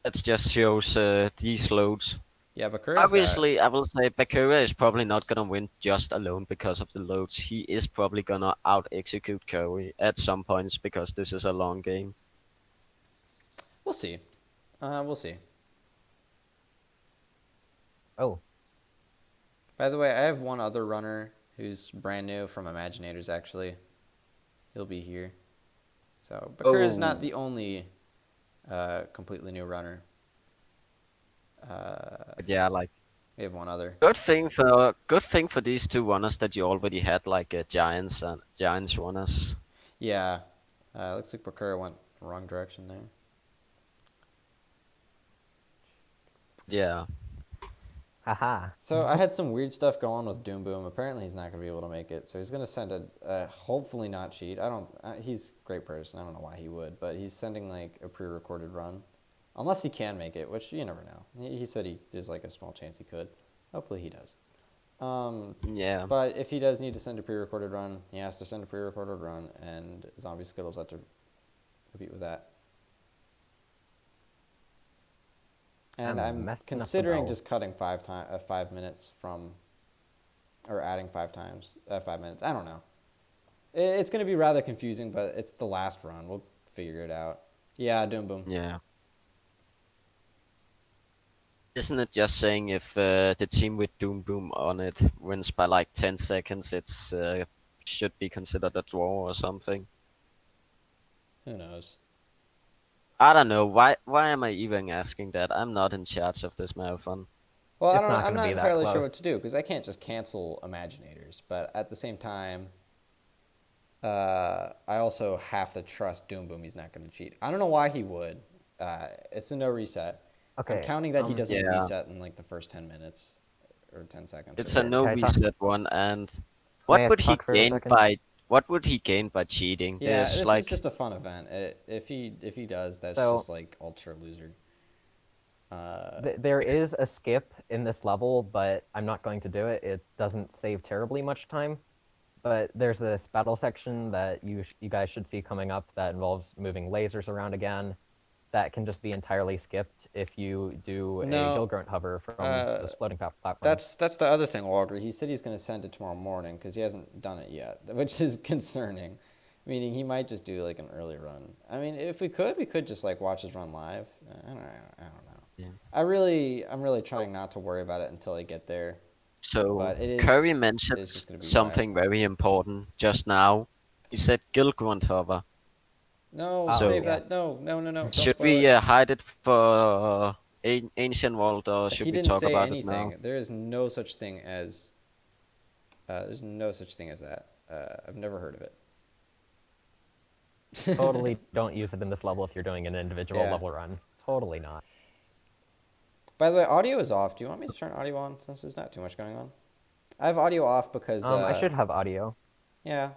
That just shows these loads. Yeah, Bakura. Obviously, I will say Bakura is probably not gonna win just alone because of the loads. He is probably gonna out-execute Curry at some points because this is a long game. We'll see. We'll see. Oh. By the way, I have one other runner who's brand new from Imaginators, actually. He'll be here. So, Bakura is not the only completely new runner. But yeah, like We have one other. good thing for these two runners that you already had like Giants runners. Yeah. Looks like Bakura went the wrong direction there. Yeah. Haha. So I had some weird stuff going with Doom Boom. Apparently he's not going to be able to make it. So he's going to send a hopefully not cheat. He's a great person. I don't know why he would, but he's sending like a pre-recorded run. Unless he can make it, which you never know. He said there's like a small chance he could. Hopefully he does. Yeah. But if he does need to send a pre-recorded run, he has to send a pre-recorded run, and Zombie Skittles have to compete with that. And I'm messing up the considering bell. just cutting 5 minutes from, or adding 5 minutes. I don't know. It's going to be rather confusing, but it's the last run. We'll figure it out. Yeah, Doom Boom. Yeah. Isn't it just saying if the team with Doom Boom on it wins by like 10 seconds, it's should be considered a draw or something? Who knows? I don't know. Why am I even asking that? I'm not in charge of this marathon. Well, It's not I'm gonna not be that entirely sure close. what to do because I can't just cancel Imaginators. But at the same time, I also have to trust Doom Boom. He's not going to cheat. I don't know why he would. It's a no reset. Okay. I'm counting that he doesn't Yeah. reset in like the first 10 minutes or 10 seconds. It's or a no Can I talk- reset one, and May I what would he talk for a gain second? by what would he gain by cheating? Yeah, There's this like is just a fun event. If he does, that's So- just like ultra loser. There is a skip in this level, but I'm not going to do it. It doesn't save terribly much time. But there's this battle section that you guys should see coming up that involves moving lasers around again. That can just be entirely skipped if you do a Gilgrunt hover from this floating platform. That's the other thing, Walker. He said he's going to send it tomorrow morning because he hasn't done it yet, which is concerning. Meaning he might just do like an early run. I mean, if we could just like watch his run live. I don't know. Yeah. I'm really trying not to worry about it until I get there. So But it is- Curry it's mentioned just gonna be something very important just now. He said Gilgrunt hover. No, Oh, save yeah. that. No. Don't Should spoil we it. hide it for Ancient World, or should He we didn't talk say about anything. it now? There is no such thing as. There's no such thing as that. I've never heard of it. Totally don't use it in this level if you're doing an individual Yeah. level run. Totally not. By the way, audio is off. Do you want me to turn audio on since there's not too much going on? I have audio off because. I should have audio. Yeah.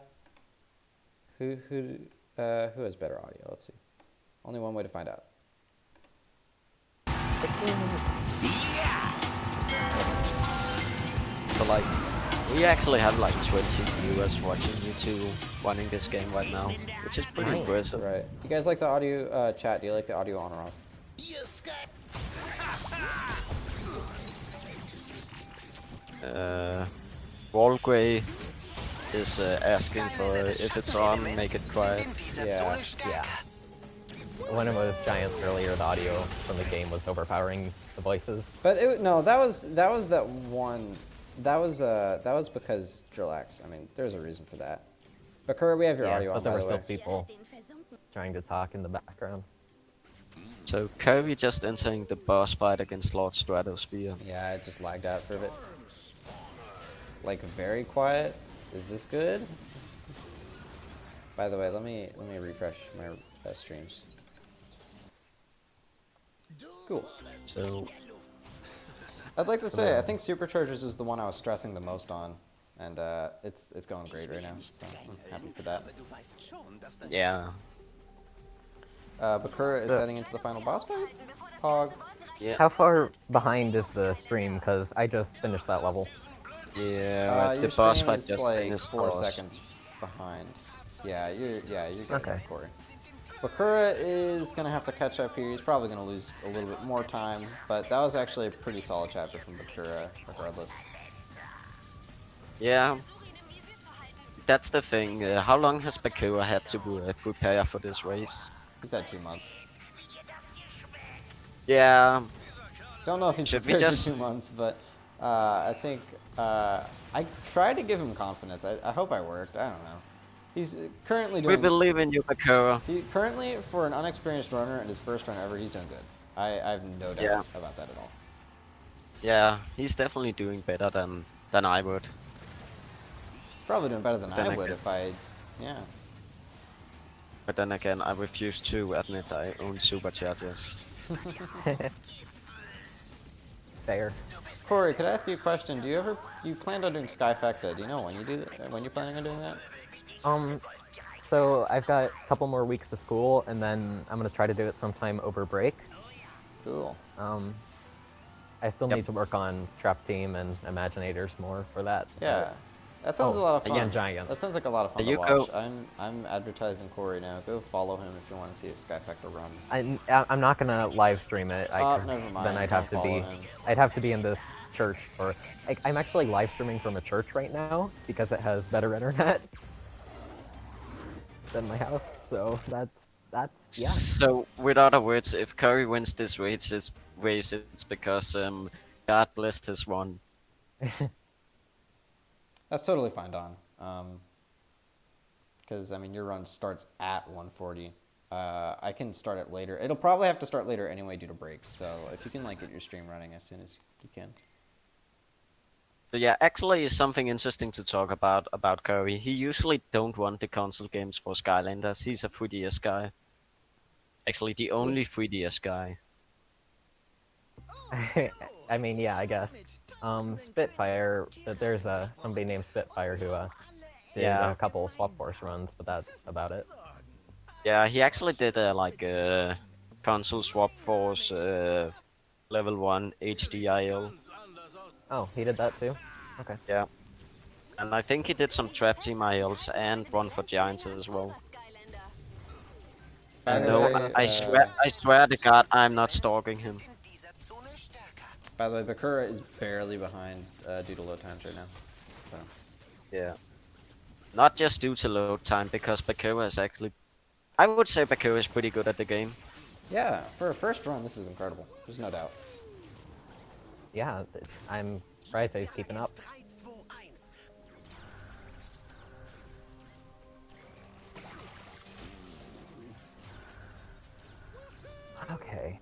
Who has better audio? Let's see. Only one way to find out. But like, we actually have like 20 viewers watching YouTube running this game right now, which is pretty Nice. impressive. Right. You guys like the audio chat? Do you like the audio on or off? Walgray is asking for if it's on, make it quiet. Yeah. Yeah. When it was Giants earlier, the audio from the game was overpowering the voices. But that was that one. That was because Drillax. I mean, there's a reason for that. But Kerr, we have your Yeah, audio but on, there by were the still way. people trying to talk in the background. So Curry just entering the boss fight against Lord Stratosphere. Yeah, it just lagged out for a bit. Like very quiet. Is this good? By the way, let me refresh my streams. Cool. So I'd like to say I think Superchargers is the one I was stressing the most on, and it's going great right now. So I'm happy for that. yeah, Bakura is heading into the final boss fight. Pog. yeah, How far behind is the stream? Because I just finished that level. yeah. Your The boss stream fight is just like finished 4 for us. seconds behind. Yeah, you're good, Okay. Corey. Bakura is gonna have to catch up here. He's probably gonna lose a little bit more time, but that was actually a pretty solid chapter from Bakura, regardless. Yeah, that's the thing. How long has Bakura had to prepare for this race? He's had 2 months. Yeah, Don't know if he's Should we prepared just- for 2 months, but I think I tried to give him confidence. I hope I worked. I don't know. He's currently we doing. believe in you, Bakura. Currently, for an unexperienced runner and his first run ever, he's doing good. I have no doubt Yeah. about that at all. Yeah, he's definitely doing better than I would. He's probably doing better than Then I would again- if I. Yeah. But then again, I refuse to admit I own superchargers. Fair. Corey, could I ask you a question? You planned on doing skyfecta? Do you know when you're planning on doing that? So I've got a couple more weeks to school, and then I'm gonna try to do it sometime over break. Cool. I still Yep. need to work on Trap Team and Imaginators more for that. Yeah. That sounds a lot of fun. Again, Giant. That sounds like a lot of fun to You watch. go- I'm advertising Corey now. Go follow him if you want to see a skyfecta run. I'm not gonna live stream it. Never mind. Then I'd Don't have to follow be. him. I'd have to be in this church for. I'm actually live streaming from a church right now because it has better internet than my house. So that's yeah. So, with other words, if Curry wins this race, it's because God blessed his run. That's totally fine, Don. Because I mean, your run starts at 140. I can start it later. It'll probably have to start later anyway due to breaks. So if you can like get your stream running as soon as you can. So yeah, actually, something interesting to talk about Curry. He usually don't run the console games for Skylanders. He's a 3DS guy. Actually, the only 3DS guy. I mean, yeah, I guess. Spitfire. There's somebody named Spitfire who did Yeah. a couple Swap Force runs, but that's about it. Yeah, he actually did like a console swap force level 1 HDIL. Oh, he did that too? Okay. Yeah. And I think he did some trap team ILs and one for Giants as well. By the No, way, I swear to God, I'm not stalking him. By the way, Bakura is barely behind due to load times right now. So Yeah. Not just due to load time, because Bakura is actually... I would say Bakura is pretty good at the game. yeah, for a first run, this is incredible. There's no doubt. Yeah, I'm surprised that he's keeping up. Okay.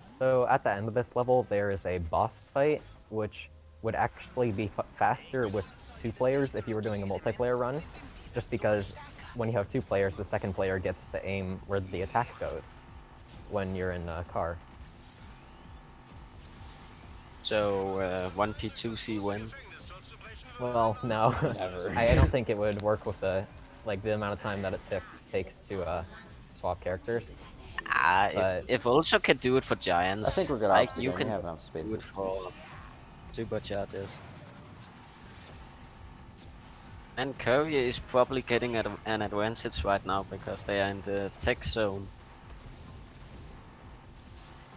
So at the end of this level, there is a boss fight, which would actually be faster with 2 players if you were doing a multiplayer run, just because when you have 2 players, the second player gets to aim where the attack goes when you're in a car. So, 1P2C win. Well, no. Never. I don't think it would work with the amount of time that it takes to swap characters. But- If also can do it for Giants, I think we're good like, off you we can have enough do it spaces. for superchargers. And Korea is probably getting an advantage right now because they are in the tech zone.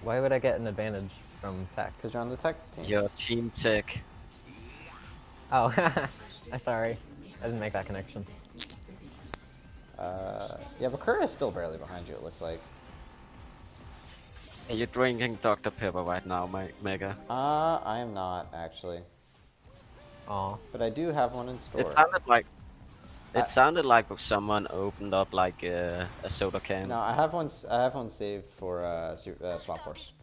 Why would I get an advantage from tech? Because you're on the tech team. Your team tech. Oh, I'm sorry. I didn't make that connection. Yeah, Bakura is still barely behind you, it looks like. You're drinking Dr. Pepper right now, Mega. I am not, actually. Aw. But I do have one in store. It sounded like someone opened up like a soda can. No, I have one saved for Swap Force.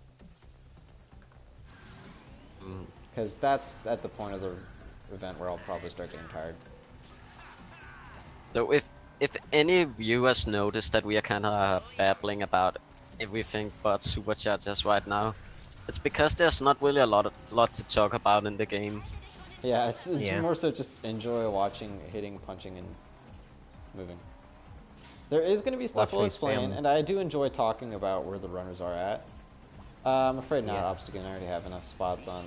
Because that's at the point of the event where I'll probably start getting tired. So if any viewers notice that we are kind of babbling about everything but superchargers right now, it's because there's not really a lot to talk about in the game. Yeah, it's Yeah. more so just enjoy watching, hitting, punching, and moving. There is going to be stuff Watch we'll me explain, spam. and I do enjoy talking about where the runners are at. I'm afraid not, Yeah. Obstagoon. I already have enough spots on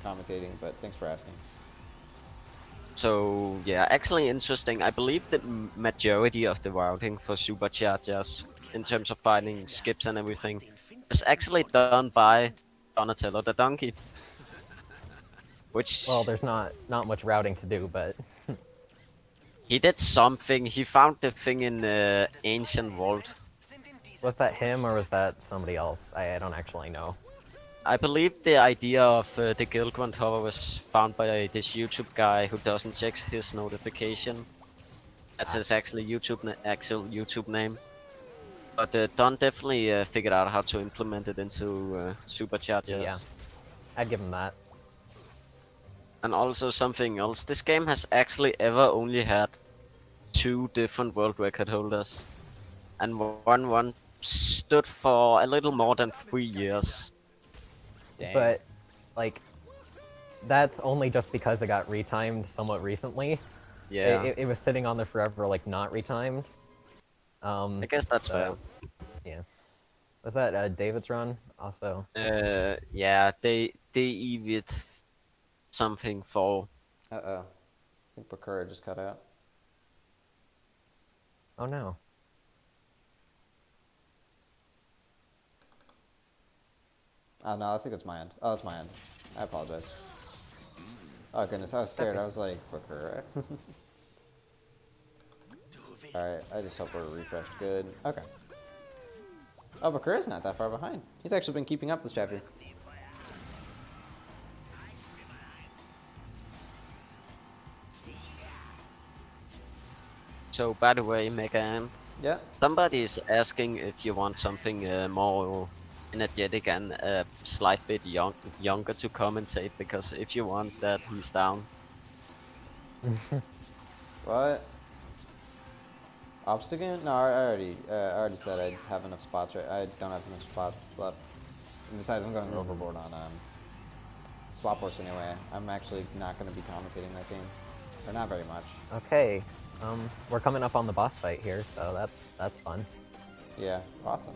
commentating, but thanks for asking. So yeah, actually interesting. I believe the majority of the routing for superchargers, in terms of finding skips and everything, is actually done by Donatello the Donkey. Which Well, there's not much routing to do, but he did something. He found the thing in the ancient vault. was that him or was that somebody else? I don't actually know. I believe the idea of the Guild Hover was found by this YouTube guy who doesn't check his notification. That's his actual YouTube name. But Don definitely figured out how to implement it into superchargers. Yeah. I'd give him that. And also something else. This game has actually ever only had 2 different world record holders, and one stood for a little more than 3 years. Dang. But, like, that's only just because it got retimed somewhat recently. Yeah, It was sitting on there forever, like, not retimed. I guess that's so, yeah. Was that David's run also? fair. Yeah, they even something for. Uh-oh. I think Bakura just cut out. Oh no. Oh, no, I think it's my end. Oh, it's my end. I apologize. Oh, goodness, I was scared. I was like, Bakura. Alright, I just hope we're refreshed good. Okay. Oh, Bakura's not that far behind. He's actually been keeping up this chapter. So by the way, Megan, Yeah. somebody is asking if you want something more energetic and a slight bit younger to commentate, because if you want that, he's down. What? Obstagoon? No, I already said I'd have enough spots. Right? I don't have enough spots left. And besides, I'm going overboard on Swap Force anyway. I'm actually not going to be commentating that game, or not very much. Okay. We're coming up on the boss fight here, so that's fun. Yeah, awesome.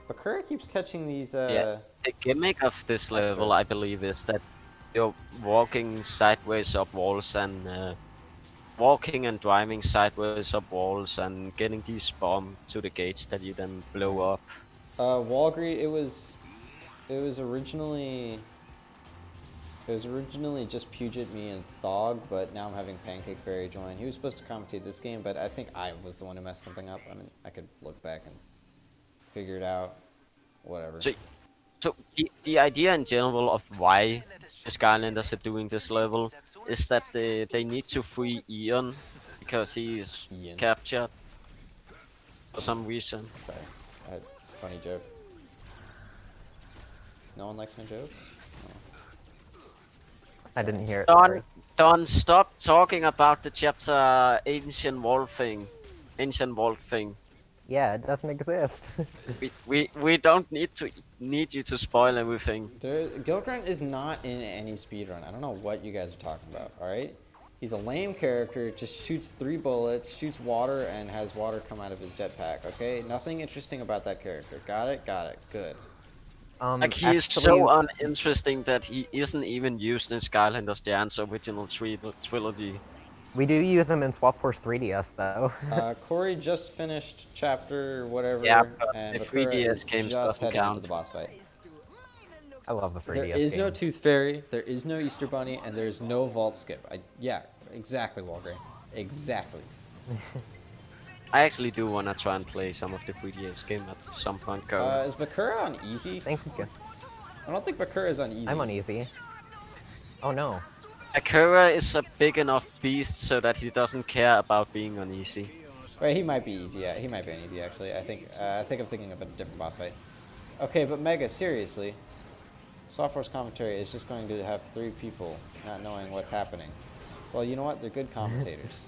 Bakura keeps catching these. Yeah. The gimmick of this level, I extras. believe, is that you're walking sideways up walls and walking and driving sideways up walls and getting these bombs to the gates that you then blow up. Walgry, it was originally just Puget, me, and Thog, but now I'm having Pancake Fairy join. He was supposed to commentate this game, but I think I was the one who messed something up. I mean, I could look back and figure it out. Whatever. So the idea in general of why the Skylanders are doing this level is that they need to free Ian because he's Ian. captured for some reason. Sorry, I had a funny joke. No one likes my joke? I didn't hear it. Don, Sorry. Don, stop talking about the chapter Ancient Vault thing. Yeah, it doesn't exist. We don't need you to spoil everything. Gilgrunt is not in any speedrun. I don't know what you guys are talking about, alright? He's a lame character, just shoots 3 bullets, shoots water, and has water come out of his jetpack, okay? Nothing interesting about that character. Got it? Got it. Good. Like, he is so uninteresting that he isn't even used in Skylanders Giants original trilogy. We do use them in Swap Force 3DS though. Corey just finished chapter whatever, Yeah, but and the Bakura 3DS is games just doesn't heading into count. the boss fight. I love the 3DS There is no game. Tooth Fairy, there is no Easter Bunny, and there's no Vault Skip. Yeah, exactly, Walgray. Exactly. I actually do want to try and play some of the 3DS game at some point. Is Bakura on easy? Thank you. I don't think Bakura is on easy. I'm on easy. Oh no. Akira is a big enough beast so that he doesn't care about being on easy. Wait, he might be easy. Yeah, he might be on easy actually. I think I'm thinking of a different boss fight. Okay, but Mega, seriously, Swap Force commentary is just going to have 3 people not knowing what's happening. Well, you know what? They're good commentators.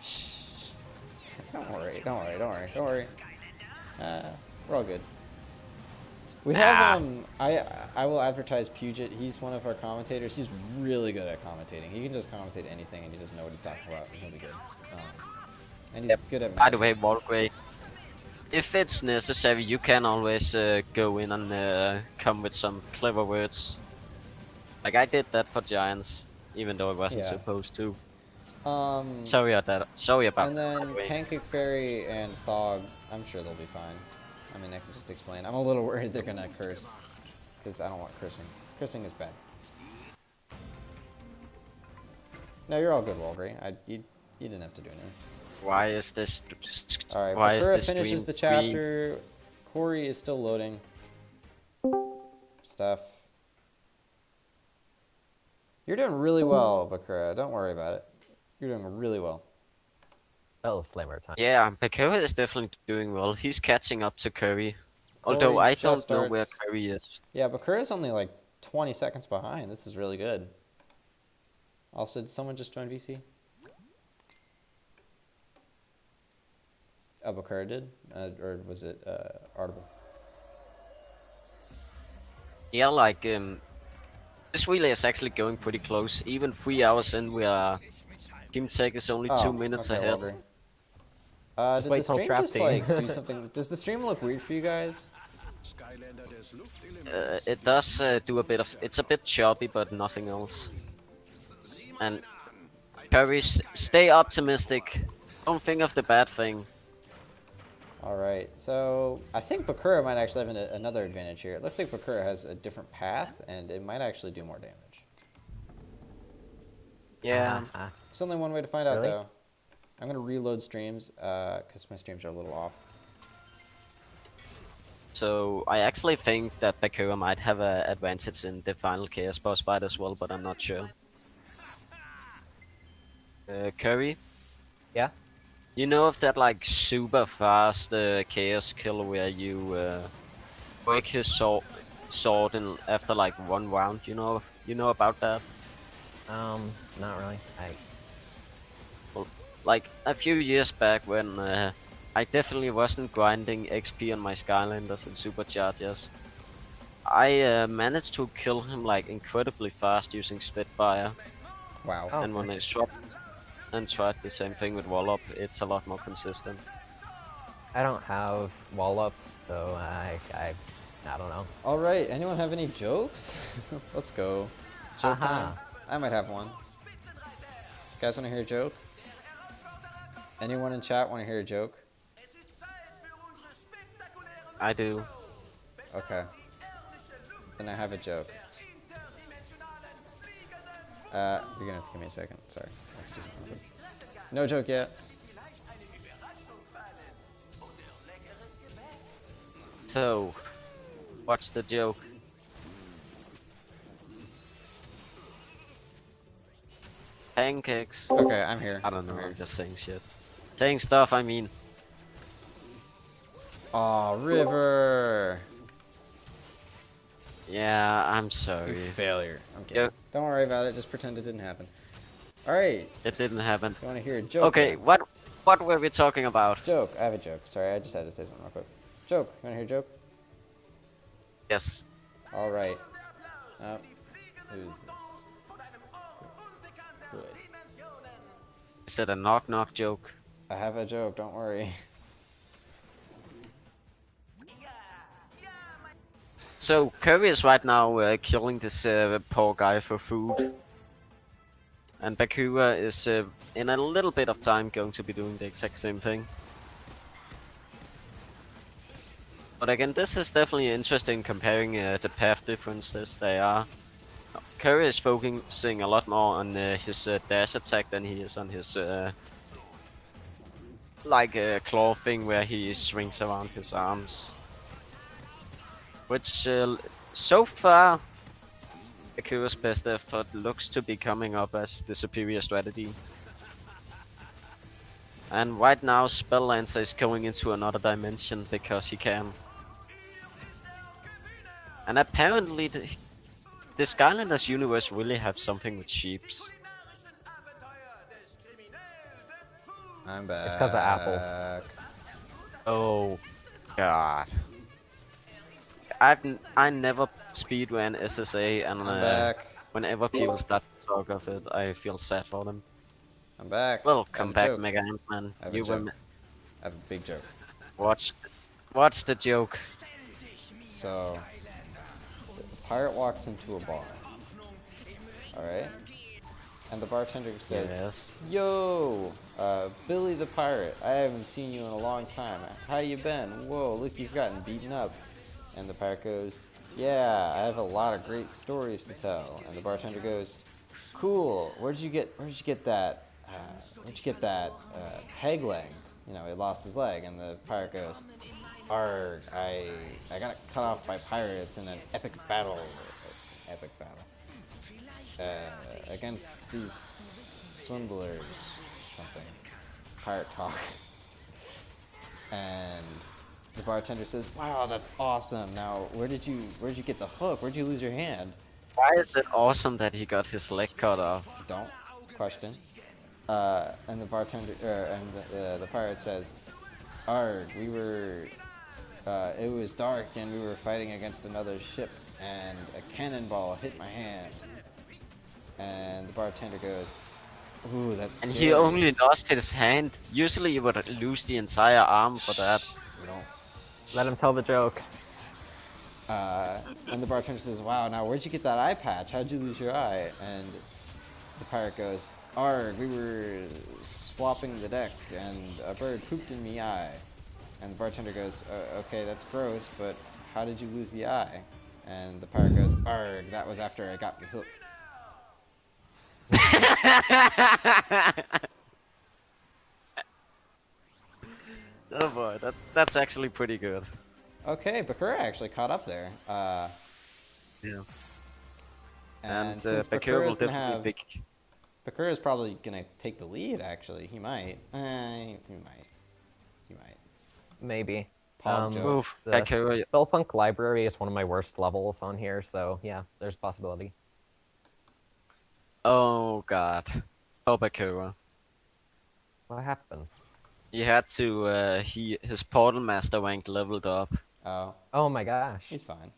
Shh. Don't worry. We're all good. We have I will advertise Puget. He's one of our commentators. He's really good at commentating. He can just commentate anything, and he doesn't know what he's talking about. He'll be good. And he's good at. By the way, Walgray, if it's necessary, you can always go in and come with some clever words. Like I did that for Giants, even though I wasn't supposed to. Sorry about that. Sorry about and that. then Pancake Fairy and Thog, I'm sure they'll be fine. I mean, I can just explain. I'm a little worried they're gonna curse, because I don't want cursing. Cursing is bad. No, you're all good, Walgray. You didn't have to do anything. Why is this? Alright, why is Bakura this finishes stream the chapter. Corey is still loading stuff. You're doing really well, Bakura. Don't worry about it. You're doing really well. Oh, slammer time. Yeah, Bakura is definitely doing well. He's catching up to Curry. Although I don't know where Curry is. Yeah, Bakura's only like 20 seconds behind. This is really good. Also, did someone just join VC? Oh, Bakura did? Or was it Audible? Yeah, like, this relay is actually going pretty close. Even 3 hours in, Team Tech is only 2 minutes ahead. Did the stream just like do something? Does the stream look weird for you guys? It does do a bit of. It's a bit choppy, but nothing else. And Curry, stay optimistic. Don't think of the bad thing. Alright, so I think Bakura might actually have another advantage here. It looks like Bakura has a different path, and it might actually do more damage. Yeah. There's only one way to find out, Really? though. I'm going to reload streams, because my streams are a little off. So I actually think that Bakura might have an advantage in the final Chaos boss fight as well, but I'm not sure. Curry? Yeah? You know of that like super fast Chaos kill where you break his sword in after like 1 round? You know about that? Not really. Well, like a few years back when I definitely wasn't grinding XP on my Skylanders and Superchargers, I managed to kill him like incredibly fast using Spitfire. Wow. Oh, And and tried the same thing with Wallop. It's a lot more consistent. I don't have wall up, so I don't know. All right. Anyone have any jokes? Let's go. Joke time. Haha. I might have one. Guys, want to hear a joke? Anyone in chat want to hear a joke? I do. Okay. Then I have a joke. You're gonna have to give me a second. Sorry. That's just no joke yet. So, what's the joke? Pancakes. Okay, I'm here. I don't know. I'm here. I'm just saying shit. Saying stuff. I mean. Aw, River. Yeah, I'm sorry. You failure. I'm kidding. Yep. Don't worry about it. Just pretend it didn't happen. All right. It didn't happen. You want to hear a joke? Okay, now? what were we talking about? Joke. I have a joke. Sorry, I just had to say something real quick. Joke. You want to hear a joke? Yes. All right. Who's this? Good. Is it a knock knock joke? I have a joke. Don't worry. So Curry is right now killing this poor guy for food, and Bakura is in a little bit of time going to be doing the exact same thing. But again, this is definitely interesting comparing the path differences they are. Curry is focusing a lot more on his dash attack than he is on his claw thing where he swings around his arms. Which, so far, Akira's best effort looks to be coming up as the superior strategy. And right now, Spelllancer is going into another dimension because he can. And apparently, the Skylanders universe really have something with sheeps. I'm back. It's because of apples. Oh, God. I never speedran SSA, and I'm back. whenever people start to talk of it, I feel sad for them. I'm back. Welcome back, joke. MegaAntMan. I have a You joke. were I have a big joke. watch the joke. So, the pirate walks into a bar. Alright? And the bartender says, Yes. Yo, Billy the pirate, I haven't seen you in a long time. How you been? Whoa, look, you've gotten beaten up. And the pirate goes, yeah, I have a lot of great stories to tell. And the bartender goes, cool, where'd you get that peg leg? You know, he lost his leg. And the pirate goes, arg, I got cut off by pirates in an epic battle. Against these swindlers or something. Pirate talk. And the bartender says, wow, that's awesome. Now, where'd you get the hook? Where'd you lose your hand? Why is it awesome that he got his leg cut off? Don't question. And the bartender, and the pirate says, arg, we were, it was dark and we were fighting against another ship and a cannonball hit my hand. And the bartender goes, ooh, that's scary. And he only lost his hand. Usually you would lose the entire arm for that. We don't. Let him tell the joke. And the bartender says, wow, now where'd you get that eye patch? How'd you lose your eye? And the pirate goes, arg, we were swapping the deck and a bird pooped in me eye. And the bartender goes, okay, that's gross, but how did you lose the eye? And the pirate goes, arg, that was after I got me hooked. Oh boy, that's actually pretty good. Okay, Bakura actually caught up there. Yeah. And since Bakura will Bakura's gonna definitely have, Bakura's probably gonna take the lead. Actually, he might. He might. Maybe. Pog joke. Move, The Bakura. Spellpunk library is one of my worst levels on here, so yeah, there's a possibility. Oh god. Oh, Bakura. What happened? He had to, his Portal Master rank leveled up. Oh, Oh my gosh. he's fine.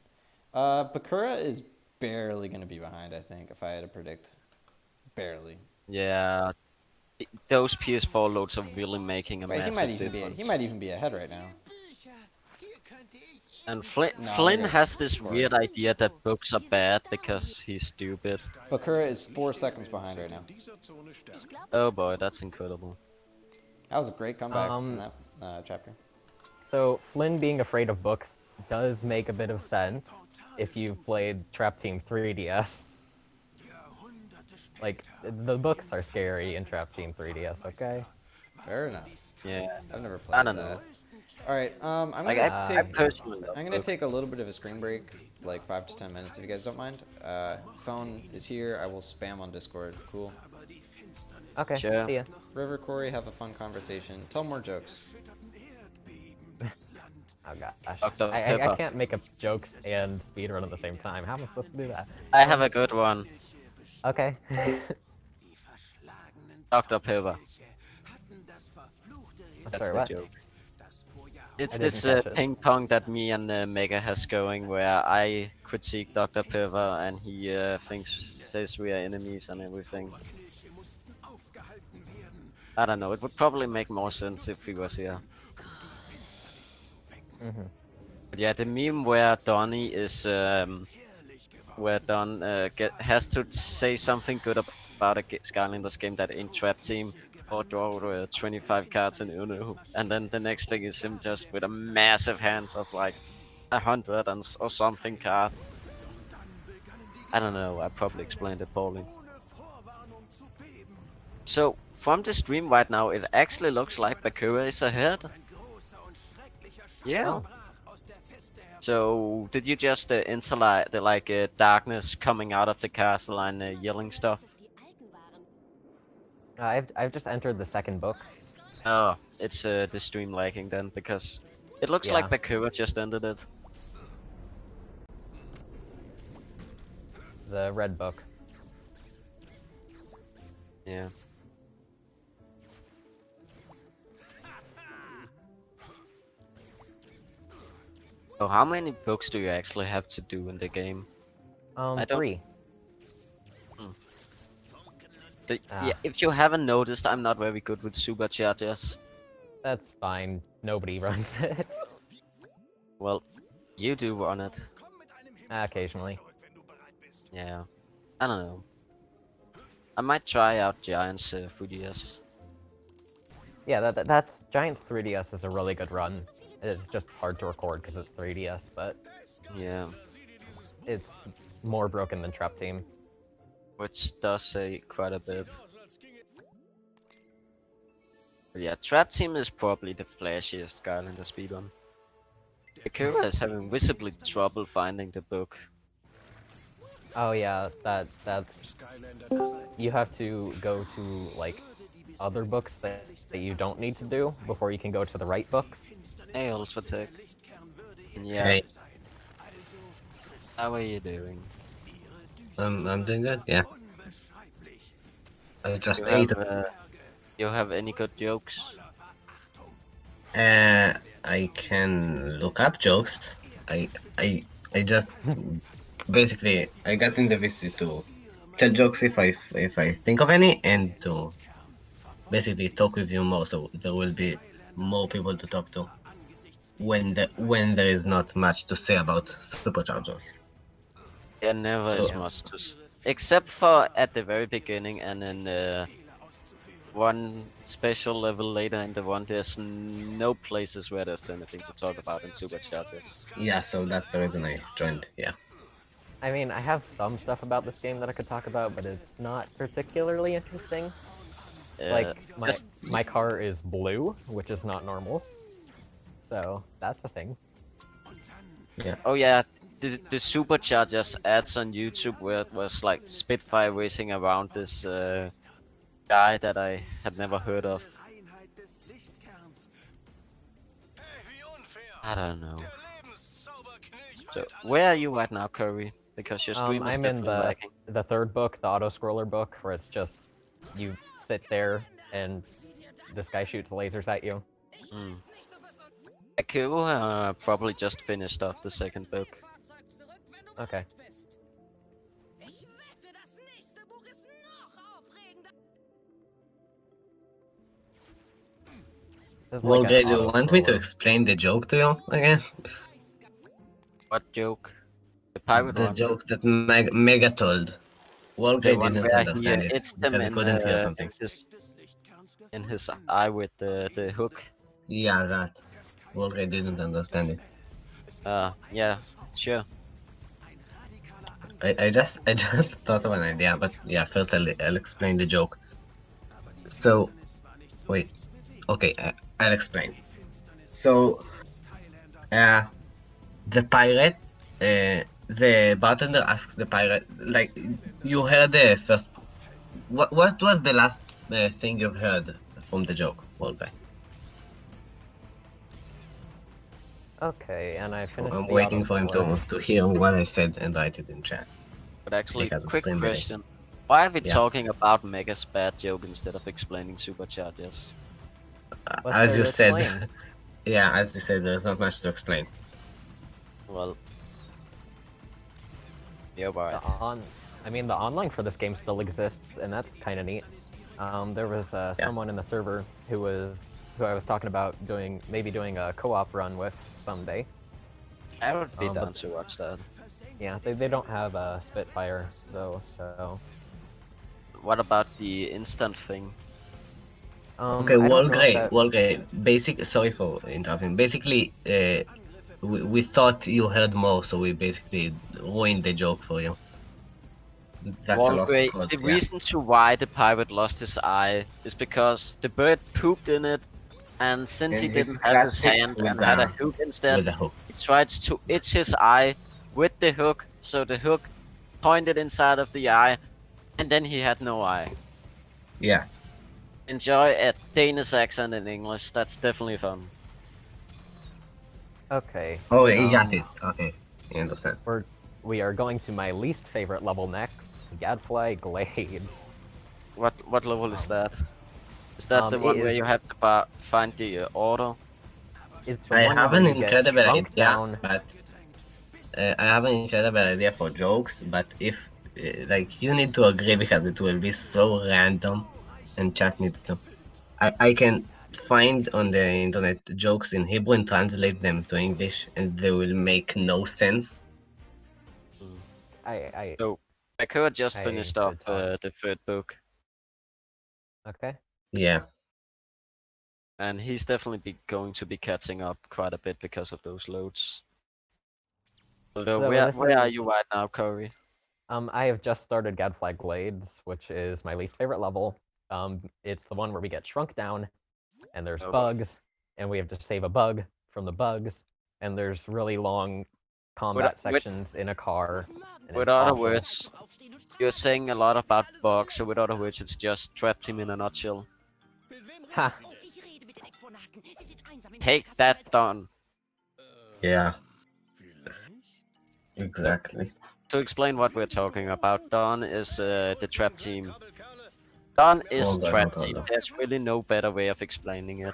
Bakura is barely gonna be behind. I think, if I had to predict, barely. Yeah. those PS4 loads are really making a Wait, massive difference. he might even be ahead right now. And Flynn, No, Flynn there has is. this Corey. weird idea that books are bad because he's stupid. Bakura is 4 seconds behind right now. Oh boy, that's incredible. That was a great comeback from that chapter. So Flynn being afraid of books does make a bit of sense if you've played Trap Team 3DS. Like, the books are scary in Trap Team 3DS, okay? Fair enough. Yeah. I've never played I don't that. know. All right, I'm Like, I personally love I'm gonna books. take a little bit of a screen break, like 5 to 10 minutes, if you guys don't mind. Phone is here. I will spam on Discord. Cool. Okay, Sure. see ya. River, Corey, have a fun conversation. Tell more jokes. Oh gosh. Dr. I Pepper. can't make up jokes and speedrun at the same time. How am I supposed to do that? I have a good one. Okay. Dr. Pepper. That's Sorry, the what? joke. It's I this didn't catch it. ping pong that me and Mega has going, where I critique Dr. Pepper and he says we are enemies and everything. I don't know. It would probably make more sense if he was here. But yeah, the meme where Donnie is, where Don has to say something good about a Skylanders game that ain't Trap Team, or draw 25 cards in Uno, and then the next thing is him just with a massive hands of like 100 or something card. I don't know. I probably explained it poorly. So from the stream right now, it actually looks like Bakura is ahead. Yeah. So did you just enter the darkness coming out of the castle and yelling stuff? I've just entered the second book. Oh, it's the stream lagging then, because it looks like Yeah. Bakura just ended it. The red book. Yeah. So how many books do you actually have to do in the game? I don't- 3. Yeah, if you haven't noticed, I'm not very good with superchargers. That's fine. Nobody runs it. Well, you do run it. Occasionally. Yeah. I don't know. I might try out Giants 3DS. Yeah, that's Giants 3DS is a really good run. It's just hard to record because it's 3DS, but Yeah. it's more broken than Trap Team. Which does say quite a bit. But yeah, Trap Team is probably the flashiest Skylander speedrun. Akira is having visibly trouble finding the book. Oh yeah, that's you have to go to like other books that you don't need to do before you can go to the right books. Hey, Ultratech. Yeah. Hey. How are you doing? I'm doing good, yeah. I just You ate. you have any good jokes? I can look up jokes. I just basically I got in the VC to tell jokes if I think of any, and to basically talk with you more, so there will be more people to talk to when there is not much to say about superchargers. Yeah, never So- as much to except for at the very beginning, and then one special level later in the one. There's no places where there's anything to talk about in superchargers. Yeah, so that's the reason I joined. Yeah. I mean, I have some stuff about this game that I could talk about, but it's not particularly interesting. Like, my car is blue, which is not normal. So, that's a thing. Yeah. Oh yeah, the superchargers ads on YouTube where it was like Spitfire racing around this guy that I had never heard of. I don't know. So where are you right now, Curry? Because your stream is I'm in definitely lagging. the third book, the auto-scroller book, where it's just you sit there and this guy shoots lasers at you. Akira probably just finished off the second book. Okay. This is Well, like Gray, an do you auto want me to scroller. explain the joke to you again? What joke? The pirate The one. joke that Mega told. Well, The Gray one didn't where he understand it hits him because he couldn't hear something. in his eye with the hook. Yeah, that. Well, Gray didn't understand it. Yeah, sure. I just I just thought of an idea, but yeah, first I'll explain the joke. So, wait. Okay, I'll explain. So, the pirate, the bartender asked the pirate, like, you heard the first. What was the last thing you've heard from the joke, Wolfgang? Okay, and I finished I'm the waiting for him autoscroller. to hear what I said and write it in chat. But actually, Because of quick stream delay. question. Why are we Yeah. talking about Mega's bad joke instead of explaining superchargers? What's As there you to said, explain? yeah, as you said, there's not much to explain. Well, you're right. I mean, the online for this game still exists, and that's kind of neat. There was someone in the server who I was talking about maybe doing a co-op run with someday. I would be but- down to watch that. Yeah, they don't have a Spitfire though, so. What about the instant thing? Okay, I don't Wall know if Grey, that- Wall Grey. Sorry for interrupting. Basically, we thought you heard more, so we basically ruined the joke for you. That's a lost Walgray, cause. the Yeah. reason to why the pirate lost his eye is because the bird pooped in it, and since And he he didn't have his scratched it hand with and had a the- hook instead, with the hook. he tried to itch his eye with the hook, so the hook pointed inside of the eye, and then he had no eye. Yeah. Enjoy a Danish accent in English, that's definitely fun. Okay. Oh, he got it. Okay, I understand. We are going to my least favorite level next, Gadfly Glades. What level is that? Is that the it one where is- you have to find the order? It's the I one have where an you get incredible shrunk idea, down. but I have an incredible idea for jokes. But if like you need to agree because it will be so random, and chat needs to. I can find on the internet jokes in Hebrew and translate them to English, and they will make no sense. So, Bakura just I finished off should talk. the third book, Okay. Yeah. and he's definitely going to be catching up quite a bit because of those loads. Although, So where this are is- you right now, Corey? I have just started Gadfly Glades, which is my least favorite level. It's the one where we get shrunk down, and there's Okay. bugs, and we have to save a bug from the bugs, and there's really long combat sections in a car. and With it's other awful. words, you're saying a lot about bugs, so with other words, it's just trapped him in a nutshell. Ha! Take that, Don. Yeah. Exactly. To explain what we're talking about, Don is the trap team. Don is Hold on, trap hold on, team. hold on. There's really no better way of explaining it.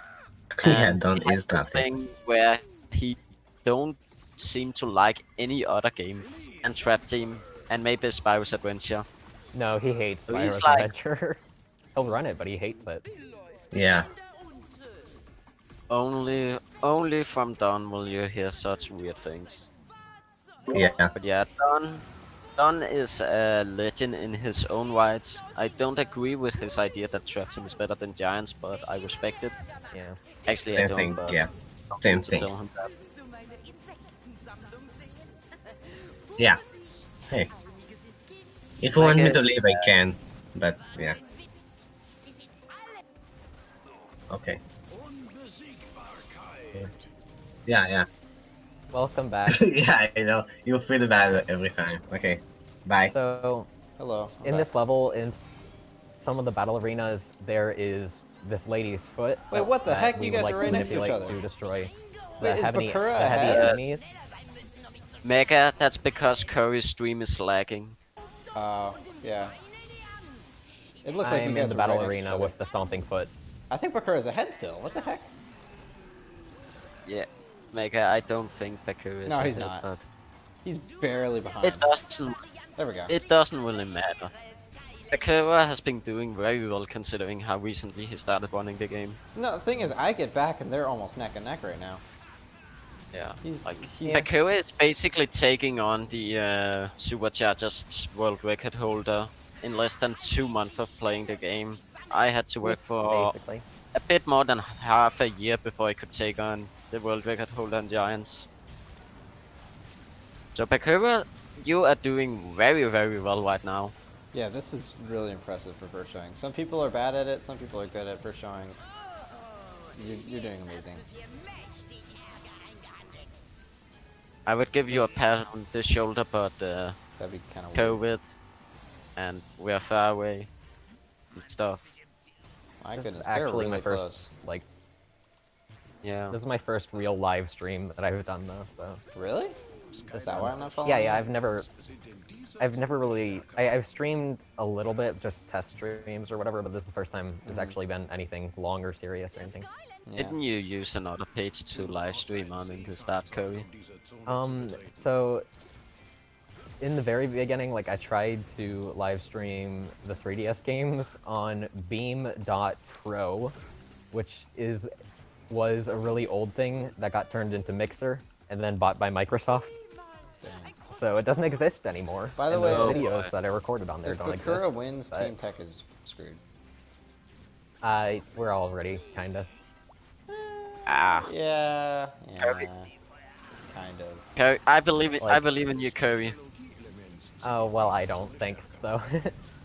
Yeah, And Don he has is this trap team. thing where he don't seem to like any other game and trap team and maybe Spyro's Adventure. No, he hates So he's Spyro's like- Adventure. He'll run it, but he hates it. Yeah. Only from Don will you hear such weird things. Yeah. But yeah, Don is a legend in his own rights. I don't agree with his idea that Trap Team is better than Giants, but I respect it. Yeah. Actually, I Same don't. thing. But Yeah. I'm Same going to thing. tell him that. Yeah. Hey. If you want me to guess, leave, I can. But yeah. Okay. Yeah, yeah. Welcome back. Yeah, I know. You feel bad every time. Okay. Bye. So, Hello. I'm in back. this level, in some of the battle arenas, there is this lady's foot. Wait, what the that heck? we You would guys like are right next to each manipulate other. To destroy Wait, is heavy, Bakura the heavy ahead? enemies. Mega, that's because Curry's stream is lagging. Yeah. It looks like you I'm guys in the were battle right next to each arena other. with the stomping foot. I think Bakura's ahead still. What the heck? Yeah, Mega, I don't think Bakura is No, he's ahead, not. but He's barely behind. it doesn't. There we go. It doesn't really matter. Akira has been doing very well considering how recently he started running the game. No, the thing is, I get back and they're almost neck and neck right now. Yeah, He's like Akira is basically taking on the Superchargers world record holder in less than 2 months of playing the game. I had to work for Basically. a bit more than half a year before I could take on the world record holder in Giants. So Bakura, you are doing very, very well right now. Yeah, this is really impressive for first showing. Some people are bad at it, some people are good at first showings. You're doing amazing. I would give you a pat on the shoulder, but That'd be kind of COVID weird. and we're far away and stuff. My This goodness, is they're actually really my first close. Yeah. This is my first real live stream that I've done though. So Really? Is that why I'm not following? yeah, you? I've never really. I've streamed a little bit, just test streams or whatever, but this is the first time there's actually been anything long or serious or anything. Yeah. Didn't you use another page to live stream on in the start, Cody? So in the very beginning, like I tried to live stream the 3DS games on Beam.Pro, which was a really old thing that got turned into Mixer and then bought by Microsoft. Dang. So it doesn't exist anymore. By the and way, the if- videos that I recorded on there If don't Bakura exist. wins, but- Team Tech is screwed. We're already kinda. Ah. Yeah. Kirby. Kind of. Curry, I believe I Like- believe in you, Curry. Oh well, I don't think so.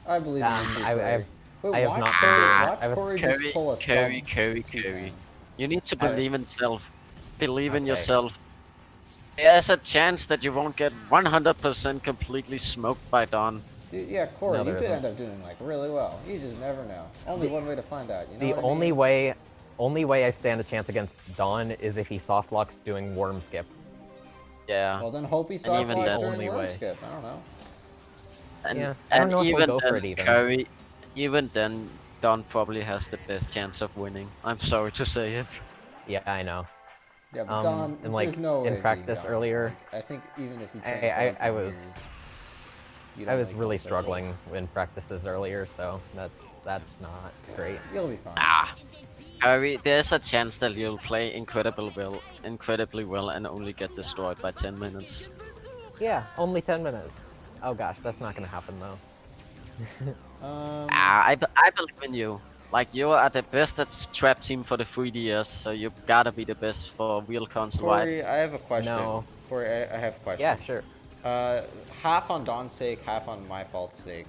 I believe in you too, I Corey. have Wait, I have watch not Corey, been- watch I've- Corey just Curry, pull a Curry, sub Curry, 210. Curry. You need to I- believe in self. Believe in Okay. yourself. There's a chance that you won't get 100% completely smoked by Don. Dude, yeah, Corey, No, you there could isn't. end up doing like really well. You just never know. Only one way to find out. You know The what I only mean? way I stand a chance against Dawn is if he softlocks doing worm skip. Yeah. Well, then hope he And soft even locks then- during Only worm way. skip. I don't know. And, Yeah, I don't and know if he'll even go for then, it even. Curry, even then, Don probably has the best chance of winning. I'm sorry to say it. Yeah, I know. Yeah, but Don, and, like, there's no way in being practice Don. earlier, Like, I think even if you I- can't I- fight I Don, was- you I don't was like really him, so struggling in practices earlier, so that's not great. You'll be fine. Ah, Curry, there's a chance that you'll play incredibly well, and only get destroyed by 10 minutes. Yeah, only 10 minutes. Oh gosh, that's not gonna happen though. I believe in you. Like, you are the best at trap team for the 3DS, so you gotta be the best for real console, Corey, right? I have a question. No. Corey, I have a question. Yeah, sure. Half on Don's sake, half on my fault's sake.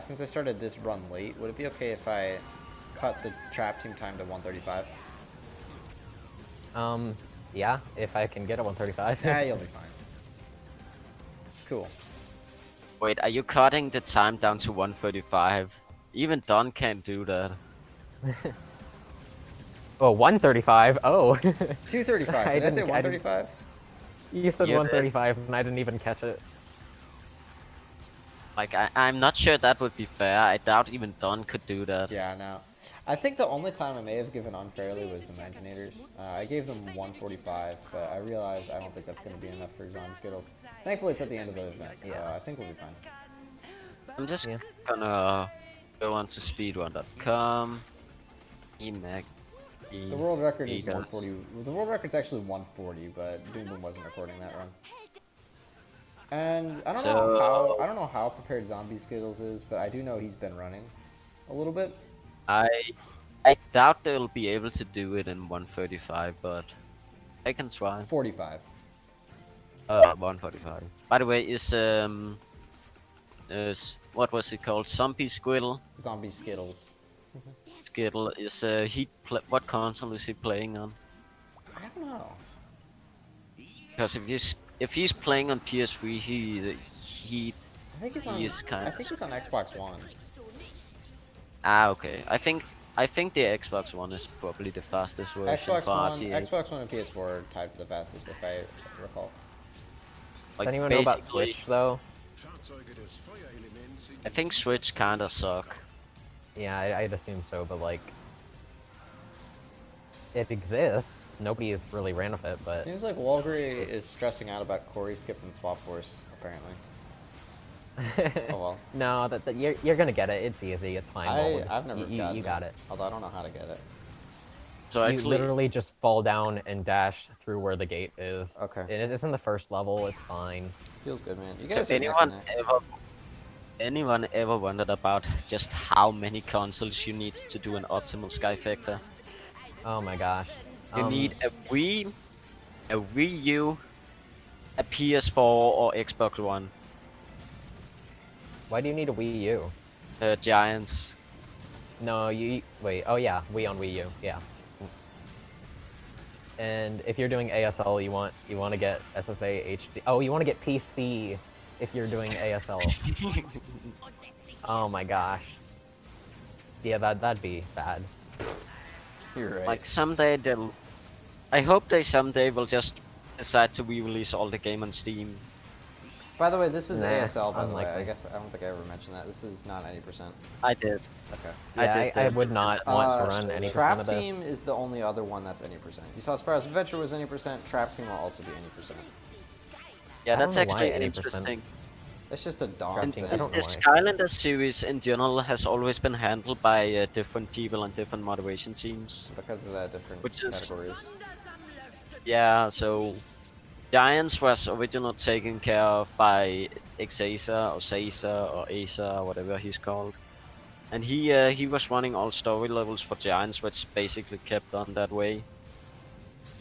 Since I started this run late, would it be okay if I cut the trap team time to 135? Yeah, if I can get a 135. Yeah, you'll be fine. Cool. Wait, are you cutting the time down to 135? Even Don can't do that. Oh, 135. Oh. 235. I Did I say didn't- 135? You said Yeah, 135 and I didn't even catch it. Like, I'm not sure that would be fair. I doubt even Don could do that. Yeah, no. I think the only time I may have given unfairly was Imaginators. I gave them 145, but I realized I don't think that's going to be enough for Zombie Skittles. Thankfully, it's at the end of the event, so Yeah. I think we'll be fine. I'm just Yeah. gonna go on to speedrun.com. Emag. The world record is Vegas. 140. The world record's actually 140, but Doom Boom wasn't recording that run. And I don't know how prepared Zombie Skittles is, but I do know he's been running a little bit. I doubt they'll be able to do it in 135, but I can try. 45. 145. By the way, is what was it called? Zombie Squirtle? Zombie Skittles. Skittle is what console is he playing on? I don't know. Because if he's playing on PS3, he I think it's on. He is kinda I think it's on Xbox One. okay. I think the Xbox One is probably the fastest version Xbox for One, RTA. Xbox One and PS4 are tied for the fastest, if I recall. Does anyone know about basically, Switch though? I think Switch kinda suck. Yeah, I'd assume so, but like, it exists. Nobody has really ran with it, but Seems like Walgreens is stressing out about Corey skipping Swap Force, apparently. Oh well. No, that you're gonna get it. It's easy. It's fine. Mold. I've never gotten you got it. Although I don't know how to get it. So You actually, literally just fall down and dash through where the gate is. Okay. And it is in the first level. It's fine. Feels good, man. You so guys are anyone ever wondered about just how many consoles you need to do an optimal skyfecta? Oh my gosh. You need a Wii U, a PS4 or Xbox One. Why do you need a Wii U? Giants. No, you wait. Oh yeah, Wii on Wii U. Yeah. And if you're doing ASL, you want to get SSA HD. Oh, you want to get PC if you're doing ASL. Oh my gosh. Yeah, that'd be bad. You're right. Like someday they'll. I hope they someday will just decide to re-release all the game on Steam. By the way, this is Nah, ASL, by the way. I unlikely. guess I don't think I ever mentioned that. This is not 90%. I did. Okay. Yeah, I would not want to run any Trap percent of this. Team is the only other one that's any percent. You saw Sparrow's Adventure was any percent. Trap Team will also be any percent. Yeah, I don't that's know actually why 80%. interesting. It's just a dawn Trap thing. Team, I don't The know why. Skylander series in general has always been handled by different people and different moderation teams. Because of that different Which is- categories. Yeah, so Giants was originally taken care of by Xasa or Sasa or Asa, whatever he's called. And he was running all story levels for Giants, which basically kept on that way.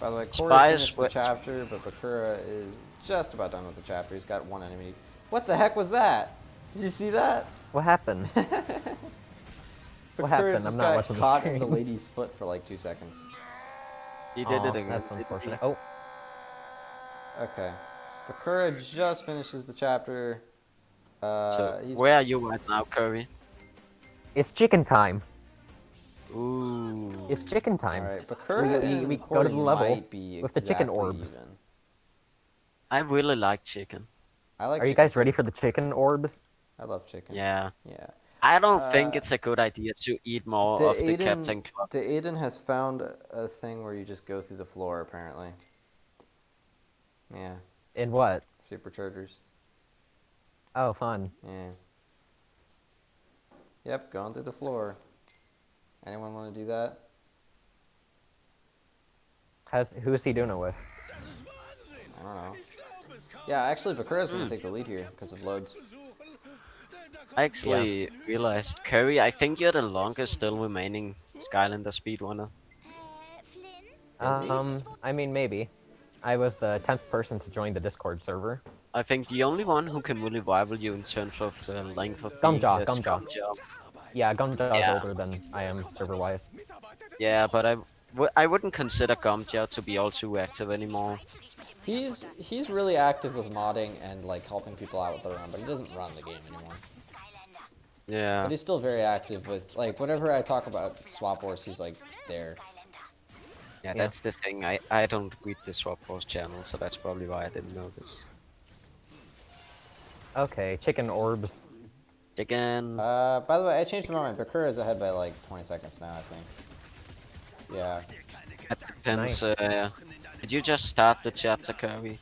By the way, Corey Spies finished the were- chapter, but Bakura is just about done with the chapter. He's got one enemy. What the heck was that? Did you see that? What happened? Bakura happened? just I'm not got watching the caught in the stream. lady's foot for like 2 seconds. He did Aw, it again. That's unfortunate. Oh, Okay. Bakura just finishes the chapter. So He's where are you right now, Curry? it's chicken time. Ooh. It's chicken time. Alright, Bakura We and go to Corey the level might be with the chicken exactly orbs. even. I really like chicken. I like Are you chicken guys ready too. for the chicken orbs? I love chicken. Yeah. Yeah. I don't think Uh, it's a good idea to eat more Da of the Aiden- Captain Club. Aiden has found a thing where you just go through the floor, apparently. Yeah. In what? Superchargers. Oh, fun. Yeah. Yep, going through the floor. Anyone want to do that? Who's he doing it with? I don't know. Yeah, actually, Bakura's going to take the lead here because of loads. I actually realized, Curry, I think you're the longest still remaining Skylander speedrunner. Is he? I mean, maybe. I was the 10th person to join the Discord server. I think the only one who can really rival you in terms of length of Gumjaw, being is Gumjaw. Yeah, Gumjaw's Yeah. older than I am server-wise. Yeah, but I wouldn't consider Gumjaw to be all too active anymore. He's really active with modding and like helping people out with their own, but he doesn't run the game anymore. Yeah. But he's still very active with like whenever I talk about Swap Wars, he's like there. Yeah, that's the thing. I don't read the Swap Force channel, so that's probably why I didn't notice. Okay, chicken orbs. Chicken. By the way, I changed my mind. Bakura is ahead by like 20 seconds now, I think. Yeah. That depends. Nice. Did you just start the chapter, Kirby?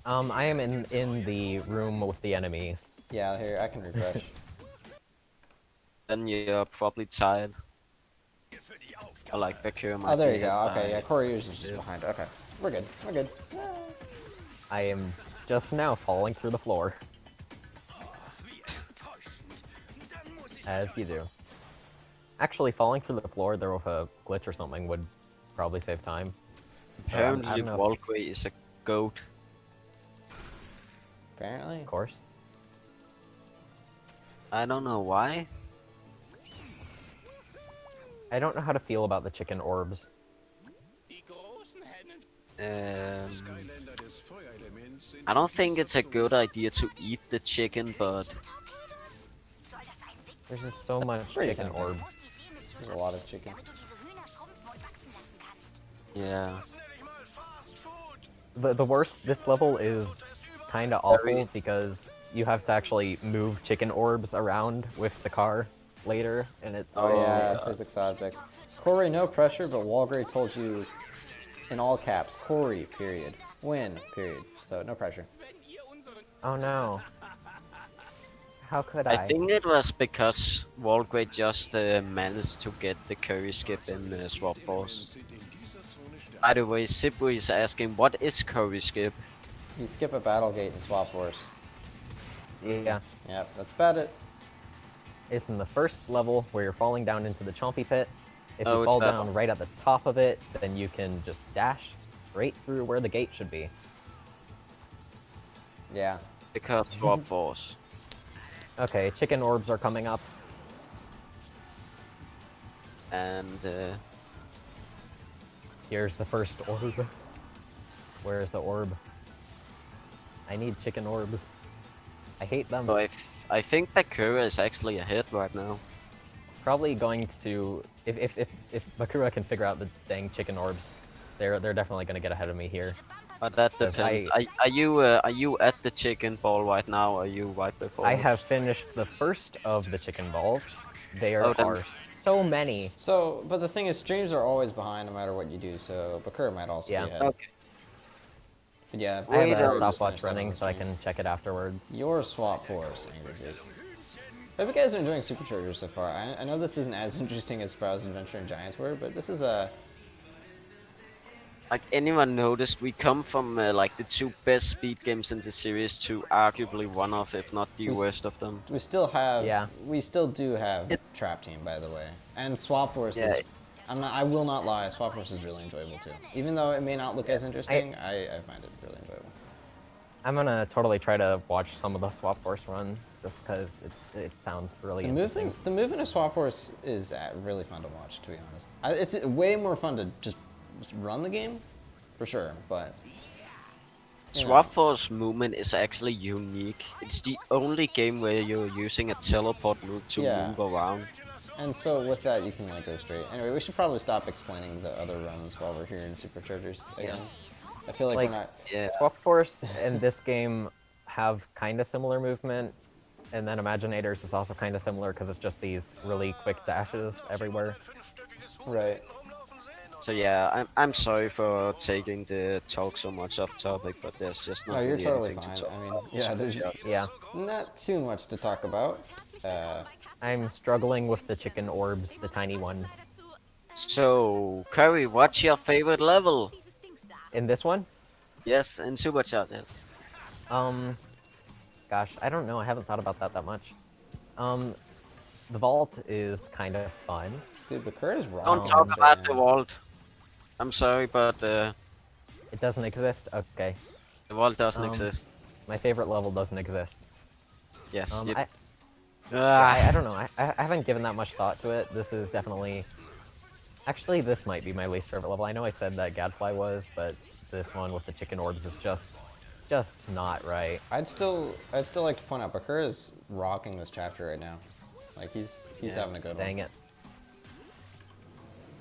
I am in the room with the enemies. Yeah, here, I can refresh. Then you're probably tired. I like Bakura. Oh, there you go. Okay, yeah, Corey is just behind. Okay, we're good. We're good. I am just now falling through the floor. As you do. Actually, falling through the floor there with a glitch or something would probably save time. So, I Apparently, don't know. Walkway is a goat. Apparently. Of course. I don't know why. I don't know how to feel about the chicken orbs. I don't think it's a good idea to eat the chicken, but There's just so much pretty chicken tempting. orb. There's a lot of chicken. yeah. The worst, this level is kind of awful because you have to actually move chicken orbs around with the car later, and it's... Oh yeah, physics objects. Corey, no pressure, but Walgray told you in all caps, Corey, period. Win, period. So no pressure. Oh no. How could I I? think it was because Walgrave just managed to get the curry skip in Swap Force. By the way, Sibu is asking, what is curry skip? You skip a battle gate in Swap Force. Yeah. Yep, that's about it. It's in the first level where you're falling down into the chompy pit. If Oh, you it's fall that down one. right at the top of it, then you can just dash straight through where the gate should be. Yeah. Because Swap Force. Okay, chicken orbs are coming up. And Here's the first orb. Where's the orb? I need chicken orbs. I hate them. so I think Bakura is actually ahead right now. Probably going to if Bakura can figure out the dang chicken orbs, they're definitely gonna get ahead of me here. But that 'Cause depends. Are you at the chicken ball right now? Or are you right before? I have finished the first of the chicken balls. There Oh, then- are so many. So, but the thing is, streams are always behind no matter what you do, so Bakura might also Yeah. be ahead. Okay. But yeah, I have Wait, a just stopwatch finished that running, on so I stream. can check it afterwards. Your Swap Force, Angry Juice. I hope you guys are enjoying Superchargers so far. I know this isn't as interesting as Sprout's Adventure and Giants were, but this is a... Like anyone noticed, we come from like the two best speed games in the series to arguably one of, if not the We s- worst of them. We still have... Yeah. We still do have Trap Team, by the way. And Swap Force is... Yeah. I will not lie, Swap Force is really enjoyable too. Even though it may not look as interesting, I find it really enjoyable. I'm gonna totally try to watch some of the Swap Force run, just because it sounds really interesting. The movement of Swap Force is really fun to watch, to be honest. It's way more fun to just run the game, for sure, but... you know. Swap Force movement is actually unique. It's the only game where you're using a teleport move to Yeah. move around. And so with that, you can like go straight. Anyway, we should probably stop explaining the other runs while we're here in Superchargers again. I feel like Like- we're not... Yeah. Swap Force and this game have kind of similar movement, and then Imaginators is also kind of similar because it's just these really quick dashes everywhere. Right. So yeah, I'm sorry for taking the talk so much off topic, but there's just not No, you're really totally anything fine. to talk I mean, about. yeah, there's Yeah. not too much to talk about. I'm struggling with the chicken orbs, the tiny ones. So, Curry, what's your favorite level? In this one, Yes, in Superchargers. gosh, I don't know. I haven't thought about that much. The vault is kind of fun. Dude, but Kurt is wrong. Don't talk right about now. the vault. I'm sorry, but the It doesn't exist. Okay, vault doesn't Um, exist. my favorite level doesn't exist. Yes. I don't know. I haven't given that much thought to it. This is definitely... Actually, this might be my least favorite level. I know I said that Gadfly was, but this one with the chicken orbs is just not right. I'd still like to point out Bakura is rocking this chapter right now. Like he's Yeah. having a good Dang one. it.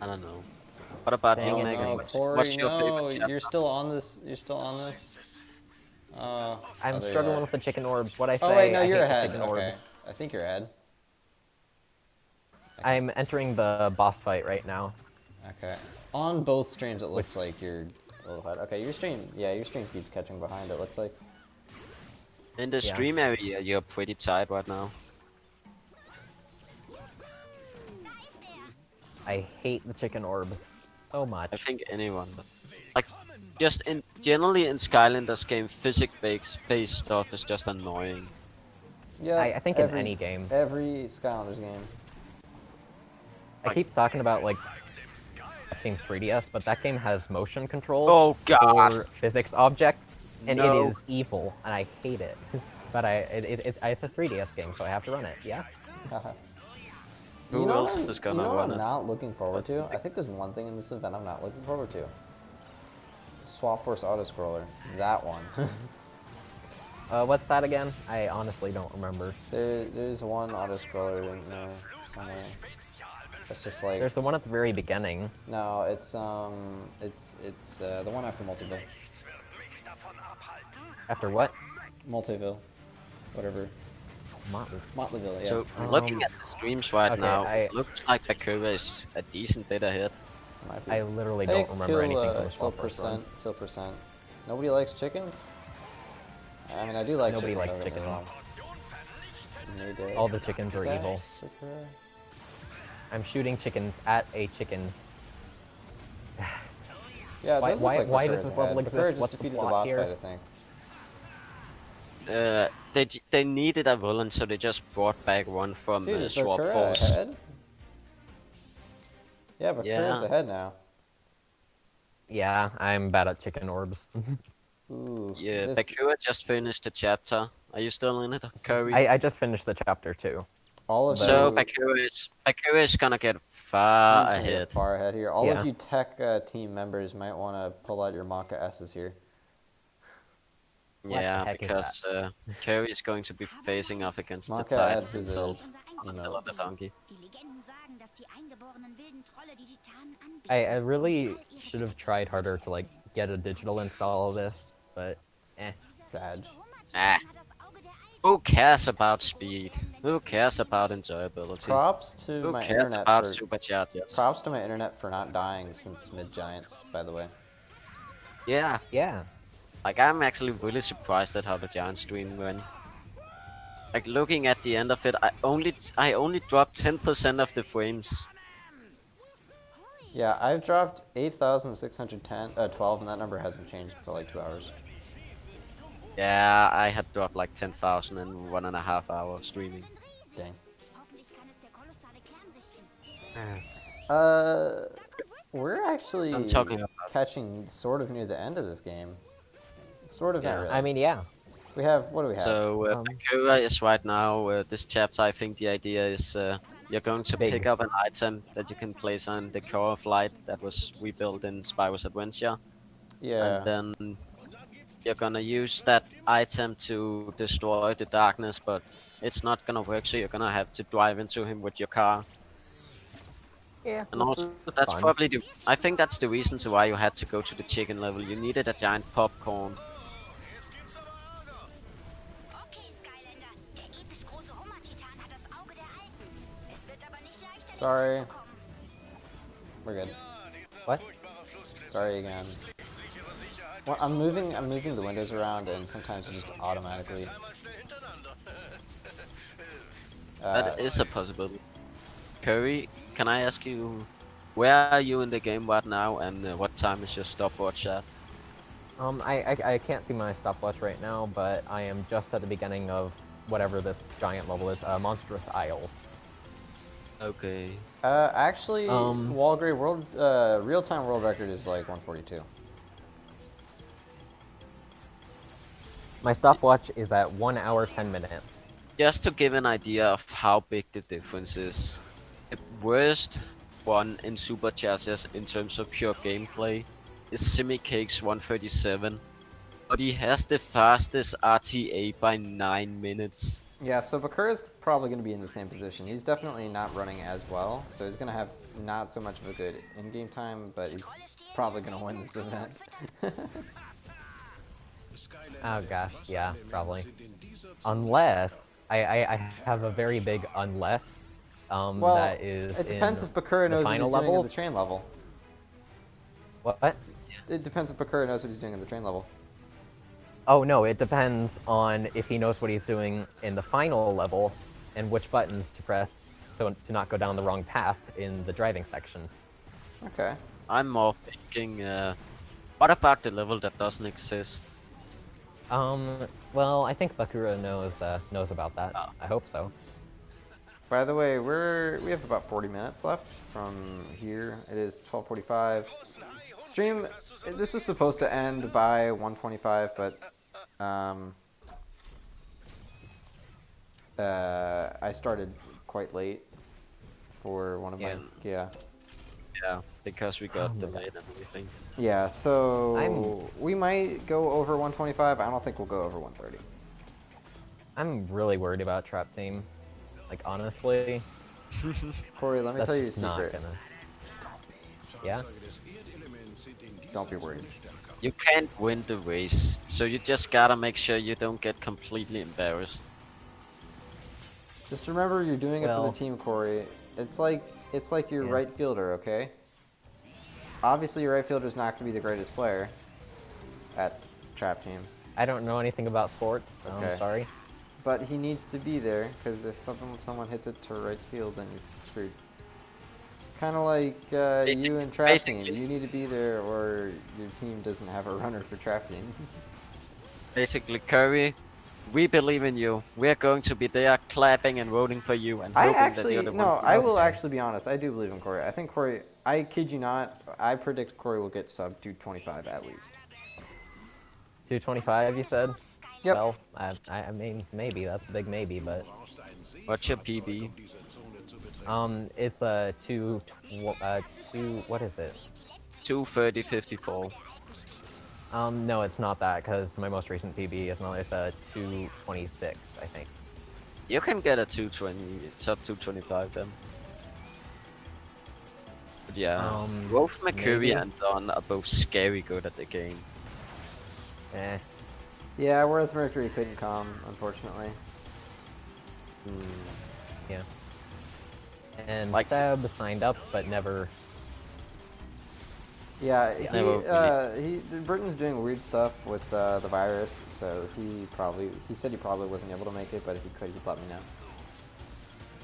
I don't know. What about Dang you, it, Megan? No, What's Corey, your no, favorite chapter? you're still on this. You're still on this. I'm there you struggling are. with the chicken orbs. What I say, Oh wait, no, I you're hate the ahead. chicken Okay, orbs. I think you're ahead. I'm entering the boss fight right now. Okay. On both streams, it looks like you're a little ahead. Okay, your stream keeps catching behind. It looks like. In the Yeah. stream area, you're pretty tight right now. I hate the chicken orbs so much. I think anyone, but like, just in generally in Skylanders game, physics-based stuff is just annoying. Yeah, I think in any game. Every Skylanders game. I keep talking about like Team 3DS, but that game has motion controls Oh God! for physics object, and No. it is evil, and I hate it. But it's a 3DS game, so I have to run it. Yeah. Who else is gonna you know what run I'm it? not looking forward That's the to? I think there's one thing in this event I'm not looking forward to. Swap Force Autoscroller. That one. What's that again? I honestly don't remember. There's one Autoscroller in there somewhere. It's just like... There's the one at the very beginning. No, it's the one after Multiville. After what? Multiville. Whatever. Motleyville, yeah. So looking at the streams right okay, now, I- it looks like Bakura is a decent bit ahead. Might be. I literally Hey, don't remember anything from the kill Swap Force run. percent, kill percent. Nobody likes chickens? I mean, I do like Nobody chickens. likes don't get me chickens. wrong. Mayday. All the chickens Is are that evil. Sakura? I'm shooting chickens at a chicken. Yeah, it Why- does look why- like why Bakura's does this level ahead. exist? Bakura just What's the defeated the plot boss here? fight, I think. They needed a villain, so they just brought back one from Dude, is Swap Bakura Force. ahead? Yeah, Bakura's Yeah. ahead now. Yeah, I'm bad at chicken orbs. Ooh. Yeah, this- Bakura just finished the chapter. Are you still in it, Curry? I just finished the chapter 2. all of So you, Bakura is gonna get he's far gonna get ahead. far ahead here. All Yeah. of you tech team members might want to pull out your Maka S's here. What the Yeah, heck is because Curry is going to be facing off against the Maka Titan S is a, itself. you Until know, the donkey. I really should have tried harder to like get a digital install of this, but Sag. Ah. Who cares about speed? Who cares about enjoyability? Props to Who my cares internet about for super chat? props to my internet for not dying since Mid Giants, by the way. Yeah, yeah. like I'm actually really surprised at how the Giant stream went. Like looking at the end of it, I only dropped 10% of the frames. Yeah, I've dropped 8,612, and that number hasn't changed for like 2 hours. Yeah, I had dropped like 10,000 in 1.5 hours streaming. Dang. Ah. We're actually I'm talking about- catching sort of near the end of this game. Sort of, Yeah. not really. I mean, yeah. we have, what do we have? So Bakura is right now, this chapter, I think the idea is you're going to Big. pick up an item that you can place on the Core of Light that was rebuilt in Spyro's Adventure. yeah. And then you're gonna use that item to destroy the darkness, but it's not gonna work, so you're gonna have to drive into him with your car. Yeah. And this also, is that's fun. probably I think that's the reason to why you had to go to the chicken level. You needed a giant popcorn. Sorry. We're good. What? Sorry again. Well, I'm moving the windows around, and sometimes it just automatically. That is a possibility. Curry, can I ask you, where are you in the game right now, and what time is your stopwatch at? I can't see my stopwatch right now, but I am just at the beginning of whatever this giant level is, Monstrous Isles. Okay. Actually, Um, Walgrave world real-time world record is like 142. My stopwatch is at 1 hour 10 minutes. Just to give an idea of how big the difference is, the worst one in Superchargers in terms of pure gameplay is Simicake's 137, but he has the fastest RTA by 9 minutes. Yeah, so Bakura's probably going to be in the same position. He's definitely not running as well, so he's going to have not so much of a good in-game time, but he's probably going to win this event. Oh gosh, yeah, probably. Unless I have a very big unless. Well, that is. it depends in if Bakura the knows what he's final doing level. in the train level. What? It depends if Bakura knows what he's doing in the train level. Oh no, it depends on if he knows what he's doing in the final level and which buttons to press so to not go down the wrong path in the driving section. Okay. I'm more thinking, what about the level that doesn't exist? Well, I think Bakura knows about that. Oh. I hope so. By the way, we have about 40 minutes left from here. It is 12:45. Stream. This was supposed to end by 1:25, but I started quite late for one of my Yeah, because we got delayed and everything. Yeah, so I'm- we might go over 125. I don't think we'll go over 130. I'm really worried about Trap Team. Like honestly, Corey, let me that's tell you a just not secret. gonna. Yeah. Don't be worried. You can't win the race, so you just gotta make sure you don't get completely embarrassed. Just remember, you're doing it for Well- the team, Corey. It's like your Yeah. right fielder, okay? Obviously, your right fielder is not going to be the greatest player at Trap Team. I don't know anything about sports. So Okay. I'm sorry. but he needs to be there because if someone hits it to right field, then you're screwed. Kind of like you and trap team. You need to be there, or your team doesn't have a runner for trap team. Basically, Curry, we believe in you. We're going to be there clapping and voting for you and hoping that you're the one. I will actually be honest. I do believe in Corey. I think Corey, I kid you not, I predict Corey will get sub 225 at least. 225, you said? Yep. Well, I mean, maybe. That's a big maybe, but... What's your PB? It's a what is it? 230.54. No, it's not that, because my most recent PB is not. It's a 226, I think. You can get a 220, sub 225 then. But yeah, both Mercury and Don are both scary good at the game. Eh. Yeah, Worth Mercury couldn't come, unfortunately. Yeah. And like, Seb signed up, but never. Yeah, Britain's doing weird stuff with the virus, so he said he probably wasn't able to make it, but if he could, he'd let me know.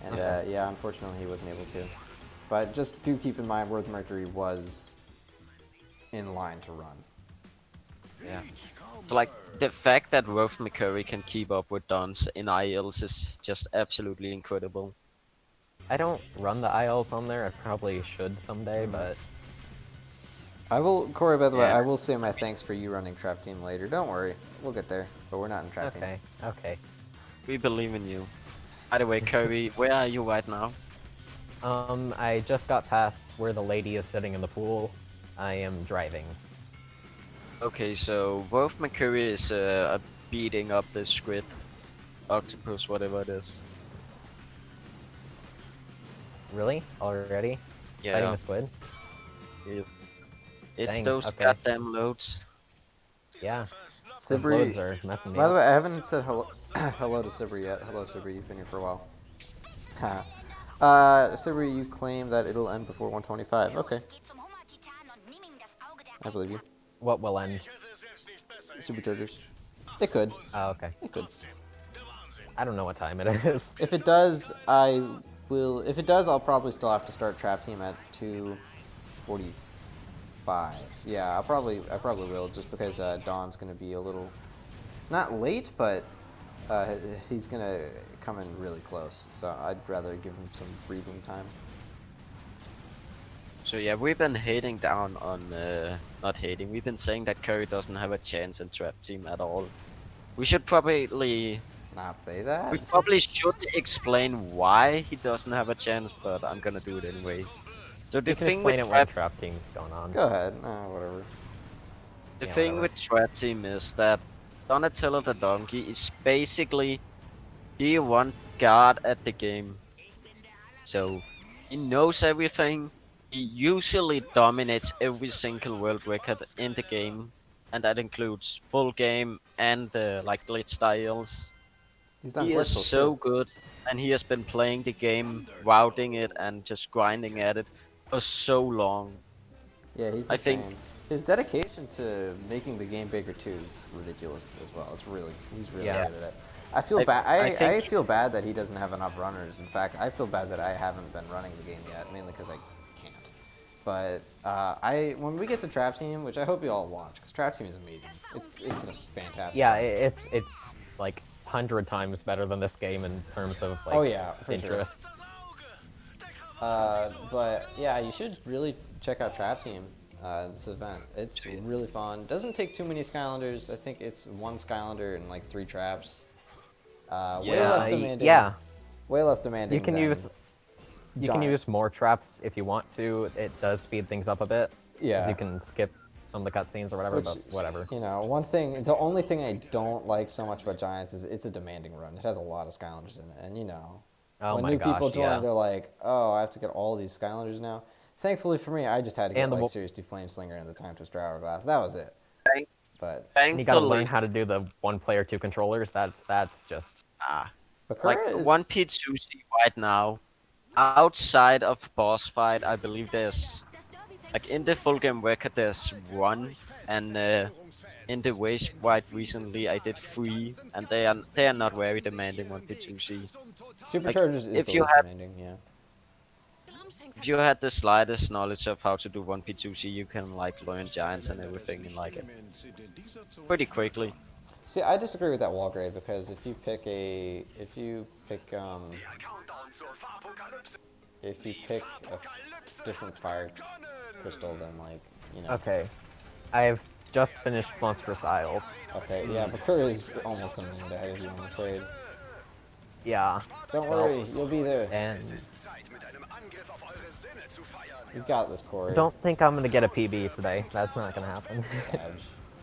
And yeah, unfortunately, he wasn't able to. But just do keep in mind, Worth Mercury was in line to run. Yeah. So like the fact that Worth Mercury can keep up with Dons in IELs is just absolutely incredible. I don't run the ILs on there. I probably should someday, but I will, Corey. By the way, I will say my thanks for you running trap team later. Don't worry, we'll get there. But we're not in trap team. Okay. We believe in you. By the way, Kirby, where are you right now? I just got past where the lady is sitting in the pool. I am driving. Okay, so Wolf Mercury is beating up this squid, octopus, whatever it is. Really? Already? Yeah. Fighting the squid? Yeah. It's Dang, those goddamn loads. Yeah. Sibri, loads are messing me by the up. way, I haven't said hello, hello to Sibri yet. Hello, Sibri. You've been here for a while. Sibri, you claim that it'll end before 125. Okay. I believe you. What will end? Superchargers. It could. Oh, okay. It could. I don't know what time it is. If it does, I will. If it does, I'll probably still have to start trap team at 2:45. Yeah, I probably will, just because Don's gonna be a little, not late, but he's gonna come in really close. So I'd rather give him some breathing time. So yeah, we've been hating down on, not hating, we've been saying that Curry doesn't have a chance in trap team at all. We should probably not say that. We probably should explain why he doesn't have a chance, but I'm gonna do it anyway. So the thing with trap team's going on. Go ahead. Whatever. The thing with trap team is that Donatello the Donkey is basically the one god at the game. So he knows everything. He usually dominates every single world record in the game, and that includes full game and like glitch styles. He is so good, and he has been playing the game, routing it, and just grinding at it for so long. Yeah, he's insane. I think his dedication to making the game bigger too is ridiculous as well. He's really good at it. I feel bad. I feel bad that he doesn't have enough runners. In fact, I feel bad that I haven't been running the game yet, mainly because I can't. But when we get to trap team, which I hope you all watch, because trap team is amazing. It's a fantastic. Yeah, it's like 100 times better than this game in terms of like interest. Sure. But yeah, you should really check out Trap Team. This event, it's really fun. Doesn't take too many Skylanders. I think it's 1 Skylander and like 3 traps. Way less demanding. Way less demanding. You can use more traps if you want to. It does speed things up a bit. Yeah. You can skip some of the cutscenes or whatever, but whatever. You know, the only thing I don't like so much about Giants is it's a demanding run. It has a lot of Skylanders in it, and you know, when new people join, they're like, "Oh, I have to get all these Skylanders now." Thankfully for me, I just had to get like Series 2 Flame Slinger and the Time Twister Hourglass. That was it. But you gotta learn how to do the 1 player 2 controllers. That's just like 1 P2C right now. Outside of boss fight, I believe there's like in the full game record there's 1, and in the waste quite recently. I did 3, and they are not very demanding on P2C. Superchargers is if the you least have- demanding, yeah. If you had the slightest knowledge of how to do 1P2C, you can like learn giants and everything in like pretty quickly. See, I disagree with that wall grade because if you pick a different fire crystal, then like Okay, I've just finished Monstrous Isles. Okay, yeah, Bakura is almost a minute ahead of you, I'm afraid. Yeah. Don't well, worry, you'll be there. And You got this, Corey. don't think I'm gonna get a PB today. That's not gonna happen.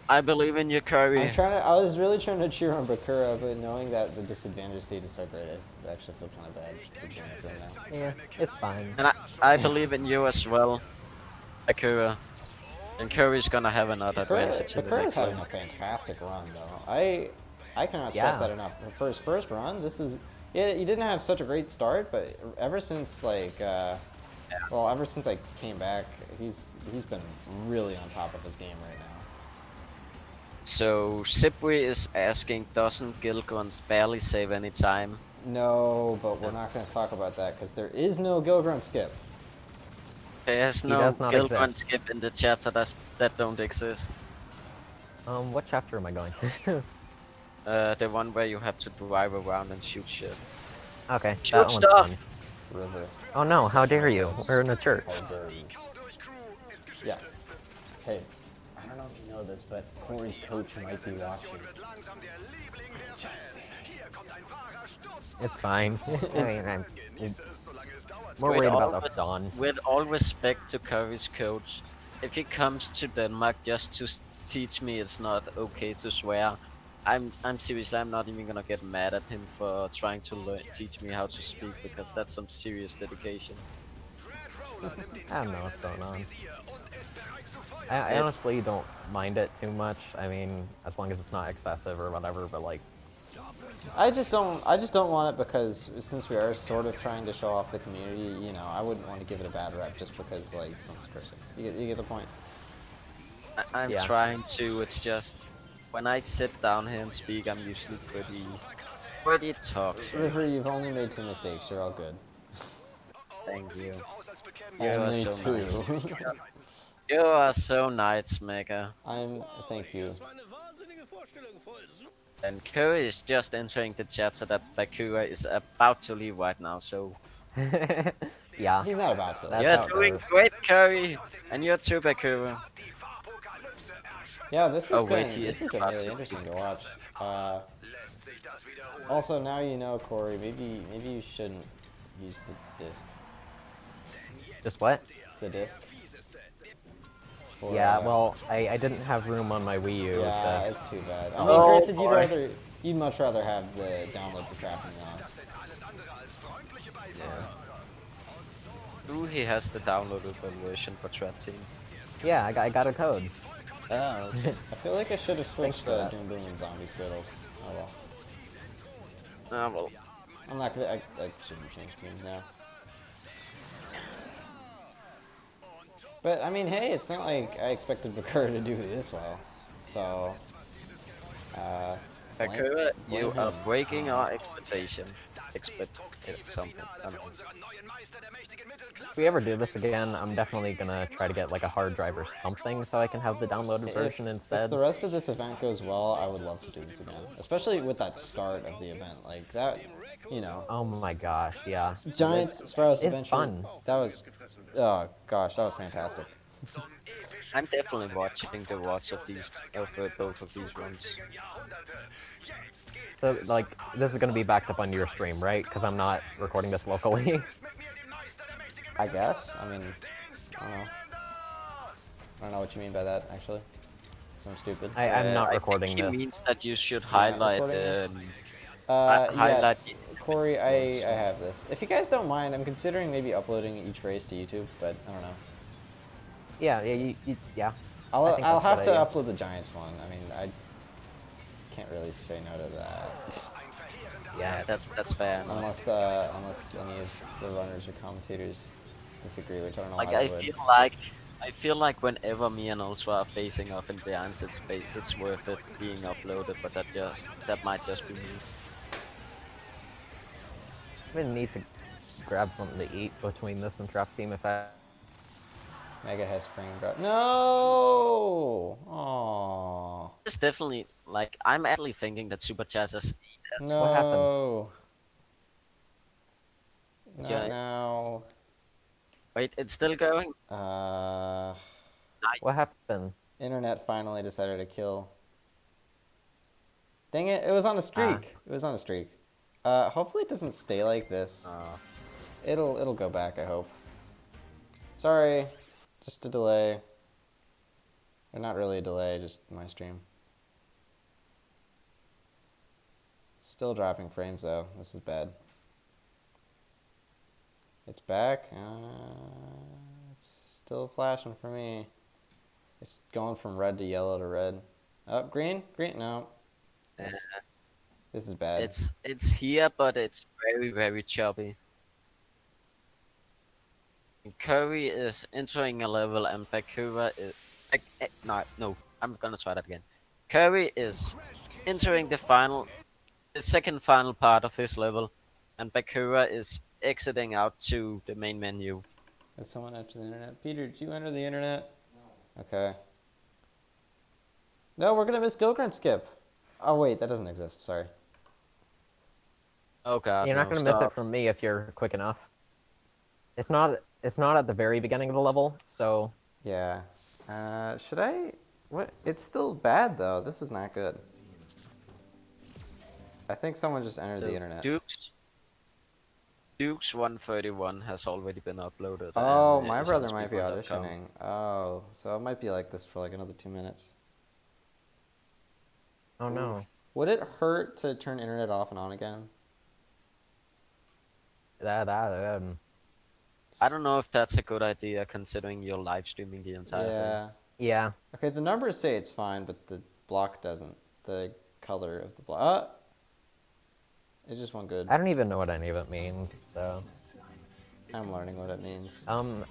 I believe in you, Curry. I was really trying to cheer on Bakura, but knowing that the disadvantage state is so great, I actually feel kind of bad for cheering for him now. Yeah, it's fine. And I believe in you as well, Akira. And Curry's gonna have another advantage in the Bakura's next having lane. a fantastic run, though. I cannot stress that enough. For his first run, this is... Yeah, he didn't have such a great start, but ever since, like, ever since I came back, he's been really on top of his game right now. So, Sipri is asking, doesn't Gilgrunt barely save any time? No, but we're not going to talk about that, because there is no Gilgrunt skip. There's He no does not Gilgrunt exist. skip in the chapter that don't exist. What chapter am I going to? The one where you have to drive around and shoot shit. Okay, Shoot that one's stuff! fun. River. Oh no, how dare you? We're in a church. Yeah. Hey, I don't know if you know this, but Corey's coach might be watching. It's fine. I mean, I'm more With worried all about the res- dawn. With all respect to Curry's coach, if he comes to Denmark just to teach me it's not okay to swear, I'm seriously, I'm not even gonna get mad at him for trying to teach me how to speak, because that's some serious dedication. I don't know what's going on. I honestly don't mind it too much. I mean, as long as it's not excessive or whatever. But like, I just don't want it because since we are sort of trying to show off the community, you know, I wouldn't want to give it a bad rep just because like someone's cursing. You get the point. I'm Yeah. trying to, it's just, when I sit down here and speak, I'm usually pretty toxic. River, you've only made 2 mistakes. You're all good. Thank you. You are Only so 2. nice. You are so nice, Mega. Thank you. And Curry is just entering the chapter that Bakura is about to leave right now, so... yeah. He's not about to. That's You're how it doing goes. great, Curry! And you're too, Bakura. Yeah, this has Oh, wait, been he this has is been about really to interesting to watch. Also, now you know, Corey. Maybe you shouldn't use the disc. Just what? The disc. Yeah. Well, I didn't have room on my Wii U. Yeah, to... it's too bad. I mean, Oh, granted, boy. you'd much rather have the download for trapping now. Ooh, he has the downloadable version for Trap Team. Yeah, I got a code. Oh. I feel like I should have switched for that. Doom Boom and Zombie Skittles. Oh well. Ah, well. I'm not gonna. I shouldn't change games now. But I mean, hey, it's not like I expected Bakura to do this well. So. Bakura, blame you are him. breaking our expectation. Expect something. I don't know. If we ever do this again, I'm definitely gonna try to get like a hard drive or something so I can have the downloaded version If instead. the rest of this event goes well, I would love to do this again. Especially with that start of the event. Like, that, you know. Oh my gosh, yeah. Giants, Sparrow's It's Adventure. fun. That was, oh gosh, that was fantastic. I'm definitely watching the watch of these, both of these ones. So like, this is gonna be backed up on your stream, right? Because I'm not recording this locally. I guess. I mean, I don't know. I don't know what you mean by that, actually. I'm stupid. I'm not I recording think he this. means that you should not highlight recording this? highlight Yes, the- Corey, I have this. If you guys don't mind, I'm considering maybe uploading each race to YouTube, but I don't know. Yeah, yeah. I'll I think that's a have good to idea. upload the Giants one. I mean, I can't really say no to that. Yeah, that's fair enough. Unless any of the runners or commentators disagree, which I don't know Like, how I they would. feel like I feel like whenever me and Ultra are facing off in Giants, it's worth it being uploaded, but that might just be me. I'm gonna need to grab something to eat between this and Trap Team if I. Mega has frame drop. No! Aww. It's definitely like I'm actually thinking that Super Chat is No. What happened? Not Giants. now. Wait, it's still going. What happened? Internet finally decided to kill. Dang it! It was on a streak. It was on a streak. Hopefully it doesn't stay like this. It'll go back. I hope. Sorry, just a delay. Or not really a delay, just my stream. Still dropping frames though. This is bad. It's back. It's still flashing for me. It's going from red to yellow to red. Oh, green? Green? No. This is bad. It's here, but it's very choppy. Curry is entering a level, and Bakura is no. I'm gonna try that again. Curry is entering the second final part of this level, and Bakura is exiting out to the main menu. Did someone enter the internet? Peter, did you enter the internet? No. Okay. No, we're gonna miss Gilgren skip. Oh wait, that doesn't exist. Sorry. Oh god. You're not gonna miss it from me if you're quick enough. It's not at the very beginning of the level, so. Yeah. Should I? What? It's still bad though. This is not good. I think someone just entered the internet. Duke's 131 has already been uploaded. Oh, my brother might be auditioning. Oh, so it might be like this for like another 2 minutes. Oh no. Would it hurt to turn internet off and on again? I don't know if that's a good idea considering you're live streaming the entire thing. Yeah. Okay, the numbers say it's fine, but the block doesn't. The color of the block. It just went good. I don't even know what any of it means, so. I'm learning what it means. I'm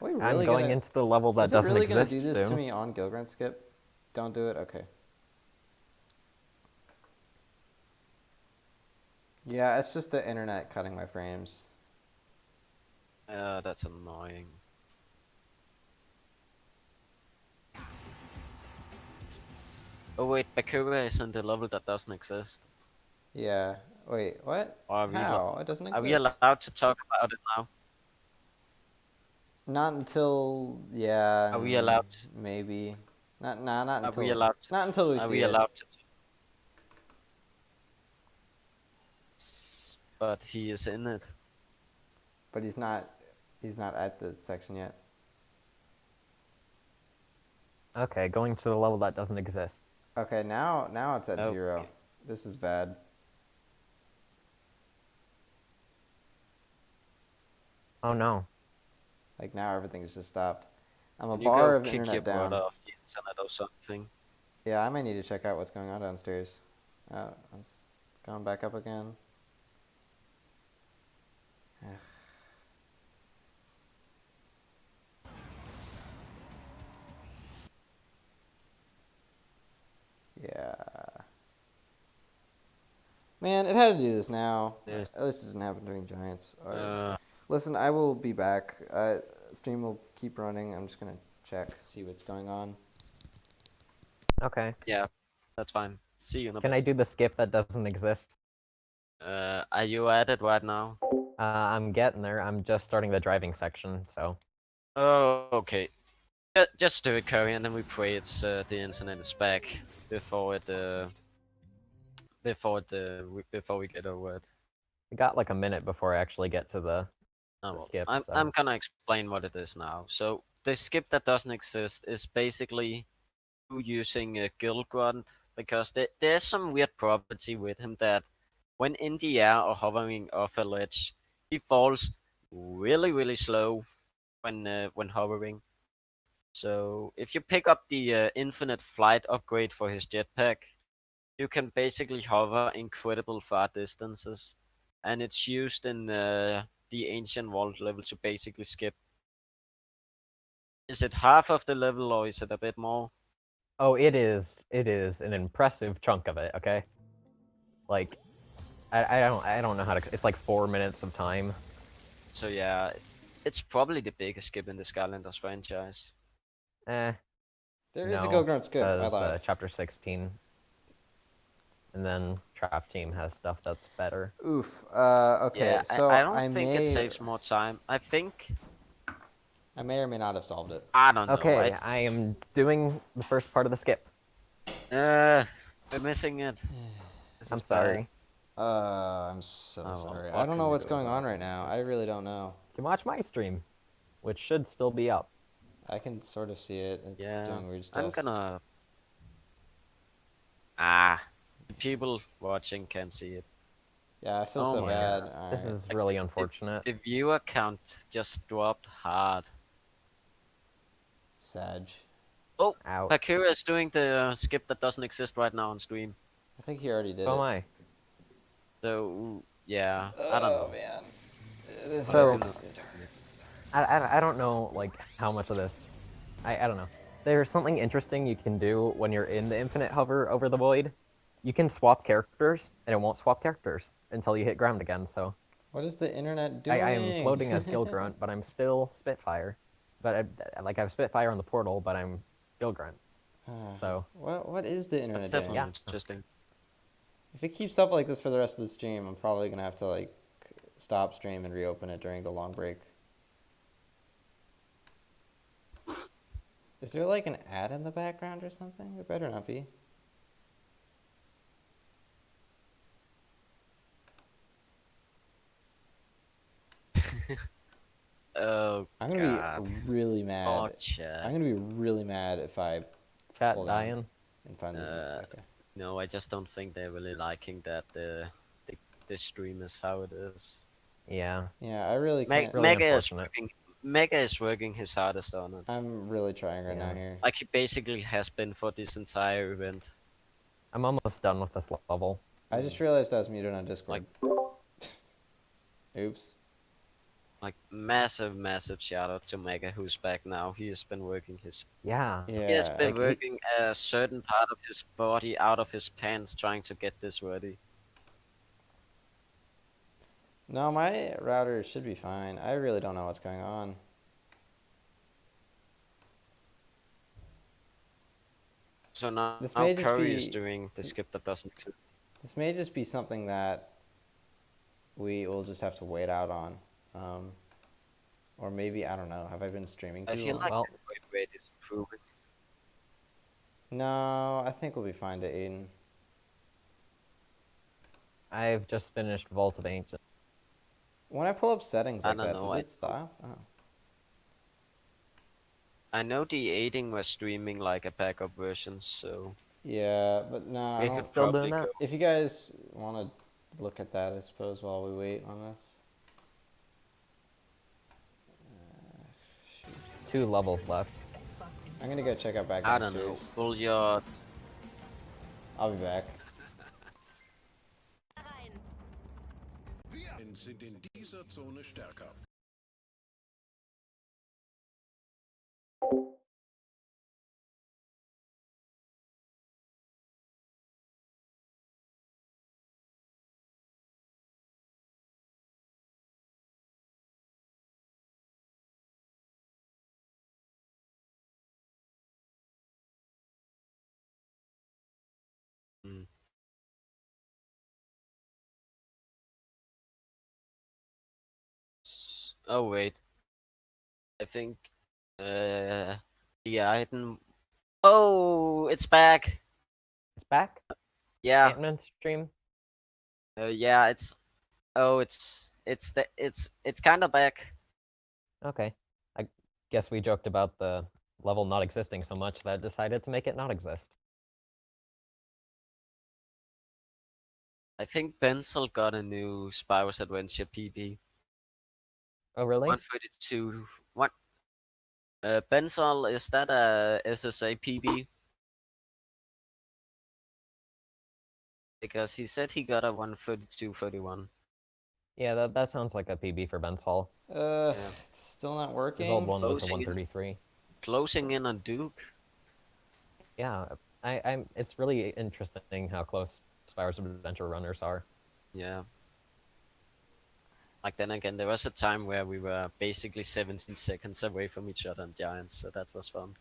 really going into the level that doesn't really exist gonna do this soon. to me on Gilgren skip? Don't do it? Okay. Yeah, it's just the internet cutting my frames. That's annoying. Oh wait, Bakura is on the level that doesn't exist. Yeah. Wait, what? How? It doesn't exist. Are we allowed to talk about it now? Not until, yeah. Are we allowed to? Maybe. Not until. Are we allowed to? Not until we see it. Are we allowed to? But he is in it. But he's not at the section yet. Okay, going to the level that doesn't exist. Okay, now it's at 0. This is bad. Oh no. Like now everything's just stopped. I'm a Can you bar go of kick internet your down. brother off the internet or something? Yeah, I might need to check out what's going on downstairs. It's going back up again. Ugh. Yeah. Man, it had to do this now. Yes. At least it didn't happen during Giants. Listen, I will be back. Stream will keep running. I'm just gonna check, see what's going on. Okay. Yeah, that's fine. See you in a Can bit. I do the skip that doesn't exist? Are you at it right now? I'm getting there. I'm just starting the driving section, so. Oh, okay. Just do it, Curry, and then we pray it's the internet is back before we get over it. We got like a minute before I actually get to the skip. I'm gonna explain what it is now. So the skip that doesn't exist is basically you using a guild grunt because there's some weird property with him that when in the air or hovering off a ledge, he falls really slow when hovering. So if you pick up the infinite flight upgrade for his jetpack, you can basically hover incredible far distances, and it's used in the ancient vault level to basically skip. Is it half of the level or is it a bit more? Oh, it is an impressive chunk of it. Okay. Like, I don't know how to. It's like 4 minutes of time. So yeah, it's probably the biggest skip in the Skylanders franchise. Eh. There is a No, Go Grunt skip. I because lied. chapter 16, and then Trap Team has stuff that's better. Oof. Okay. Yeah, So I don't think it may saves more time. I think I may or may not have solved it. I don't know. Okay, I am doing the first part of the skip. We're missing it. This I'm is bad. sorry. I'm so Oh, well, sorry. what I don't can know we what's do going about on it? right now. I really don't know. You can watch my stream, which should still be up. I can sort of see it. It's Yeah, doing weird stuff. I'm gonna. The people watching can see it. Yeah, I feel Oh so my bad. God. This Alright. is really unfortunate. The viewer count just dropped hard. Sag. Oh, Out. Pakura is doing the skip that doesn't exist right now on stream. I think he already did So it. am I. So yeah, I don't know. Oh man. This So- hurts. This hurts. This hurts. I don't know like how much of this. I don't know. There's something interesting you can do when you're in the infinite hover over the void. You can swap characters, and it won't swap characters until you hit ground again. So What is the internet doing? I am floating as Gill Grunt, but I'm still I have Spitfire on the portal, but I'm Gill Grunt. So What is the internet That's doing? definitely Yeah. interesting. If it keeps up like this for the rest of the stream, I'm probably gonna have to like stop stream and reopen it during the long break. Is there like an ad in the background or something? There better not be. Oh I'm gonna God. be really mad. Oh, chat. I'm gonna be really mad if I chat Hold on. dying. and find this. Okay. No, I just don't think they're really liking that the stream is how it is. Yeah. Yeah, I really Me- can't. really Mega is unfortunate. working. Mega is working his hardest on it. I'm really trying right now Yeah. here. Like he basically has been for this entire event. I'm almost done with this level. I just realized I was muted on Discord. Oops. Like massive shout out to Mega who's back now. He has been working his Yeah. Yeah. he has been like, working a certain part of his body out of his pants trying to get this ready. No, my router should be fine. I really don't know what's going on. So now, This now may just Curry is be- doing the skip that doesn't exist. This may just be something that we will just have to wait out on. Or maybe, I don't know. Have I been streaming too I feel long? like Well- the wait rate is improving. No, I think we'll be fine to Aiden. I've just finished Vault of Ancient. When I pull up settings I like don't that, know, did I- it stop? Oh. I know the aiding was streaming like a backup version, so Yeah, but no, I we Is don't. it could still probably doing that? go. If you guys want to look at that, I suppose, while we wait on this. 2 levels left. I'm gonna go check out I background don't know. streams. Will your I'll be back. Sind in dieser Zone stärker. Oh wait, I think the item. Oh, it's back. It's back. Yeah, Ant-Man stream. yeah. It's kind of back. Okay. I guess we joked about the level not existing so much that I decided to make it not exist. I think Pencil got a new Spyro's Adventure PB. Oh really? 132. What? Pencil, is that a SSA PB? Because he said he got a 132.31. Yeah, that sounds like a PB for Ben's Hall. Yeah. Yeah. It's still not His working. old one was a Closing it. 133. closing in on Duke. Yeah, I'm. It's really interesting how close Spyro's Adventure runners are. Yeah. Like then again, there was a time where we were basically 17 seconds away from each other on Giants, so that was fun.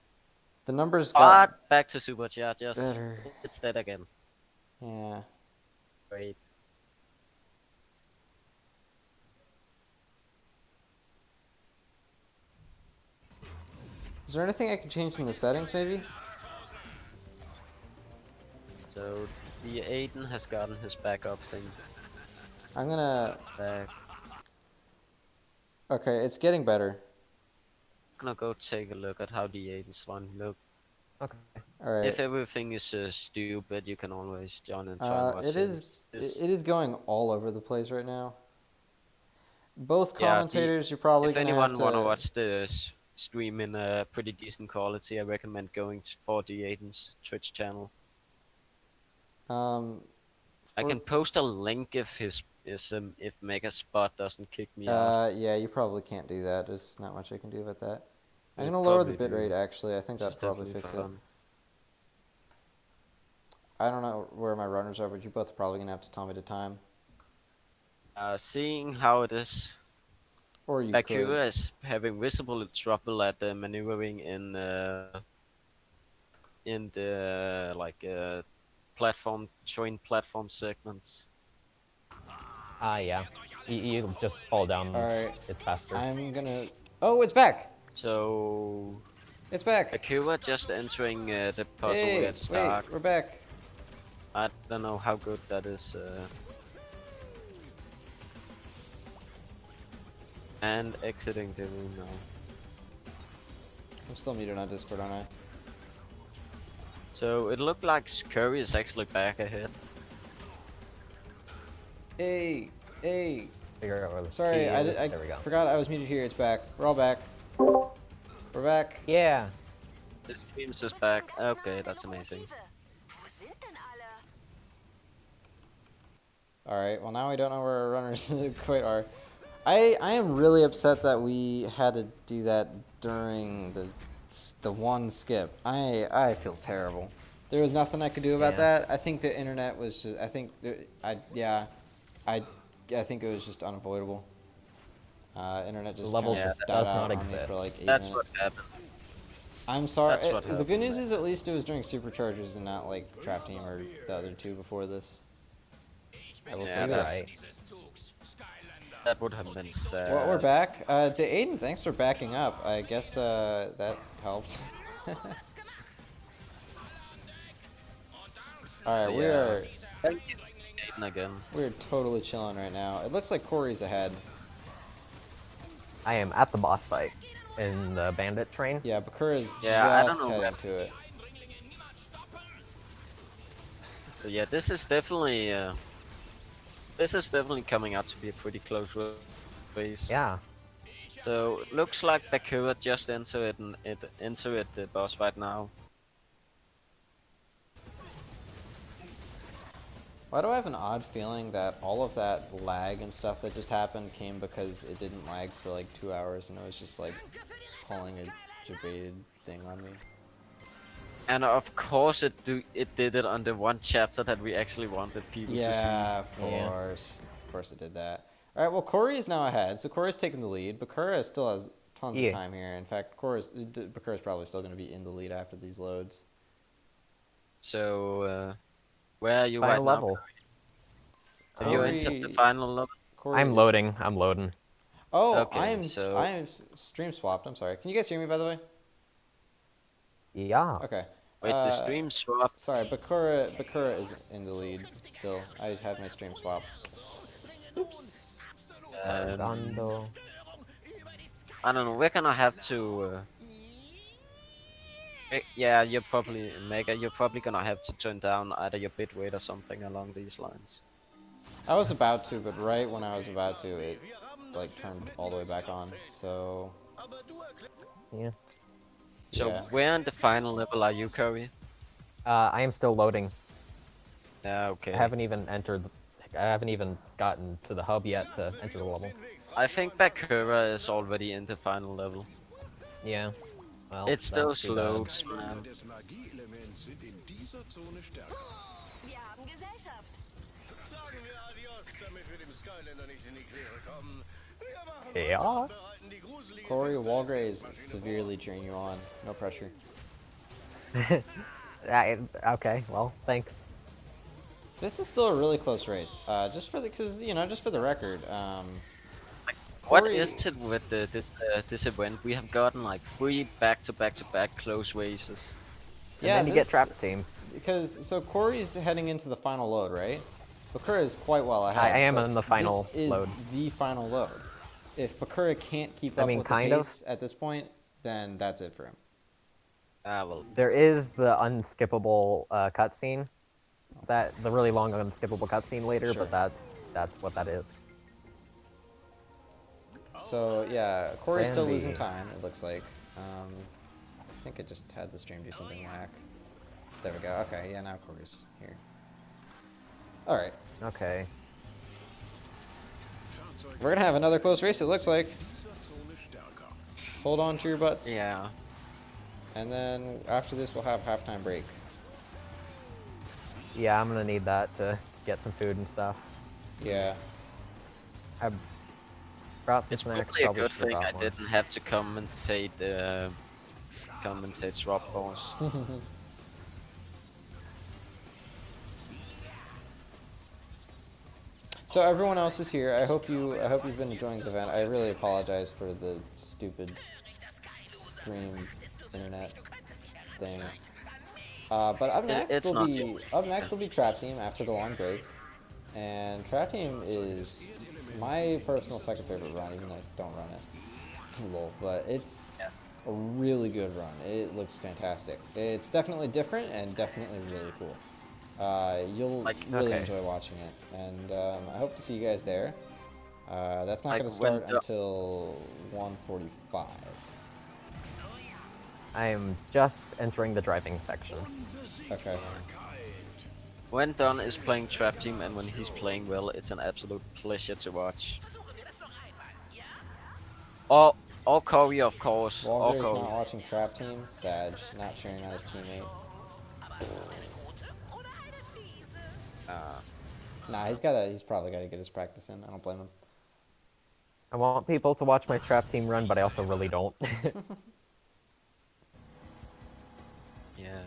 The numbers got But back to Super Chat, just better. it's dead again. Yeah. Great. Is there anything I can change in the settings, maybe? So the Aiden has gotten his backup thing I'm gonna. back. Okay, it's getting better. I'm gonna go take a look at how the Aiden's one look. Okay. All right. If everything is stupid, you can always join and try and watch It is. this. It is going all over the place right now. Both Yeah, commentators, you're probably If gonna anyone have to. wanna watch the stream in a pretty decent quality, I recommend going for the Aiden's Twitch channel. I For- can post a link if if Mega Spot doesn't kick me out. Yeah, you probably can't do that. There's not much I can do about that. I'm It gonna lower the probably bitrate. do, Actually, I think which that'd is probably definitely fix it. fun. I don't know where my runners are, but you both are probably gonna have to tell me the time. Seeing how it is, Or you Bakura could. is having visible trouble at the maneuvering in the platform joint platform segments. Yeah. You just fall down. All right. It's faster. I'm gonna. Oh, it's back. So It's back. Bakura just entering the puzzle Hey, gets wait, dark. we're back. I don't know how good that is. And exiting the room now. I'm still muted on Discord, aren't I? So it looked like Curry is actually back ahead. Hey, hey. Figure out where the Sorry, key I is. I There we go. forgot I was muted here. It's back. We're all back. We're back. Yeah. The stream's just back. Okay, that's amazing. All right. Well, now we don't know where our runners quite are. I am really upset that we had to do that during the one skip. I feel terrible. There was nothing I could do about that. I think the internet was just. I think I think it was just unavoidable. Internet just level kind of just died does out not on me exist. for like 8 That's minutes. what happened. I'm sorry. That's what The good happened. news is at least it was during Superchargers and not like Trap Team or the other two before this. I will say Yeah, that. Right. That would have been sad. Well, we're back. To Aiden, thanks for backing up. I guess that helped. All right, we are Thank you, Aiden, again. we're totally chilling right now. It looks like Corey's ahead. I am at the boss fight in the bandit train. Yeah, Bakura's Yeah, I don't just know heading where- to it. So yeah, this is definitely coming out to be a pretty close race. Yeah. So it looks like Bakura just entered the boss fight now. Why do I have an odd feeling that all of that lag and stuff that just happened came because it didn't lag for like 2 hours and it was just like pulling a debated thing on me? And of course it did it on the one chapter that we actually wanted people to see. Yeah, of course. Of course it did that. All right, well, Corey is now ahead, so Corey's taking the lead. Bakura still has tons of time here. In fact, Bakura's probably still going to be in the lead after these loads. So, where are you Final right level. now? Have you entered the final level? Corey I'm is- loading. I'm loading. Oh, Okay, I am so- stream swapped. I'm sorry. Can you guys hear me, by the way? Yeah. Okay. Wait, the stream swap. Sorry, Bakura is in the lead still. I have my stream swap. Oops. Dando. I don't know. We're gonna have to. Yeah, you're probably Mega. You're probably gonna have to turn down either your bitrate or something along these lines. I was about to, but right when I was about to, it like turned all the way back on. So Yeah. So yeah. where in the final level are you, Curry? I am still loading. Yeah, okay. I haven't even gotten to the hub yet to enter the level. I think Bakura is already in the final level. Yeah. Well, It's still that's too slow, bad. man. des Magieelements sind in dieser Zone stärker. Wir haben Gesellschaft. Sagen wir Adios, damit wir dem Skylander nicht in die Quere kommen. Wir machen Ja. bereiten die gruselige Corey Finsternis Walgrey des is Maschinen- severely cheering you on. No pressure. Okay, well, thanks. This is still a really close race. Just for the, because just for the record, What Corey- is it with this event? We have gotten like 3 back-to-back close races. And then you get trap team. Because so Corey's heading into the final load, right? Bakura is quite well ahead. I am but in the final this is load. the final load. If Bakura can't keep I up mean, with kind the of. pace at this point, then that's it for him. Well, There is the unskippable cutscene, the really long unskippable cutscene later, Sure. but that's what that is. So yeah, Corey's still Plan losing B. time. It looks like. I think I just had the stream do something whack. There we go. Okay, yeah, now Corey's here. All right, Okay. we're gonna have another close race. It looks like. Dieser Zone stärker. Hold on to your butts. yeah. And then after this, we'll have halftime break. Yeah, I'm gonna need that to get some food and stuff. Yeah. I brought some It's snacks. probably a good should've thing I brought more. didn't have to compensate drop balls. So everyone else is here. I hope you've been enjoying the event. I really apologize for the stupid stream internet thing. But up next it's not you. will be Trap Team after the long break, and Trap Team is my personal second favorite run, even though I don't run it. Lol, but it's a really good run. It looks fantastic. It's definitely different and definitely really cool. You'll really okay. enjoy watching it, and I hope to see you guys there. That's not Like going to when start the- until 1:45. I am just entering the driving section. Okay. When Don is playing Trap Team and when he's playing well, it's an absolute pleasure to watch. Or Corey, of course. Or Walgray's Corey. not watching Trap Team. Sag, not cheering on his teammate. Nah, he's probably gotta get his practice in. I don't blame him. I want people to watch my trap team run, but I also really don't. Yeah.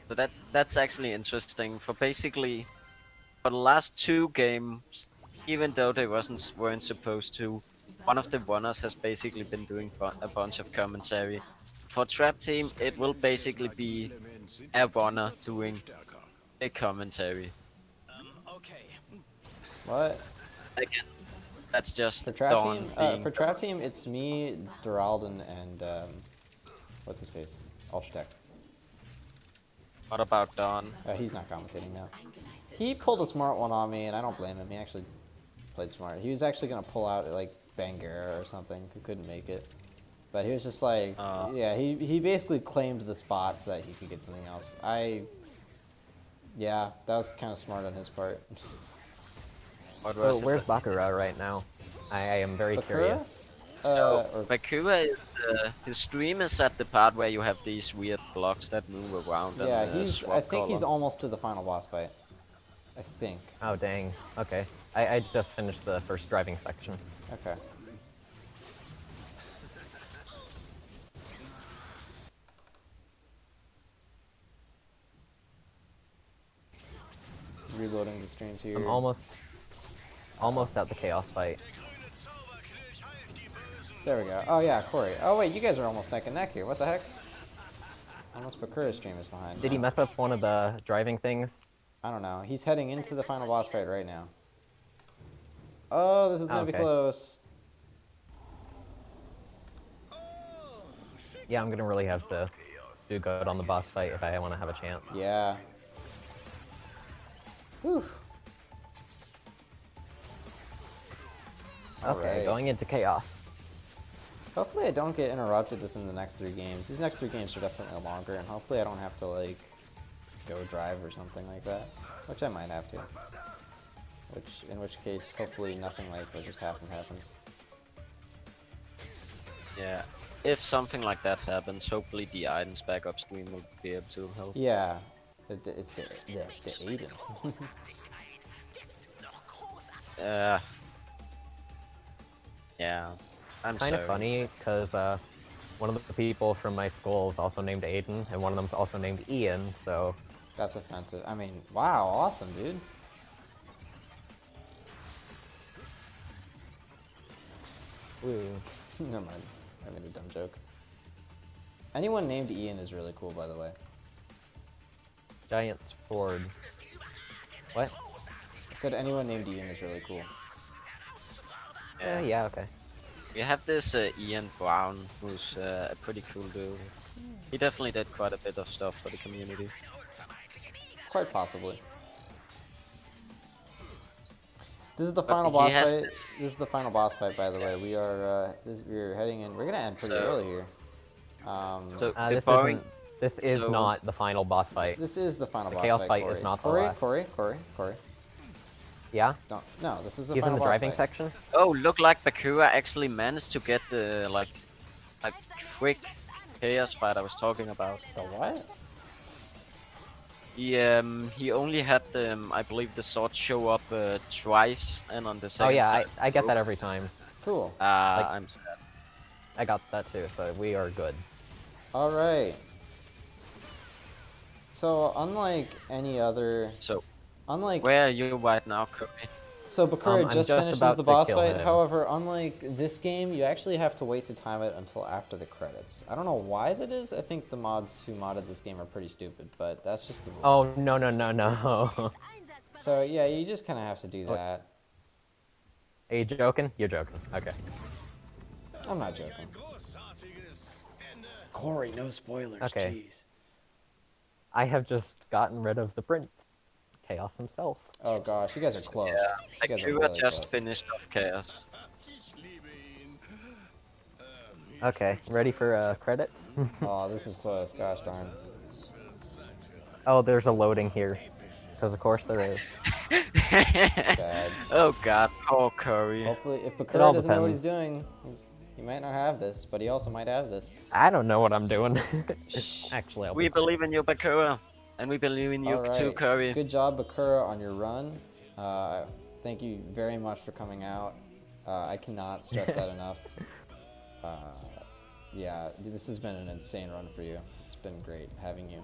But that's actually interesting. For basically, for the last 2 games, even though they weren't supposed to, one of the runners has basically been doing a bunch of commentary. For Trap Team, it will basically be a runner doing a commentary. What? Again, that's just For Trap Dawn Team? being For Trap Team, it's me, Duralden, and what's his face? Ultratek. What about Dawn? He's not commentating now. He pulled a smart one on me, and I don't blame him. He actually played smart. He was actually gonna pull out like Bangara or something, who couldn't make it. But he was just like, yeah, he basically claimed the spot so that he could get something else. Yeah, that was kind of smart on his part. What So was it? where's Bakura right now? I am very curious. So, or- Bakura is his stream is at the part where you have these weird blocks that move around. Yeah, and, I swap think he's color. almost to the final boss fight. I think. Oh dang. Okay. I just finished the first driving section. Okay. Reloading the streams here. I'm almost at the chaos fight. There we go. Oh yeah, Corey. Oh wait, you guys are almost neck and neck here. What the heck? Almost Bakura's stream is behind. Did he mess up one of the driving things? I don't know. He's heading into the final boss fight right now. Oh, this is gonna be Okay. close. Yeah, I'm gonna really have to do good on the boss fight if I want to have a chance. Yeah. Whew. Okay, Alright. going into chaos. Hopefully I don't get interrupted within the next 3 games. These next 3 games are definitely longer, and hopefully I don't have to, like, go drive or something like that. Which I might have to. In which case, hopefully nothing like what just happened happens. Yeah. if something like that happens, hopefully the items back upstream will be able to help. Yeah, it's the Aiden. Yeah, I'm Kind of sorry. funny because one of the people from my school is also named Aiden, and one of them's also named Ian. So That's offensive. I mean, wow, awesome, dude. Woo. Never mind. I made a dumb joke. Anyone named Ian is really cool, by the way. giant sword. What? I said anyone named Ian is really cool. Yeah, okay. We have this Ian Brown, who's a pretty cool dude. He definitely did quite a bit of stuff for the community. Quite possibly. This is the But final he boss has fight. this- This is the final boss fight, by the way. We are we're heading in. We're gonna end pretty So- early here. So This boring- isn't. This is so- not the final boss fight. This is the final The boss chaos fight. fight Corey. is not the Corey, last. Corey. Yeah. Don't. No, this is the He's final in the boss driving fight. section. Oh, look like Bakura actually managed to get the like quick chaos fight I was talking about. The what? He only had the I believe the sword show up twice, and on the Oh second yeah, time. I get that every time. Cool. I'm sad. I got that too, so we are good. All right. So unlike any other, So unlike where are you right now, Cody? So Bakura I'm just just finishes about the to boss kill fight. him. However, unlike this game, you actually have to wait to time it until after the credits. I don't know why that is. I think the mods who modded this game are pretty stupid, but that's just the rules. Oh no. So yeah, you just kind of have to do that. Are you joking? You're joking. Okay. I'm not joking. Corey, no spoilers. Okay. Jeez. I have just gotten rid of the Prince. Chaos himself. Oh gosh, you guys are close. You guys are Bakura really just close. finished off chaos. Okay, ready for credits? Oh, this is close. Gosh darn. Oh, there's a loading here. Because of course there is. Sad. Oh god, poor Curry. Hopefully, if all Bakura doesn't know what he's depends. doing, he might not have this, but he also might have this. I don't know what I'm doing. Actually, I'll We be believe in you, Bakura, and we believe in you All too, right. Curry. Good job, Bakura, on your run. Thank you very much for coming out. I cannot stress that enough. Yeah, this has been an insane run for you. It's been great having you.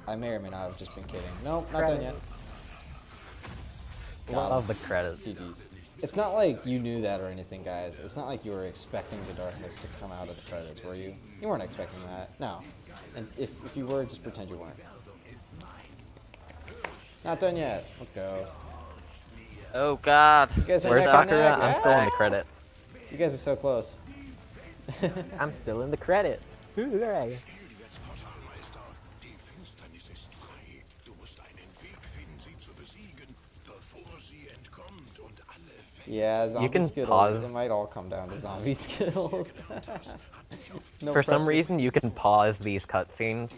I may or may not have just been kidding. Nope, not done yet. Got love him. the credits. GG's. It's not like you knew that or anything, guys. It's not like you were expecting the darkness to come out of the credits, were you? You weren't expecting that. No. And if you were, just pretend you weren't. Not done yet. Let's go. Oh god. You guys are Where's neck and Bakura? neck. I'm still in the credits. You guys are so close. I'm still in the credits. Hooray. Yeah, zombie can Skittles. pause. It might all come down to zombie Skittles. No For some prep- reason, you can pause these cutscenes.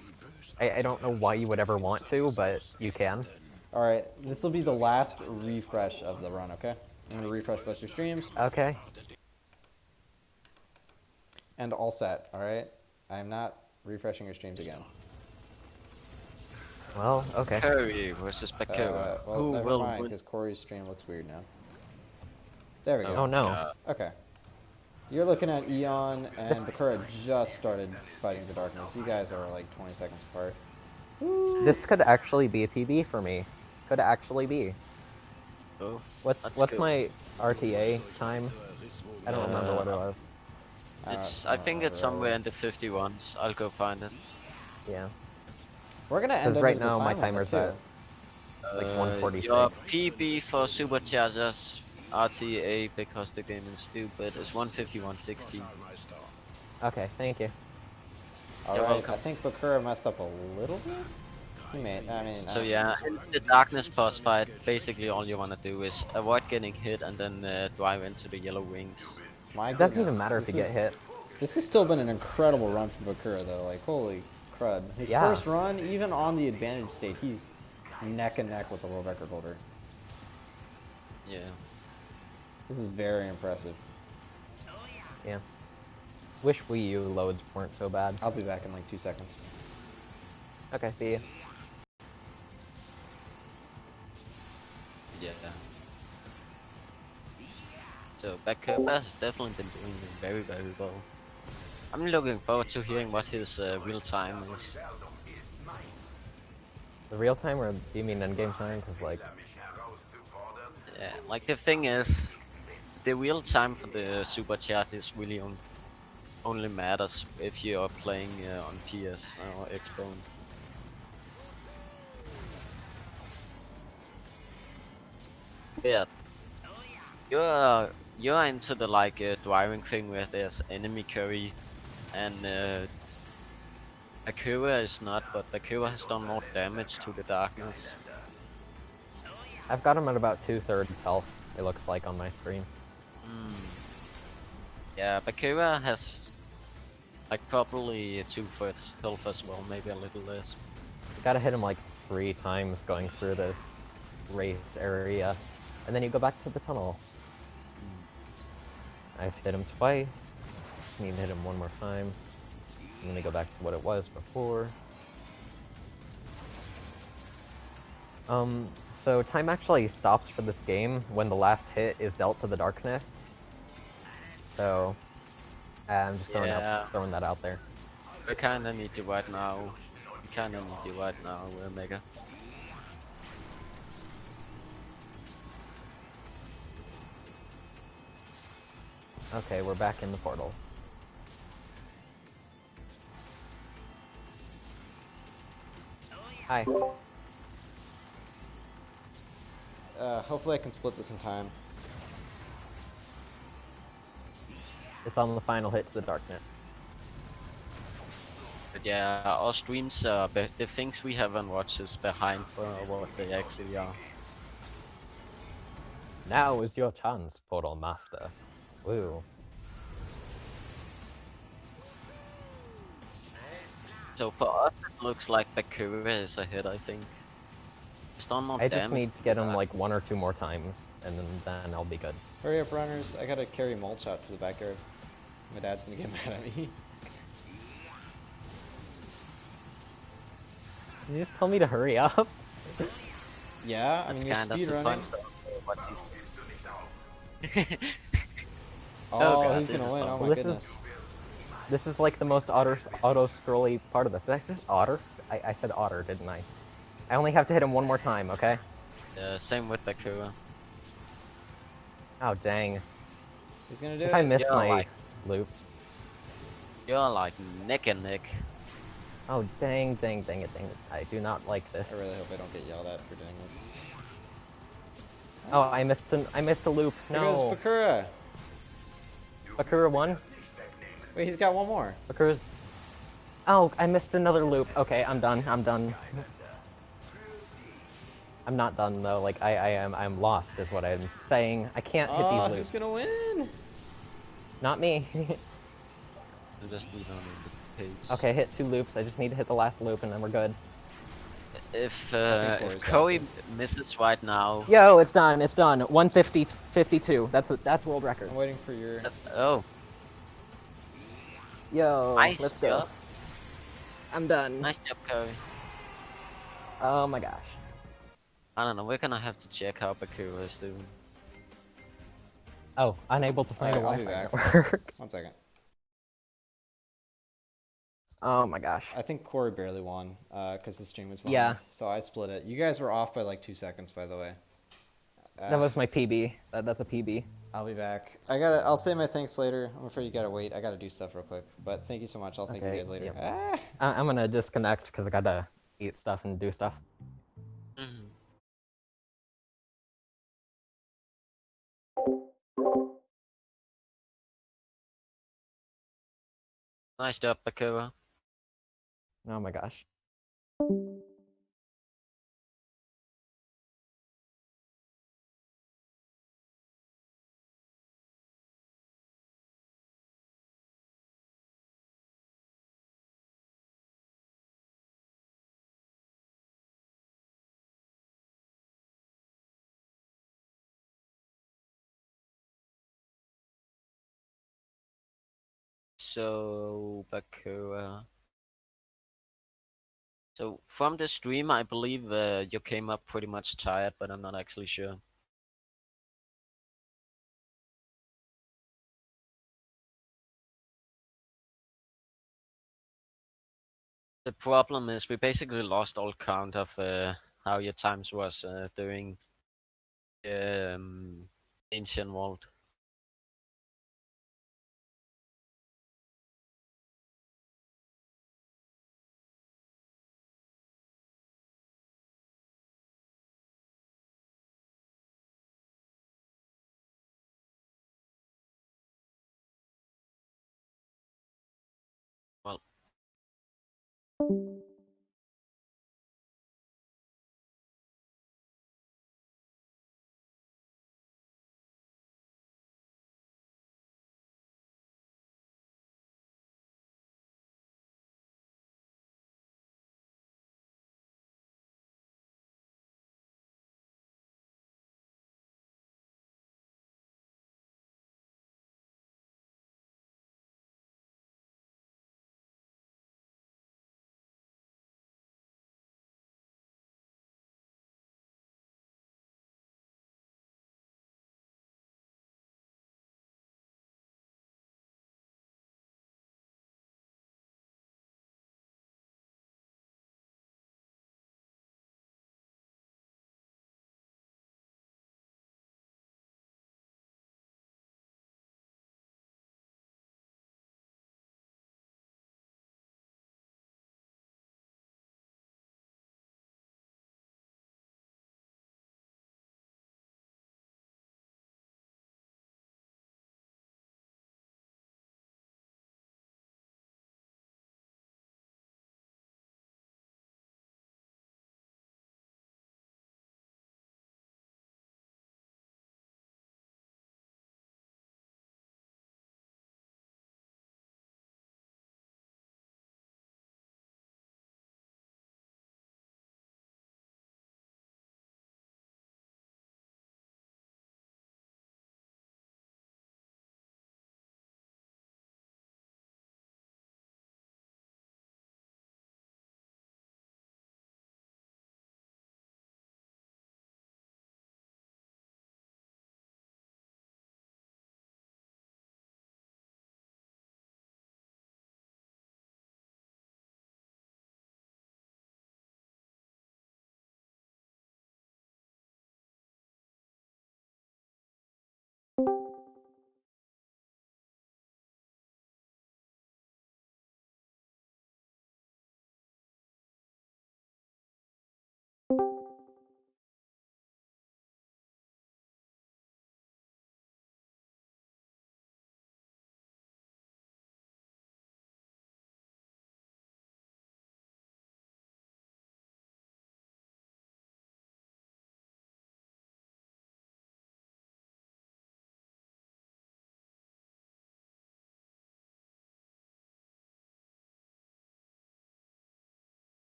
I don't know why you would ever want to, but you can. Alright, this will be the last refresh of the run, okay? I'm going to refresh both your streams. Okay. And all set, alright? I'm not refreshing your streams again. Well, okay. Curry versus Bakura. Well, Who never will mind, win? because Corey's stream looks weird now. There we go. Oh no. God. Okay. You're looking at Eon and Bakura just started fighting the darkness. You guys are like 20 seconds apart. This could actually be a PB for me. Could actually be. Oh, What's that's what's good. my RTA time? I don't remember what it was. It's. I think it's somewhere in the 51s. I'll go find it. Yeah. We're gonna end Because up right with the now my time limit, timer's at too. like Your 146. PB for Superchargers RTA because the game is stupid is 151.16. Okay, thank you. You're Alright, welcome. I think Bakura messed up a little bit. He made, I mean... So yeah, in the darkness boss fight, basically all you wanna do is avoid getting hit and then drive into the yellow wings. My It doesn't goodness, even matter if this you get is- hit. This has still been an incredible run from Bakura, though. Like, holy crud. His Yeah. first run, even on the advantage state, he's neck and neck with the world record holder. Yeah. This is very impressive. Yeah. Wish Wii U loads weren't so bad. I'll be back in like 2 seconds. Okay, see you. Yeah. So Bakura has definitely been doing very, very well. I'm looking forward to hearing what his real time is. The real time, or do you mean endgame time? Because like, Yeah, like the thing is, the real time for the super chat is really only matters if you are playing on PS or Xbox. Yeah, you're into the like driving thing where there's enemy curry, and Akira is not, but Akira has done more damage to the darkness. I've got him at about 2/3 health. It looks like on my screen. Yeah, Bakura has like probably 2/3 health as well, maybe a little less. You gotta hit him like 3 times going through this race area, and then you go back to the tunnel. I've hit him twice. Just need to hit him one more time. I'm gonna go back to what it was before. So time actually stops for this game when the last hit is dealt to the darkness. So, I'm just throwing that out there. We kinda need you right now. We kinda need you right now, Mega. Okay, we're back in the portal. Hi. Hopefully I can split this in time. It's on the final hit to the darknet. But yeah, our streams, the things we haven't watched is behind for what they actually are. Now is your chance, Portal Master. Woo. So for us, it looks like Bakura is ahead, I think. It's done more I damage. just need to get him like 1 or 2 more times, and then I'll be good. Hurry up, runners. I gotta carry mulch out to the backyard. My dad's gonna get mad at me. Can you just tell me to hurry up? Yeah, That's you're kind of speed the running. point of what he's Oh, God, who's this gonna is win? fun. Oh my This goodness. This is like the most auto-scrolly part of this. Did I say otter? I said otter, didn't I? I only have to hit him 1 more time, okay? Same with Bakura. Oh, dang. He's gonna do If it. I missed Yeah, my like- loops. You're like neck and neck. Oh, dang it. I do not like this. I really hope I don't get yelled at for doing this. Oh, I missed a loop. There goes No. Bakura. Bakura won? Wait, he's got one more. Bakura's... Oh, I missed another loop. Okay, I'm done. I'm not done though. Like I'm lost is what I'm saying. I can't hit these Oh, loops. who's gonna win? Not me. You just need on the page. Okay, hit 2 loops. I just need to hit the last loop and then we're good. If Corey's got Koei this. misses right now, Yo, it's done. 150-52. That's world record. I'm waiting for your. oh, Yo, nice let's go. job. I'm done. Nice job, Koei. Oh my gosh. I don't know. We're gonna have to check how Bakura is doing. Oh, unable to find Alright, a I'll be Wi-Fi back. network. 1 second. Oh my gosh. I think Corey barely won, because the stream was behind. Yeah. So I split it. You guys were off by like 2 seconds, by the way. That was my PB. That's a PB. I'll be back. I'll say my thanks later. I'm afraid you gotta wait. I gotta do stuff real quick. But thank you so much. I'll thank you Okay, guys later. yep. Ah! I'm gonna disconnect because I gotta eat stuff and do stuff. Mhm. Nice job, Bakura. Oh my gosh. So Bakura. So from the stream, I believe you came up pretty much tired, but I'm not actually sure. The problem is we basically lost all count of how your times was during Ancient World. Well.